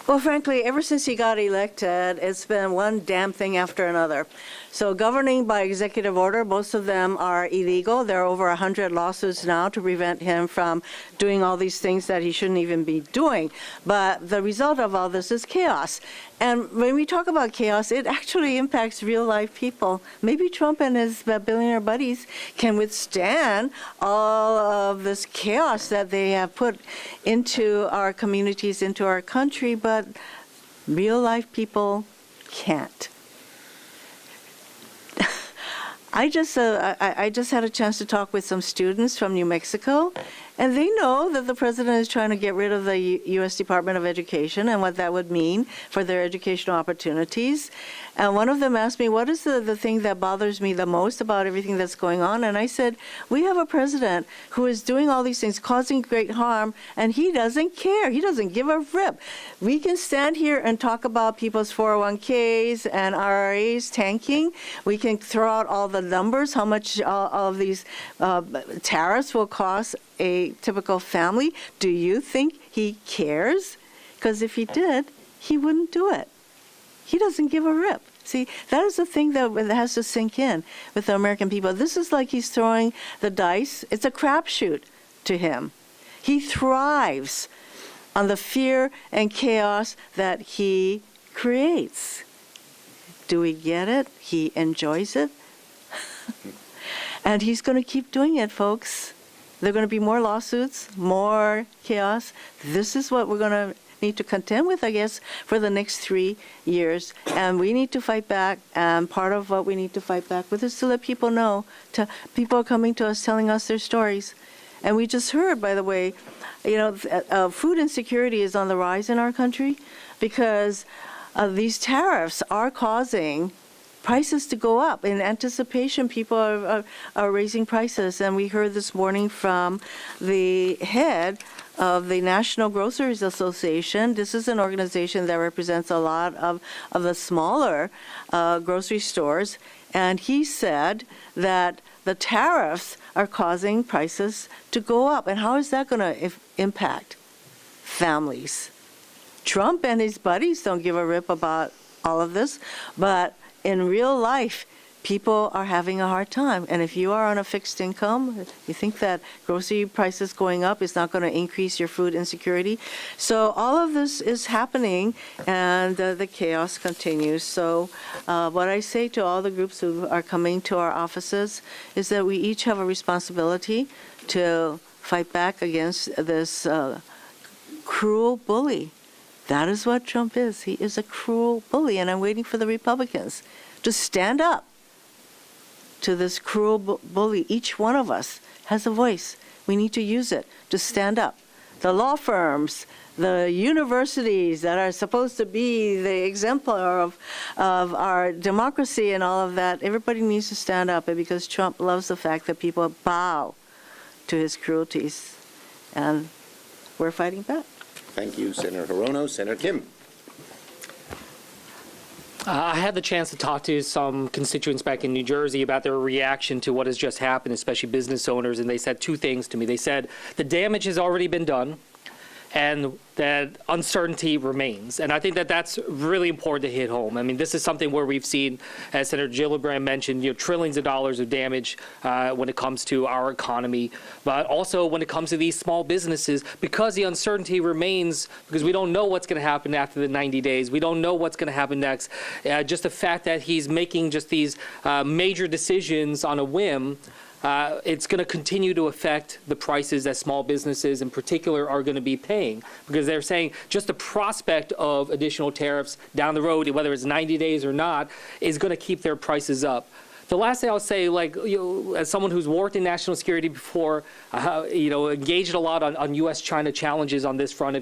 Well, frankly, ever since he got elected, it's been one damn thing after another. So governing by executive order, most of them are illegal. There are over 100 lawsuits now to prevent him from doing all these things that he shouldn't even be doing. But the result of all this is chaos. And when we talk about chaos, it actually impacts real-life people. Maybe Trump and his billionaire buddies can withstand all of this chaos that they have put into our communities, into our country, but Real life people can't. I just had a chance to talk with some students from New Mexico, and they know that the president is trying to get rid of the U.S. Department of Education and what that would mean for their educational opportunities. And one of them asked me, what is the thing that bothers me the most about everything that's going on? And I said, we have a president who is doing all these things, causing great harm, and he doesn't care. He doesn't give a rip. We can stand here and talk about people's 401ks and IRAs tanking. We can throw out all the numbers, how much all of these tariffs will cost a typical family. Do you think he cares? Because if he did, he wouldn't do it. He doesn't give a rip. See, that is the thing that has to sink in with the American people. This is like he's throwing the dice. It's a crapshoot to him. He thrives on the fear and chaos that he creates. Do we get it? He enjoys it. And he's going to keep doing it, folks. There are going to be more lawsuits, more chaos. This is what we're going to need to contend with, I guess, for the next 3 years. And we need to fight back. And part of what we need to fight back with is to let people know. People are coming to us telling us their stories. And we just heard, by the way, food insecurity is on the rise in our country because these tariffs are causing prices to go up. In anticipation, people are raising prices. And we heard this morning from the head of the National Groceries Association. This is an organization that represents a lot of the smaller grocery stores. And he said that the tariffs are causing prices to go up. And how is that going to impact families? Trump and his buddies don't give a rip about all of this, but in real life, people are having a hard time. And if you are on a fixed income, you think that grocery prices going up is not going to increase your food insecurity. So all of this is happening, and the chaos continues. So what I say to all the groups who are coming to our offices is that we each have a responsibility to fight back against this cruel bully. That is what Trump is. He is a cruel bully, and I'm waiting for the Republicans to stand up to this cruel bully. Each one of us has a voice. We need to use it to stand up. The law firms, the universities that are supposed to be the exemplar of our democracy and all of that, everybody needs to stand up, because Trump loves the fact that people bow to his cruelties, and we're fighting back. Thank you, Senator Hirono. Senator Kim. I had the chance to talk to some constituents back in New Jersey about their reaction to what has just happened, especially business owners, and they said two things to me. They said the damage has already been done and that uncertainty remains. And I think that that's really important to hit home. I mean, this is something where we've seen, as Senator Gillibrand mentioned, trillions of dollars of damage when it comes to our economy, but also when it comes to these small businesses, because the uncertainty remains, because we don't know what's going to happen after the 90 days. We don't know what's going to happen next. Just the fact that he's making just these major decisions on a whim, it's going to continue to affect the prices that small businesses in particular are going to be paying, because they're saying just the prospect of additional tariffs down the road, whether it's 90 days or not, is going to keep their prices up. The last thing I'll say, as someone who's worked in national security before, engaged a lot on U.S.-China challenges on this front,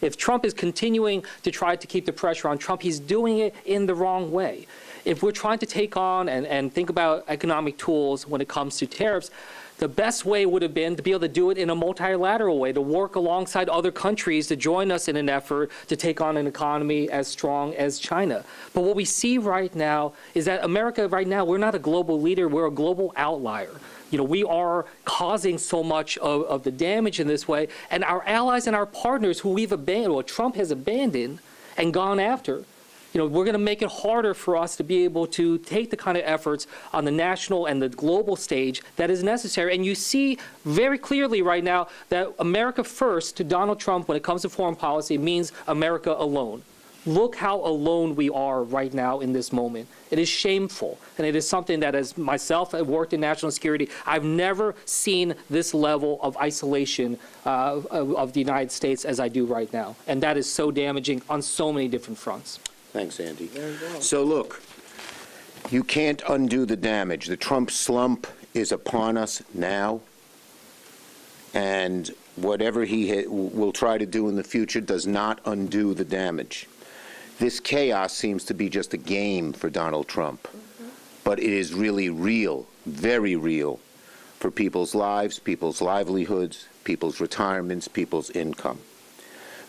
if Trump is continuing to try to keep the pressure on Trump, he's doing it in the wrong way. If we're trying to take on and think about economic tools when it comes to tariffs, the best way would have been to be able to do it in a multilateral way, to work alongside other countries to join us in an effort to take on an economy as strong as China. But what we see right now is that America right now, we're not a global leader, we're a global outlier. We are causing so much of the damage in this way, and our allies and our partners who we've abandoned, or Trump has abandoned and gone after, we're going to make it harder for us to be able to take the kind of efforts on the national and the global stage that is necessary. And you see very clearly right now that America first to Donald Trump when it comes to foreign policy means America alone. Look how alone we are right now in this moment. It is shameful, and it is something that, as myself, I've worked in national security, I've never seen this level of isolation of the United States as I do right now, and that is so damaging on so many different fronts. Thanks, Andy. So look, you can't undo the damage. The Trump slump is upon us now, and whatever he will try to do in the future does not undo the damage. This chaos seems to be just a game for Donald Trump, but it is really real, very real, for people's lives, people's livelihoods, people's retirements, people's income.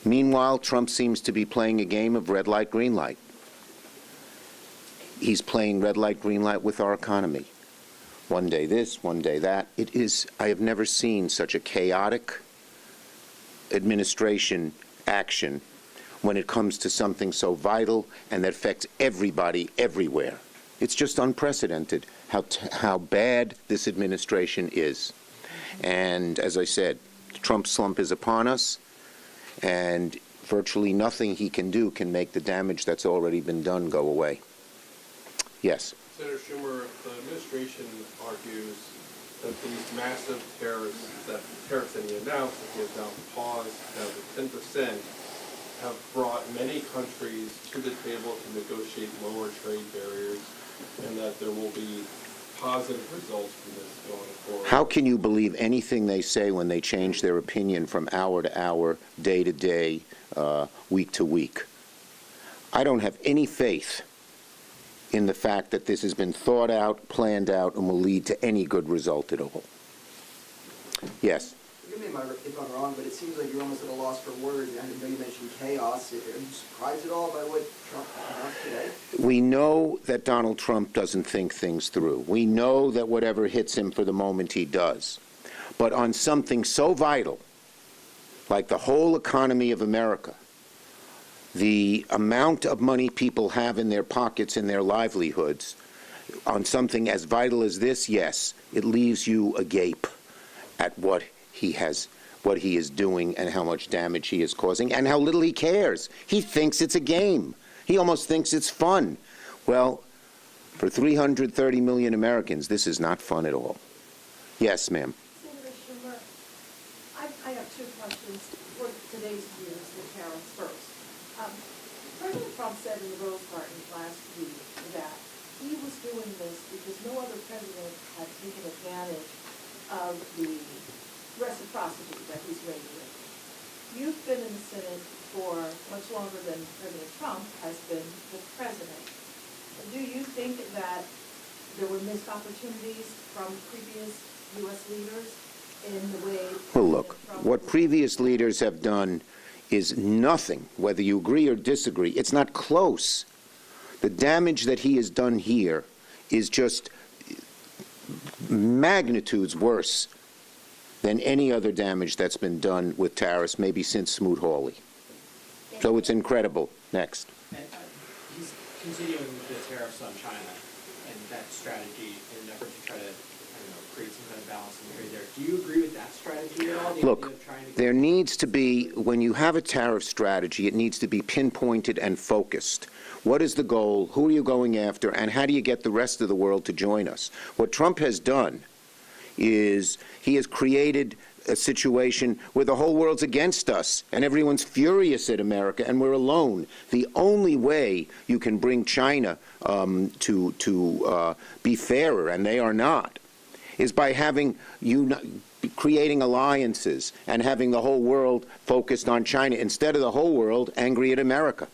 Meanwhile, Trump seems to be playing a game of red light, green light. He's playing red light, green light with our economy. One day this, one day that. I have never seen such a chaotic administration action when it comes to something so vital and that affects everybody everywhere. It's just unprecedented how bad this administration is. And as I said, the Trump slump is upon us, and virtually nothing he can do can make the damage that's already been done go away. Yes? Senator Schumer, the administration argues that these massive tariffs that he announced, that he has now paused, now the 10%, have brought many countries to the table to negotiate lower trade barriers, and that there will be positive results from this going forward. How can you believe anything they say when they change their opinion from hour to hour, day to day, week to week? I don't have any faith in the fact that this has been thought out, planned out, and will lead to any good result at all. Yes? Forgive me if I'm wrong, but it seems like you're almost at a loss for words. I know you mentioned chaos. Are you surprised at all by what Trump announced today? We know that Donald Trump doesn't think things through. We know that whatever hits him for the moment he does. But on something so vital, like the whole economy of America, the amount of money people have in their pockets and their livelihoods, on something as vital as this, yes, it leaves you agape at what he is doing and how much damage he is causing and how little he cares. He thinks it's a game. He almost thinks it's fun. Well, for 330 million Americans, this is not fun at all. Yes, ma'am. Senator Schumer, I have two questions for today's views, the tariffs first. President Trump said in the Rose Garden last week that he was doing this because no other president had taken advantage of the reciprocity that he's radiating. You've been in the Senate for much longer than President Trump has been the president. Do you think that there were missed opportunities from previous U.S. leaders in the way Well, look, what previous leaders have done is nothing, whether you agree or disagree. It's not close. The damage that he has done here is just magnitudes worse than any other damage that's been done with tariffs, maybe since Smoot-Hawley. So it's incredible. Next. He's continuing the tariffs on China and that strategy in an effort to try to, create some kind of balance in trade there. Do you agree with that strategy at all? Look, there needs to be, when you have a tariff strategy, it needs to be pinpointed and focused. What is the goal? Who are you going after? And how do you get the rest of the world to join us? What Trump has done is he has created a situation where the whole world's against us and everyone's furious at America and we're alone. The only way you can bring China to be fairer, and they are not, is by creating alliances and having the whole world focused on China instead of the whole world angry at America.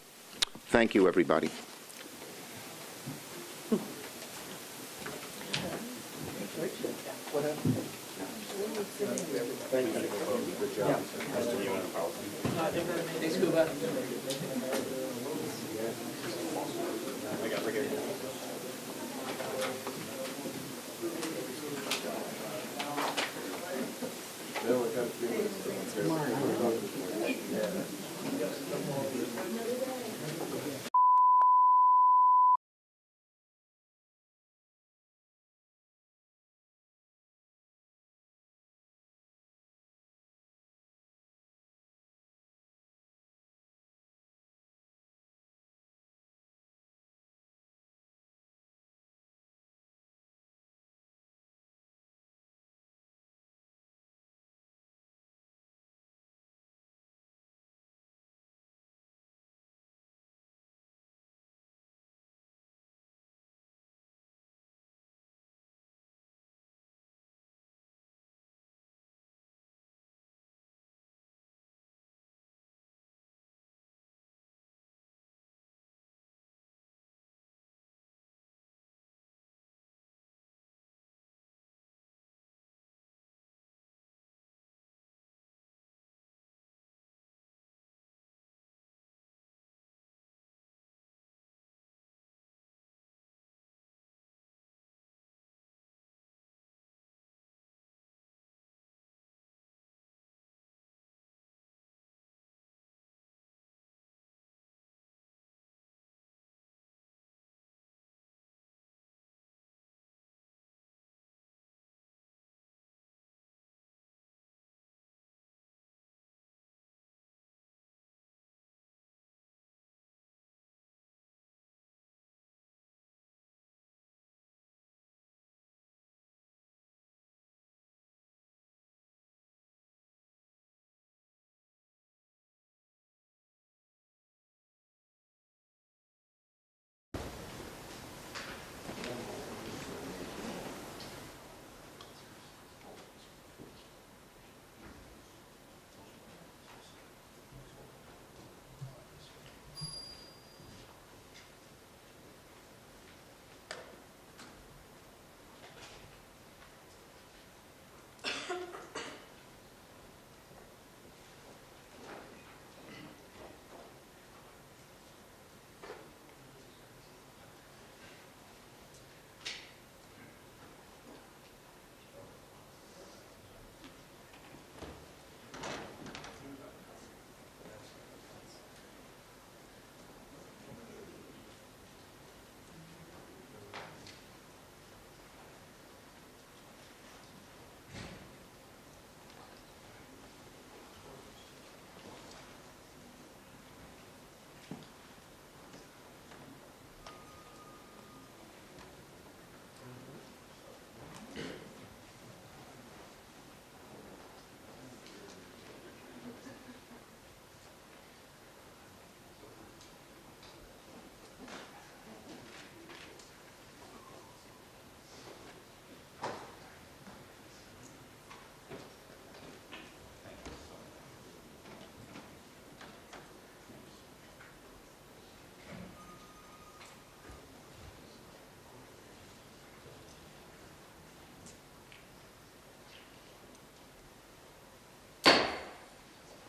Thank you, everybody.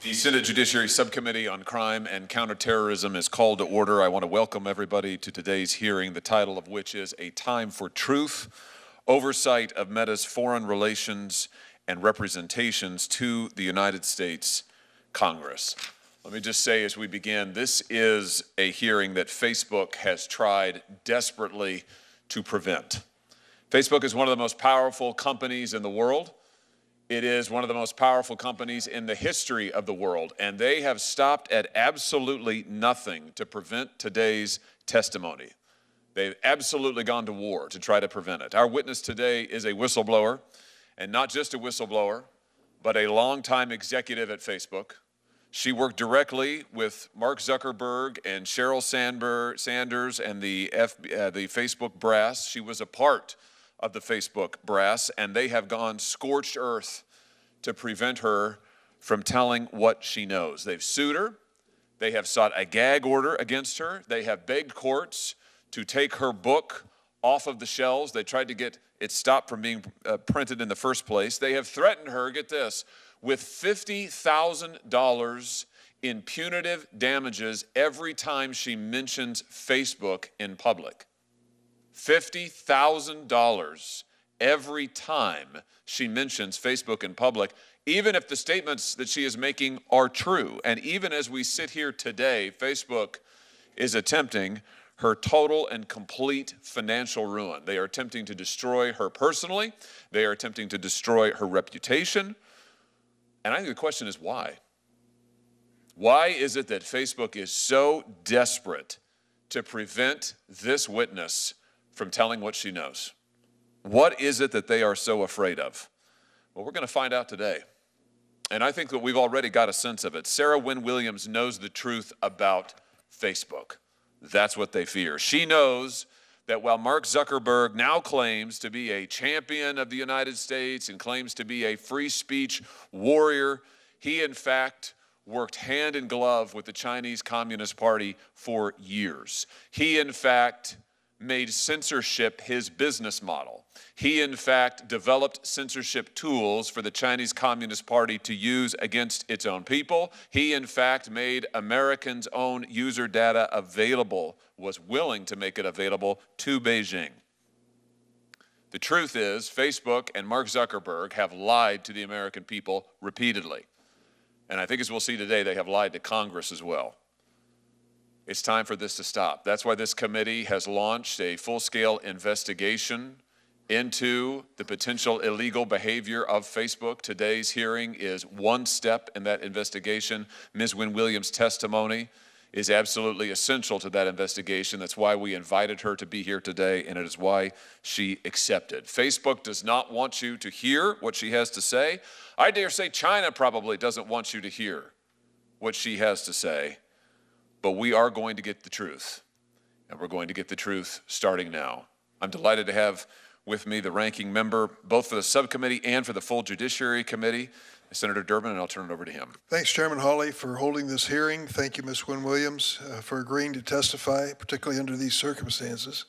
The Senate Judiciary Subcommittee on Crime and Counterterrorism is called to order. I want to welcome everybody to today's hearing, the title of which is A Time for Truth, Oversight of Meta's Foreign Relations and Representations to the United States Congress. Let me just say as we begin, this is a hearing that Facebook has tried desperately to prevent. Facebook is one of the most powerful companies in the world. It is one of the most powerful companies in the history of the world, and they have stopped at absolutely nothing to prevent today's testimony. They've absolutely gone to war to try to prevent it. Our witness today is a whistleblower, and not just a whistleblower, but a longtime executive at Facebook. She worked directly with Mark Zuckerberg and Sheryl Sanders and the Facebook brass. She was a part of the Facebook brass, and they have gone scorched earth to prevent her from telling what she knows. They've sued her. They have sought a gag order against her. They have begged courts to take her book off of the shelves. They tried to get it stopped from being printed in the first place. They have threatened her, get this, with $50,000 in punitive damages every time she mentions Facebook in public. $50,000 every time she mentions Facebook in public, even if the statements that she is making are true. And even as we sit here today, Facebook is attempting her total and complete financial ruin. They are attempting to destroy her personally. They are attempting to destroy her reputation. And I think the question is why? Why is it that Facebook is so desperate to prevent this witness from telling what she knows? What is it that they are so afraid of? Well, we're going to find out today. And I think that we've already got a sense of it. Sarah Wynne Williams knows the truth about Facebook. That's what they fear. She knows that while Mark Zuckerberg now claims to be a champion of the United States and claims to be a free speech warrior, he in fact worked hand in glove with the Chinese Communist Party for years. He in fact made censorship his business model. He, in fact, developed censorship tools for the Chinese Communist Party to use against its own people. He, in fact, made Americans' own user data available, was willing to make it available to Beijing. The truth is, Facebook and Mark Zuckerberg have lied to the American people repeatedly. And I think as we'll see today, they have lied to Congress as well. It's time for this to stop. That's why this committee has launched a full-scale investigation into the potential illegal behavior of Facebook. Today's hearing is one step in that investigation. Ms. Wynne Williams' testimony is absolutely essential to that investigation. That's why we invited her to be here today, and it is why she accepted. Facebook does not want you to hear what she has to say. I dare say China probably doesn't want you to hear what she has to say. But we are going to get the truth, and we're going to get the truth starting now. I'm delighted to have with me the ranking member, both for the subcommittee and for the full Judiciary Committee, Senator Durbin, and I'll turn it over to him. Thanks, Chairman Hawley, for holding this hearing. Thank you, Ms. Wynne Williams, for agreeing to testify, particularly under these circumstances.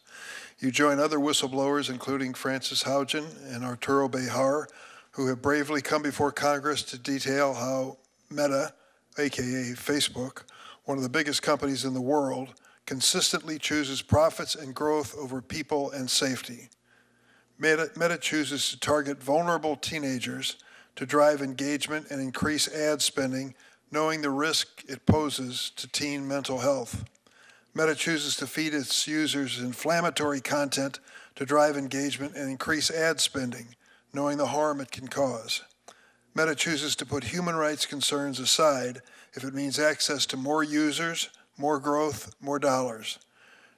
You join other whistleblowers, including Francis Haugen and Arturo Bejar, who have bravely come before Congress to detail how Meta, aka Facebook, one of the biggest companies in the world, consistently chooses profits and growth over people and safety. Meta chooses to target vulnerable teenagers to drive engagement and increase ad spending, knowing the risk it poses to teen mental health. Meta chooses to feed its users inflammatory content to drive engagement and increase ad spending, knowing the harm it can cause. Meta chooses to put human rights concerns aside if it means access to more users, more growth, more dollars.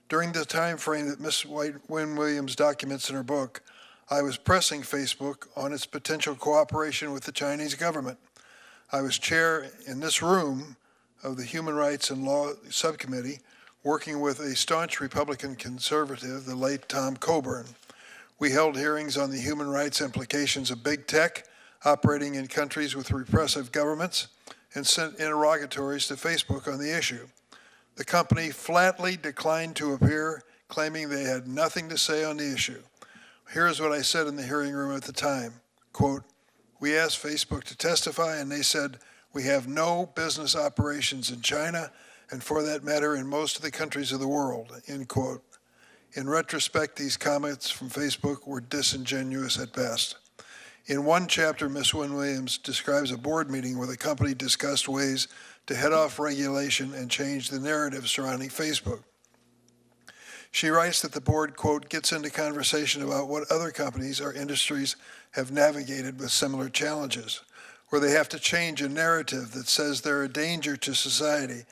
During the time frame that Ms. Wynne Williams documents in her book, I was pressing Facebook on its potential cooperation with the Chinese government. I was chair in this room of the Human Rights and Law Subcommittee, working with a staunch Republican conservative, the late Tom Coburn. We held hearings on the human rights implications of big tech operating in countries with repressive governments and sent interrogatories to Facebook on the issue. The company flatly declined to appear, claiming they had nothing to say on the issue. Here's what I said in the hearing room at the time, quote, "We asked Facebook to testify and they said, We have no business operations in China, and for that matter, in most of the countries of the world, end quote. In retrospect, these comments from Facebook were disingenuous at best. In one chapter, Ms. Wynne Williams describes a board meeting where the company discussed ways to head off regulation and change the narrative surrounding Facebook. She writes that the board, quote, gets into conversation about what other companies or industries have navigated with similar challenges, where they have to change a narrative that says they're a danger to society,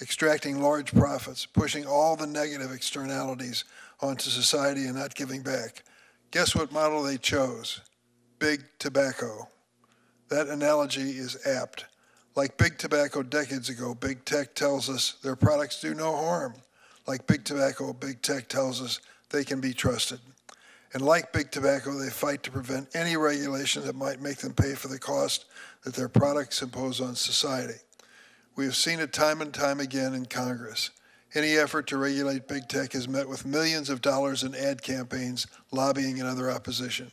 extracting large profits, pushing all the negative externalities onto society and not giving back. Guess what model they chose? Big tobacco. That analogy is apt. Like big tobacco decades ago, big tech tells us their products do no harm. Like big tobacco, big tech tells us they can be trusted. And like big tobacco, they fight to prevent any regulation that might make them pay for the cost that their products impose on society. We have seen it time and time again in Congress. Any effort to regulate big tech is met with millions of dollars in ad campaigns, lobbying, and other opposition.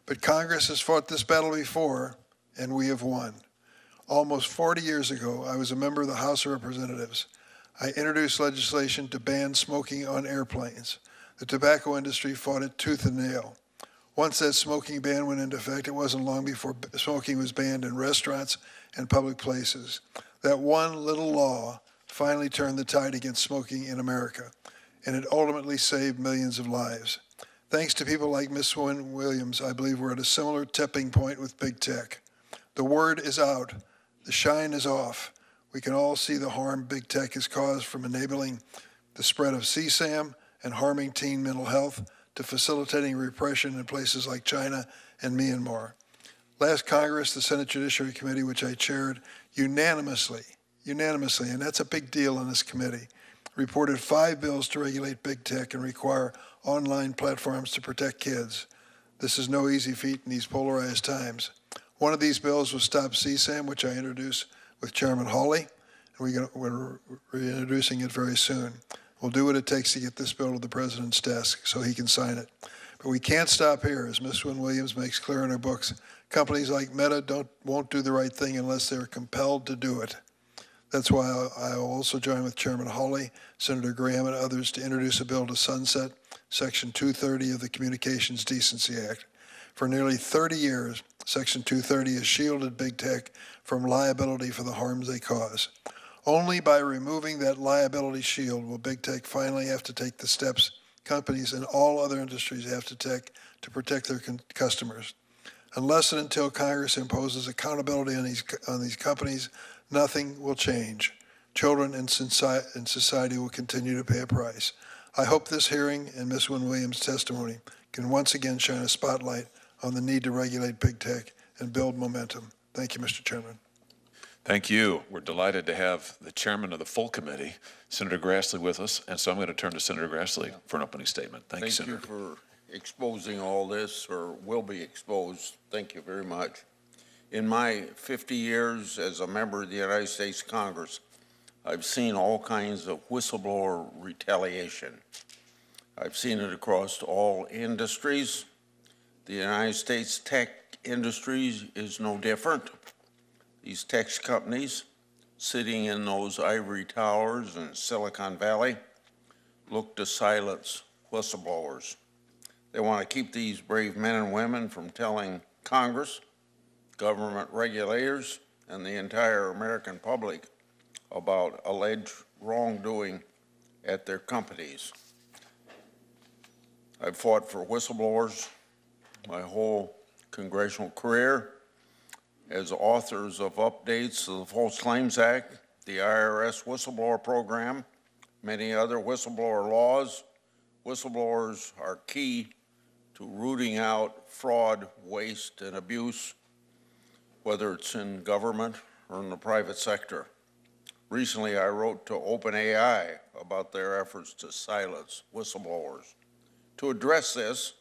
But Congress has fought this battle before, and we have won. Almost 40 years ago, I was a member of the House of Representatives. I introduced legislation to ban smoking on airplanes. The tobacco industry fought it tooth and nail. Once that smoking ban went into effect, it wasn't long before smoking was banned in restaurants and public places. That one little law finally turned the tide against smoking in America, and it ultimately saved millions of lives. Thanks to people like Ms. Wynne Williams, I believe we're at a similar tipping point with big tech. The word is out. The shine is off. We can all see the harm big tech has caused, from enabling the spread of CSAM and harming teen mental health to facilitating repression in places like China and Myanmar. Last Congress, the Senate Judiciary Committee, which I chaired, unanimously, and that's a big deal on this committee, reported 5 bills to regulate big tech and require online platforms to protect kids. This is no easy feat in these polarized times. One of these bills was Stop CSAM, which I introduced with Chairman Hawley, and we're reintroducing it very soon. We'll do what it takes to get this bill to the president's desk so he can sign it. But we can't stop here. As Ms. Wynne Williams makes clear in her books, companies like Meta won't do the right thing unless they're compelled to do it. That's why I will also join with Chairman Hawley, Senator Graham, and others to introduce a bill to sunset Section 230 of the Communications Decency Act. For nearly 30 years, Section 230 has shielded big tech from liability for the harms they cause. Only by removing that liability shield will big tech finally have to take the steps companies in all other industries have to take to protect their customers. Unless and until Congress imposes accountability on these companies, nothing will change. Children in society will continue to pay a price. I hope this hearing and Ms. Wynne Williams' testimony can once again shine a spotlight on the need to regulate big tech and build momentum. Thank you, Mr. Chairman. Thank you. We're delighted to have the chairman of the full committee, Senator Grassley, with us. And so I'm going to turn to Senator Grassley for an opening statement. Thank you, Senator. Thank you for exposing all this, or will be exposed. Thank you very much. In my 50 years as a member of the United States Congress, I've seen all kinds of whistleblower retaliation. I've seen it across all industries. The United States tech industry is no different. These tech companies sitting in those ivory towers in Silicon Valley look to silence whistleblowers. They want to keep these brave men and women from telling Congress, government regulators, and the entire American public about alleged wrongdoing at their companies. I've fought for whistleblowers my whole congressional career as authors of updates to the False Claims Act, the IRS whistleblower program, many other whistleblower laws. Whistleblowers are key to rooting out fraud, waste, and abuse, whether it's in government or in the private sector. Recently, I wrote to OpenAI about their efforts to silence whistleblowers. To address this,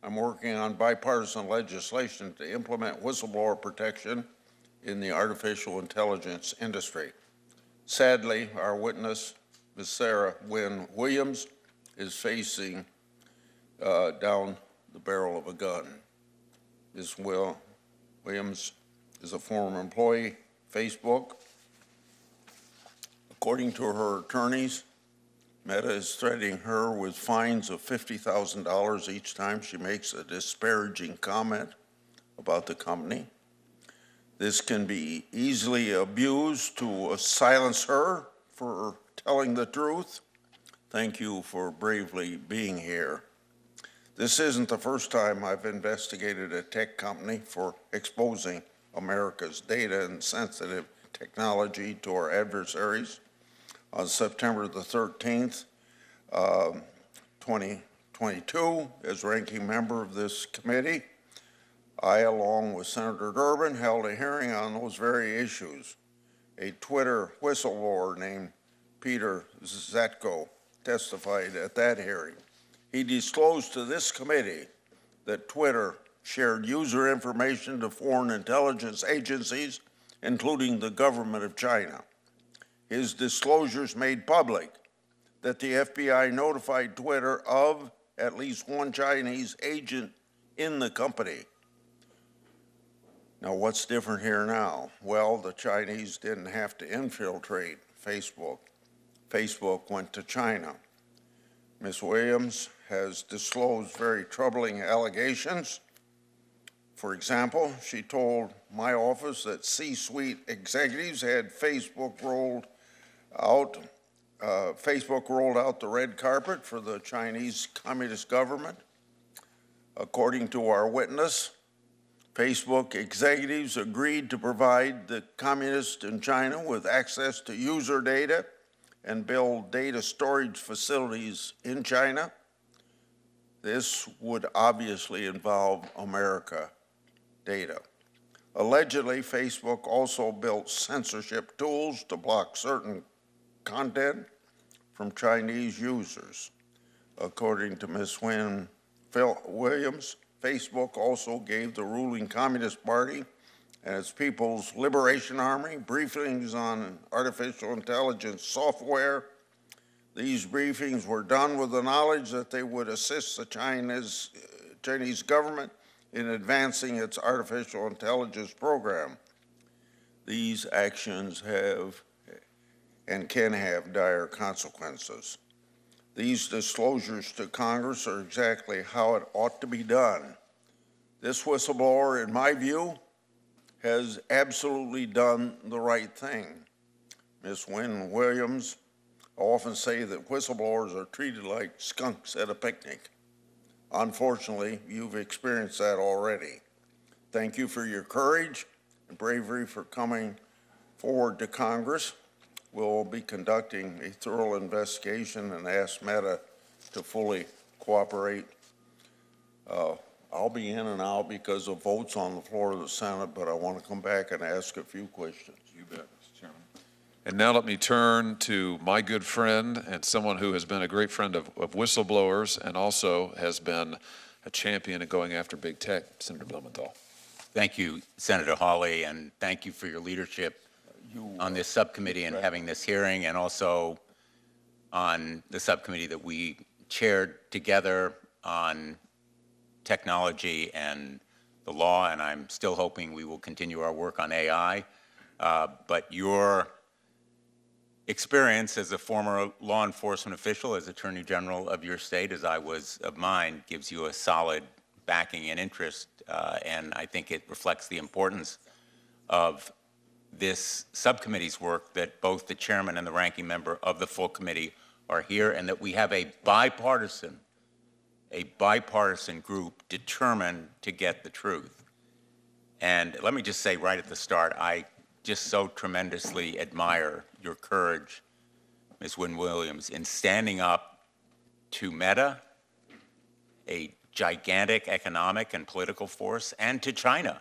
I'm working on bipartisan legislation to implement whistleblower protection in the artificial intelligence industry. Sadly, our witness, Ms. Sarah Wynne Williams, is facing down the barrel of a gun. Ms. Williams is a former employee, Facebook. According to her attorneys, Meta is threatening her with fines of $50,000 each time she makes a disparaging comment about the company. This can be easily abused to silence her for telling the truth. Thank you for bravely being here. This isn't the first time I've investigated a tech company for exposing America's data and sensitive technology to our adversaries. On September the 13th, 2022, as ranking member of this committee, I, along with Senator Durbin, held a hearing on those very issues. A Twitter whistleblower named Peter Zatko testified at that hearing. He disclosed to this committee that Twitter shared user information to foreign intelligence agencies, including the government of China. His disclosures made public that the FBI notified Twitter of at least one Chinese agent in the company. Now, what's different here now? Well, the Chinese didn't have to infiltrate Facebook. Facebook went to China. Ms. Williams has disclosed very troubling allegations. For example, she told my office that C-suite executives had Facebook rolled out the red carpet for the Chinese Communist government. According to our witness, Facebook executives agreed to provide the communists in China with access to user data and build data storage facilities in China. This would obviously involve America data. Allegedly, Facebook also built censorship tools to block certain content from Chinese users. According to Ms. Williams, Facebook also gave the ruling Communist Party and its People's Liberation Army briefings on artificial intelligence software. These briefings were done with the knowledge that they would assist the Chinese government in advancing its artificial intelligence program. These actions have and can have dire consequences. These disclosures to Congress are exactly how it ought to be done. This whistleblower, in my view, has absolutely done the right thing. Ms. Williams, I often say that whistleblowers are treated like skunks at a picnic. Unfortunately, you've experienced that already. Thank you for your courage and bravery for coming forward to Congress. We'll be conducting a thorough investigation and ask Meta to fully cooperate. I'll be in and out because of votes on the floor of the Senate, but I want to come back and ask a few questions. You bet, Mr. Chairman. And now let me turn to my good friend and someone who has been a great friend of whistleblowers and also has been a champion in going after big tech, Senator Blumenthal. Thank you, Senator Hawley, and thank you for your leadership on this subcommittee and having this hearing, and also on the subcommittee that we chaired together on technology and the law, and I'm still hoping we will continue our work on AI. But your experience as a former law enforcement official, as Attorney General of your state, as I was of mine, gives you a solid backing and interest, and I think it reflects the importance of this subcommittee's work that both the chairman and the ranking member of the full committee are here, and that we have a bipartisan group determined to get the truth. And let me just say right at the start, I just so tremendously admire your courage, Ms. Williams, in standing up to Meta, a gigantic economic and political force, and to China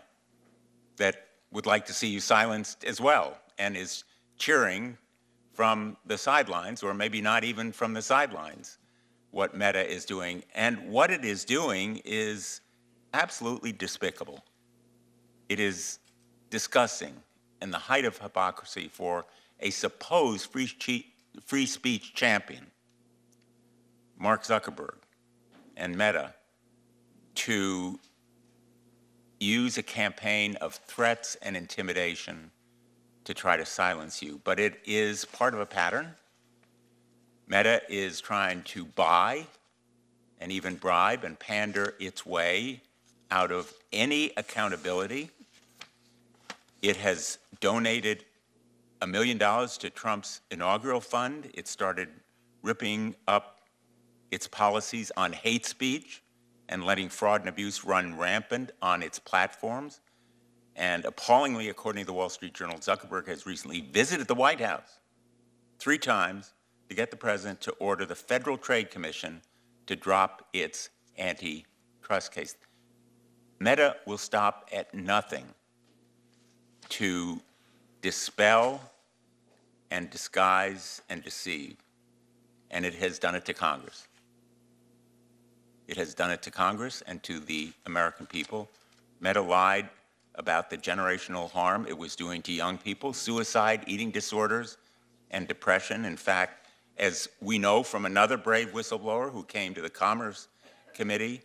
that would like to see you silenced as well and is cheering from the sidelines, or maybe not even from the sidelines, what Meta is doing. And what it is doing is absolutely despicable. It is disgusting and the height of hypocrisy for a supposed free speech champion, Mark Zuckerberg and Meta, to use a campaign of threats and intimidation to try to silence you, but it is part of a pattern. Meta is trying to buy and even bribe and pander its way out of any accountability. It has donated $1 million to Trump's inaugural fund. It started ripping up its policies on hate speech and letting fraud and abuse run rampant on its platforms. And appallingly, according to the Wall Street Journal, Zuckerberg has recently visited the White House 3 times to get the president to order the Federal Trade Commission to drop its antitrust case. Meta will stop at nothing to dispel and disguise and deceive, and it has done it to Congress. It has done it to Congress and to the American people. Meta lied about the generational harm it was doing to young people, suicide, eating disorders, and depression. In fact, as we know from another brave whistleblower who came to the Commerce Committee,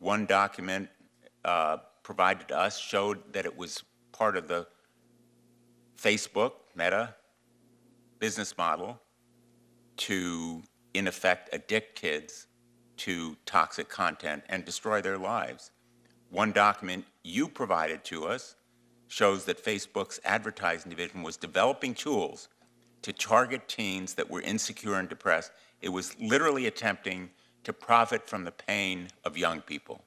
one document provided to us showed that it was part of the Facebook, Meta, business model to, in effect, addict kids to toxic content and destroy their lives. One document you provided to us shows that Facebook's advertising division was developing tools to target teens that were insecure and depressed. It was literally attempting to profit from the pain of young people.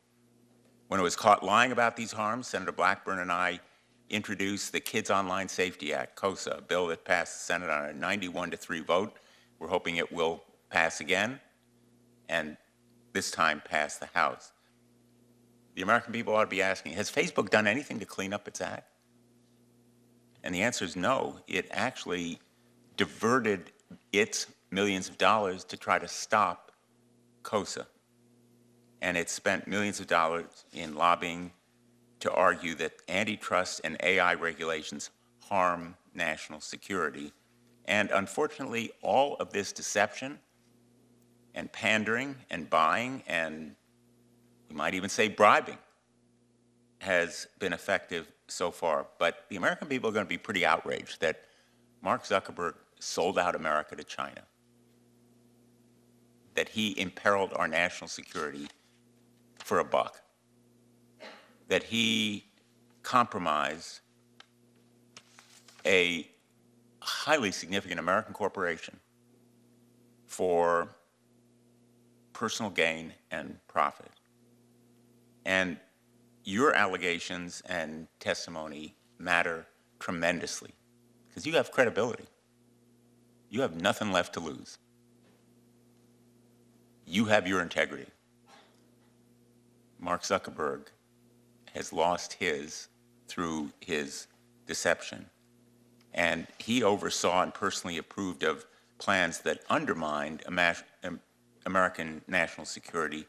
When it was caught lying about these harms, Senator Blackburn and I introduced the Kids Online Safety Act, KOSA, a bill that passed the Senate on a 91-3 vote. We're hoping it will pass again, and this time pass the House. The American people ought to be asking, has Facebook done anything to clean up its act? And the answer is no. It actually diverted its millions of dollars to try to stop KOSA. And it spent millions of dollars in lobbying to argue that antitrust and AI regulations harm national security. And unfortunately, all of this deception and pandering and buying and we might even say bribing has been effective so far. But the American people are going to be pretty outraged that Mark Zuckerberg sold out America to China, that he imperiled our national security for a buck, that he compromised a highly significant American corporation for personal gain and profit. And your allegations and testimony matter tremendously because you have credibility. You have nothing left to lose. You have your integrity. Mark Zuckerberg has lost his through his deception. And he oversaw and personally approved of plans that undermined American national security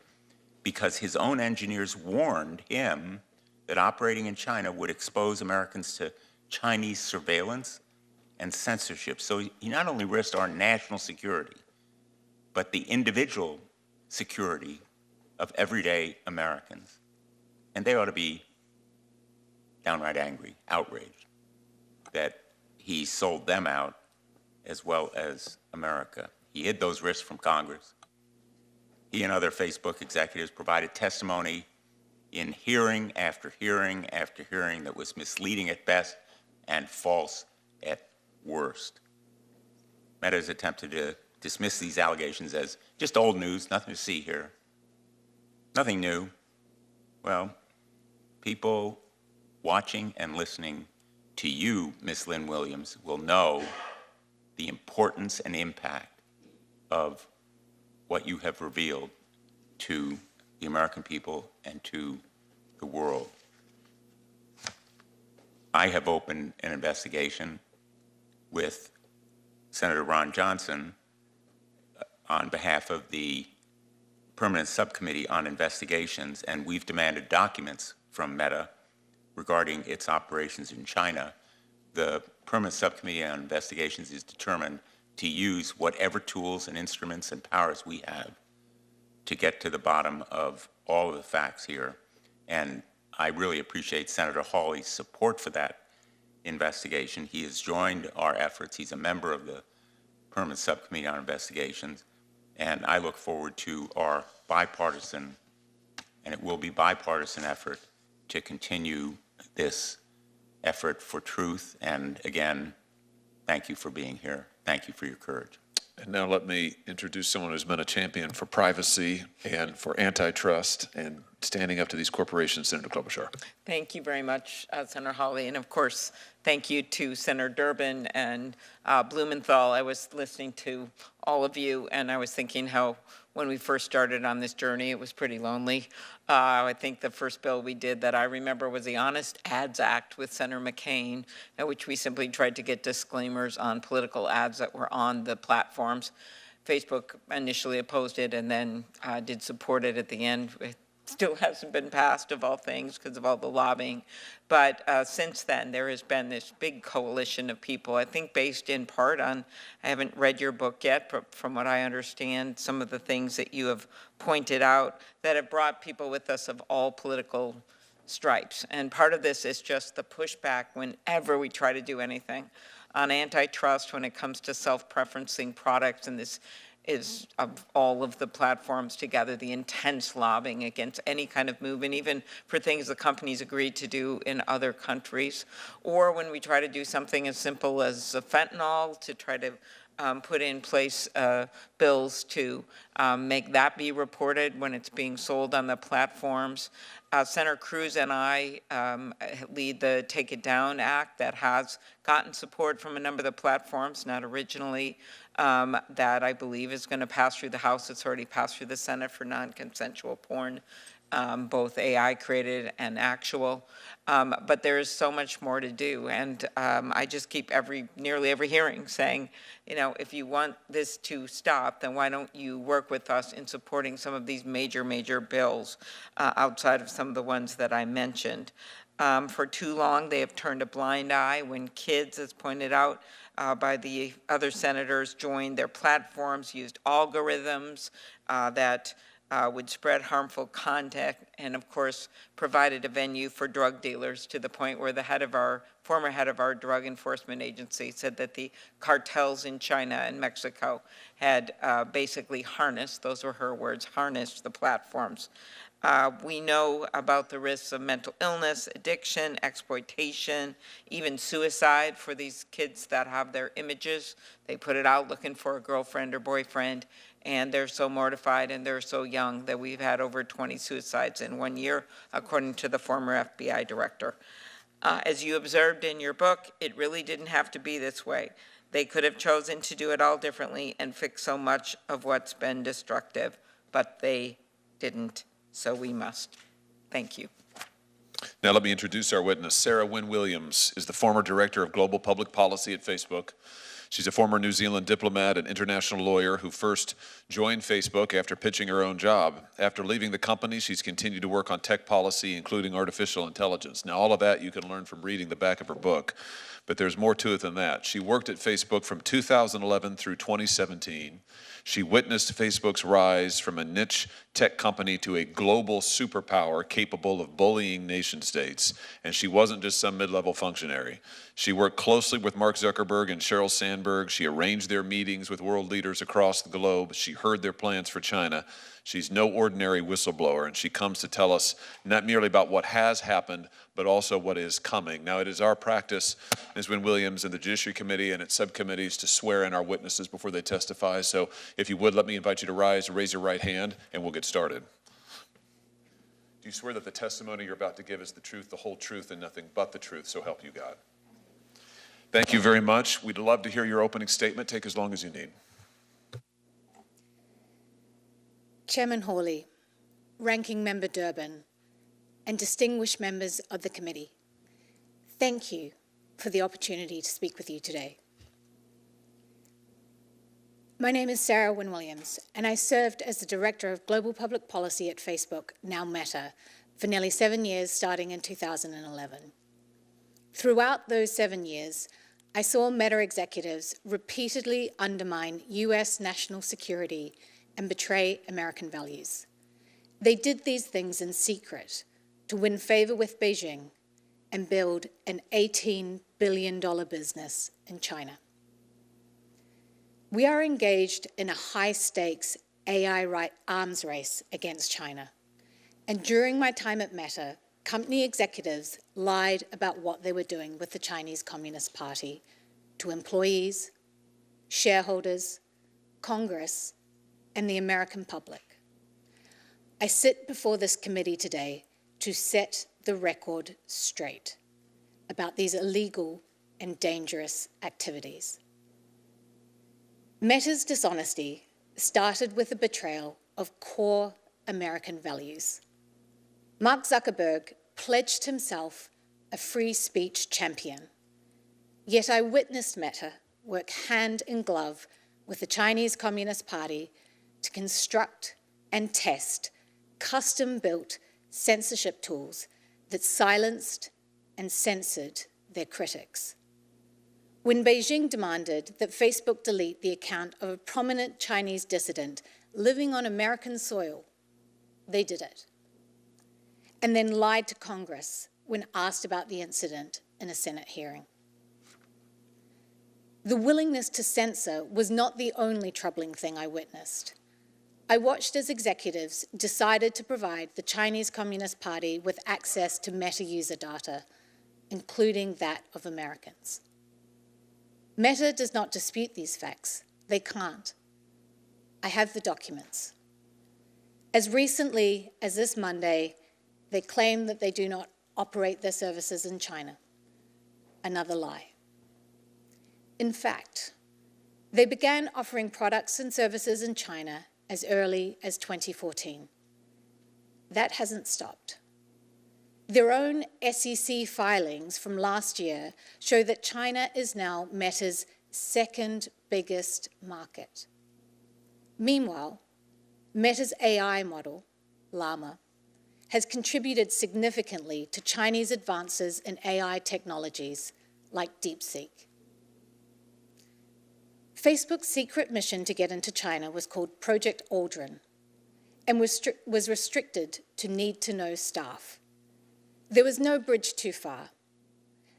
because his own engineers warned him that operating in China would expose Americans to Chinese surveillance and censorship. So he not only risked our national security, but the individual security of everyday Americans. And they ought to be downright angry, outraged, that he sold them out as well as America. He hid those risks from Congress. He and other Facebook executives provided testimony in hearing after hearing after hearing that was misleading at best and false at worst. Meta has attempted to dismiss these allegations as just old news, nothing to see here, nothing new. Well, people watching and listening to you, Ms. Lynn Williams, will know the importance and impact of what you have revealed to the American people and to the world. I have opened an investigation with Senator Ron Johnson on behalf of the Permanent Subcommittee on Investigations, and we've demanded documents from Meta regarding its operations in China. The Permanent Subcommittee on Investigations is determined to use whatever tools and instruments and powers we have to get to the bottom of all of the facts here. And I really appreciate Senator Hawley's support for that investigation. He has joined our efforts. He's a member of the Permanent Subcommittee on Investigations, and I look forward to our bipartisan, and it will be bipartisan effort to continue this effort for truth. And again, thank you for being here. Thank you for your courage. And now let me introduce someone who's been a champion for privacy and for antitrust and standing up to these corporations, Senator Klobuchar. Thank you very much, Senator Hawley. And of course, thank you to Senator Durbin and Blumenthal. I was listening to all of you, and I was thinking how when we first started on this journey, it was pretty lonely. I think the first bill we did that I remember was the Honest Ads Act with Senator McCain, in which we simply tried to get disclaimers on political ads that were on the platforms. Facebook initially opposed it and then did support it at the end. It still hasn't been passed, of all things, because of all the lobbying. But since then, there has been this big coalition of people, I think based in part on, I haven't read your book yet, but from what I understand, some of the things that you have pointed out that have brought people with us of all political stripes. And part of this is just the pushback whenever we try to do anything. On antitrust, when it comes to self-preferencing products, and this is of all of the platforms together, the intense lobbying against any kind of move, and even for things the companies agreed to do in other countries. Or when we try to do something as simple as fentanyl, to try to put in place bills to make that be reported when it's being sold on the platforms. Senator Cruz and I lead the Take It Down Act that has gotten support from a number of the platforms, not originally, that I believe is going to pass through the House. It's already passed through the Senate for non-consensual porn, both AI created and actual. But there is so much more to do. And I just keep nearly every hearing saying, you know, if you want this to stop, then why don't you work with us in supporting some of these major, major bills outside of some of the ones that I mentioned. For too long, they have turned a blind eye when kids, as pointed out by the other senators, joined their platforms, used algorithms that would spread harmful content, and of course provided a venue for drug dealers, to the point where the former head of our drug enforcement agency said that the cartels in China and Mexico had basically harnessed, those were her words, harnessed the platforms. We know about the risks of mental illness, addiction, exploitation, even suicide for these kids that have their images. They put it out looking for a girlfriend or boyfriend, and they're so mortified and they're so young that we've had over 20 suicides in 1 year, according to the former FBI director. As you observed in your book, it really didn't have to be this way. They could have chosen to do it all differently and fix so much of what's been destructive, but they didn't, so we must. Thank you. Now let me introduce our witness. Sarah Wynne Williams is the former director of global public policy at Facebook. She's a former New Zealand diplomat and international lawyer who first joined Facebook after pitching her own job. After leaving the company, she's continued to work on tech policy, including artificial intelligence. Now, all of that you can learn from reading the back of her book, but there's more to it than that. She worked at Facebook from 2011 through 2017. She witnessed Facebook's rise from a niche tech company to a global superpower capable of bullying nation states. And she wasn't just some mid-level functionary. She worked closely with Mark Zuckerberg and Sheryl Sandberg. She arranged their meetings with world leaders across the globe. She heard their plans for China. She's no ordinary whistleblower, and she comes to tell us not merely about what has happened, but also what is coming. Now, it is our practice, Ms. Wynne Williams, and the Judiciary Committee and its subcommittees to swear in our witnesses before they testify. So if you would, let me invite you to rise and raise your right hand, and we'll get started. Do you swear that the testimony you're about to give is the truth, the whole truth, and nothing but the truth, so help you God? Thank you very much. We'd love to hear your opening statement. Take as long as you need. Chairman Hawley, Ranking Member Durbin, and distinguished members of the committee, thank you for the opportunity to speak with you today. My name is Sarah Wynne Williams, and I served as the Director of Global Public Policy at Facebook, now Meta, for nearly 7 years, starting in 2011. Throughout those 7 years, I saw Meta executives repeatedly undermine US national security and betray American values. They did these things in secret to win favor with Beijing and build an $18 billion business in China. We are engaged in a high-stakes AI arms race against China. And during my time at Meta, company executives lied about what they were doing with the Chinese Communist Party to employees, shareholders, Congress, and the American public. I sit before this committee today to set the record straight about these illegal and dangerous activities. Meta's dishonesty started with the betrayal of core American values. Mark Zuckerberg pledged himself a free speech champion. Yet I witnessed Meta work hand in glove with the Chinese Communist Party to construct and test custom-built censorship tools that silenced and censored their critics. When Beijing demanded that Facebook delete the account of a prominent Chinese dissident living on American soil, they did it, and then lied to Congress when asked about the incident in a Senate hearing. The willingness to censor was not the only troubling thing I witnessed. I watched as executives decided to provide the Chinese Communist Party with access to Meta user data, including that of Americans. Meta does not dispute these facts. They can't. I have the documents. As recently as this Monday, they claim that they do not operate their services in China. Another lie. In fact, they began offering products and services in China as early as 2014. That hasn't stopped. Their own SEC filings from last year show that China is now Meta's second biggest market. Meanwhile, Meta's AI model, Llama, has contributed significantly to Chinese advances in AI technologies like DeepSeek. Facebook's secret mission to get into China was called Project Aldrin and was restricted to need-to-know staff. There was no bridge too far.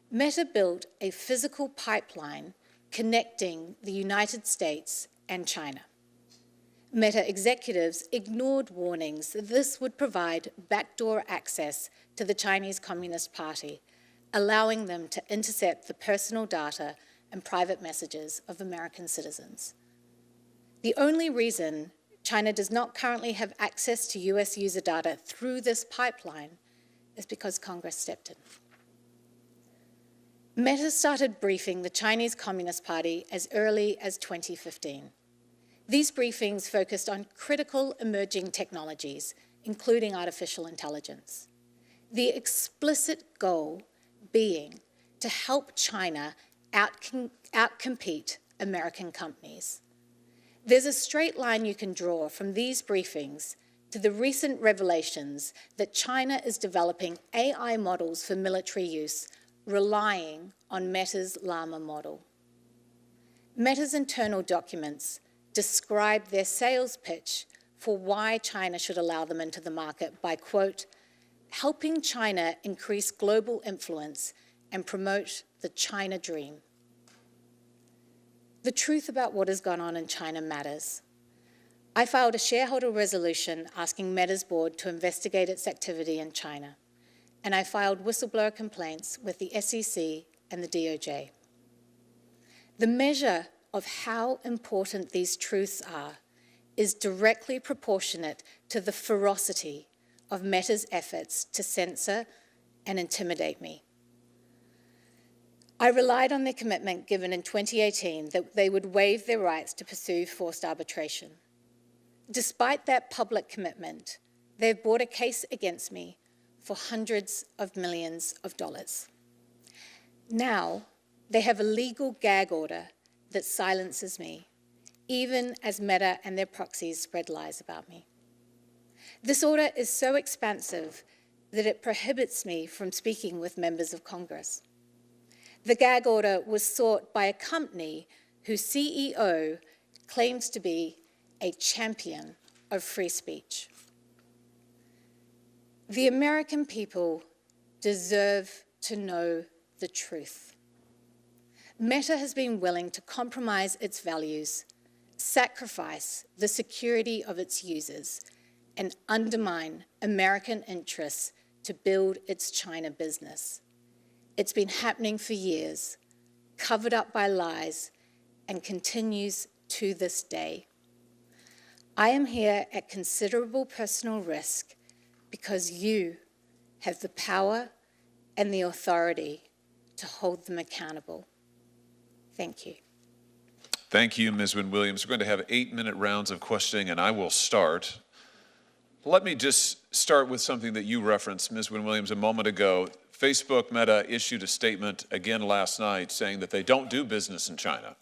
Meta built a physical pipeline connecting the United States and China. Meta executives ignored warnings that this would provide backdoor access to the Chinese Communist Party, allowing them to intercept the personal data and private messages of American citizens. The only reason China does not currently have access to US user data through this pipeline is because Congress stepped in. Meta started briefing the Chinese Communist Party as early as 2015. These briefings focused on critical emerging technologies, including artificial intelligence. The explicit goal being to help China outcompete American companies. There's a straight line you can draw from these briefings to the recent revelations that China is developing AI models for military use, relying on Meta's Llama model. Meta's internal documents describe their sales pitch for why China should allow them into the market by, quote, helping China increase global influence and promote the China dream. The truth about what has gone on in China matters. I filed a shareholder resolution asking Meta's board to investigate its activity in China, and I filed whistleblower complaints with the SEC and the DOJ. The measure of how important these truths are is directly proportionate to the ferocity of Meta's efforts to censor and intimidate me. I relied on their commitment given in 2018 that they would waive their rights to pursue forced arbitration. Despite that public commitment, they've brought a case against me for hundreds of millions of dollars. Now, they have a legal gag order that silences me, even as Meta and their proxies spread lies about me. This order is so expansive that it prohibits me from speaking with members of Congress. The gag order was sought by a company whose CEO claims to be a champion of free speech. The American people deserve to know the truth. Meta has been willing to compromise its values, sacrifice the security of its users, and undermine American interests to build its China business. It's been happening for years, covered up by lies, and continues to this day. I am here at considerable personal risk because you have the power and the authority to hold them accountable. Thank you. Thank you, Ms. Wynne-Williams. We're going to have 8-minute rounds of questioning, and I will start. Let me just start with something that you referenced, Ms. Wynne-Williams, a moment ago. Facebook, Meta, issued a statement again last night saying that they don't do business in China.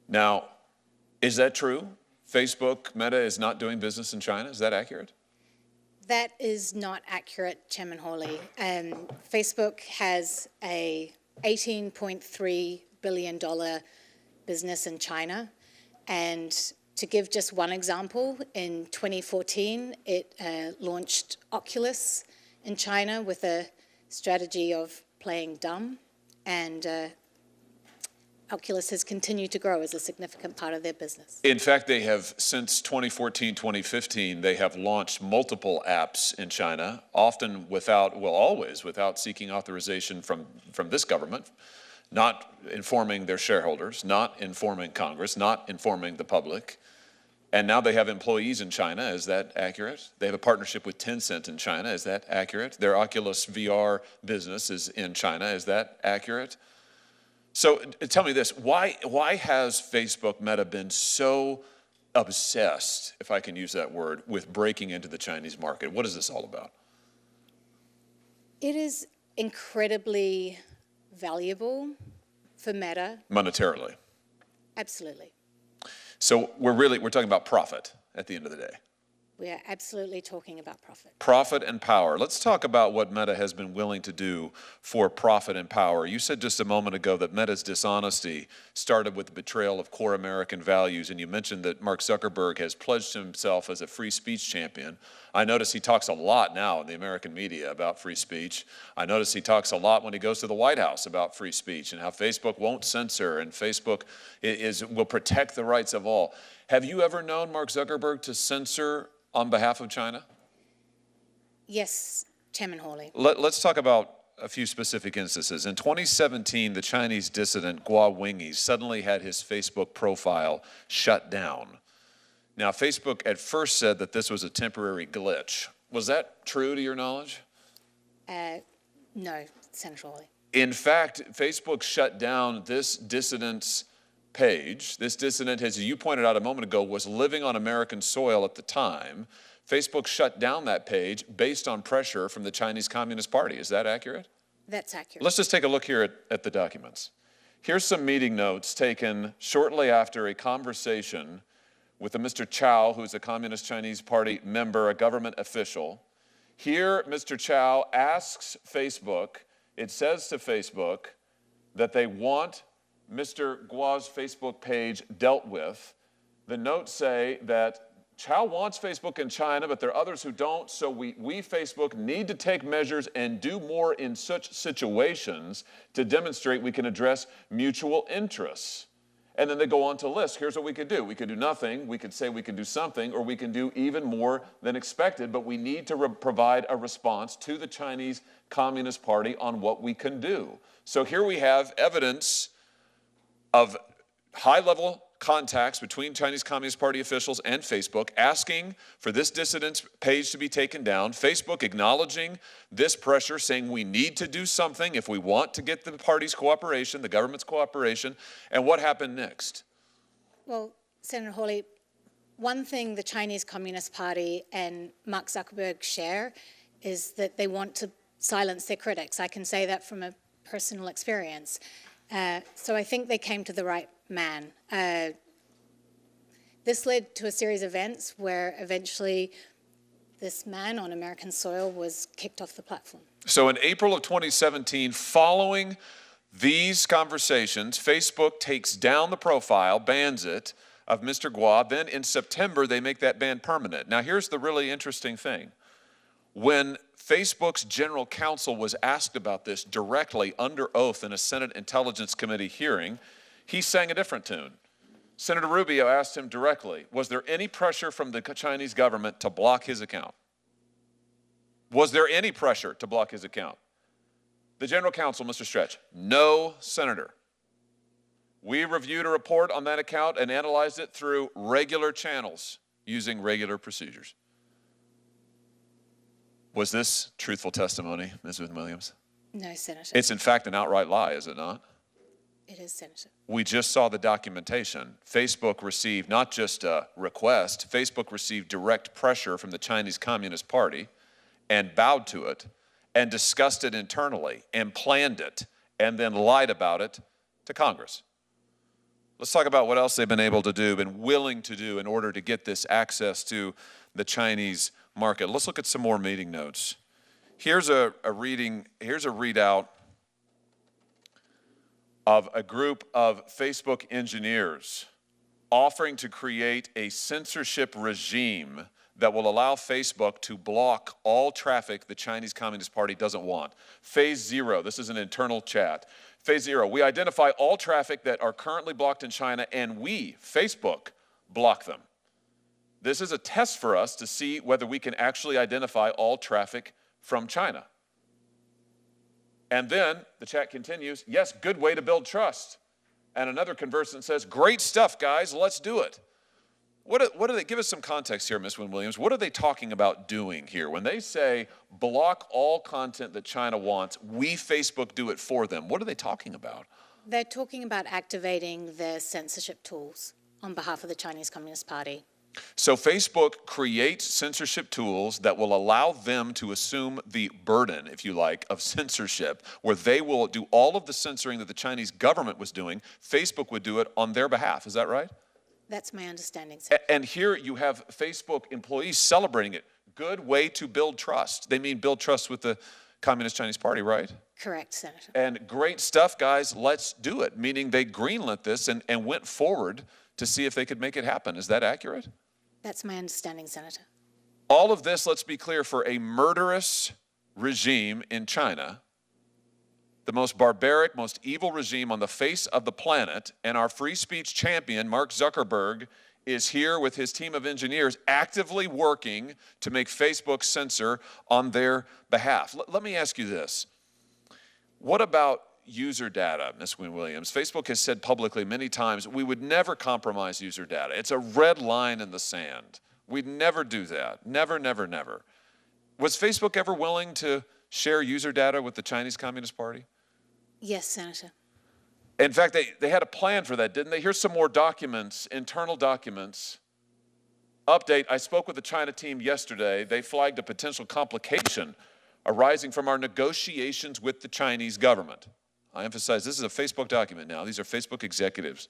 Now, is that true? Facebook, Meta is not doing business in China? Is that accurate? That is not accurate, Chairman Hawley. Facebook has a $18.3 billion business in China. And to give just one example, in 2014, it launched Oculus in China with a strategy of playing dumb. And Oculus has continued to grow as a significant part of their business. In fact, they have, since 2014, 2015, they have launched multiple apps in China, often without, well, always without seeking authorization from this government, not informing their shareholders, not informing Congress, not informing the public. And now they have employees in China. Is that accurate? They have a partnership with Tencent in China. Is that accurate? Their Oculus VR business is in China. Is that accurate? So tell me this, why has Facebook, Meta, been so obsessed, if I can use that word, with breaking into the Chinese market? What is this all about? It is incredibly valuable for Meta. Monetarily. Absolutely. So we're talking about profit at the end of the day. We are absolutely talking about profit. Profit and power. Let's talk about what Meta has been willing to do for profit and power. You said just a moment ago that Meta's dishonesty started with the betrayal of core American values, and you mentioned that Mark Zuckerberg has pledged himself as a free speech champion. I notice he talks a lot now in the American media about free speech. I notice he talks a lot when he goes to the White House about free speech and how Facebook won't censor and Facebook will protect the rights of all. Have you ever known Mark Zuckerberg to censor on behalf of China? Yes, Chairman Hawley. Let's talk about a few specific instances. In 2017, the Chinese dissident Guo Wengyi suddenly had his Facebook profile shut down. Now, Facebook at first said that this was a temporary glitch. Was that true to your knowledge? No, Senator Hawley. In fact, Facebook shut down this dissident's page. This dissident, as you pointed out a moment ago, was living on American soil at the time. Facebook shut down that page based on pressure from the Chinese Communist Party. Is that accurate? That's accurate. Let's just take a look here at the documents. Here's some meeting notes taken shortly after a conversation with a Mr. Chow, who's a Communist Chinese Party member, a government official. Here, Mr. Chow asks Facebook, it says to Facebook that they want Mr. Guo's Facebook page dealt with. The notes say that Chow wants Facebook in China, but there are others who don't, so we Facebook need to take measures and do more in such situations to demonstrate we can address mutual interests. And then they go on to list, here's what we could do. We could do nothing, we could say we can do something, or we can do even more than expected, but we need to provide a response to the Chinese Communist Party on what we can do. So here we have evidence of high-level contacts between Chinese Communist Party officials and Facebook asking for this dissident's page to be taken down, Facebook acknowledging this pressure, saying we need to do something if we want to get the party's cooperation, the government's cooperation. And what happened next? Well, Senator Hawley, one thing the Chinese Communist Party and Mark Zuckerberg share is that they want to silence their critics. I can say that from a personal experience. So I think they came to the right man. This led to a series of events where eventually this man on American soil was kicked off the platform. So in April of 2017, following these conversations, Facebook takes down the profile, bans it, of Mr. Guo. Then in September, they make that ban permanent. Now here's the really interesting thing. When Facebook's general counsel was asked about this directly under oath in a Senate Intelligence Committee hearing, he sang a different tune. Senator Rubio asked him directly, was there any pressure from the Chinese government to block his account? Was there any pressure to block his account? The general counsel, Mr. Stretch, no, Senator. We reviewed a report on that account and analyzed it through regular channels using regular procedures. Was this truthful testimony, Ms. Williams? No, Senator. It's in fact an outright lie, is it not? It is, Senator. We just saw the documentation. Facebook received not just a request, Facebook received direct pressure from the Chinese Communist Party and bowed to it and discussed it internally and planned it and then lied about it to Congress. Let's talk about what else they've been able to do, been willing to do in order to get this access to the Chinese market. Let's look at some more meeting notes. Here's a readout of a group of Facebook engineers offering to create a censorship regime that will allow Facebook to block all traffic the Chinese Communist Party doesn't want. Phase 0, this is an internal chat. Phase 0, we identify all traffic that are currently blocked in China and we, Facebook, block them. This is a test for us to see whether we can actually identify all traffic from China. And then the chat continues, yes, good way to build trust. And another conversant says, great stuff, guys, let's do it. What do they, give us some context here, Ms. Williams. What are they talking about doing here? When they say block all content that China wants, we, Facebook, do it for them. What are they talking about? They're talking about activating their censorship tools on behalf of the Chinese Communist Party. So Facebook creates censorship tools that will allow them to assume the burden, if you like, of censorship, where they will do all of the censoring that the Chinese government was doing. Facebook would do it on their behalf. Is that right? That's my understanding, sir. And here you have Facebook employees celebrating it. Good way to build trust. They mean build trust with the Communist Chinese Party, right? Correct, Senator. And great stuff, guys, let's do it. Meaning they greenlit this and went forward to see if they could make it happen. Is that accurate? That's my understanding, Senator. All of this, let's be clear, for a murderous regime in China, the most barbaric, most evil regime on the face of the planet, and our free speech champion, Mark Zuckerberg, is here with his team of engineers actively working to make Facebook censor on their behalf. Let me ask you this. What about user data, Ms. Williams? Facebook has said publicly many times, we would never compromise user data. It's a red line in the sand. We'd never do that. Never, never, never. Was Facebook ever willing to share user data with the Chinese Communist Party? Yes, Senator. In fact, they had a plan for that, didn't they? Here's some more documents, internal documents. Update, I spoke with the China team yesterday. They flagged a potential complication arising from our negotiations with the Chinese government. I emphasize this is a Facebook document now. These are Facebook executives.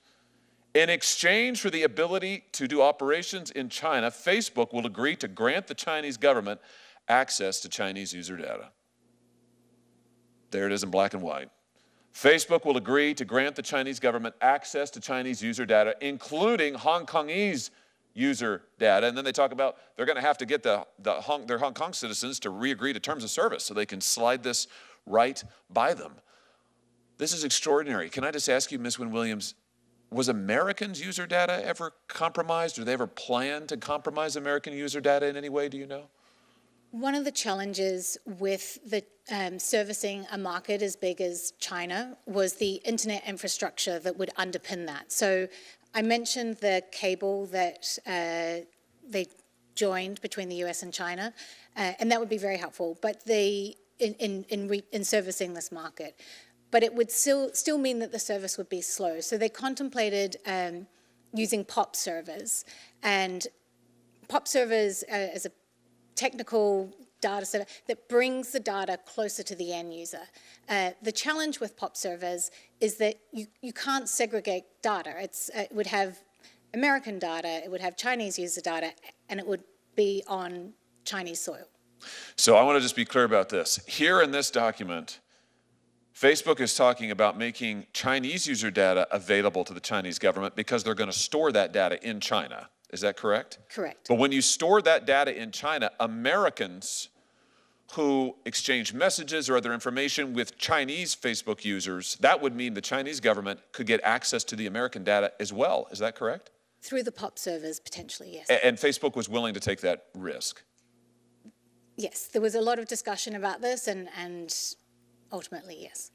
In exchange for the ability to do operations in China, Facebook will agree to grant the Chinese government access to Chinese user data. There it is in black and white. Facebook will agree to grant the Chinese government access to Chinese user data, including Hong Kongese user data. And then they talk about they're going to have to get their Hong Kong citizens to re-agree to terms of service so they can slide this right by them. This is extraordinary. Can I just ask you, Ms. Williams, was Americans' user data ever compromised? Or they ever planned to compromise American user data in any way, do you know? One of the challenges with the servicing a market as big as China was the internet infrastructure that would underpin that. So I mentioned the cable that they joined between the US and China, and that would be very helpful, but in servicing this market. But it would still mean that the service would be slow. So they contemplated using POP servers. And POP servers is a technical data server that brings the data closer to the end user. The challenge with POP servers is that you can't segregate data. It would have American data, it would have Chinese user data, and it would be on Chinese soil. So I want to just be clear about this. Here in this document, Facebook is talking about making Chinese user data available to the Chinese government because they're going to store that data in China. Is that correct? Correct. But when you store that data in China, Americans who exchange messages or other information with Chinese Facebook users, that would mean the Chinese government could get access to the American data as well. Is that correct? Through the POP servers, potentially, yes. And Facebook was willing to take that risk? Yes, there was a lot of discussion about this, and ultimately, yes.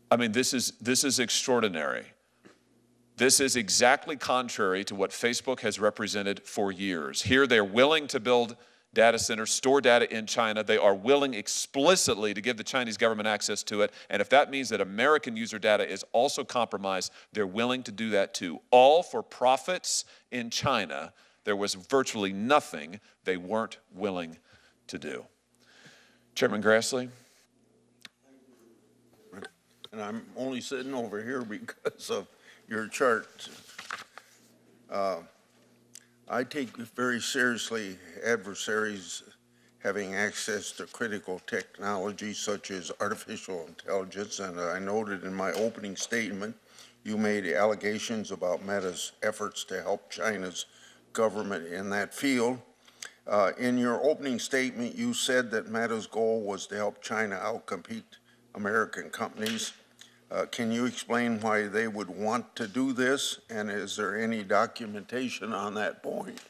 I mean, this is extraordinary. This is exactly contrary to what Facebook has represented for years. Here, they're willing to build data centers, store data in China. They are willing explicitly to give the Chinese government access to it. And if that means that American user data is also compromised, they're willing to do that too. All for profits in China. There was virtually nothing they weren't willing to do. Chairman Grassley? And I'm only sitting over here because of your chart. I take very seriously adversaries having access to critical technology such as artificial intelligence, and I noted in my opening statement you made allegations about Meta's efforts to help China's government in that field. In your opening statement, you said that Meta's goal was to help China outcompete American companies. Can you explain why they would want to do this, and is there any documentation on that point?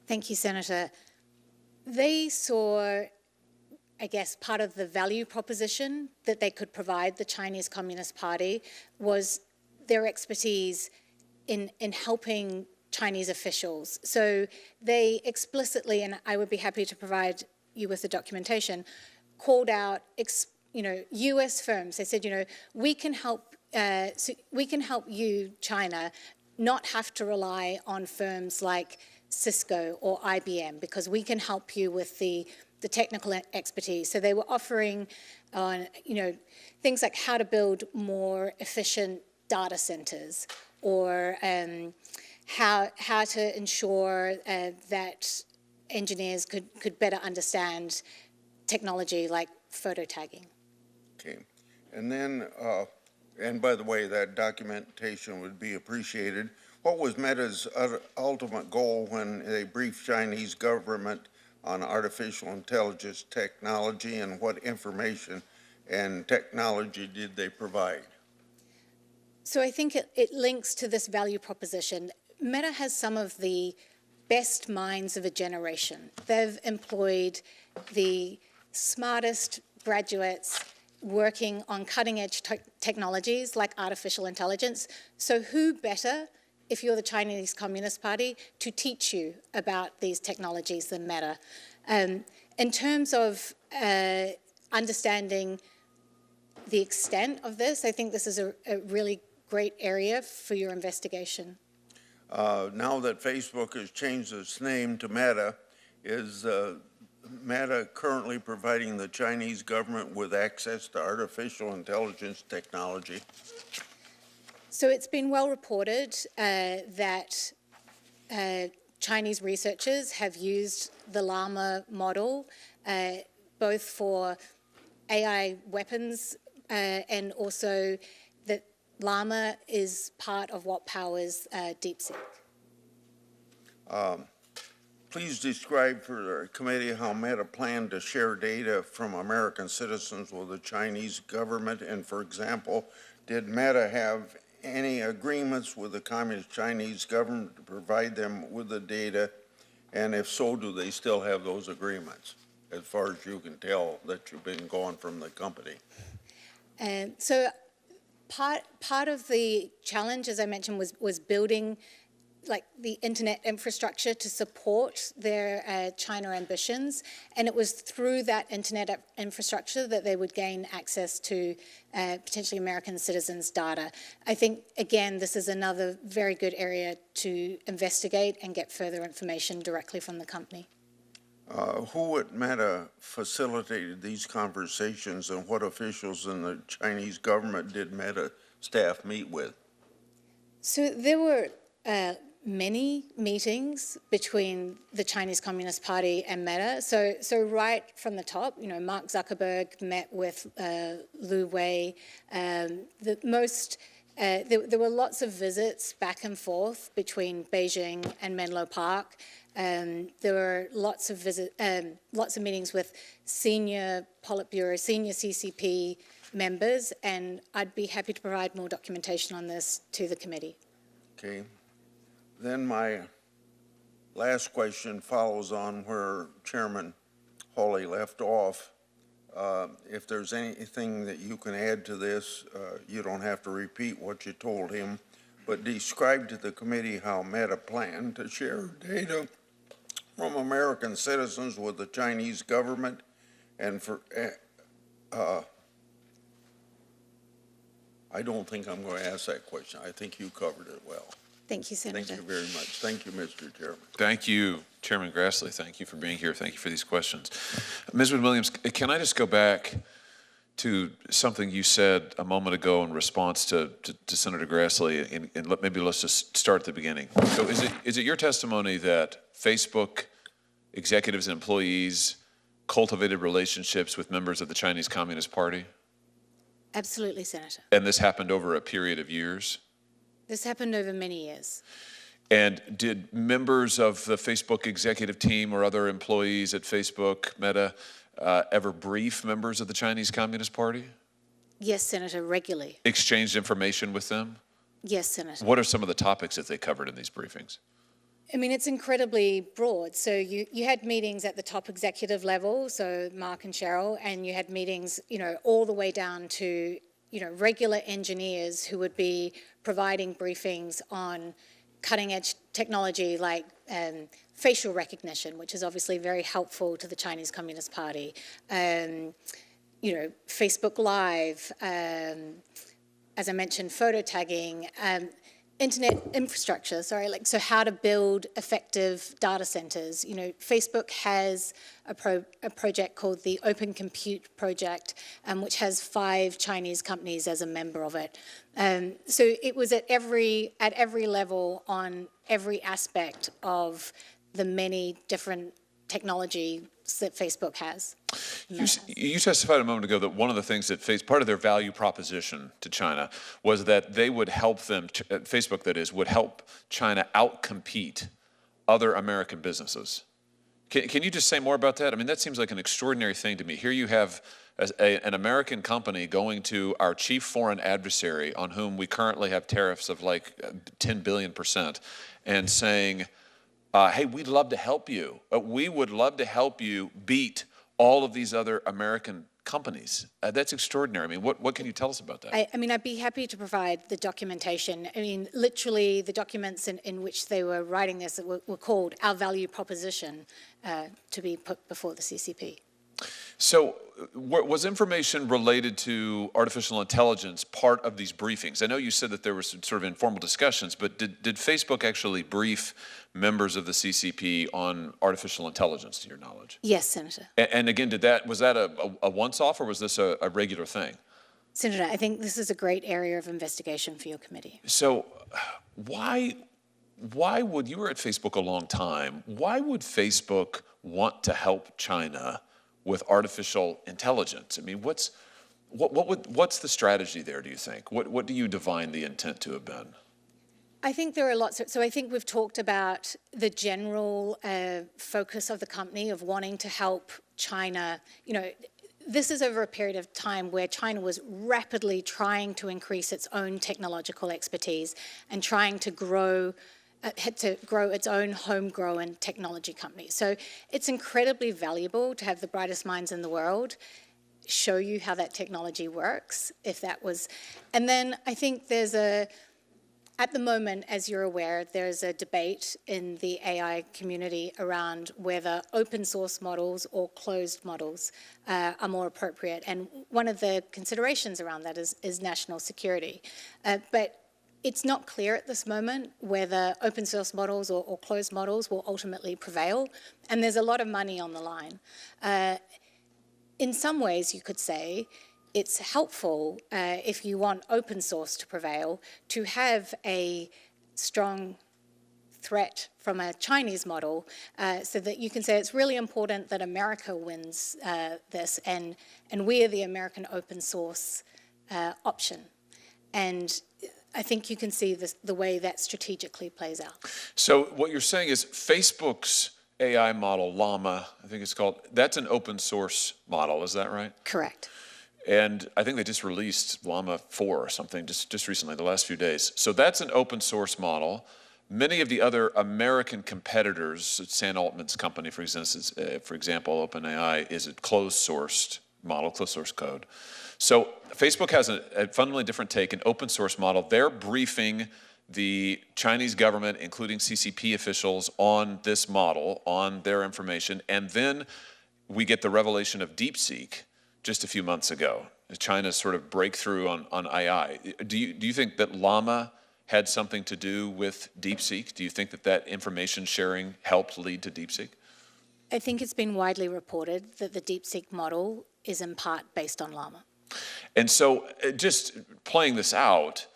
Thank you, Senator. They saw, I guess, part of the value proposition that they could provide the Chinese Communist Party was their expertise in helping Chinese officials. So they explicitly, and I would be happy to provide you with the documentation, called out U.S. firms. They said, we can help you, China, not have to rely on firms like Cisco or IBM, because we can help you with the technical expertise. So they were offering things like how to build more efficient data centers, or how to ensure that engineers could better understand technology like photo tagging. Okay. And then, and by the way, that documentation would be appreciated. What was Meta's ultimate goal when they briefed Chinese government on artificial intelligence technology, and what information and technology did they provide? So I think it links to this value proposition. Meta has some of the best minds of a generation. They've employed the smartest graduates working on cutting-edge technologies like artificial intelligence. So who better, if you're the Chinese Communist Party, to teach you about these technologies than Meta? In terms of understanding the extent of this, I think this is a really great area for your investigation. Now that Facebook has changed its name to Meta, is Meta currently providing the Chinese government with access to artificial intelligence technology? So it's been well reported that Chinese researchers have used the Llama model both for AI weapons and also that Llama is part of what powers DeepSeek. Please describe for the committee how Meta planned to share data from American citizens with the Chinese government. And for example, did Meta have any agreements with the Communist Chinese government to provide them with the data? And if so, do they still have those agreements, as far as you can tell that you've been gone from the company? So part of the challenge, as I mentioned, was building like the internet infrastructure to support their China ambitions, and it was through that internet infrastructure that they would gain access to potentially American citizens' data. I think, again, this is another very good area to investigate and get further information directly from the company. Who at Meta facilitated these conversations, and what officials in the Chinese government did Meta staff meet with? So there were many meetings between the Chinese Communist Party and Meta. So right from the top, Mark Zuckerberg met with Lu Wei. There were lots of visits back and forth between Beijing and Menlo Park. There were lots of meetings with senior Politburo, senior CCP members, and I'd be happy to provide more documentation on this to the committee. Okay. Then my last question follows on where Chairman Hawley left off. If there's anything that you can add to this, you don't have to repeat what you told him, but describe to the committee how Meta planned to share data from American citizens with the Chinese government, and for I don't think I'm going to ask that question. I think you covered it well. Thank you, Senator. Thank you very much. Thank you, Mr. Chairman. Thank you, Chairman Grassley. Thank you for being here. Thank you for these questions. Ms. Williams, can I just go back to something you said a moment ago in response to Senator Grassley, and maybe let's just start at the beginning. So is it your testimony that Facebook executives and employees cultivated relationships with members of the Chinese Communist Party? Absolutely, Senator. And this happened over a period of years? This happened over many years. And did members of the Facebook executive team or other employees at Facebook, Meta, ever brief members of the Chinese Communist Party? Yes, Senator, regularly. Exchanged information with them? Yes, Senator. What are some of the topics that they covered in these briefings? I mean, it's incredibly broad. So you had meetings at the top executive level, so Mark and Cheryl, and you had meetings, all the way down to, regular engineers who would be providing briefings on cutting-edge technology like facial recognition, which is obviously very helpful to the Chinese Communist Party. Facebook Live, as I mentioned, photo tagging, internet infrastructure, so how to build effective data centers. Facebook has a project called the Open Compute Project, which has 5 Chinese companies as a member of it. So it was at every level on every aspect of the many different technologies that Facebook has. You testified a moment ago that one of the things that part of their value proposition to China was that they would help them, Facebook that is, would help China outcompete other American businesses. Can you just say more about that? I mean, that seems like an extraordinary thing to me. Here you have an American company going to our chief foreign adversary, on whom we currently have tariffs of like 10 billion%, and saying, hey, we'd love to help you. We would love to help you beat all of these other American companies. That's extraordinary. I mean, what can you tell us about that? I mean, I'd be happy to provide the documentation. I mean, literally the documents in which they were writing this were called our value proposition to be put before the CCP. So was information related to artificial intelligence part of these briefings? I know you said that there were some sort of informal discussions, but did Facebook actually brief members of the CCP on artificial intelligence, to your knowledge? Yes, Senator. And again, was that a once-off, or was this a regular thing? Senator, I think this is a great area of investigation for your committee. So why would, you were at Facebook a long time, why would Facebook want to help China with artificial intelligence? I mean, what's the strategy there, do you think? What do you divine the intent to have been? I think there are lots so I think we've talked about the general focus of the company of wanting to help China. This is over a period of time where China was rapidly trying to increase its own technological expertise and trying to grow its own homegrown technology company. So it's incredibly valuable to have the brightest minds in the world show you how that technology works, and then I think at the moment, as you're aware, there's a debate in the AI community around whether open source models or closed models are more appropriate. And one of the considerations around that is national security. But it's not clear at this moment whether open source models or closed models will ultimately prevail. And there's a lot of money on the line. In some ways, you could say, it's helpful, if you want open source to prevail, to have a strong threat from a Chinese model, so that you can say it's really important that America wins this, and we are the American open source option. And I think you can see the way that strategically plays out. So what you're saying is Facebook's AI model, Llama, I think it's called, that's an open source model, is that right? Correct. And I think they just released Llama 4 or something just recently, the last few days. So that's an open source model. Many of the other American competitors, Sam Altman's company, for example, OpenAI, is a closed-sourced model, closed-source code. So Facebook has a fundamentally different take, an open-source model. They're briefing the Chinese government, including CCP officials, on this model, on their information, and then we get the revelation of DeepSeek just a few months ago, China's sort of breakthrough on AI. Do you think that Llama had something to do with DeepSeek? Do you think that information sharing helped lead to DeepSeek? I think it's been widely reported that the DeepSeek model is in part based on Llama. And so just playing this out,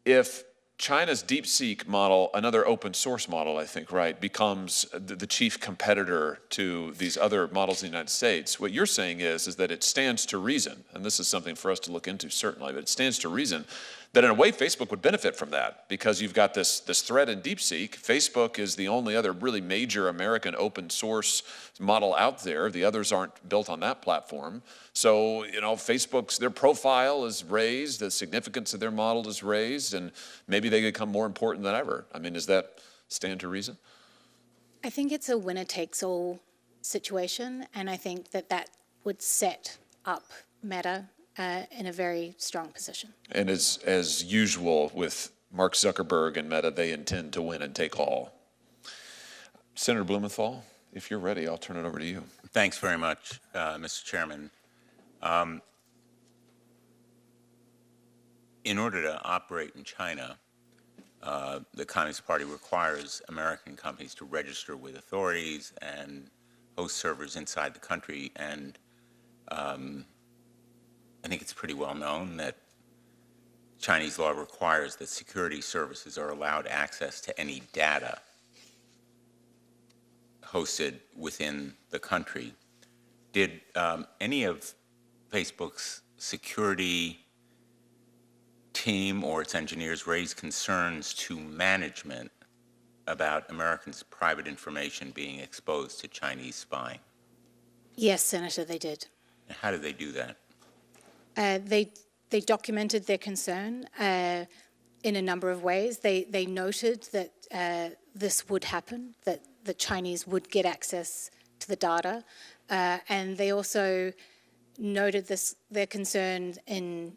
if China's DeepSeek model, another open source model, I think, right, becomes the chief competitor to these other models in the United States, what you're saying is that it stands to reason, and this is something for us to look into certainly, but it stands to reason that in a way Facebook would benefit from that because you've got this threat in DeepSeek. Facebook is the only other really major American open source model out there. The others aren't built on that platform. So, Facebook's, their profile is raised, the significance of their model is raised, and maybe they become more important than ever. I mean, does that stand to reason? I think it's a winner-takes-all situation, and I think that would set up Meta in a very strong position. And as usual with Mark Zuckerberg and Meta, they intend to win and take all. Senator Blumenthal, if you're ready, I'll turn it over to you. Thanks very much, Mr. Chairman. In order to operate in China, the Communist Party requires American companies to register with authorities and host servers inside the country, and I think it's pretty well known that Chinese law requires that security services are allowed access to any data hosted within the country. Did any of Facebook's security team or its engineers raise concerns to management about Americans' private information being exposed to Chinese spying? Yes, Senator, they did. How did they do that? They documented their concern in a number of ways. They noted that this would happen, that the Chinese would get access to the data, and they also noted their concern in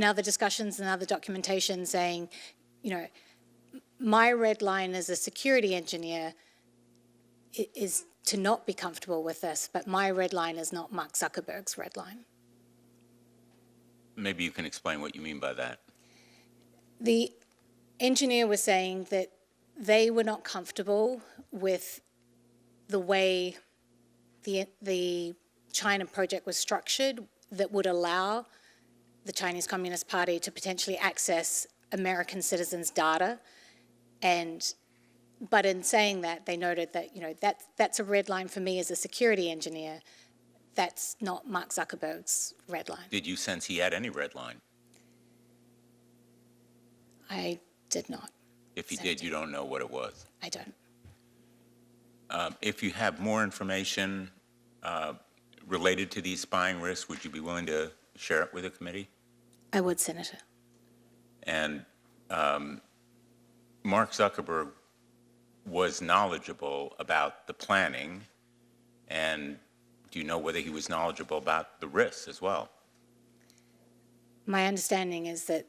other discussions and other documentation, saying, my red line as a security engineer is to not be comfortable with this, but my red line is not Mark Zuckerberg's red line. Maybe you can explain what you mean by that. The engineer was saying that they were not comfortable with the way the China project was structured that would allow the Chinese Communist Party to potentially access American citizens' data. But in saying that, they noted that, that's a red line for me as a security engineer. That's not Mark Zuckerberg's red line. Did you sense he had any red line? I did not. If he did, you don't know what it was? I don't. If you have more information related to these spying risks, would you be willing to share it with the committee? I would, Senator. And Mark Zuckerberg was knowledgeable about the planning, and do you know whether he was knowledgeable about the risks as well? My understanding is that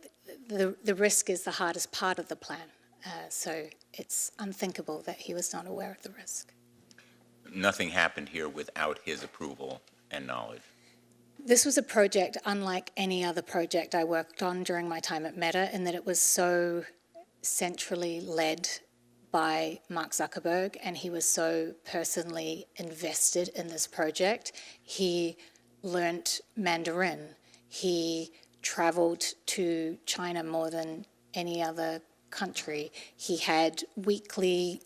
the risk is the hardest part of the plan, so it's unthinkable that he was not aware of the risk. Nothing happened here without his approval and knowledge. This was a project unlike any other project I worked on during my time at Meta, in that it was so centrally led by Mark Zuckerberg, and he was so personally invested in this project. He learnt Mandarin. He traveled to China more than any other country. He had weekly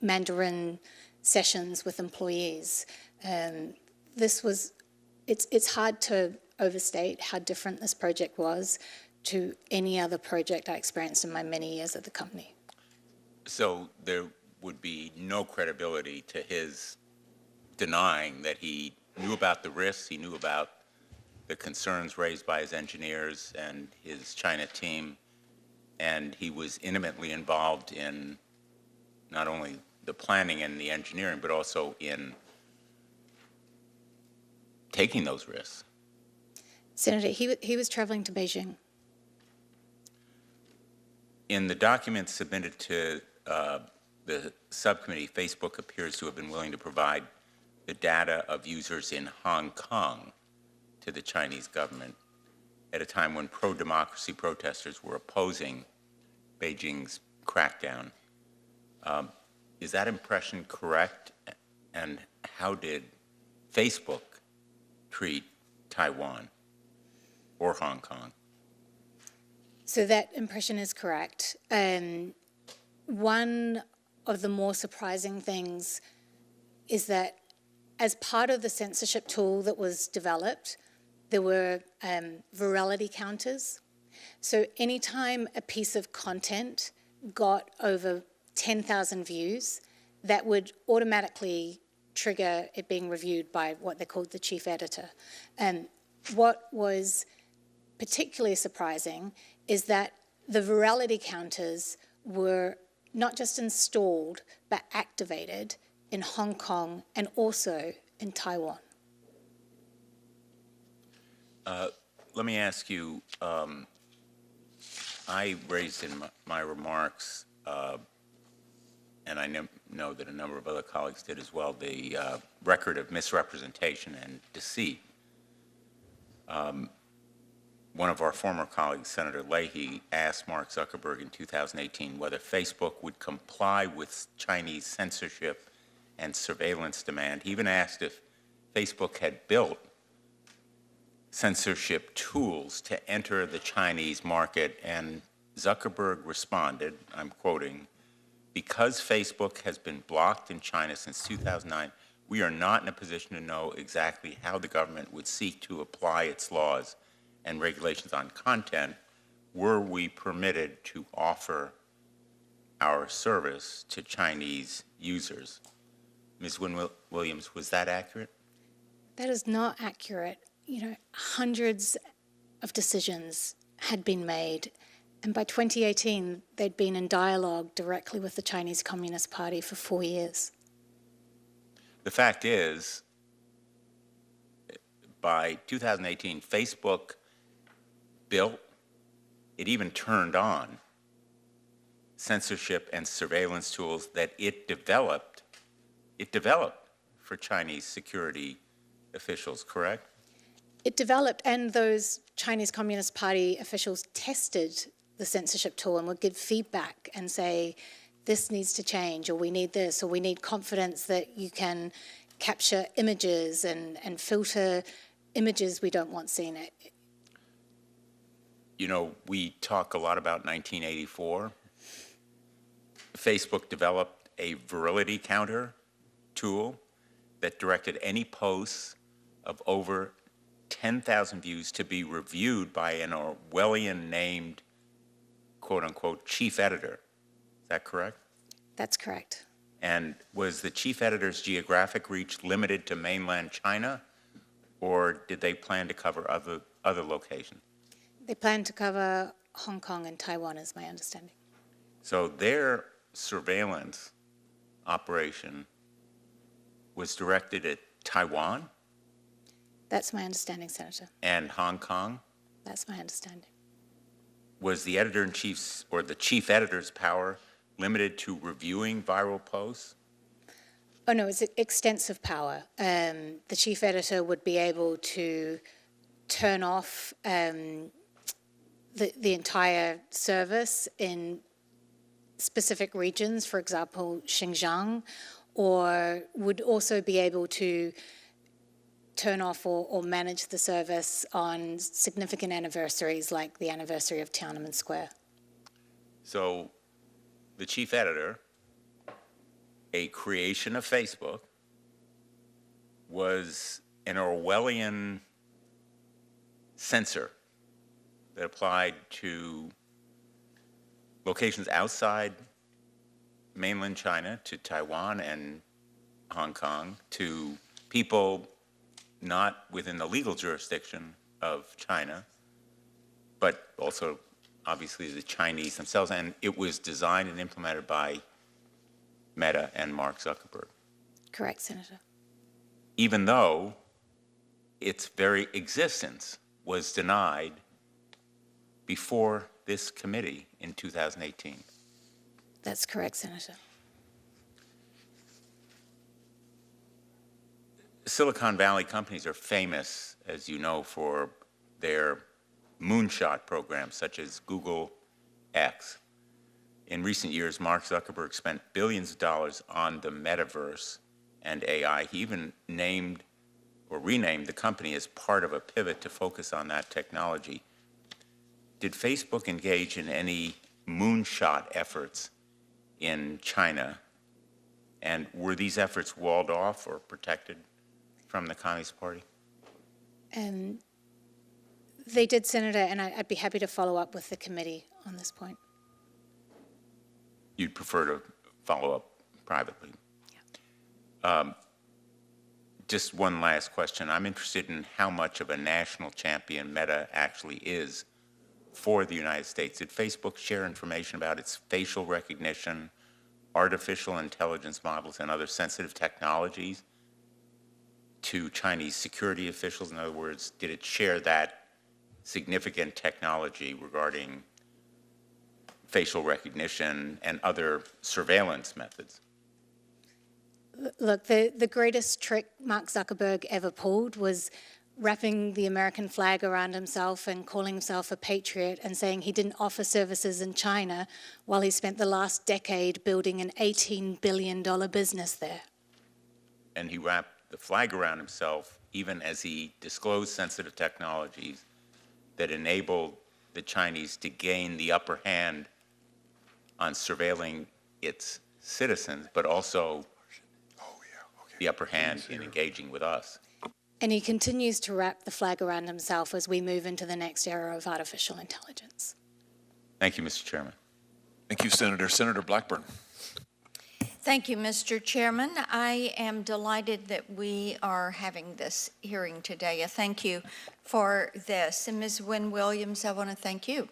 Mandarin sessions with employees. It's hard to overstate how different this project was. to any other project I experienced in my many years at the company. So there would be no credibility to his denying that he knew about the risks, he knew about the concerns raised by his engineers and his China team, and he was intimately involved in not only the planning and the engineering, but also in taking those risks. Senator, he was traveling to Beijing. In the documents submitted to the subcommittee, Facebook appears to have been willing to provide the data of users in Hong Kong to the Chinese government at a time when pro-democracy protesters were opposing Beijing's crackdown. Is that impression correct? And how did Facebook treat Taiwan or Hong Kong? So that impression is correct. One of the more surprising things is that as part of the censorship tool that was developed, there were virality counters. So anytime a piece of content got over 10,000 views, that would automatically trigger it being reviewed by what they called the chief editor. And what was particularly surprising is that the virality counters were not just installed, but activated in Hong Kong and also in Taiwan. Let me ask you, I raised in my remarks, and I know that a number of other colleagues did as well, the record of misrepresentation and deceit. One of our former colleagues, Senator Leahy, asked Mark Zuckerberg in 2018 whether Facebook would comply with Chinese censorship and surveillance demand. He even asked if Facebook had built censorship tools to enter the Chinese market, and Zuckerberg responded, I'm quoting, "Because Facebook has been blocked in China since 2009, we are not in a position to know exactly how the government would seek to apply its laws and regulations on content were we permitted to offer our service to Chinese users." Ms. Wynne-Williams, was that accurate? That is not accurate. You know, hundreds of decisions had been made, and by 2018, they'd been in dialogue directly with the Chinese Communist Party for 4 years. The fact is, by 2018, Facebook built, it even turned on censorship and surveillance tools that it developed for Chinese security officials, correct? It developed, and those Chinese Communist Party officials tested the censorship tool and would give feedback and say, this needs to change, or we need this, or we need confidence that you can capture images and filter images we don't want seen. You know, we talk a lot about 1984. Facebook developed a virility counter tool that directed any posts of over 10,000 views to be reviewed by an Orwellian-named, quote-unquote, chief editor. Is that correct? That's correct. And was the chief editor's geographic reach limited to mainland China, or did they plan to cover other locations? They plan to cover Hong Kong and Taiwan, is my understanding. So their surveillance operation was directed at Taiwan? That's my understanding, Senator. And Hong Kong? That's my understanding. Was the editor-in-chief's or the chief editor's power limited to reviewing viral posts? Oh, no, it's extensive power. The chief editor would be able to turn off the entire service in specific regions, for example, Xinjiang, or would also be able to turn off or manage the service on significant anniversaries like the anniversary of Tiananmen Square. So the chief editor, a creation of Facebook, was an Orwellian censor that applied to locations outside mainland China, to Taiwan and Hong Kong, to people not within the legal jurisdiction of China, but also obviously the Chinese themselves. And it was designed and implemented by Meta and Mark Zuckerberg. Correct, Senator. Even though its very existence was denied before this committee in 2018. That's correct, Senator. Silicon Valley companies are famous, as you know, for their moonshot programs, such as Google X. In recent years, Mark Zuckerberg spent billions of dollars on the metaverse and AI. He even named or renamed the company as part of a pivot to focus on that technology. Did Facebook engage in any moonshot efforts in China? And were these efforts walled off or protected from the Communist Party? They did, Senator, and I'd be happy to follow up with the committee on this point. You'd prefer to follow up privately? Yeah. Just one last question. I'm interested in how much of a national champion Meta actually is for the United States. Did Facebook share information about its facial recognition, artificial intelligence models, and other sensitive technologies to Chinese security officials? In other words, did it share that significant technology regarding facial recognition and other surveillance methods? Look, the greatest trick Mark Zuckerberg ever pulled was wrapping the American flag around himself and calling himself a patriot and saying he didn't offer services in China while he spent the last decade building an $18 billion business there. And he wrapped the flag around himself even as he disclosed sensitive technologies that enabled the Chinese to gain the upper hand on surveilling its citizens, but also the upper hand in engaging with us. And he continues to wrap the flag around himself as we move into the next era of artificial intelligence. Thank you, Mr. Chairman. Thank you, Senator. Senator Blackburn. Thank you, Mr. Chairman. I am delighted that we are having this hearing today. I thank you for this. And Ms. Wynne Williams, I want to thank you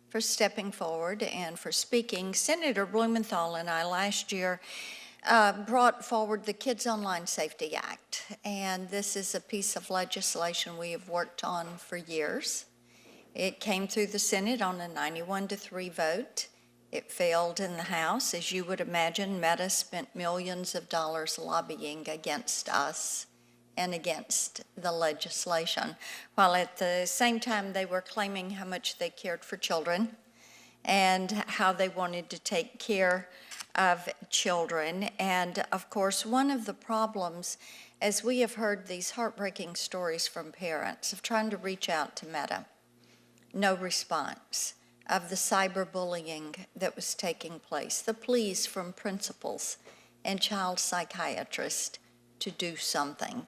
for stepping forward and for speaking. Senator Blumenthal and I last year brought forward the Kids Online Safety Act, and this is a piece of legislation we have worked on for years. It came through the Senate on a 91-3 vote. It failed in the House. As you would imagine, Meta spent millions of dollars lobbying against us and against the legislation, while at the same time they were claiming how much they cared for children and how they wanted to take care of children. And of course, one of the problems, as we have heard these heartbreaking stories from parents of trying to reach out to Meta, no response, of the cyberbullying that was taking place, the pleas from principals and child psychiatrists to do something,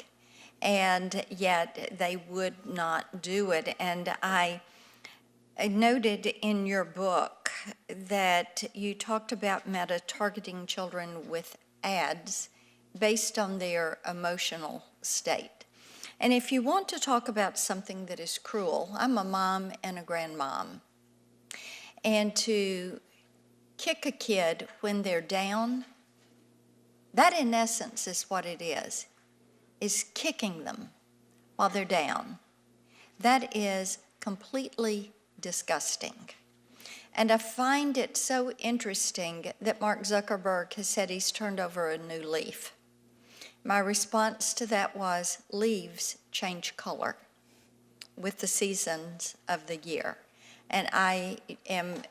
and yet they would not do it. And I noted in your book that you talked about Meta targeting children with ads based on their emotional state. And if you want to talk about something that is cruel, I'm a mom and a grandmom. And to kick a kid when they're down, that in essence is what it is kicking them while they're down. That is completely disgusting. And I find it so interesting that Mark Zuckerberg has said he's turned over a new leaf. My response to that was, leaves change color with the seasons of the year. And I am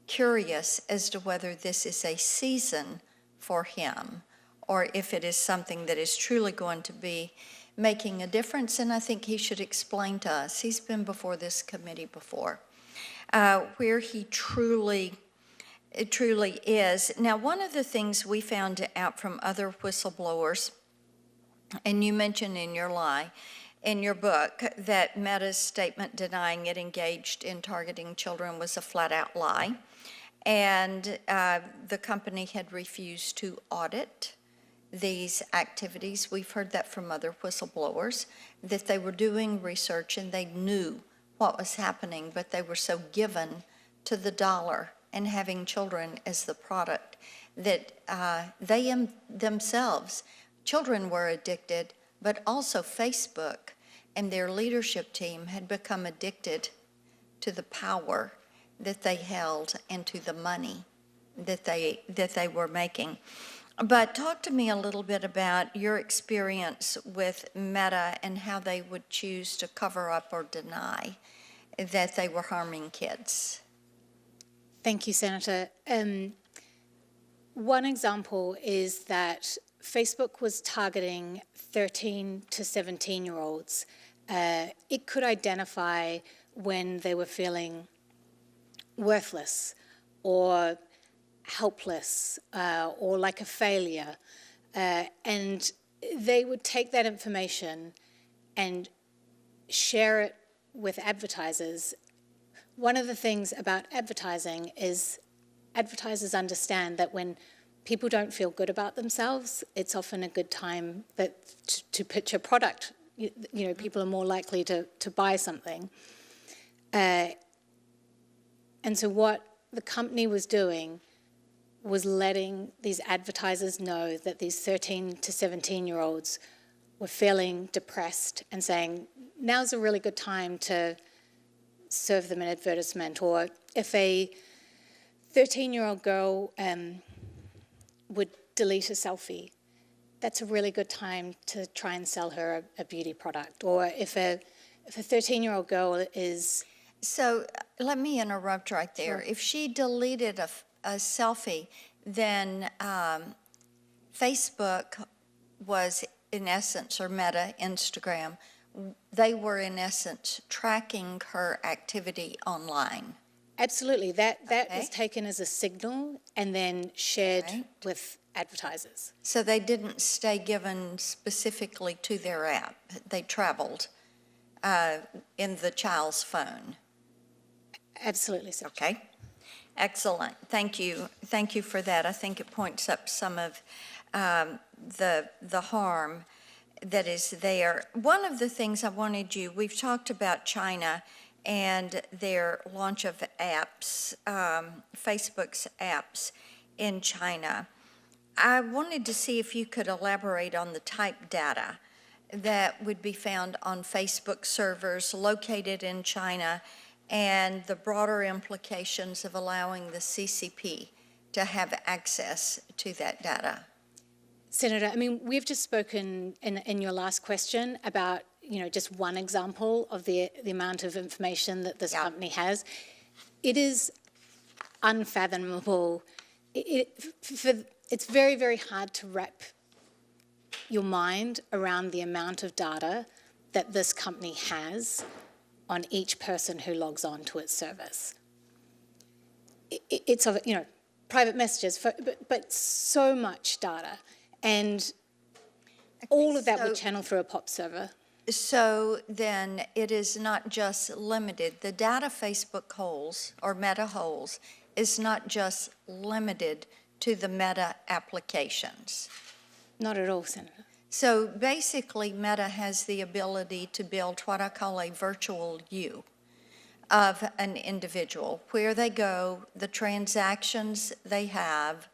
curious as to whether this is a season for him or if it is something that is truly going to be making a difference. And I think he should explain to us. He's been before this committee before, where he truly is. Now, one of the things we found out from other whistleblowers, and you mentioned in your lie, in your book that Meta's statement denying it engaged in targeting children was a flat-out lie, and the company had refused to audit these activities. We've heard that from other whistleblowers, that they were doing research and they knew what was happening, but they were so given to the dollar and having children as the product that they themselves, children were addicted, but also Facebook and their leadership team had become addicted to the power that they held and to the money that they were making. But talk to me a little bit about your experience with Meta and how they would choose to cover up or deny that they were harming kids. Thank you, Senator. One example is that Facebook was targeting 13 to 17-year-olds. It could identify when they were feeling worthless or helpless or like a failure. And they would take that information and share it with advertisers. One of the things about advertising is advertisers understand that when people don't feel good about themselves, it's often a good time to pitch a product. You know, people are more likely to buy something. And so what the company was doing was letting these advertisers know that these 13 to 17-year-olds were feeling depressed and saying, now's a really good time to serve them an advertisement. Or if a 13-year-old girl would delete a selfie, that's a really good time to try and sell her a beauty product. Or if a 13-year-old girl is... So let me interrupt right there. Sure. If she deleted a selfie, then Facebook was in essence, or Meta, Instagram, they were in essence tracking her activity online. Absolutely. That was taken as a signal and then shared with advertisers. So they didn't stay given specifically to their app. They traveled in the child's phone. Absolutely, sir. Okay. Excellent. Thank you. Thank you for that. I think it points up some of the harm that is there. One of the things I wanted you, we've talked about China and their launch of apps, Facebook's apps in China. I wanted to see if you could elaborate on the type data that would be found on Facebook servers located in China and the broader implications of allowing the CCP to have access to that data. Senator, I mean, we've just spoken in your last question about, you know, just one example of the amount of information that this company has. It is unfathomable. It's very, very hard to wrap your mind around the amount of data that this company has on each person who logs on to its service. It's, you know, private messages, but so much data. And all of that would channel through a POP server. So then it is not just limited. The data Facebook holds, or Meta holds, is not just limited to the Meta applications. Not at all, Senator. So basically, Meta has the ability to build what I call a virtual you of an individual, where they go, the transactions they have,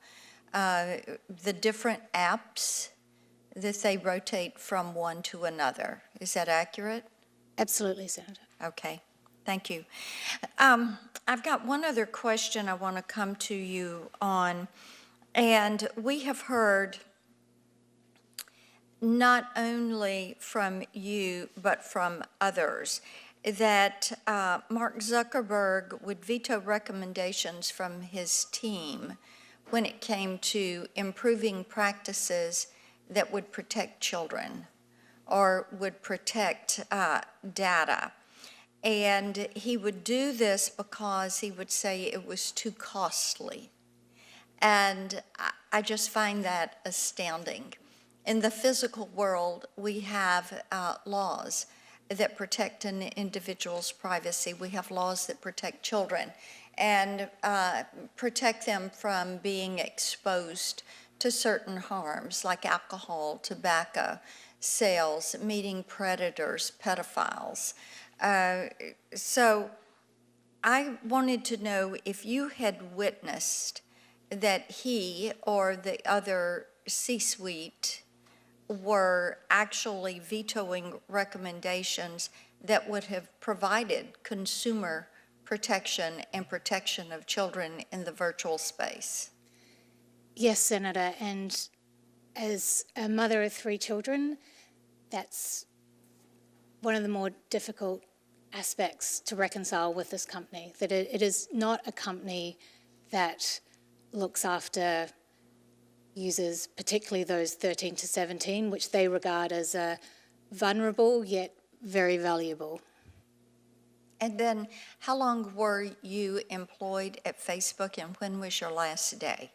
the different apps that they rotate from one to another. Is that accurate? Absolutely, Senator. Okay, thank you. I've got one other question I want to come to you on, and we have heard not only from you, but from others, that Mark Zuckerberg would veto recommendations from his team when it came to improving practices that would protect children or would protect data. And he would do this because he would say it was too costly. And I just find that astounding. In the physical world, we have laws that protect an individual's privacy. We have laws that protect children and protect them from being exposed to certain harms like alcohol, tobacco, sales, meeting predators, pedophiles. So I wanted to know if you had witnessed that he or the other C-suite were actually vetoing recommendations that would have provided consumer protection and protection of children in the virtual space. Yes, Senator, and as a mother of 3 children, that's one of the more difficult aspects to reconcile with this company, that it is not a company that looks after users, particularly those 13 to 17, which they regard as vulnerable yet very valuable. And then how long were you employed at Facebook and when was your last day?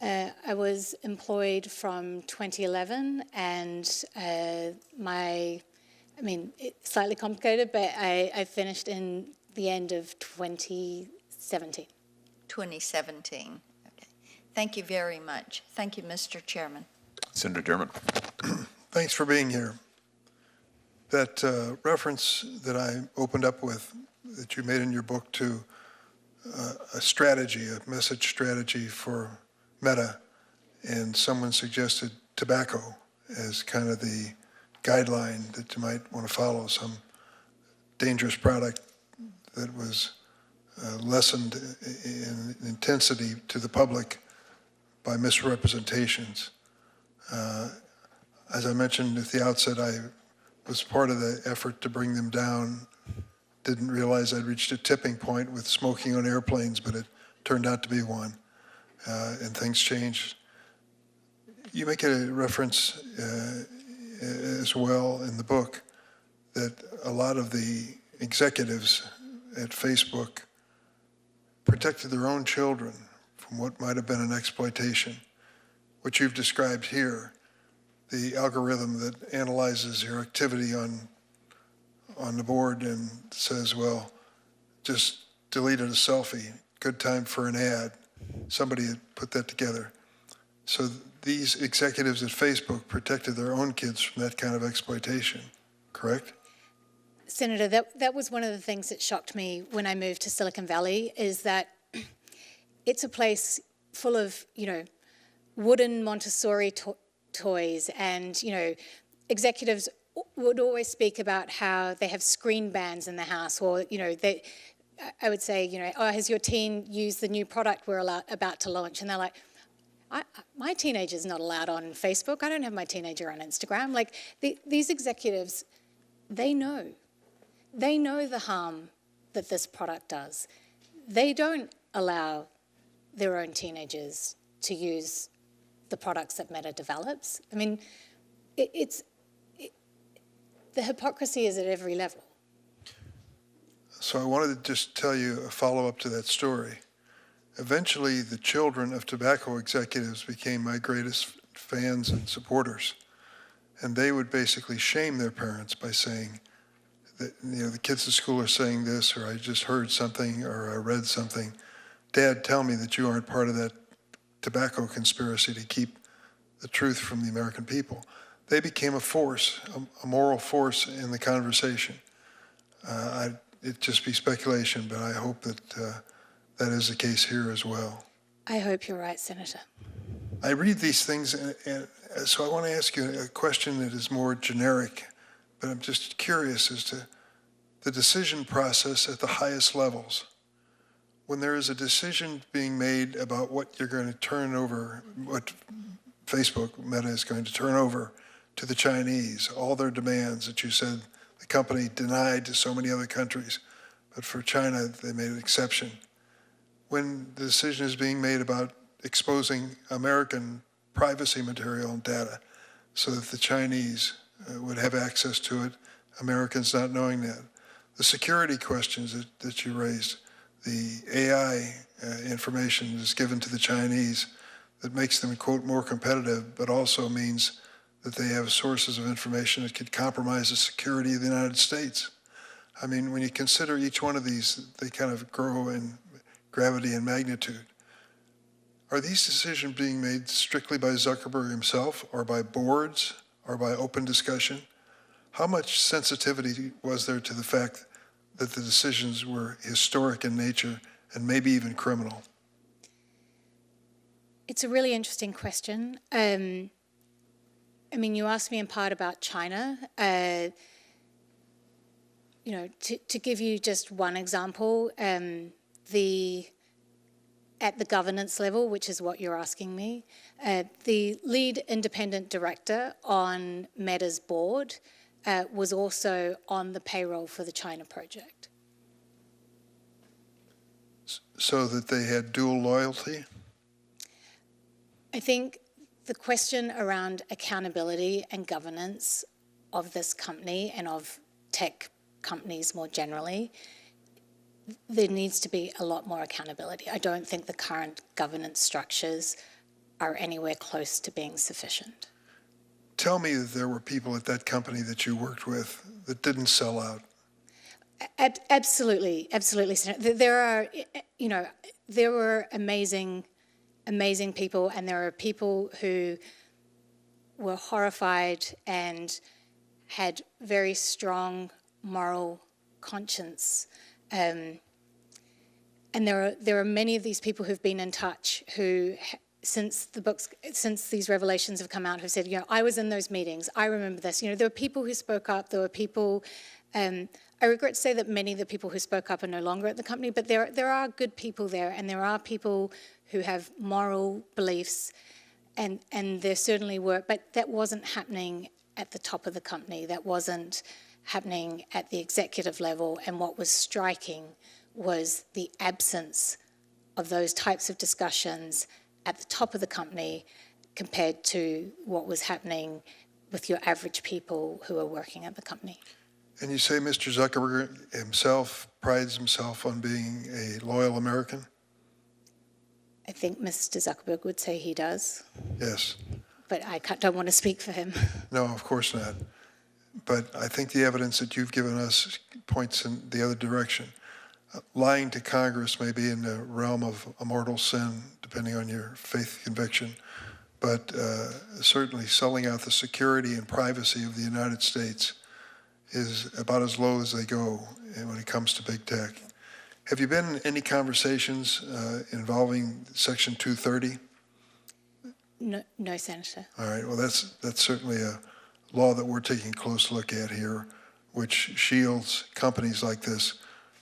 I was employed from 2011 and it's slightly complicated, but I finished in the end of 2017. 2017. Okay. Thank you very much. Thank you, Mr. Chairman. Senator Durbin. Thanks for being here. That reference that I opened up with, that you made in your book to a strategy, a message strategy for Meta, and someone suggested tobacco as kind of the guideline that you might want to follow, some dangerous product that was lessened in intensity to the public by misrepresentations. As I mentioned at the outset, I was part of the effort to bring them down. Didn't realize I'd reached a tipping point with smoking on airplanes, but it turned out to be one, and things changed. You make a reference as well in the book that a lot of the executives at Facebook protected their own children from what might have been an exploitation. What you've described here, the algorithm that analyzes your activity on the board and says, well, just deleted a selfie, good time for an ad. Somebody had put that together. So these executives at Facebook protected their own kids from that kind of exploitation, correct? Senator, that was one of the things that shocked me when I moved to Silicon Valley, is that it's a place full of, wooden Montessori toys, and, executives would always speak about how they have screen bans in the house, or, I would say, oh, has your teen used the new product we're about to launch? And they're like, my teenager's not allowed on Facebook. I don't have my teenager on Instagram. Like, these executives, they know the harm that this product does. They don't allow their own teenagers to use the products that Meta develops. I mean, the hypocrisy is at every level. So I wanted to just tell you a follow-up to that story. Eventually, the children of tobacco executives became my greatest fans and supporters. And they would basically shame their parents by saying that, the kids at school are saying this, or I just heard something, or I read something. Dad, tell me that you aren't part of that tobacco conspiracy to keep the truth from the American people. They became a force, a moral force in the conversation. It'd just be speculation, but I hope that that is the case here as well. I hope you're right, Senator. I read these things, and so I want to ask you a question that is more generic, but I'm just curious as to the decision process at the highest levels. When there is a decision being made about what you're going to turn over, what Facebook, Meta, is going to turn over to the Chinese, all their demands that you said the company denied to so many other countries, but for China, they made an exception. When the decision is being made about exposing American privacy material and data so that the Chinese would have access to it, Americans not knowing that. The security questions that you raised, the AI information is given to the Chinese that makes them, quote, more competitive, but also means that they have sources of information that could compromise the security of the United States. I mean, when you consider each one of these, they kind of grow in gravity and magnitude. Are these decisions being made strictly by Zuckerberg himself, or by boards, or by open discussion? How much sensitivity was there to the fact that the decisions were historic in nature and maybe even criminal? It's a really interesting question. I mean, you asked me in part about China. You know, to give you just one example, at the governance level, which is what you're asking me, the lead independent director on Meta's board was also on the payroll for the China project. So that they had dual loyalty? I think the question around accountability and governance of this company and of tech companies more generally, there needs to be a lot more accountability. I don't think the current governance structures are anywhere close to being sufficient. Tell me that there were people at that company that you worked with that didn't sell out. Absolutely, absolutely. There are, you know, there were amazing people, and there are people who were horrified and had very strong moral conscience. And there are many of these people who've been in touch who, since these revelations have come out, have said, you know, I was in those meetings, I remember this. You know, there were people who spoke up, there were people, I regret to say that many of the people who spoke up are no longer at the company, but there are good people there, and there are people who have moral beliefs, and there certainly were, but that wasn't happening at the top of the company. That wasn't happening at the executive level, and what was striking was the absence of those types of discussions at the top of the company compared to what was happening with your average people who are working at the company. And you say Mr. Zuckerberg himself prides himself on being a loyal American? I think Mr. Zuckerberg would say he does. Yes. But I don't want to speak for him. No, of course not. But I think the evidence that you've given us points in the other direction. Lying to Congress may be in the realm of a mortal sin, depending on your faith conviction, but certainly selling out the security and privacy of the United States is about as low as they go when it comes to big tech. Have you been in any conversations involving Section 230? No, Senator. All right, well, that's certainly a law that we're taking a close look at here, which shields companies like this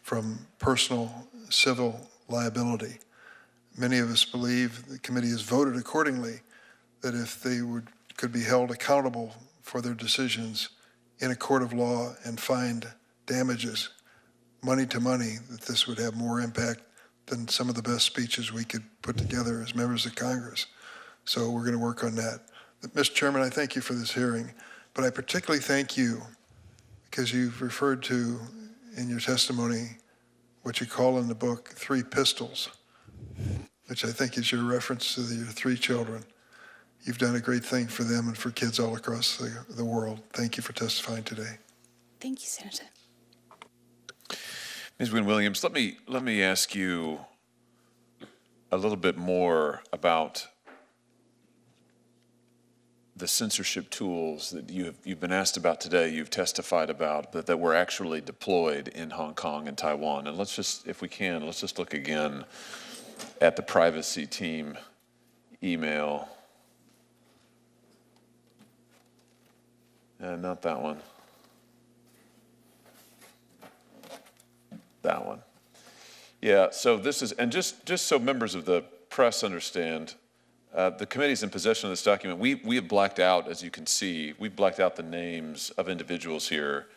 from personal civil liability. Many of us believe the committee has voted accordingly that if they could be held accountable for their decisions in a court of law and find damages, money to money, that this would have more impact than some of the best speeches we could put together as members of Congress. So we're going to work on that. Mr. Chairman, I thank you for this hearing, but I particularly thank you because you've referred to in your testimony what you call in the book 3 pistols, which I think is your reference to your 3 children. You've done a great thing for them and for kids all across the world. Thank you for testifying today. Thank you, Senator. Ms. Wynne-Williams, let me ask you a little bit more about the censorship tools that you've been asked about today, you've testified about, that were actually deployed in Hong Kong and Taiwan. And let's just, if we can, let's just look again at the privacy team email. Not that one. That one. Yeah, so this is, and just so members of the press understand, the committee's in possession of this document. We have blacked out, as you can see, we've blacked out the names of individuals here,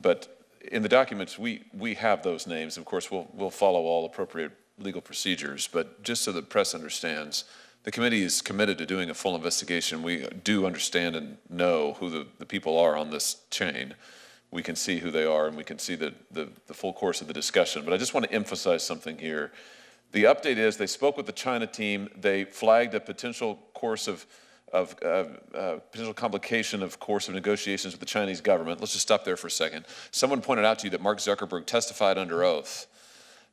but in the documents, we have those names. Of course, we'll follow all appropriate legal procedures, but just so the press understands, the committee is committed to doing a full investigation. We do understand and know who the people are on this chain. We can see who they are, and we can see the full course of the discussion. But I just want to emphasize something here. The update is they spoke with the China team. They flagged a potential course of potential complication, of course, of negotiations with the Chinese government. Let's just stop there for a second. Someone pointed out to you that Mark Zuckerberg testified under oath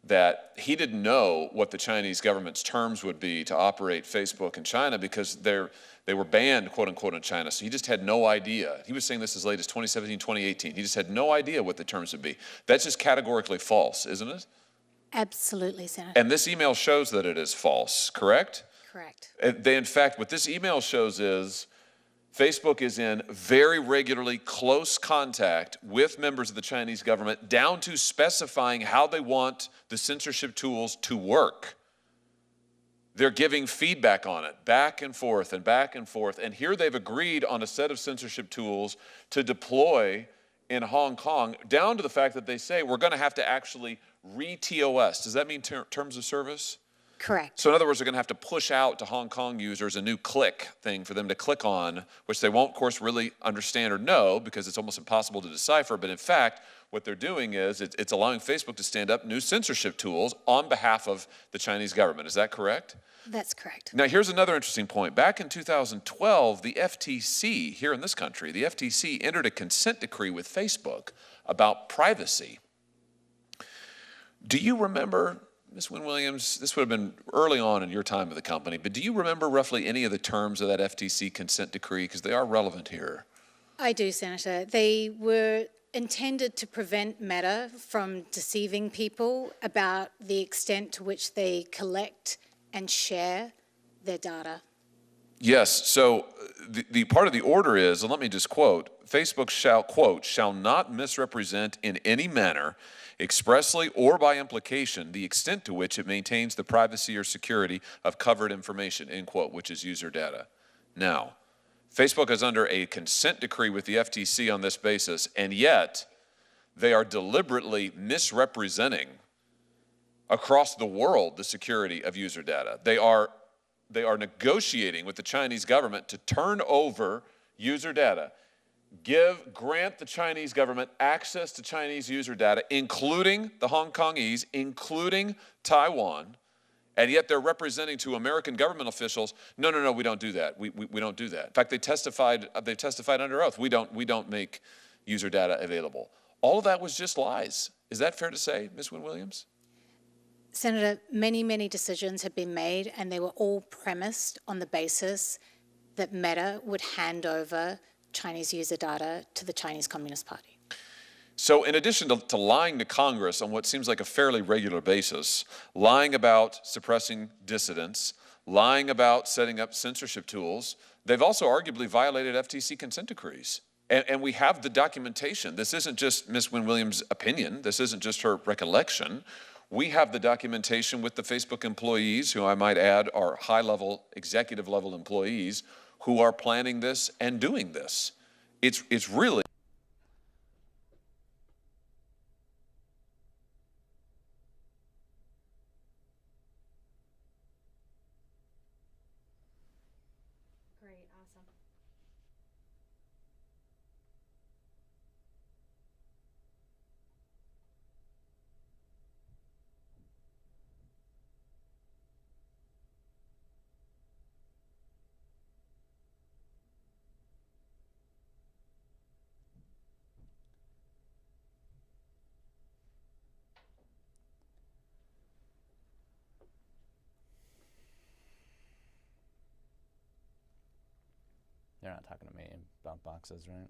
that he didn't know what the Chinese government's terms would be to operate Facebook in China because they were banned, quote unquote, in China. So he just had no idea. He was saying this as late as 2017, 2018. He just had no idea what the terms would be. That's just categorically false, isn't it? Absolutely, Senator. And this email shows that it is false, correct? Correct. In fact, what this email shows is Facebook is in very regularly close contact with members of the Chinese government, down to specifying how they want the censorship tools to work. They're giving feedback on it, back and forth and back and forth. And here they've agreed on a set of censorship tools to deploy in Hong Kong, down to the fact that they say we're going to have to actually re-TOS. Does that mean terms of service? Correct. So in other words, they're going to have to push out to Hong Kong users a new click thing for them to click on, which they won't, of course, really understand or know because it's almost impossible to decipher. But in fact, what they're doing is it's allowing Facebook to stand up new censorship tools on behalf of the Chinese government. Is that correct? That's correct. Now, here's another interesting point. Back in 2012, the FTC here in this country, the FTC entered a consent decree with Facebook about privacy. Do you remember, Ms. Wynne-Williams, this would have been early on in your time at the company, but do you remember roughly any of the terms of that FTC consent decree? Because they are relevant here. I do, Senator. They were intended to prevent Meta from deceiving people about the extent to which they collect and share their data. Yes, so the part of the order is, and let me just quote, Facebook shall, quote, shall not misrepresent in any manner, expressly or by implication, the extent to which it maintains the privacy or security of covered information, end quote, which is user data. Now, Facebook is under a consent decree with the FTC on this basis, and yet they are deliberately misrepresenting across the world the security of user data. They are negotiating with the Chinese government to turn over user data, grant the Chinese government access to Chinese user data, including the Hong Kongese, including Taiwan, and yet they're representing to American government officials, no, we don't do that. We don't do that. In fact, they testified under oath. We don't make user data available. All of that was just lies. Is that fair to say, Ms. Wynne-Williams? Senator, many, many decisions have been made, and they were all premised on the basis that Meta would hand over Chinese user data to the Chinese Communist Party. So in addition to lying to Congress on what seems like a fairly regular basis, lying about suppressing dissidents, lying about setting up censorship tools, they've also arguably violated FTC consent decrees. And we have the documentation. This isn't just Ms. Wynne-Williams' opinion. This isn't just her recollection. We have the documentation with the Facebook employees, who I might add are high-level, executive-level employees, who are planning this and doing this. It's really... Great, awesome. They're not talking to me about boxes, right?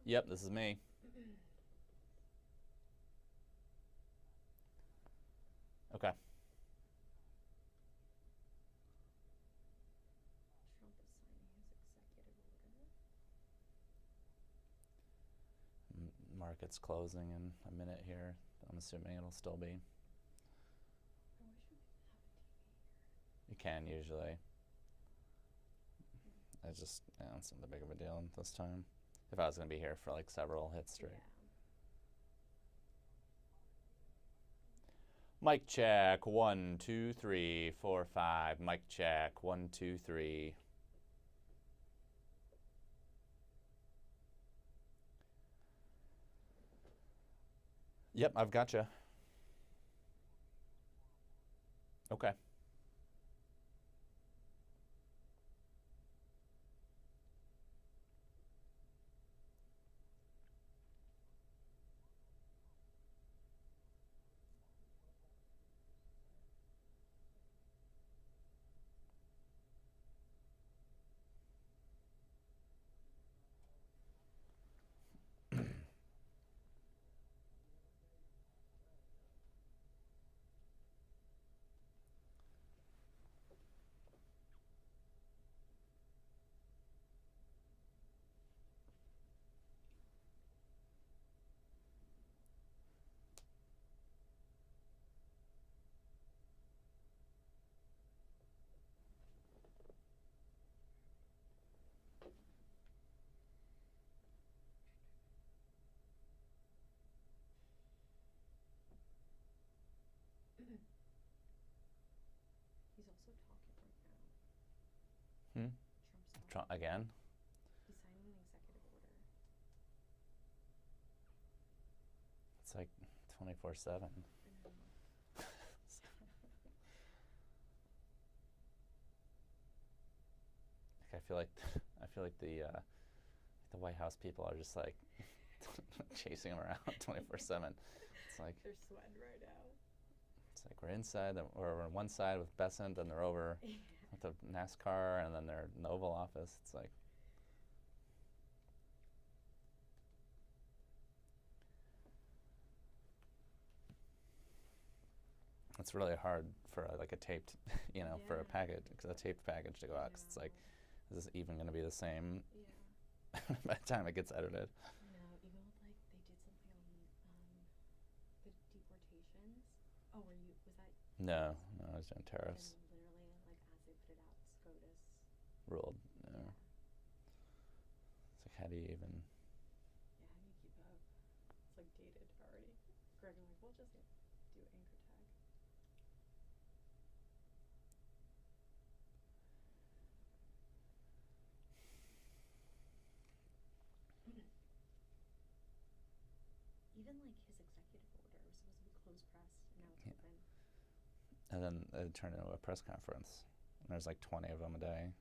Yep, this is me. Okay. Market's closing in a minute here. I'm assuming it'll still be. You can usually. It's just, it's not that big of a deal this time. If I was going to be here for like several hits straight. Mic check, 1, 2, 3, 4, 5. Mic check, 1, 2, 3. Yep, I've got you. Okay. Trump again? He signed an executive order. It's like 24/7. I feel like the White House people are just like chasing him around 24/7. It's like they're sweating right out. It's like we're inside, or we're on one side with Besant, and they're over with the NASCAR, and then they're in the Oval Office. It's like it's really hard for like a taped, for a package, a taped package to go out. 'Cause it's like, is this even going to be the same by the time it gets edited? No, even with like they did something on the deportations. Oh, was that? No, I was doing tariffs. And literally, like as they put it out, SCOTUS Ruled. Yeah. It's like, how do you even? Yeah, how do you keep up? It's like dated already. Greg and like, we'll just do anchor tag. Even like his executive order was supposed to be closed press, and now it's open. And then it turned into a press conference. And there's like 20 of them a day.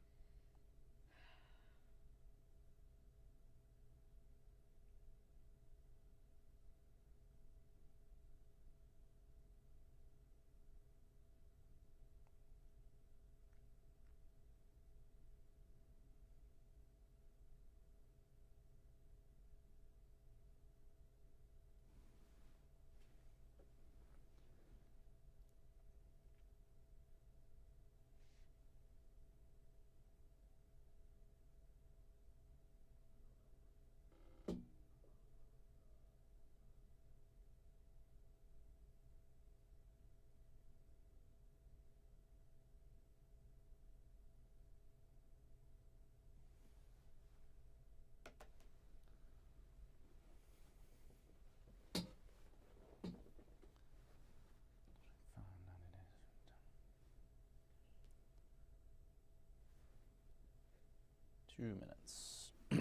Two minutes. I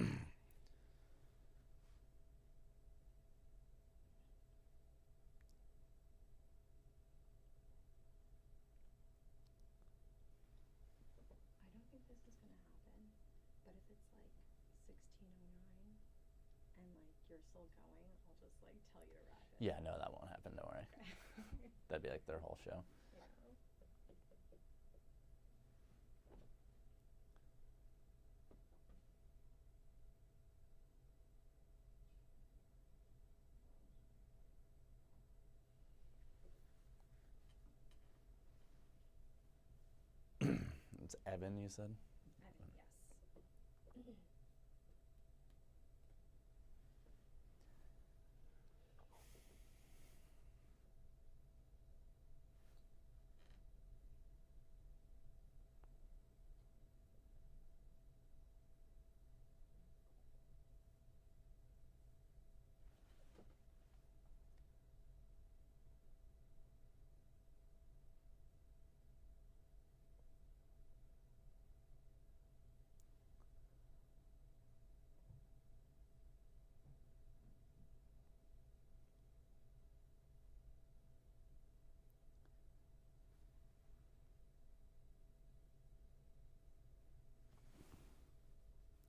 don't think this is going to happen, but if it's like 1609 and like you're still going, I'll just like tell you to wrap it. Yeah, no, that won't happen. Don't worry. Okay. That'd be like their whole show. Yeah. 'It's Evan, you said? Evan, yes.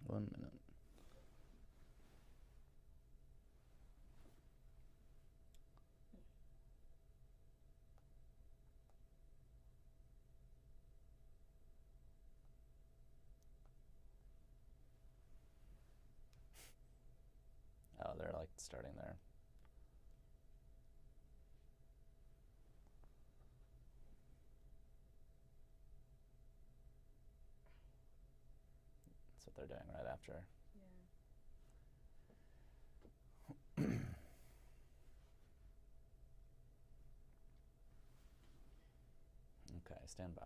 One minute. Oh, they're like starting there. That's what they're doing right after. Yeah. Okay, stand by.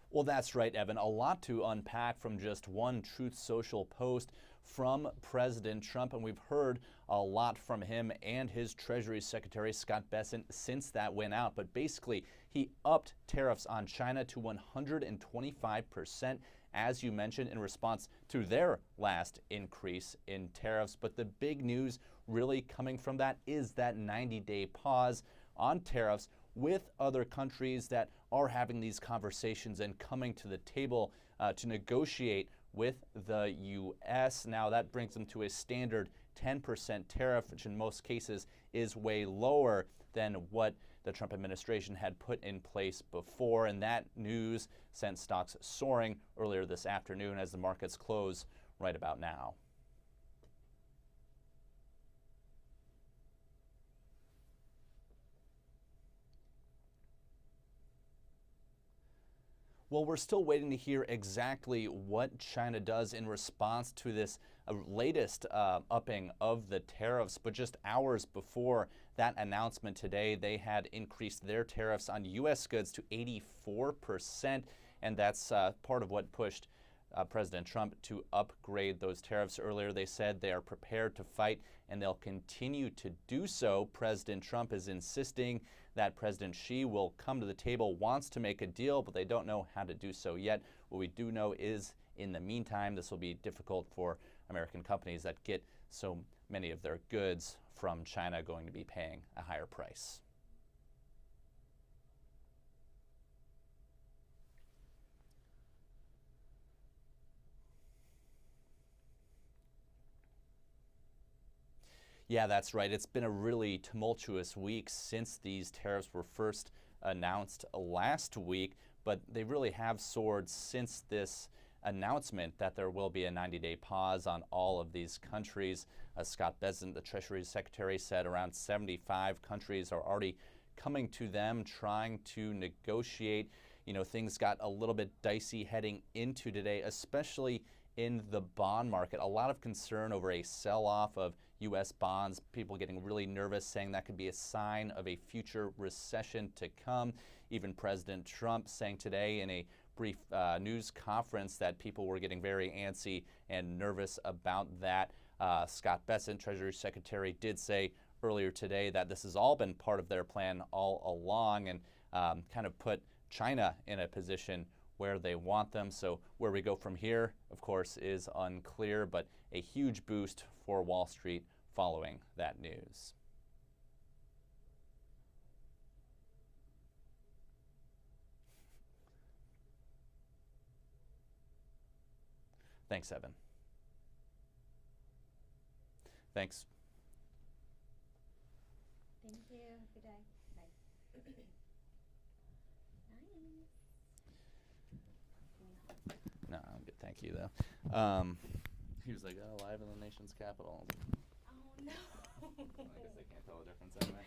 Well, that's right, Evan. A lot to unpack from just one Truth Social post from President Trump, and we've heard a lot from him and his Treasury Secretary, Scott Bessent, since that went out. But basically, he upped tariffs on China to 125%, as you mentioned, in response to their last increase in tariffs. But the big news really coming from that is that 90-day pause on tariffs with other countries that are having these conversations and coming to the table to negotiate with the U.S. Now, that brings them to a standard 10% tariff, which in most cases is way lower than what the Trump administration had put in place before. And that news sent stocks soaring earlier this afternoon as the markets close right about now. Well, we're still waiting to hear exactly what China does in response to this latest upping of the tariffs. But just hours before that announcement today, they had increased their tariffs on U.S. goods to 84%. And that's part of what pushed President Trump to upgrade those tariffs earlier. They said they are prepared to fight and they'll continue to do so. President Trump is insisting that President Xi will come to the table, wants to make a deal, but they don't know how to do so yet. What we do know is, in the meantime, this will be difficult for American companies that get so many of their goods from China going to be paying a higher price. Yeah, that's right. It's been a really tumultuous week since these tariffs were first announced last week, but they really have soared since this announcement that there will be a 90-day pause on all of these countries. Scott Bessent, the Treasury Secretary, said around 75 countries are already coming to them trying to negotiate. You know, things got a little bit dicey heading into today, especially in the bond market. A lot of concern over a sell-off of U.S. bonds, people getting really nervous, saying that could be a sign of a future recession to come. Even President Trump saying today in a brief news conference that people were getting very antsy and nervous about that. Scott Bessent, Treasury Secretary, did say earlier today that this has all been part of their plan all along and kind of put China in a position where they want them. So where we go from here, of course, is unclear, but a huge boost for Wall Street following that news. Thanks, Evan. Thanks. Thank you. Good day. Bye. No, I'm good. Thank you, though. He was like, oh, live in the nation's capital. Oh, no. I guess they can't tell the difference anyway.